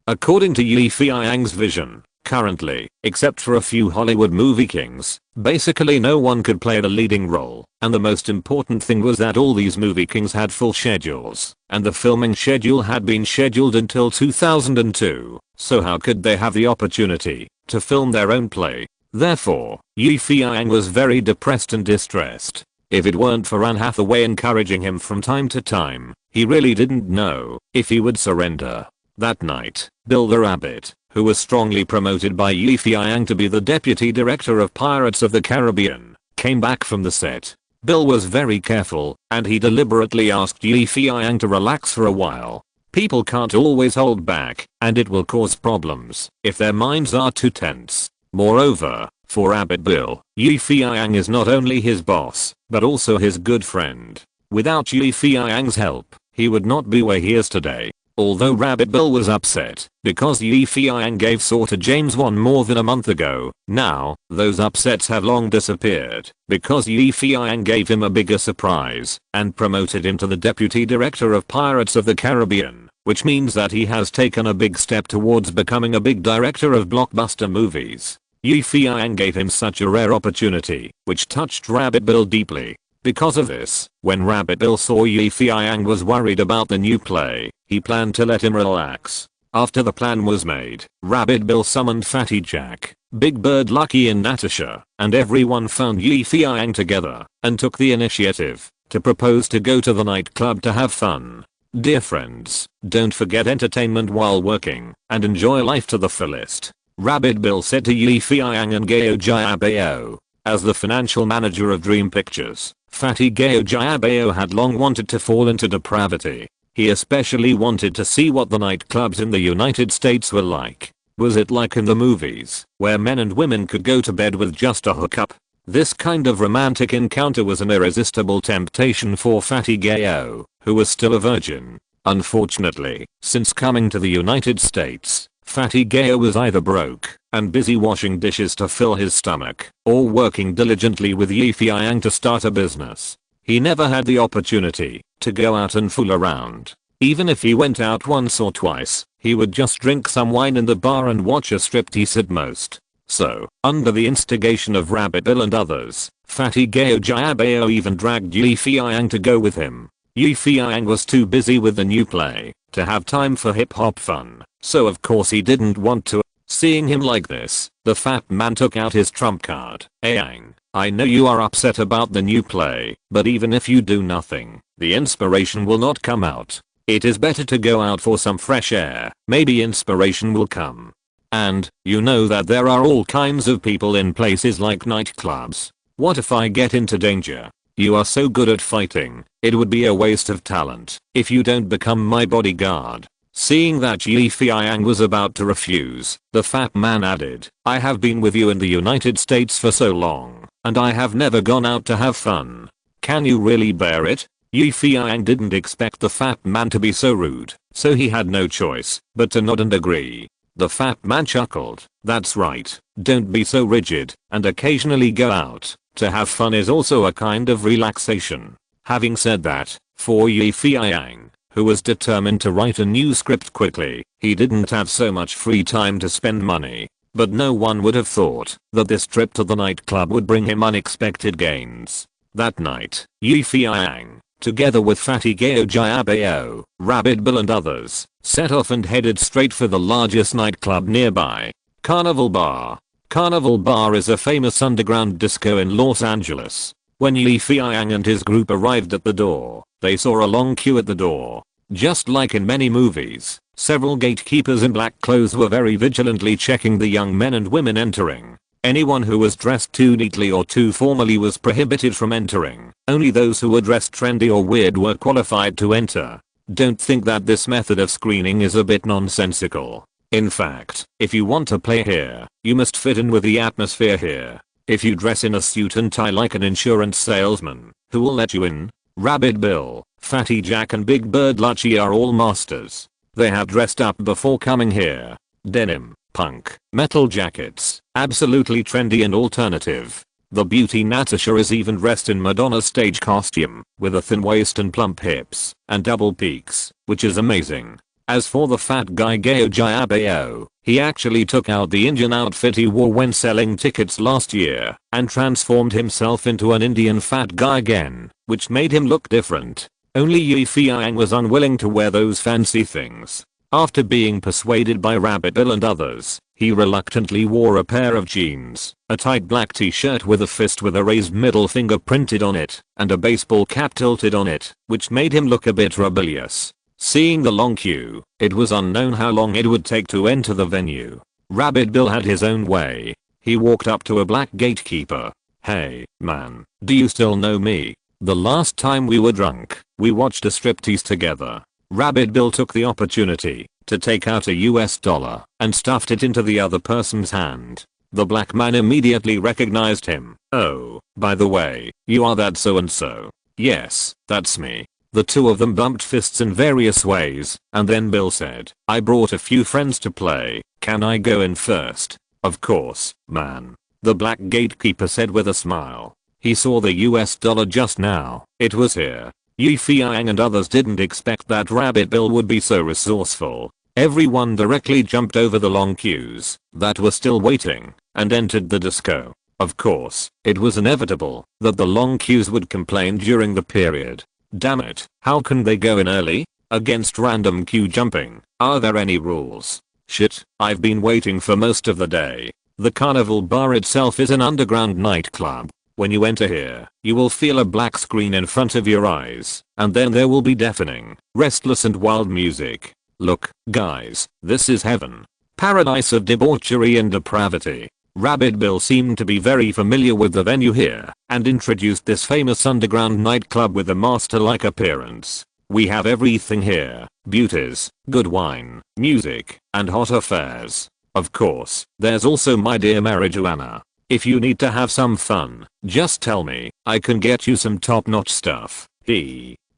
According to Feiyang's vision, currently, except for a few Hollywood movie kings, basically no one could play the leading role, and the most important thing was that all these movie kings had full schedules, and the filming schedule had been scheduled until 2002, so how could they have the opportunity to film their own play? Therefore, Feiyang was very depressed and distressed. If it weren't for Anne Hathaway encouraging him from time to time, he really didn't know if he would surrender. That night, Bill the Rabbit, who was strongly promoted by Feiyang to be the deputy director of Pirates of the Caribbean, came back from the set. Bill was very careful, and he deliberately asked Feiyang to relax for a while. People can't always hold back, and it will cause problems if their minds are too tense. Moreover, for Rabbit Bill, Feiyang is not only his boss, but also his good friend. Without Feiyang's help, he would not be where he is today. Although Rabbit Bill was upset because Feiyang gave Saw to James Wan more than a month ago, now, those upsets have long disappeared because Feiyang gave him a bigger surprise and promoted him to the deputy director of Pirates of the Caribbean, which means that he has taken a big step towards becoming a big director of blockbuster movies. Feiyang gave him such a rare opportunity, which touched Rabbit Bill deeply. Because of this, when Rabbit Bill saw Feiyang was worried about the new play, he planned to let him relax. After the plan was made, Rabbit Bill summoned Fatty Jack, Big Bird Lucky and Natasha, and everyone found Feiyang together, and took the initiative to propose to go to the nightclub to have fun. Dear friends, don't forget entertainment while working, and enjoy life to the fullest. Rabbit Bill said to Feiyang and Gao Jiabao. As the financial manager of Dream Pictures, Fatty Gao Jiabao had long wanted to fall into depravity. He especially wanted to see what the nightclubs in the United States were like. Was it like in the movies, where men and women could go to bed with just a hookup? This kind of romantic encounter was an irresistible temptation for Fatty Gao, who was still a virgin. Unfortunately, since coming to the United States, Fatty Gao was either broke, and busy washing dishes to fill his stomach, or working diligently with Feiyang to start a business. He never had the opportunity to go out and fool around. Even if he went out once or twice, he would just drink some wine in the bar and watch a striptease at most. So, under the instigation of Rabbit Bill and others, Fatty Gao Jiabao even dragged Feiyang to go with him. Feiyang was too busy with the new play to have time for hip hop fun, so of course he didn't want to. Seeing him like this, the fat man took out his trump card. Feiyang, I know you are upset about the new play, but even if you do nothing, the inspiration will not come out. It is better to go out for some fresh air, maybe inspiration will come. And, you know that there are all kinds of people in places like nightclubs. What if I get into danger? You are so good at fighting, it would be a waste of talent if you don't become my bodyguard. Seeing that Feiyang was about to refuse, the fat man added, I have been with you in the United States for so long, and I have never gone out to have fun. Can you really bear it? Feiyang didn't expect the fat man to be so rude, so he had no choice but to nod and agree. The fat man chuckled, that's right, don't be so rigid, and occasionally go out to have fun is also a kind of relaxation. Having said that, for Feiyang, who was determined to write a new script quickly, he didn't have so much free time to spend money. But no one would have thought that this trip to the nightclub would bring him unexpected gains. That night, Feiyang, together with Fatty Gao Jiabao, Rabbit Bill and others, set off and headed straight for the largest nightclub nearby, Carnival Bar. Carnival Bar is a famous underground disco in Los Angeles. When Feiyang and his group arrived at the door, they saw a long queue at the door. Just like in many movies, several gatekeepers in black clothes were very vigilantly checking the young men and women entering. Anyone who was dressed too neatly or too formally was prohibited from entering. Only those who were dressed trendy or weird were qualified to enter. Don't think that this method of screening is a bit nonsensical. In fact, if you want to play here, you must fit in with the atmosphere here. If you dress in a suit and tie like an insurance salesman, who will let you in? Rabbit Bill, Fatty Jack and Big Bird Luchy are all masters. They have dressed up before coming here. Denim, punk, metal jackets, absolutely trendy and alternative. The beauty Natasha is even dressed in Madonna's stage costume, with a thin waist and plump hips, and double peaks, which is amazing. As for the fat guy Gao Jiabao, he actually took out the Indian outfit he wore when selling tickets last year, and transformed himself into an Indian fat guy again, which made him look different. Only Feiyang was unwilling to wear those fancy things. After being persuaded by Rabbit Bill and others, he reluctantly wore a pair of jeans, a tight black t-shirt with a fist with a raised middle finger printed on it, and a baseball cap tilted on it, which made him look a bit rebellious. Seeing the long queue, it was unknown how long it would take to enter the venue. Rabbit Bill had his own way. He walked up to a black gatekeeper. Hey, man, do you still know me? The last time we were drunk, we watched a striptease together. Rabbit Bill took the opportunity to take out a US dollar and stuffed it into the other person's hand. The black man immediately recognized him. Oh, by the way, you are that so and so. Yes, that's me. The two of them bumped fists in various ways, and then Bill said, I brought a few friends to play, can I go in first? Of course, man. The black gatekeeper said with a smile. He saw the US dollar just now, it was here. Feiyang and others didn't expect that Rabbit Bill would be so resourceful. Everyone directly jumped over the long queues that were still waiting, and entered the disco. Of course, it was inevitable that the long queues would complain during the period. Damn it, how can they go in early? Against random queue jumping, are there any rules? Shit, I've been waiting for most of the day. The Carnival Bar itself is an underground nightclub. When you enter here, you will feel a black screen in front of your eyes, and then there will be deafening, restless and wild music. Look, guys, this is heaven. Paradise of debauchery and depravity. Rabbit Bill seemed to be very familiar with the venue here, and introduced this famous underground nightclub with a master-like appearance. We have everything here, beauties, good wine, music, and hot affairs. Of course, there's also my dear marijuana. If you need to have some fun, just tell me, I can get you some top-notch stuff.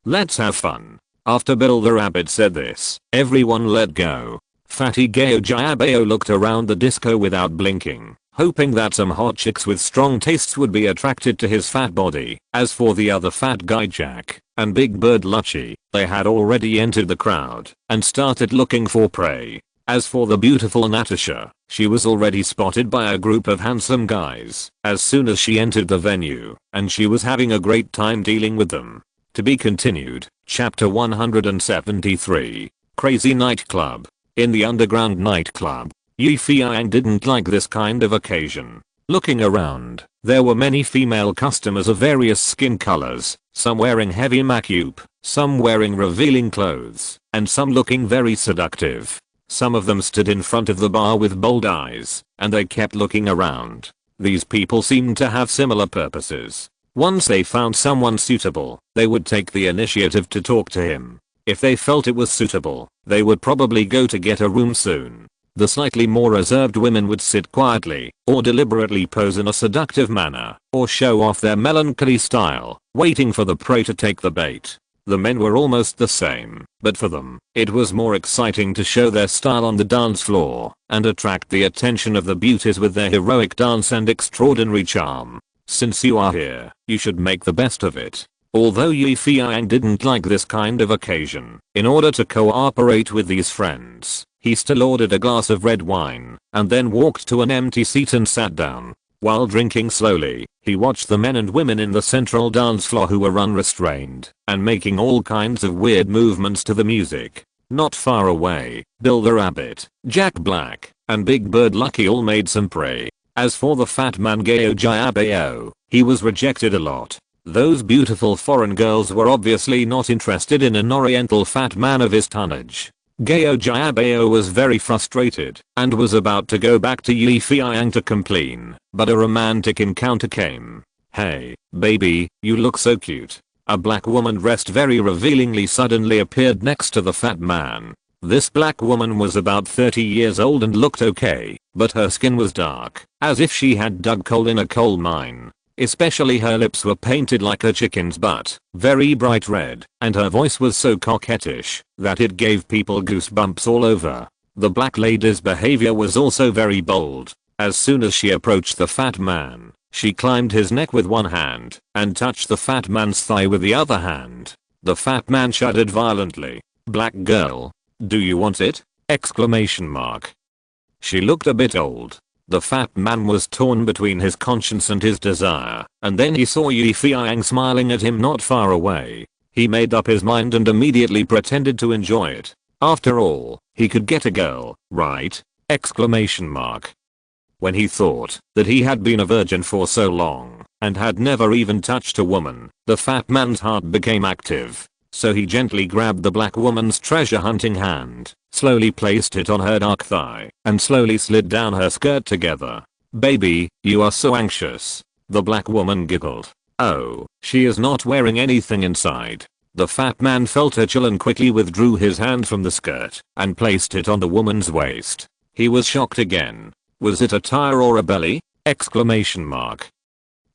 Let's have fun. After Bill the Rabbit said this, everyone let go. Fatty Gao Jiabao looked around the disco without blinking, hoping that some hot chicks with strong tastes would be attracted to his fat body. As for the other fat guy Jack and Big Bird Lucci, they had already entered the crowd and started looking for prey. As for the beautiful Natasha, she was already spotted by a group of handsome guys as soon as she entered the venue, and she was having a great time dealing with them. To be continued. Chapter 173. Crazy Nightclub. In the underground nightclub, Feiyang didn't like this kind of occasion. Looking around, there were many female customers of various skin colors, some wearing heavy makeup, some wearing revealing clothes, and some looking very seductive. Some of them stood in front of the bar with bold eyes, and they kept looking around. These people seemed to have similar purposes. Once they found someone suitable, they would take the initiative to talk to him. If they felt it was suitable, they would probably go to get a room soon. The slightly more reserved women would sit quietly, or deliberately pose in a seductive manner, or show off their melancholy style, waiting for the prey to take the bait. The men were almost the same, but for them, it was more exciting to show their style on the dance floor, and attract the attention of the beauties with their heroic dance and extraordinary charm. Since you are here, you should make the best of it. Although Feiyang didn't like this kind of occasion, in order to cooperate with these friends, he still ordered a glass of red wine, and then walked to an empty seat and sat down. While drinking slowly, he watched the men and women in the central dance floor who were unrestrained, and making all kinds of weird movements to the music. Not far away, Bill the Rabbit, Jack Black, and Big Bird Lucky all made some prey. As for the fat man Gao Jiabao, he was rejected a lot. Those beautiful foreign girls were obviously not interested in an oriental fat man of his tonnage. Gao Jiabao was very frustrated and was about to go back to Feiyang to complain, but a romantic encounter came. "Hey, baby, you look so cute." A black woman dressed very revealingly suddenly appeared next to the fat man. This black woman was about 30 years old and looked okay, but her skin was dark, as if she had dug coal in a coal mine. Especially her lips were painted like a chicken's butt, very bright red, and her voice was so coquettish that it gave people goosebumps all over. The black lady's behavior was also very bold. As soon as she approached the fat man, she climbed his neck with one hand and touched the fat man's thigh with the other hand. The fat man shuddered violently. "Black girl, do you want it?" Exclamation mark. She looked a bit old. The fat man was torn between his conscience and his desire, and then he saw Feiyang smiling at him not far away. He made up his mind and immediately pretended to enjoy it. After all, he could get a girl, right? Exclamation mark. When he thought that he had been a virgin for so long and had never even touched a woman, the fat man's heart became active. So he gently grabbed the black woman's treasure hunting hand, slowly placed it on her dark thigh, and slowly slid down her skirt together. "Baby, you are so anxious." The black woman giggled. "Oh, she is not wearing anything inside." The fat man felt a chill and quickly withdrew his hand from the skirt and placed it on the woman's waist. He was shocked again. Was it a tire or a belly? Exclamation mark.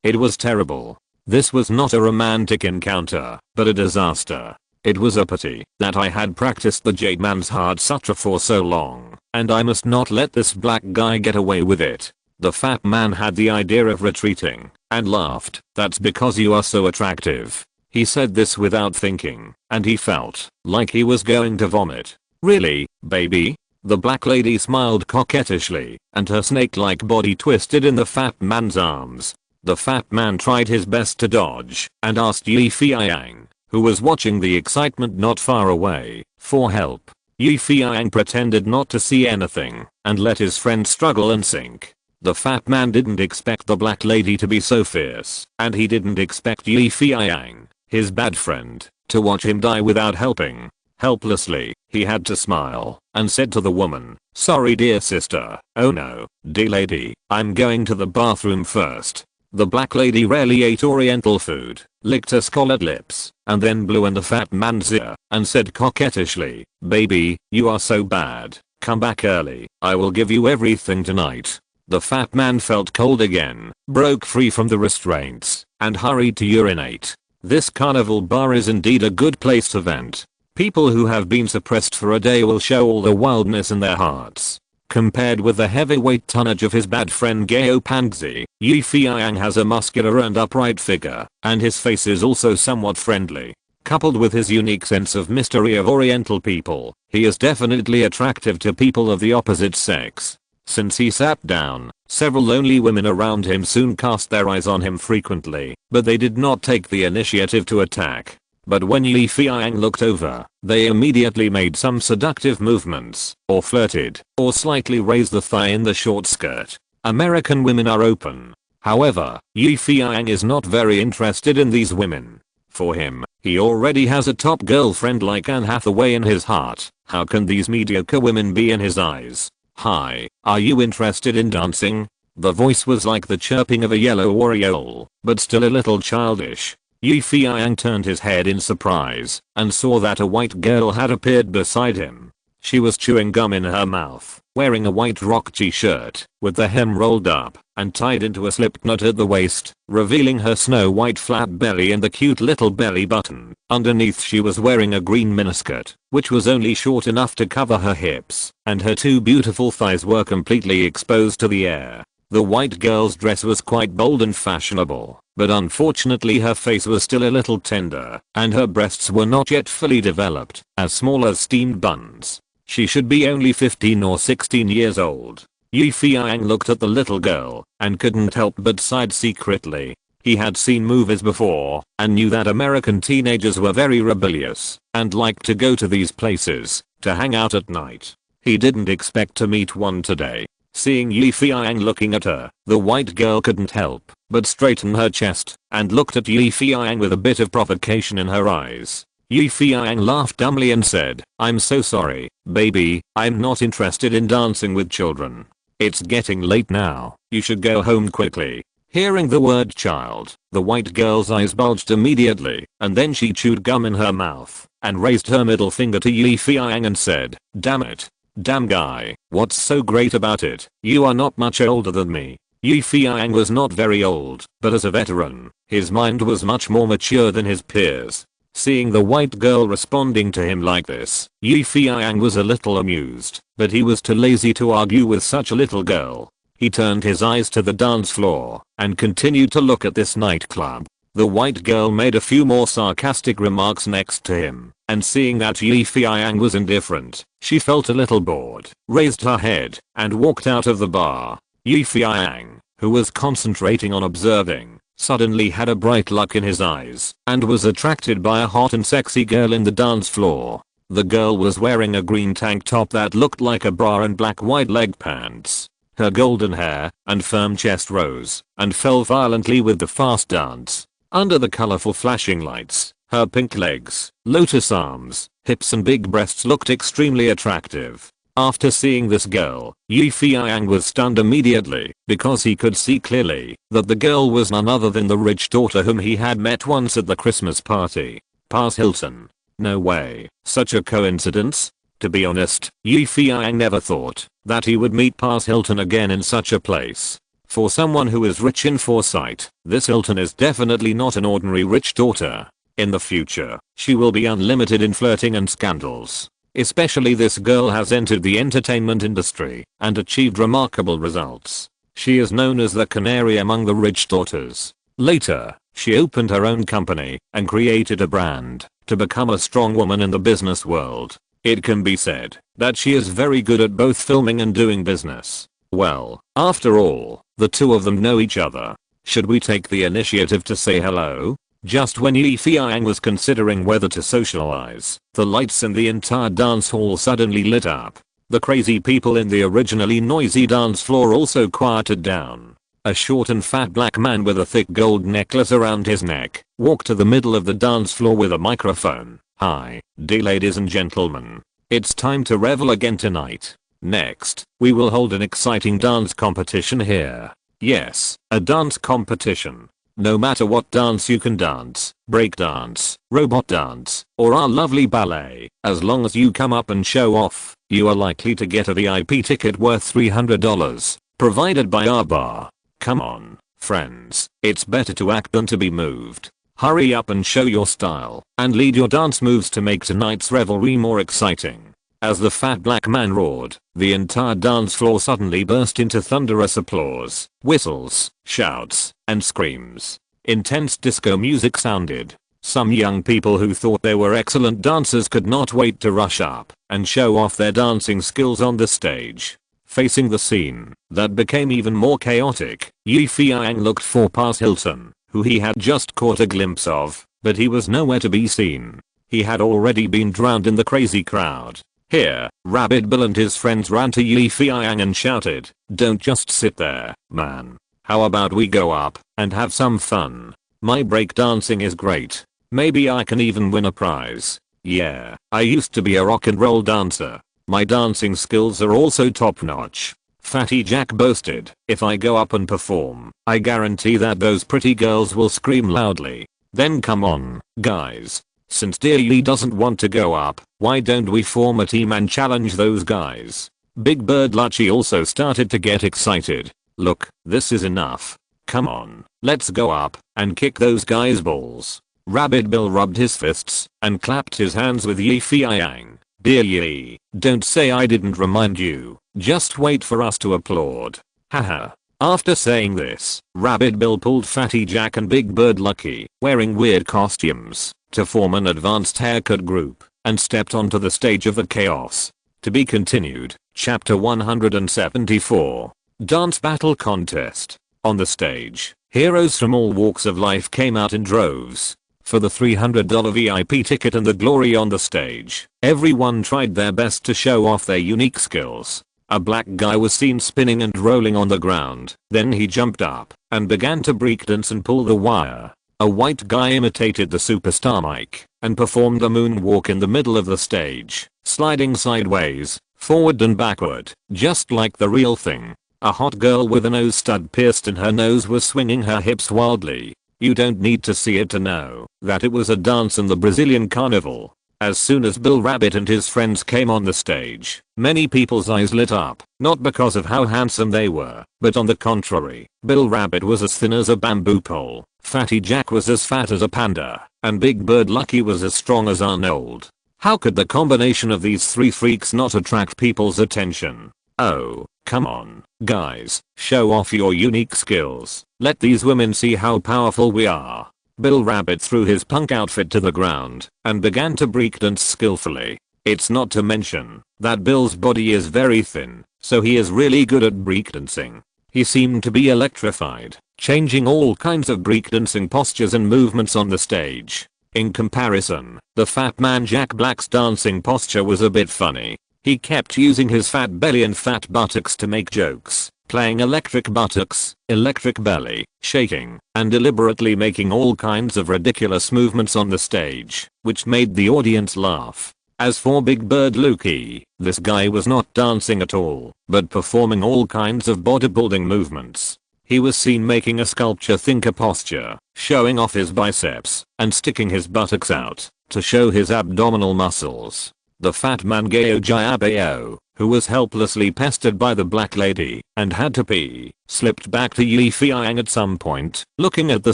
It was terrible. This was not a romantic encounter, but a disaster. It was a pity that I had practiced the Jade Man's Hard Sutra for so long, and I must not let this black guy get away with it. The fat man had the idea of retreating, and laughed. "That's because you are so attractive." He said this without thinking, and he felt like he was going to vomit. "Really, baby?" The black lady smiled coquettishly, and her snake-like body twisted in the fat man's arms. The fat man tried his best to dodge and asked Feiyang, who was watching the excitement not far away, for help. Feiyang pretended not to see anything and let his friend struggle and sink. The fat man didn't expect the black lady to be so fierce, and he didn't expect Feiyang, his bad friend, to watch him die without helping. Helplessly, he had to smile and said to the woman, "Sorry dear sister." "Oh no, dear lady, I'm going to the bathroom first." The black lady rarely ate oriental food, licked her scarlet lips, and then blew in the fat man's ear and said coquettishly, "Baby, you are so bad. Come back early. I will give you everything tonight." The fat man felt cold again, broke free from the restraints, and hurried to urinate. This carnival bar is indeed a good place to vent. People who have been suppressed for a day will show all the wildness in their hearts. Compared with the heavyweight tonnage of his bad friend Gao Pangzi, Yi Feiyang has a muscular and upright figure, and his face is also somewhat friendly. Coupled with his unique sense of mystery of Oriental people, he is definitely attractive to people of the opposite sex. Since he sat down, several lonely women around him soon cast their eyes on him frequently, but they did not take the initiative to attack. But when Yi Feiyang looked over, they immediately made some seductive movements, or flirted, or slightly raised the thigh in the short skirt. American women are open. However, Yi Feiyang is not very interested in these women. For him, he already has a top girlfriend like Anne Hathaway in his heart. How can these mediocre women be in his eyes? Hi, are you interested in dancing? The voice was like the chirping of a yellow oriole, but still a little childish. Yi Feiyang turned his head in surprise and saw that a white girl had appeared beside him. She was chewing gum in her mouth, wearing a white rock t-shirt with the hem rolled up and tied into a slip knot at the waist, revealing her snow white flat belly and the cute little belly button. Underneath she was wearing a green miniskirt, which was only short enough to cover her hips, and her two beautiful thighs were completely exposed to the air. The white girl's dress was quite bold and fashionable, but unfortunately her face was still a little tender, and her breasts were not yet fully developed, as small as steamed buns. She should be only 15 or 16 years old. Yi Feiyang looked at the little girl, and couldn't help but sighed secretly. He had seen movies before, and knew that American teenagers were very rebellious, and liked to go to these places, to hang out at night. He didn't expect to meet one today. Seeing Yi Feiyang looking at her, the white girl couldn't help but straighten her chest and looked at Yi Feiyang with a bit of provocation in her eyes. Yi Feiyang laughed dumbly and said, "I'm so sorry, baby, I'm not interested in dancing with children. It's getting late now, you should go home quickly." Hearing the word child, the white girl's eyes bulged immediately, and then she chewed gum in her mouth and raised her middle finger to Yi Feiyang and said, "Damn it. Damn guy, what's so great about it? You are not much older than me." Yi Feiyang was not very old, but as a veteran, his mind was much more mature than his peers. Seeing the white girl responding to him like this, Yi Feiyang was a little amused, but he was too lazy to argue with such a little girl. He turned his eyes to the dance floor and continued to look at this nightclub. The white girl made a few more sarcastic remarks next to him, and seeing that Yi Feiyang was indifferent, she felt a little bored, raised her head, and walked out of the bar. Yi Feiyang, who was concentrating on observing, suddenly had a bright look in his eyes and was attracted by a hot and sexy girl in the dance floor. The girl was wearing a green tank top that looked like a bra and black wide leg pants. Her golden hair and firm chest rose and fell violently with the fast dance. Under the colorful flashing lights, her pink legs, lotus arms, hips and big breasts looked extremely attractive. After seeing this girl, Yi Feiyang was stunned immediately because he could see clearly that the girl was none other than the rich daughter whom he had met once at the Christmas party. Paris Hilton. No way, such a coincidence? To be honest, Yi Feiyang never thought that he would meet Paris Hilton again in such a place. For someone who is rich in foresight, this Hilton is definitely not an ordinary rich daughter. In the future, she will be unlimited in flirting and scandals. Especially this girl has entered the entertainment industry and achieved remarkable results. She is known as the canary among the rich daughters. Later, she opened her own company and created a brand to become a strong woman in the business world. It can be said that she is very good at both filming and doing business. Well, after all, the two of them know each other. Should we take the initiative to say hello? Just when Yi Feiyang was considering whether to socialize, the lights in the entire dance hall suddenly lit up. The crazy people in the originally noisy dance floor also quieted down. A short and fat black man with a thick gold necklace around his neck walked to the middle of the dance floor with a microphone. "Hi, dear ladies and gentlemen. It's time to revel again tonight. Next, we will hold an exciting dance competition here. Yes, a dance competition. No matter what dance you can dance, break dance, robot dance, or our lovely ballet, as long as you come up and show off, you are likely to get a VIP ticket worth $300, provided by our bar. Come on, friends, it's better to act than to be moved." Hurry up and show your style and lead your dance moves to make tonight's revelry more exciting. As the fat black man roared, the entire dance floor suddenly burst into thunderous applause, whistles, shouts, and screams. Intense disco music sounded. Some young people who thought they were excellent dancers could not wait to rush up and show off their dancing skills on the stage. Facing the scene that became even more chaotic, Feiyang looked for Pass Hilton, who he had just caught a glimpse of, but he was nowhere to be seen. He had already been drowned in the crazy crowd. Here, Rabbit Bill and his friends ran to Feiyang and shouted, "Don't just sit there, man. How about we go up and have some fun? My breakdancing is great. Maybe I can even win a prize. Yeah, I used to be a rock and roll dancer. My dancing skills are also top notch." Fatty Jack boasted, "If I go up and perform, I guarantee that those pretty girls will scream loudly. Then come on, guys. Since Dear Yi doesn't want to go up, why don't we form a team and challenge those guys?" Big Bird Lucky also started to get excited. "Look, this is enough. Come on, let's go up and kick those guys' balls." Rabbit Bill rubbed his fists and clapped his hands with Feiyang. "Dear Yi, don't say I didn't remind you. Just wait for us to applaud. Haha." After saying this, Rabbit Bill pulled Fatty Jack and Big Bird Lucky, wearing weird costumes, to form an advanced haircut group, and stepped onto the stage of the chaos. To be continued, Chapter 174. Dance Battle Contest. On the stage, heroes from all walks of life came out in droves. For the $300 VIP ticket and the glory on the stage, everyone tried their best to show off their unique skills. A black guy was seen spinning and rolling on the ground. Then he jumped up and began to breakdance and pull the wire. A white guy imitated the superstar Mike and performed a moonwalk in the middle of the stage, sliding sideways, forward and backward, just like the real thing. A hot girl with a nose stud pierced in her nose was swinging her hips wildly. You don't need to see it to know that it was a dance in the Brazilian carnival. As soon as Bill Rabbit and his friends came on the stage, many people's eyes lit up, not because of how handsome they were, but on the contrary. Bill Rabbit was as thin as a bamboo pole, Fatty Jack was as fat as a panda, and Big Bird Lucky was as strong as Arnold. How could the combination of these three freaks not attract people's attention? Oh, come on, guys, show off your unique skills. Let these women see how powerful we are. Bill Rabbit threw his punk outfit to the ground and began to breakdance skillfully. It's not to mention that Bill's body is very thin, so he is really good at breakdancing. He seemed to be electrified, changing all kinds of breakdancing postures and movements on the stage. In comparison, the fat man Jack Black's dancing posture was a bit funny. He kept using his fat belly and fat buttocks to make jokes, playing electric buttocks, electric belly, shaking, and deliberately making all kinds of ridiculous movements on the stage, which made the audience laugh. As for Big Bird Lucky, this guy was not dancing at all, but performing all kinds of bodybuilding movements. He was seen making a sculpture thinker posture, showing off his biceps, and sticking his buttocks out to show his abdominal muscles. The fat man Gao Jiabao, who was helplessly pestered by the black lady and had to pee, slipped back to Feiyang at some point, looking at the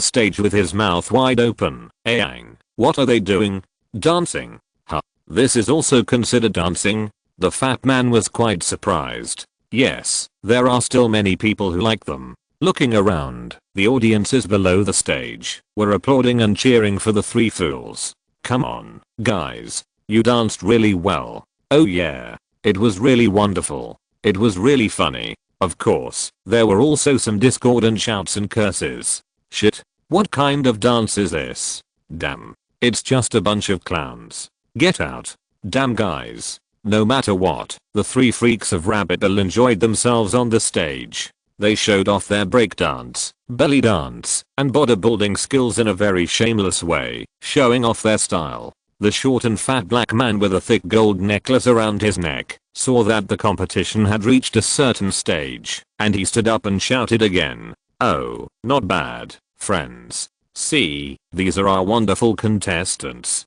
stage with his mouth wide open. "Yang, what are they doing? Dancing? Huh. This is also considered dancing?" The fat man was quite surprised. Yes, there are still many people who like them. Looking around, the audiences below the stage were applauding and cheering for the three fools. "Come on, guys. You danced really well. Oh yeah. It was really wonderful. It was really funny." Of course, there were also some discordant shouts and curses. "Shit. What kind of dance is this? Damn. It's just a bunch of clowns. Get out. Damn guys." No matter what, the three freaks of Rabbitbill enjoyed themselves on the stage. They showed off their breakdance, belly dance, and bodybuilding skills in a very shameless way, showing off their style. The short and fat black man with a thick gold necklace around his neck saw that the competition had reached a certain stage, and he stood up and shouted again, "Oh, not bad, friends. See, these are our wonderful contestants.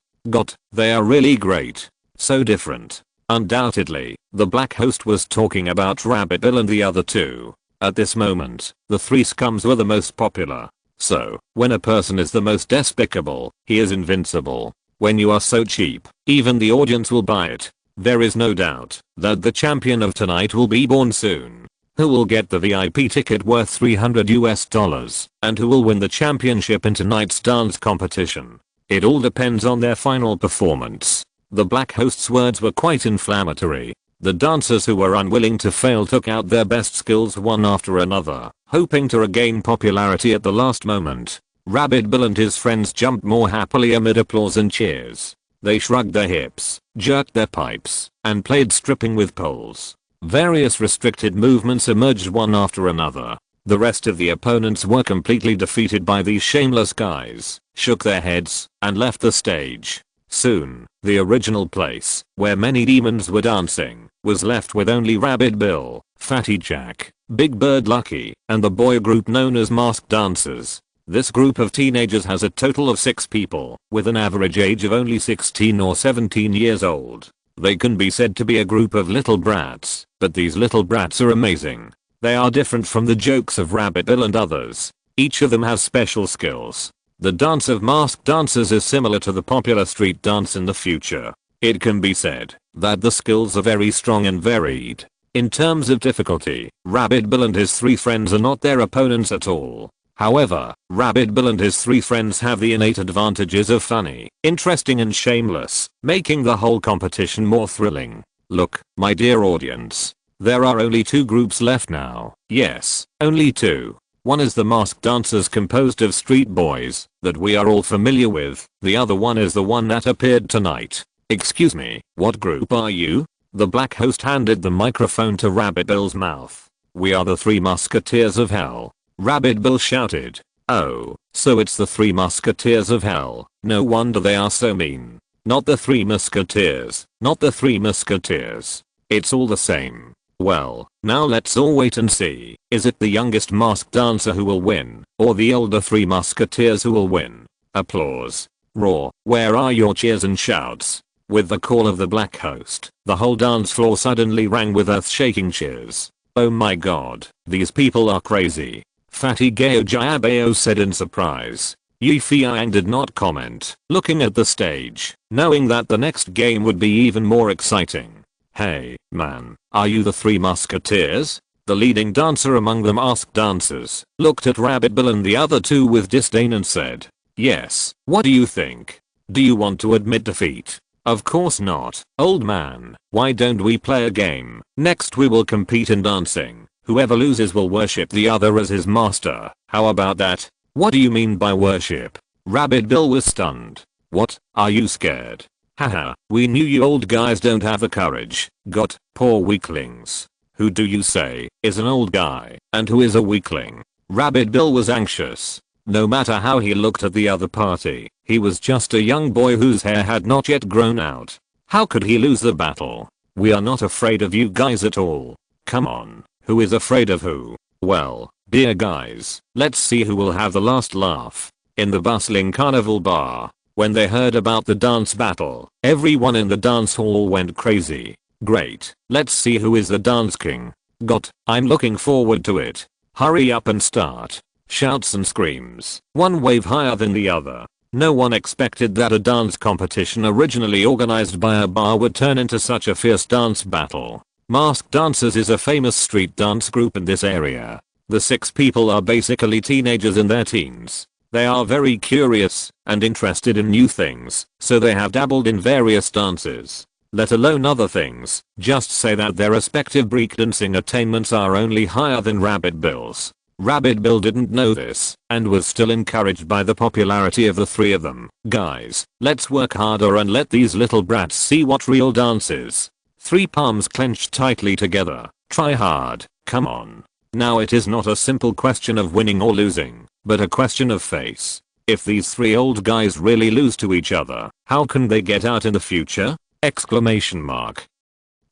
They are really great. So different." Undoubtedly, the black host was talking about Rabbitbill and the other two. At this moment, the three scums were the most popular. So, when a person is the most despicable, he is invincible. When you are so cheap, even the audience will buy it. There is no doubt that the champion of tonight will be born soon. Who will get the VIP ticket worth $300 and who will win the championship in tonight's dance competition? It all depends on their final performance. The black host's words were quite inflammatory. The dancers who were unwilling to fail took out their best skills one after another, hoping to regain popularity at the last moment. Rabbit Bill and his friends jumped more happily amid applause and cheers. They shrugged their hips, jerked their pipes, and played stripping with poles. Various restricted movements emerged one after another. The rest of the opponents were completely defeated by these shameless guys, shook their heads, and left the stage. Soon, the original place, where many demons were dancing, was left with only Rabbit Bill, Fatty Jack, Big Bird Lucky, and the boy group known as Masked Dancers. This group of teenagers has a total of 6 people, with an average age of only 16 or 17 years old. They can be said to be a group of little brats, but these little brats are amazing. They are different from the jokes of Rabbit Bill and others. Each of them has special skills. The dance of Masked Dancers is similar to the popular street dance in the future. It can be said that the skills are very strong and varied. In terms of difficulty, Rabbit Bill and his 3 friends are not their opponents at all. However, Rabbit Bill and his 3 friends have the innate advantages of funny, interesting and shameless, making the whole competition more thrilling. Look, my dear audience, there are only 2 groups left now. Yes, only 2. One is the Masked Dancers composed of street boys that we are all familiar with. The other one is the one that appeared tonight. Excuse me, what group are you? The black host handed the microphone to Rabbit Bill's mouth. We are the 3 Musketeers of Hell. Rabbit Bill shouted. Oh, so it's the 3 Musketeers of Hell. No wonder they are so mean. Not the 3 Musketeers. Not the 3 Musketeers. It's all the same. Well, now let's all wait and see. Is it the youngest masked dancer who will win, or the older 3 Musketeers who will win? Applause. Roar. Where are your cheers and shouts? With the call of the black host, the whole dance floor suddenly rang with earth-shaking cheers. Oh my god, these people are crazy. Fatty Gao Jiabao said in surprise. Feiyang did not comment, looking at the stage, knowing that the next game would be even more exciting. Hey, man, are you the 3 Musketeers? The leading dancer among the masked dancers looked at Rabbit Bill and the other 2 with disdain and said, yes, what do you think? Do you want to admit defeat? Of course not, old man. Why don't we play a game? Next we will compete in dancing. Whoever loses will worship the other as his master. How about that? What do you mean by worship? Rabbit Bill was stunned. What, are you scared? Haha, we knew you old guys don't have the courage. Got, poor weaklings. Who do you say is an old guy and who is a weakling? Rabbit Bill was anxious. No matter how he looked at the other party, he was just a young boy whose hair had not yet grown out. How could he lose the battle? We are not afraid of you guys at all. Come on, who is afraid of who? Well, dear guys, let's see who will have the last laugh. In the bustling carnival bar, when they heard about the dance battle, everyone in the dance hall went crazy. Great, let's see who is the dance king. Got, I'm looking forward to it. Hurry up and start. Shouts and screams, one wave higher than the other. No one expected that a dance competition originally organized by a bar would turn into such a fierce dance battle. Masked Dancers is a famous street dance group in this area. The 6 people are basically teenagers in their teens. They are very curious and interested in new things, so they have dabbled in various dances. Let alone other things, just say that their respective breakdancing attainments are only higher than Rabbit Bill's. Rabbit Bill didn't know this, and was still encouraged by the popularity of the 3 of them. Guys, let's work harder and let these little brats see what real dance is. 3 palms clenched tightly together. Try hard, come on. Now it is not a simple question of winning or losing, but a question of face. If these 3 old guys really lose to each other, how can they get out in the future? Exclamation mark.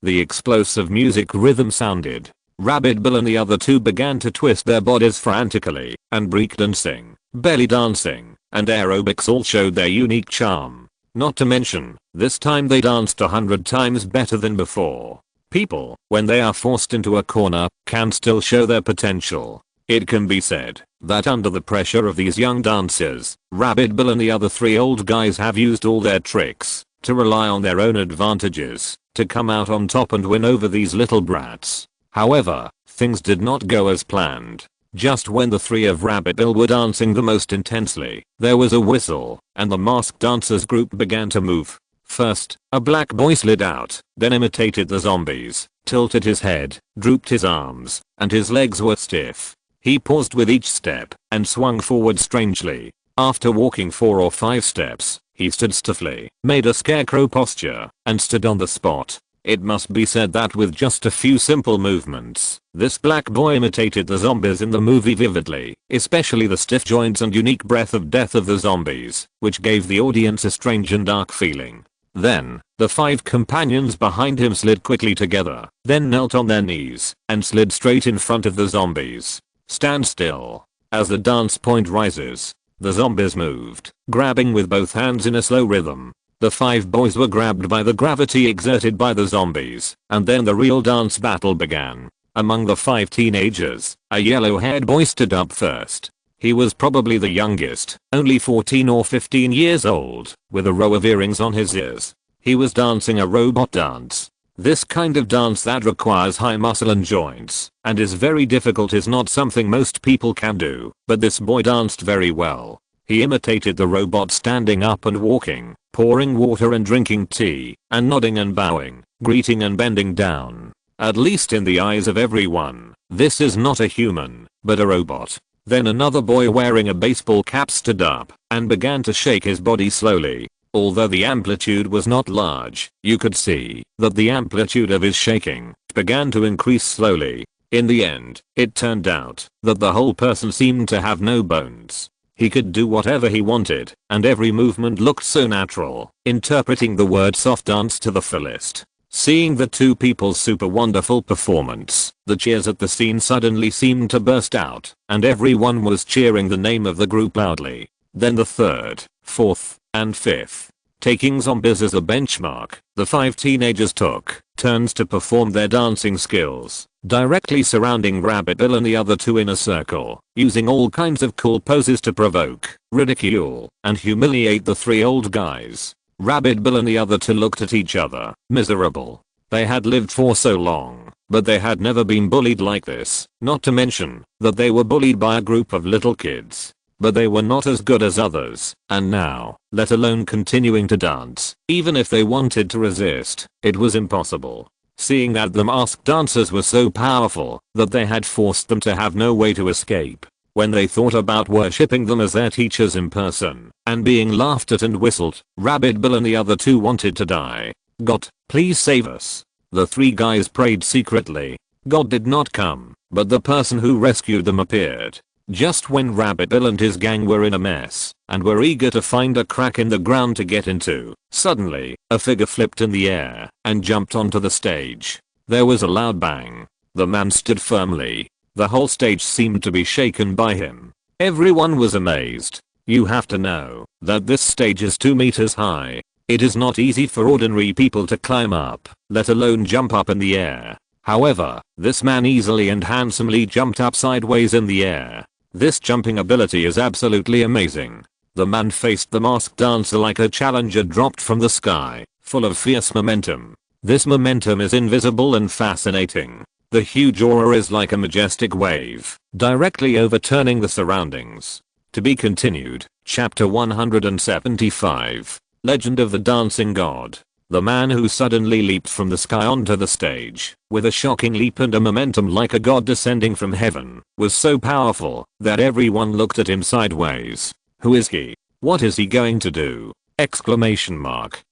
The explosive music rhythm sounded. Rabbit Bill and the other 2 began to twist their bodies frantically, and breakdancing, belly dancing, and aerobics all showed their unique charm. Not to mention, this time they danced 100 times better than before. People, when they are forced into a corner, can still show their potential. It can be said that under the pressure of these young dancers, Rabbit Bill and the other 3 old guys have used all their tricks to rely on their own advantages to come out on top and win over these little brats. However, things did not go as planned. Just when the 3 of Rabbit Bill were dancing the most intensely, there was a whistle, and the masked dancers group began to move. First, a black boy slid out, then imitated the zombies, tilted his head, drooped his arms, and his legs were stiff. He paused with each step, and swung forward strangely. After walking 4 or 5 steps, he stood stiffly, made a scarecrow posture, and stood on the spot. It must be said that with just a few simple movements, this black boy imitated the zombies in the movie vividly, especially the stiff joints and unique breath of death of the zombies, which gave the audience a strange and dark feeling. Then, the 5 companions behind him slid quickly together, then knelt on their knees, and slid straight in front of the zombies. Stand still. As the dance point rises, the zombies moved, grabbing with both hands in a slow rhythm. The 5 boys were grabbed by the gravity exerted by the zombies, and then the real dance battle began. Among the 5 teenagers, a yellow-haired boy stood up first. He was probably the youngest, only 14 or 15 years old, with a row of earrings on his ears. He was dancing a robot dance. This kind of dance that requires high muscle and joints, and is very difficult, is not something most people can do, but this boy danced very well. He imitated the robot standing up and walking, pouring water and drinking tea, and nodding and bowing, greeting and bending down. At least in the eyes of everyone, this is not a human, but a robot. Then another boy wearing a baseball cap stood up and began to shake his body slowly. Although the amplitude was not large, you could see that the amplitude of his shaking began to increase slowly. In the end, it turned out that the whole person seemed to have no bones. He could do whatever he wanted, and every movement looked so natural, interpreting the word soft dance to the fullest. Seeing the 2 people's super wonderful performance, the cheers at the scene suddenly seemed to burst out, and everyone was cheering the name of the group loudly. Then the 3rd, 4th, and 5th. Taking zombies as a benchmark, the 5 teenagers took turns to perform their dancing skills, directly surrounding Rabbit Bill and the other 2 in a circle, using all kinds of cool poses to provoke, ridicule, and humiliate the 3 old guys. Rabbit Bill and the other 2 looked at each other, miserable. They had lived for so long, but they had never been bullied like this, not to mention that they were bullied by a group of little kids. But they were not as good as others, and now, let alone continuing to dance, even if they wanted to resist, it was impossible. Seeing that the masked dancers were so powerful that they had forced them to have no way to escape. When they thought about worshipping them as their teachers in person, and being laughed at and whistled, Rabbit Bill and the other 2 wanted to die. God, please save us. The 3 guys prayed secretly. God did not come, but the person who rescued them appeared. Just when Rabbit Bill and his gang were in a mess, and were eager to find a crack in the ground to get into, suddenly, a figure flipped in the air, and jumped onto the stage. There was a loud bang. The man stood firmly. The whole stage seemed to be shaken by him. Everyone was amazed. You have to know that this stage is 2 meters high. It is not easy for ordinary people to climb up, let alone jump up in the air. However, this man easily and handsomely jumped up sideways in the air. This jumping ability is absolutely amazing. The man faced the masked dancer like a challenger dropped from the sky, full of fierce momentum. This momentum is invisible and fascinating. The huge aura is like a majestic wave, directly overturning the surroundings. To be continued, Chapter 175. Legend of the Dancing God. The man who suddenly leaped from the sky onto the stage, with a shocking leap and a momentum like a god descending from heaven, was so powerful that everyone looked at him sideways. Who is he? What is he going to do? Exclamation mark.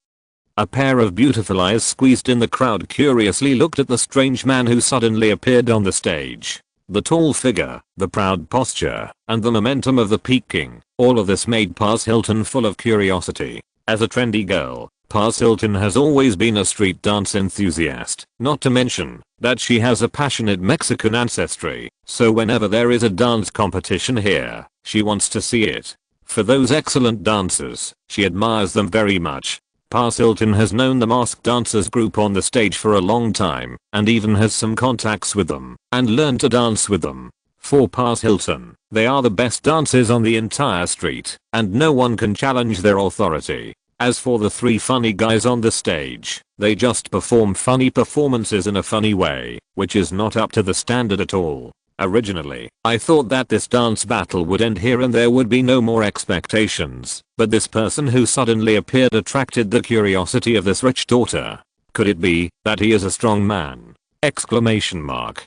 A pair of beautiful eyes squeezed in the crowd curiously looked at the strange man who suddenly appeared on the stage. The tall figure, the proud posture, and the momentum of the peaking, all of this made Paris Hilton full of curiosity. As a trendy girl, Paris Hilton has always been a street dance enthusiast, not to mention that she has a passionate Mexican ancestry, so whenever there is a dance competition here, she wants to see it. For those excellent dancers, she admires them very much. Paris Hilton has known the masked dancers group on the stage for a long time, and even has some contacts with them, and learned to dance with them. For Paris Hilton, they are the best dancers on the entire street, and no one can challenge their authority. As for the three funny guys on the stage, they just perform funny performances in a funny way, which is not up to the standard at all. Originally, I thought that this dance battle would end here and there would be no more expectations, but this person who suddenly appeared attracted the curiosity of this rich daughter. Could it be that he is a strong man? Exclamation mark.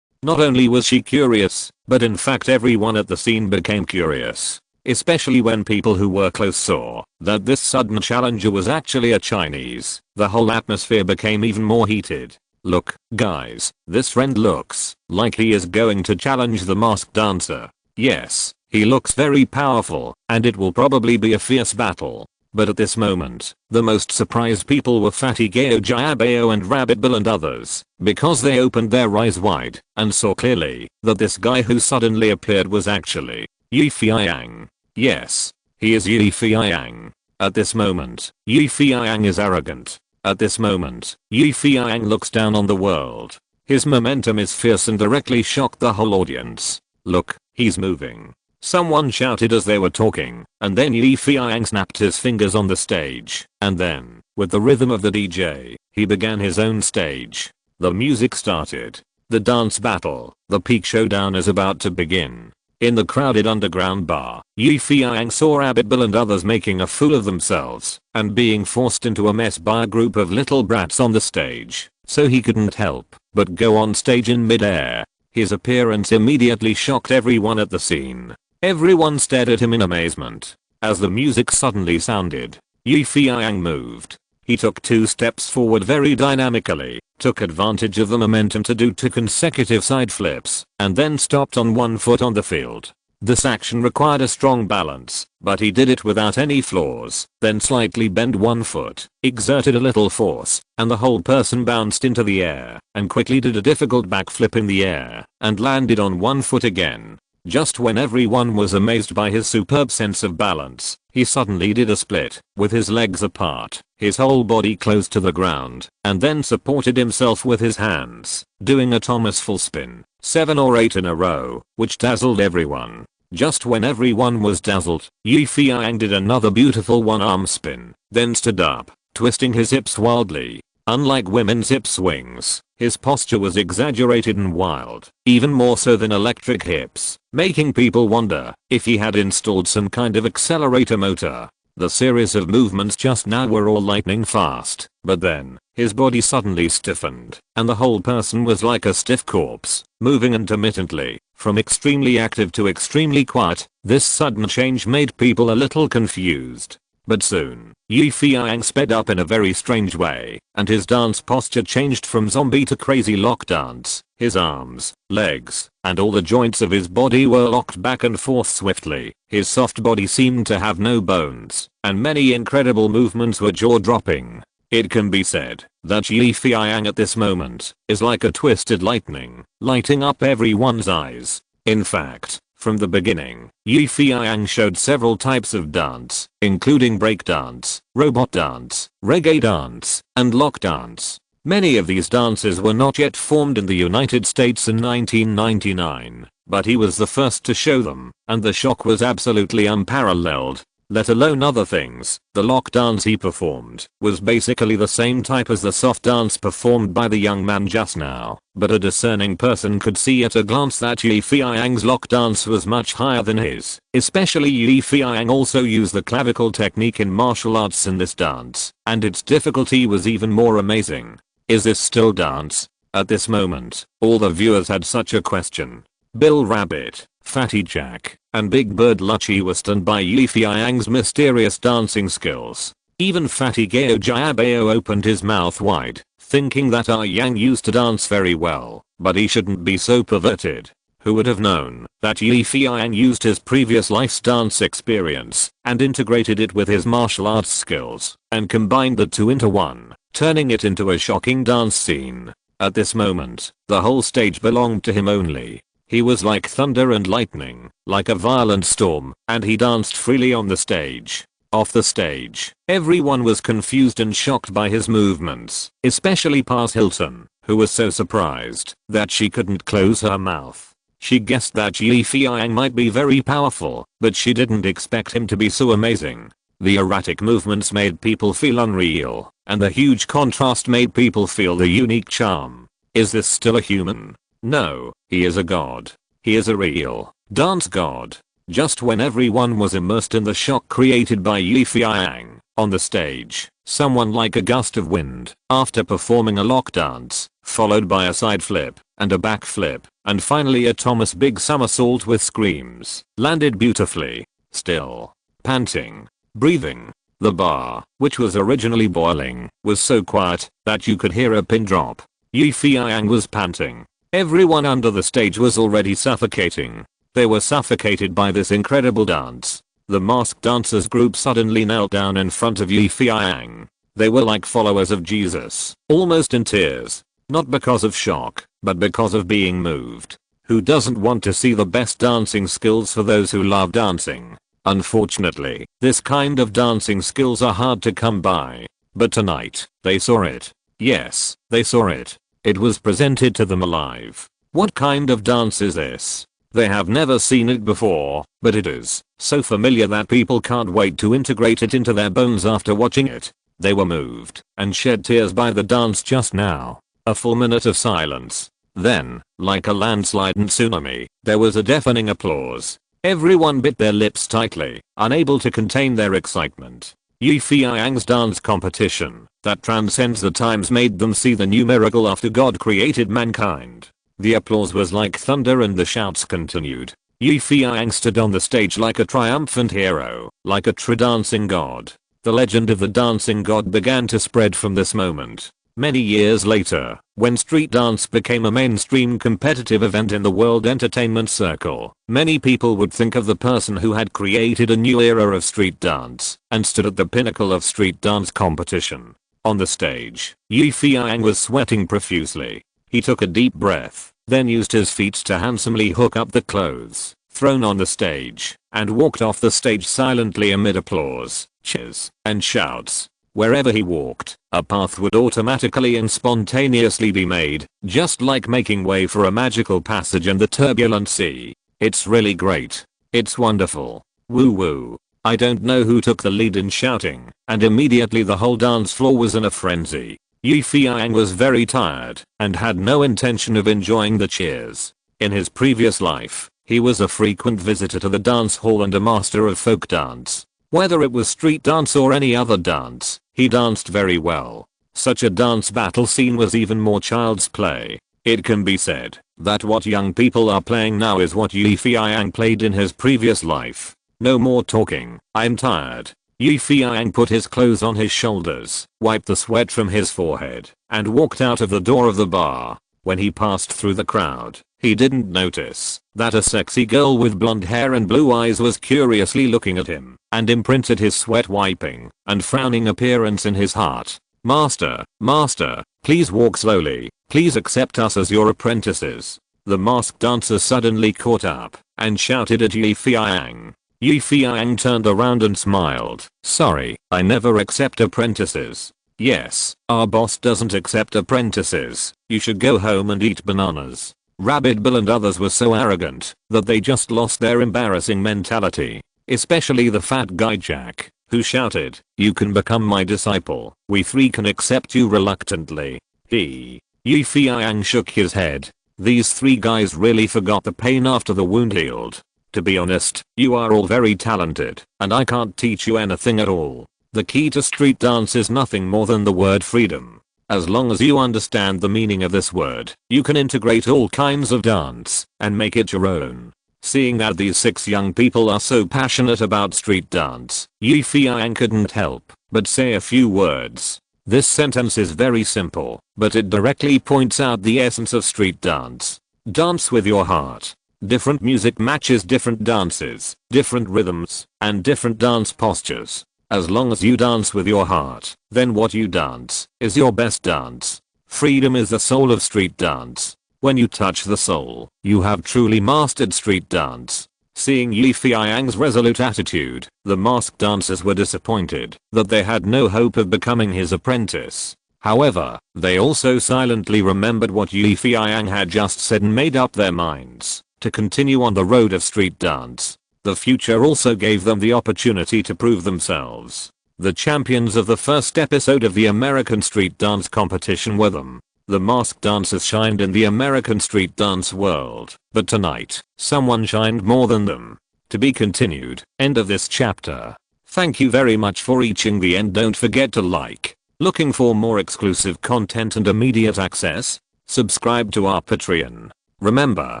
Not only was she curious, but in fact everyone at the scene became curious. Especially when people who were close saw that this sudden challenger was actually a Chinese. The whole atmosphere became even more heated. Look, guys, this friend looks like he is going to challenge the masked dancer. Yes, he looks very powerful, and it will probably be a fierce battle. But at this moment, the most surprised people were Fatty Gao Jiabao and Rabbit Bill and others, because they opened their eyes wide and saw clearly that this guy who suddenly appeared was actually Feiyang. Yes, he is Feiyang. At this moment, Feiyang is arrogant. At this moment, Feiyang looks down on the world. His momentum is fierce and directly shocked the whole audience. Look, he's moving. Someone shouted as they were talking, and then Feiyang snapped his fingers on the stage, and then, with the rhythm of the DJ, he began his own stage. The music started. The dance battle, the peak showdown is about to begin. In the crowded underground bar, Feiyang saw Rabbit Bill and others making a fool of themselves and being forced into a mess by a group of little brats on the stage, so he couldn't help but go on stage in midair. His appearance immediately shocked everyone at the scene. Everyone stared at him in amazement. As the music suddenly sounded, Feiyang moved. He took 2 steps forward very dynamically, took advantage of the momentum to do 2 consecutive side flips, and then stopped on 1 foot on the field. This action required a strong balance, but he did it without any flaws, then slightly bent 1 foot, exerted a little force, and the whole person bounced into the air, and quickly did a difficult backflip in the air, and landed on 1 foot again. Just when everyone was amazed by his superb sense of balance, he suddenly did a split, with his legs apart, his whole body close to the ground, and then supported himself with his hands, doing a Thomas full spin, 7 or 8 in a row, which dazzled everyone. Just when everyone was dazzled, Feiyang did another beautiful one-arm spin, then stood up, twisting his hips wildly. Unlike women's hip swings, his posture was exaggerated and wild, even more so than electric hips, making people wonder if he had installed some kind of accelerator motor. The series of movements just now were all lightning fast, but then, his body suddenly stiffened, and the whole person was like a stiff corpse, moving intermittently, from extremely active to extremely quiet. This sudden change made people a little confused. But soon, Feiyang sped up in a very strange way, and his dance posture changed from zombie to crazy lock dance. His arms, legs, and all the joints of his body were locked back and forth swiftly. His soft body seemed to have no bones, and many incredible movements were jaw-dropping. It can be said that Feiyang at this moment is like a twisted lightning, lighting up everyone's eyes. In fact, from the beginning, Feiyang showed several types of dance, including breakdance, robot dance, reggae dance, and lock dance. Many of these dances were not yet formed in the United States in 1999, but he was the first to show them, and the shock was absolutely unparalleled. Let alone other things, the lock dance he performed was basically the same type as the soft dance performed by the young man just now, but a discerning person could see at a glance that Feiyang's lock dance was much higher than his. Especially Feiyang also used the clavicle technique in martial arts in this dance, and its difficulty was even more amazing. Is this still dance? At this moment, all the viewers had such a question. Bill Rabbit, Fatty Jack, and Big Bird Lucci were stunned by Feiyang's mysterious dancing skills. Even Fatty Gao Jiabao opened his mouth wide, thinking that Yang used to dance very well, but he shouldn't be so perverted. Who would have known that Feiyang used his previous life's dance experience and integrated it with his martial arts skills and combined the two into one, turning it into a shocking dance scene. At this moment, the whole stage belonged to him only. He was like thunder and lightning, like a violent storm, and he danced freely on the stage. Off the stage, everyone was confused and shocked by his movements, especially Paris Hilton, who was so surprised that she couldn't close her mouth. She guessed that Yi Feiyang might be very powerful, but she didn't expect him to be so amazing. The erratic movements made people feel unreal, and the huge contrast made people feel the unique charm. Is this still a human? No, he is a god. He is a real dance god. Just when everyone was immersed in the shock created by Yi Feiyang, on the stage, someone like a gust of wind, after performing a lock dance, followed by a side flip, and a back flip, and finally a Thomas big somersault with screams, landed beautifully. Still. Panting. Breathing. The bar, which was originally boiling, was so quiet that you could hear a pin drop. Yi Feiyang was panting. Everyone under the stage was already suffocating. They were suffocated by this incredible dance. The masked dancers group suddenly knelt down in front of Yi Feiyang. They were like followers of Jesus, almost in tears. Not because of shock, but because of being moved. Who doesn't want to see the best dancing skills for those who love dancing? Unfortunately, this kind of dancing skills are hard to come by. But tonight, they saw it. Yes, they saw it. It was presented to them alive. What kind of dance is this? They have never seen it before, but it is so familiar that people can't wait to integrate it into their bones after watching it. They were moved and shed tears by the dance just now. A full minute of silence. Then, like a landslide and tsunami, there was a deafening applause. Everyone bit their lips tightly, unable to contain their excitement. Yi Feiyang's dance competition, that transcends the times, made them see the new miracle after God created mankind. The applause was like thunder and the shouts continued. Yi Feiyang stood on the stage like a triumphant hero, like a true dancing god. The legend of the dancing god began to spread from this moment. Many years later, when street dance became a mainstream competitive event in the world entertainment circle, many people would think of the person who had created a new era of street dance and stood at the pinnacle of street dance competition. On the stage, Yi Feiyang was sweating profusely. He took a deep breath, then used his feet to handsomely hook up the clothes thrown on the stage, and walked off the stage silently amid applause, cheers, and shouts. Wherever he walked, a path would automatically and spontaneously be made, just like making way for a magical passage in the turbulent sea. It's really great. It's wonderful. Woo woo. I don't know who took the lead in shouting, and immediately the whole dance floor was in a frenzy. Yi Feiyang was very tired and had no intention of enjoying the cheers. In his previous life, he was a frequent visitor to the dance hall and a master of folk dance. Whether it was street dance or any other dance, he danced very well. Such a dance battle scene was even more child's play. It can be said that what young people are playing now is what Yi Feiyang played in his previous life. No more talking. I'm tired. Yi Feiyang put his clothes on his shoulders, wiped the sweat from his forehead, and walked out of the door of the bar. When he passed through the crowd, he didn't notice that a sexy girl with blonde hair and blue eyes was curiously looking at him, and imprinted his sweat wiping and frowning appearance in his heart. Master, master, please walk slowly, please accept us as your apprentices. The masked dancer suddenly caught up and shouted at Yi Feiyang. Yi Feiyang turned around and smiled. Sorry, I never accept apprentices. Yes, our boss doesn't accept apprentices. You should go home and eat bananas. Rabbit Bill and others were so arrogant that they just lost their embarrassing mentality. Especially the fat guy Jack, who shouted, you can become my disciple. We three can accept you reluctantly. Yi Feiyang shook his head. These three guys really forgot the pain after the wound healed. To be honest, you are all very talented, and I can't teach you anything at all. The key to street dance is nothing more than the word freedom. As long as you understand the meaning of this word, you can integrate all kinds of dance and make it your own. Seeing that these 6 young people are so passionate about street dance, Yi Feiyang couldn't help but say a few words. This sentence is very simple, but it directly points out the essence of street dance. Dance with your heart. Different music matches different dances, different rhythms, and different dance postures. As long as you dance with your heart, then what you dance is your best dance. Freedom is the soul of street dance. When you touch the soul, you have truly mastered street dance. Seeing Yi Feiyang's resolute attitude, the masked dancers were disappointed that they had no hope of becoming his apprentice. However, they also silently remembered what Yi Feiyang had just said and made up their minds to continue on the road of street dance. The future also gave them the opportunity to prove themselves. The champions of the first episode of the American street dance competition were them. The masked dancers shined in the American street dance world, but tonight, someone shined more than them. To be continued. End of this chapter. Thank you very much for reaching the end. Don't forget to like. Looking for more exclusive content and immediate access? Subscribe to our Patreon. Remember,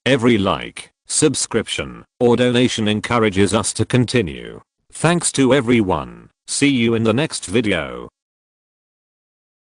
every like, subscription, or donation encourages us to continue. Thanks to everyone. See you in the next video.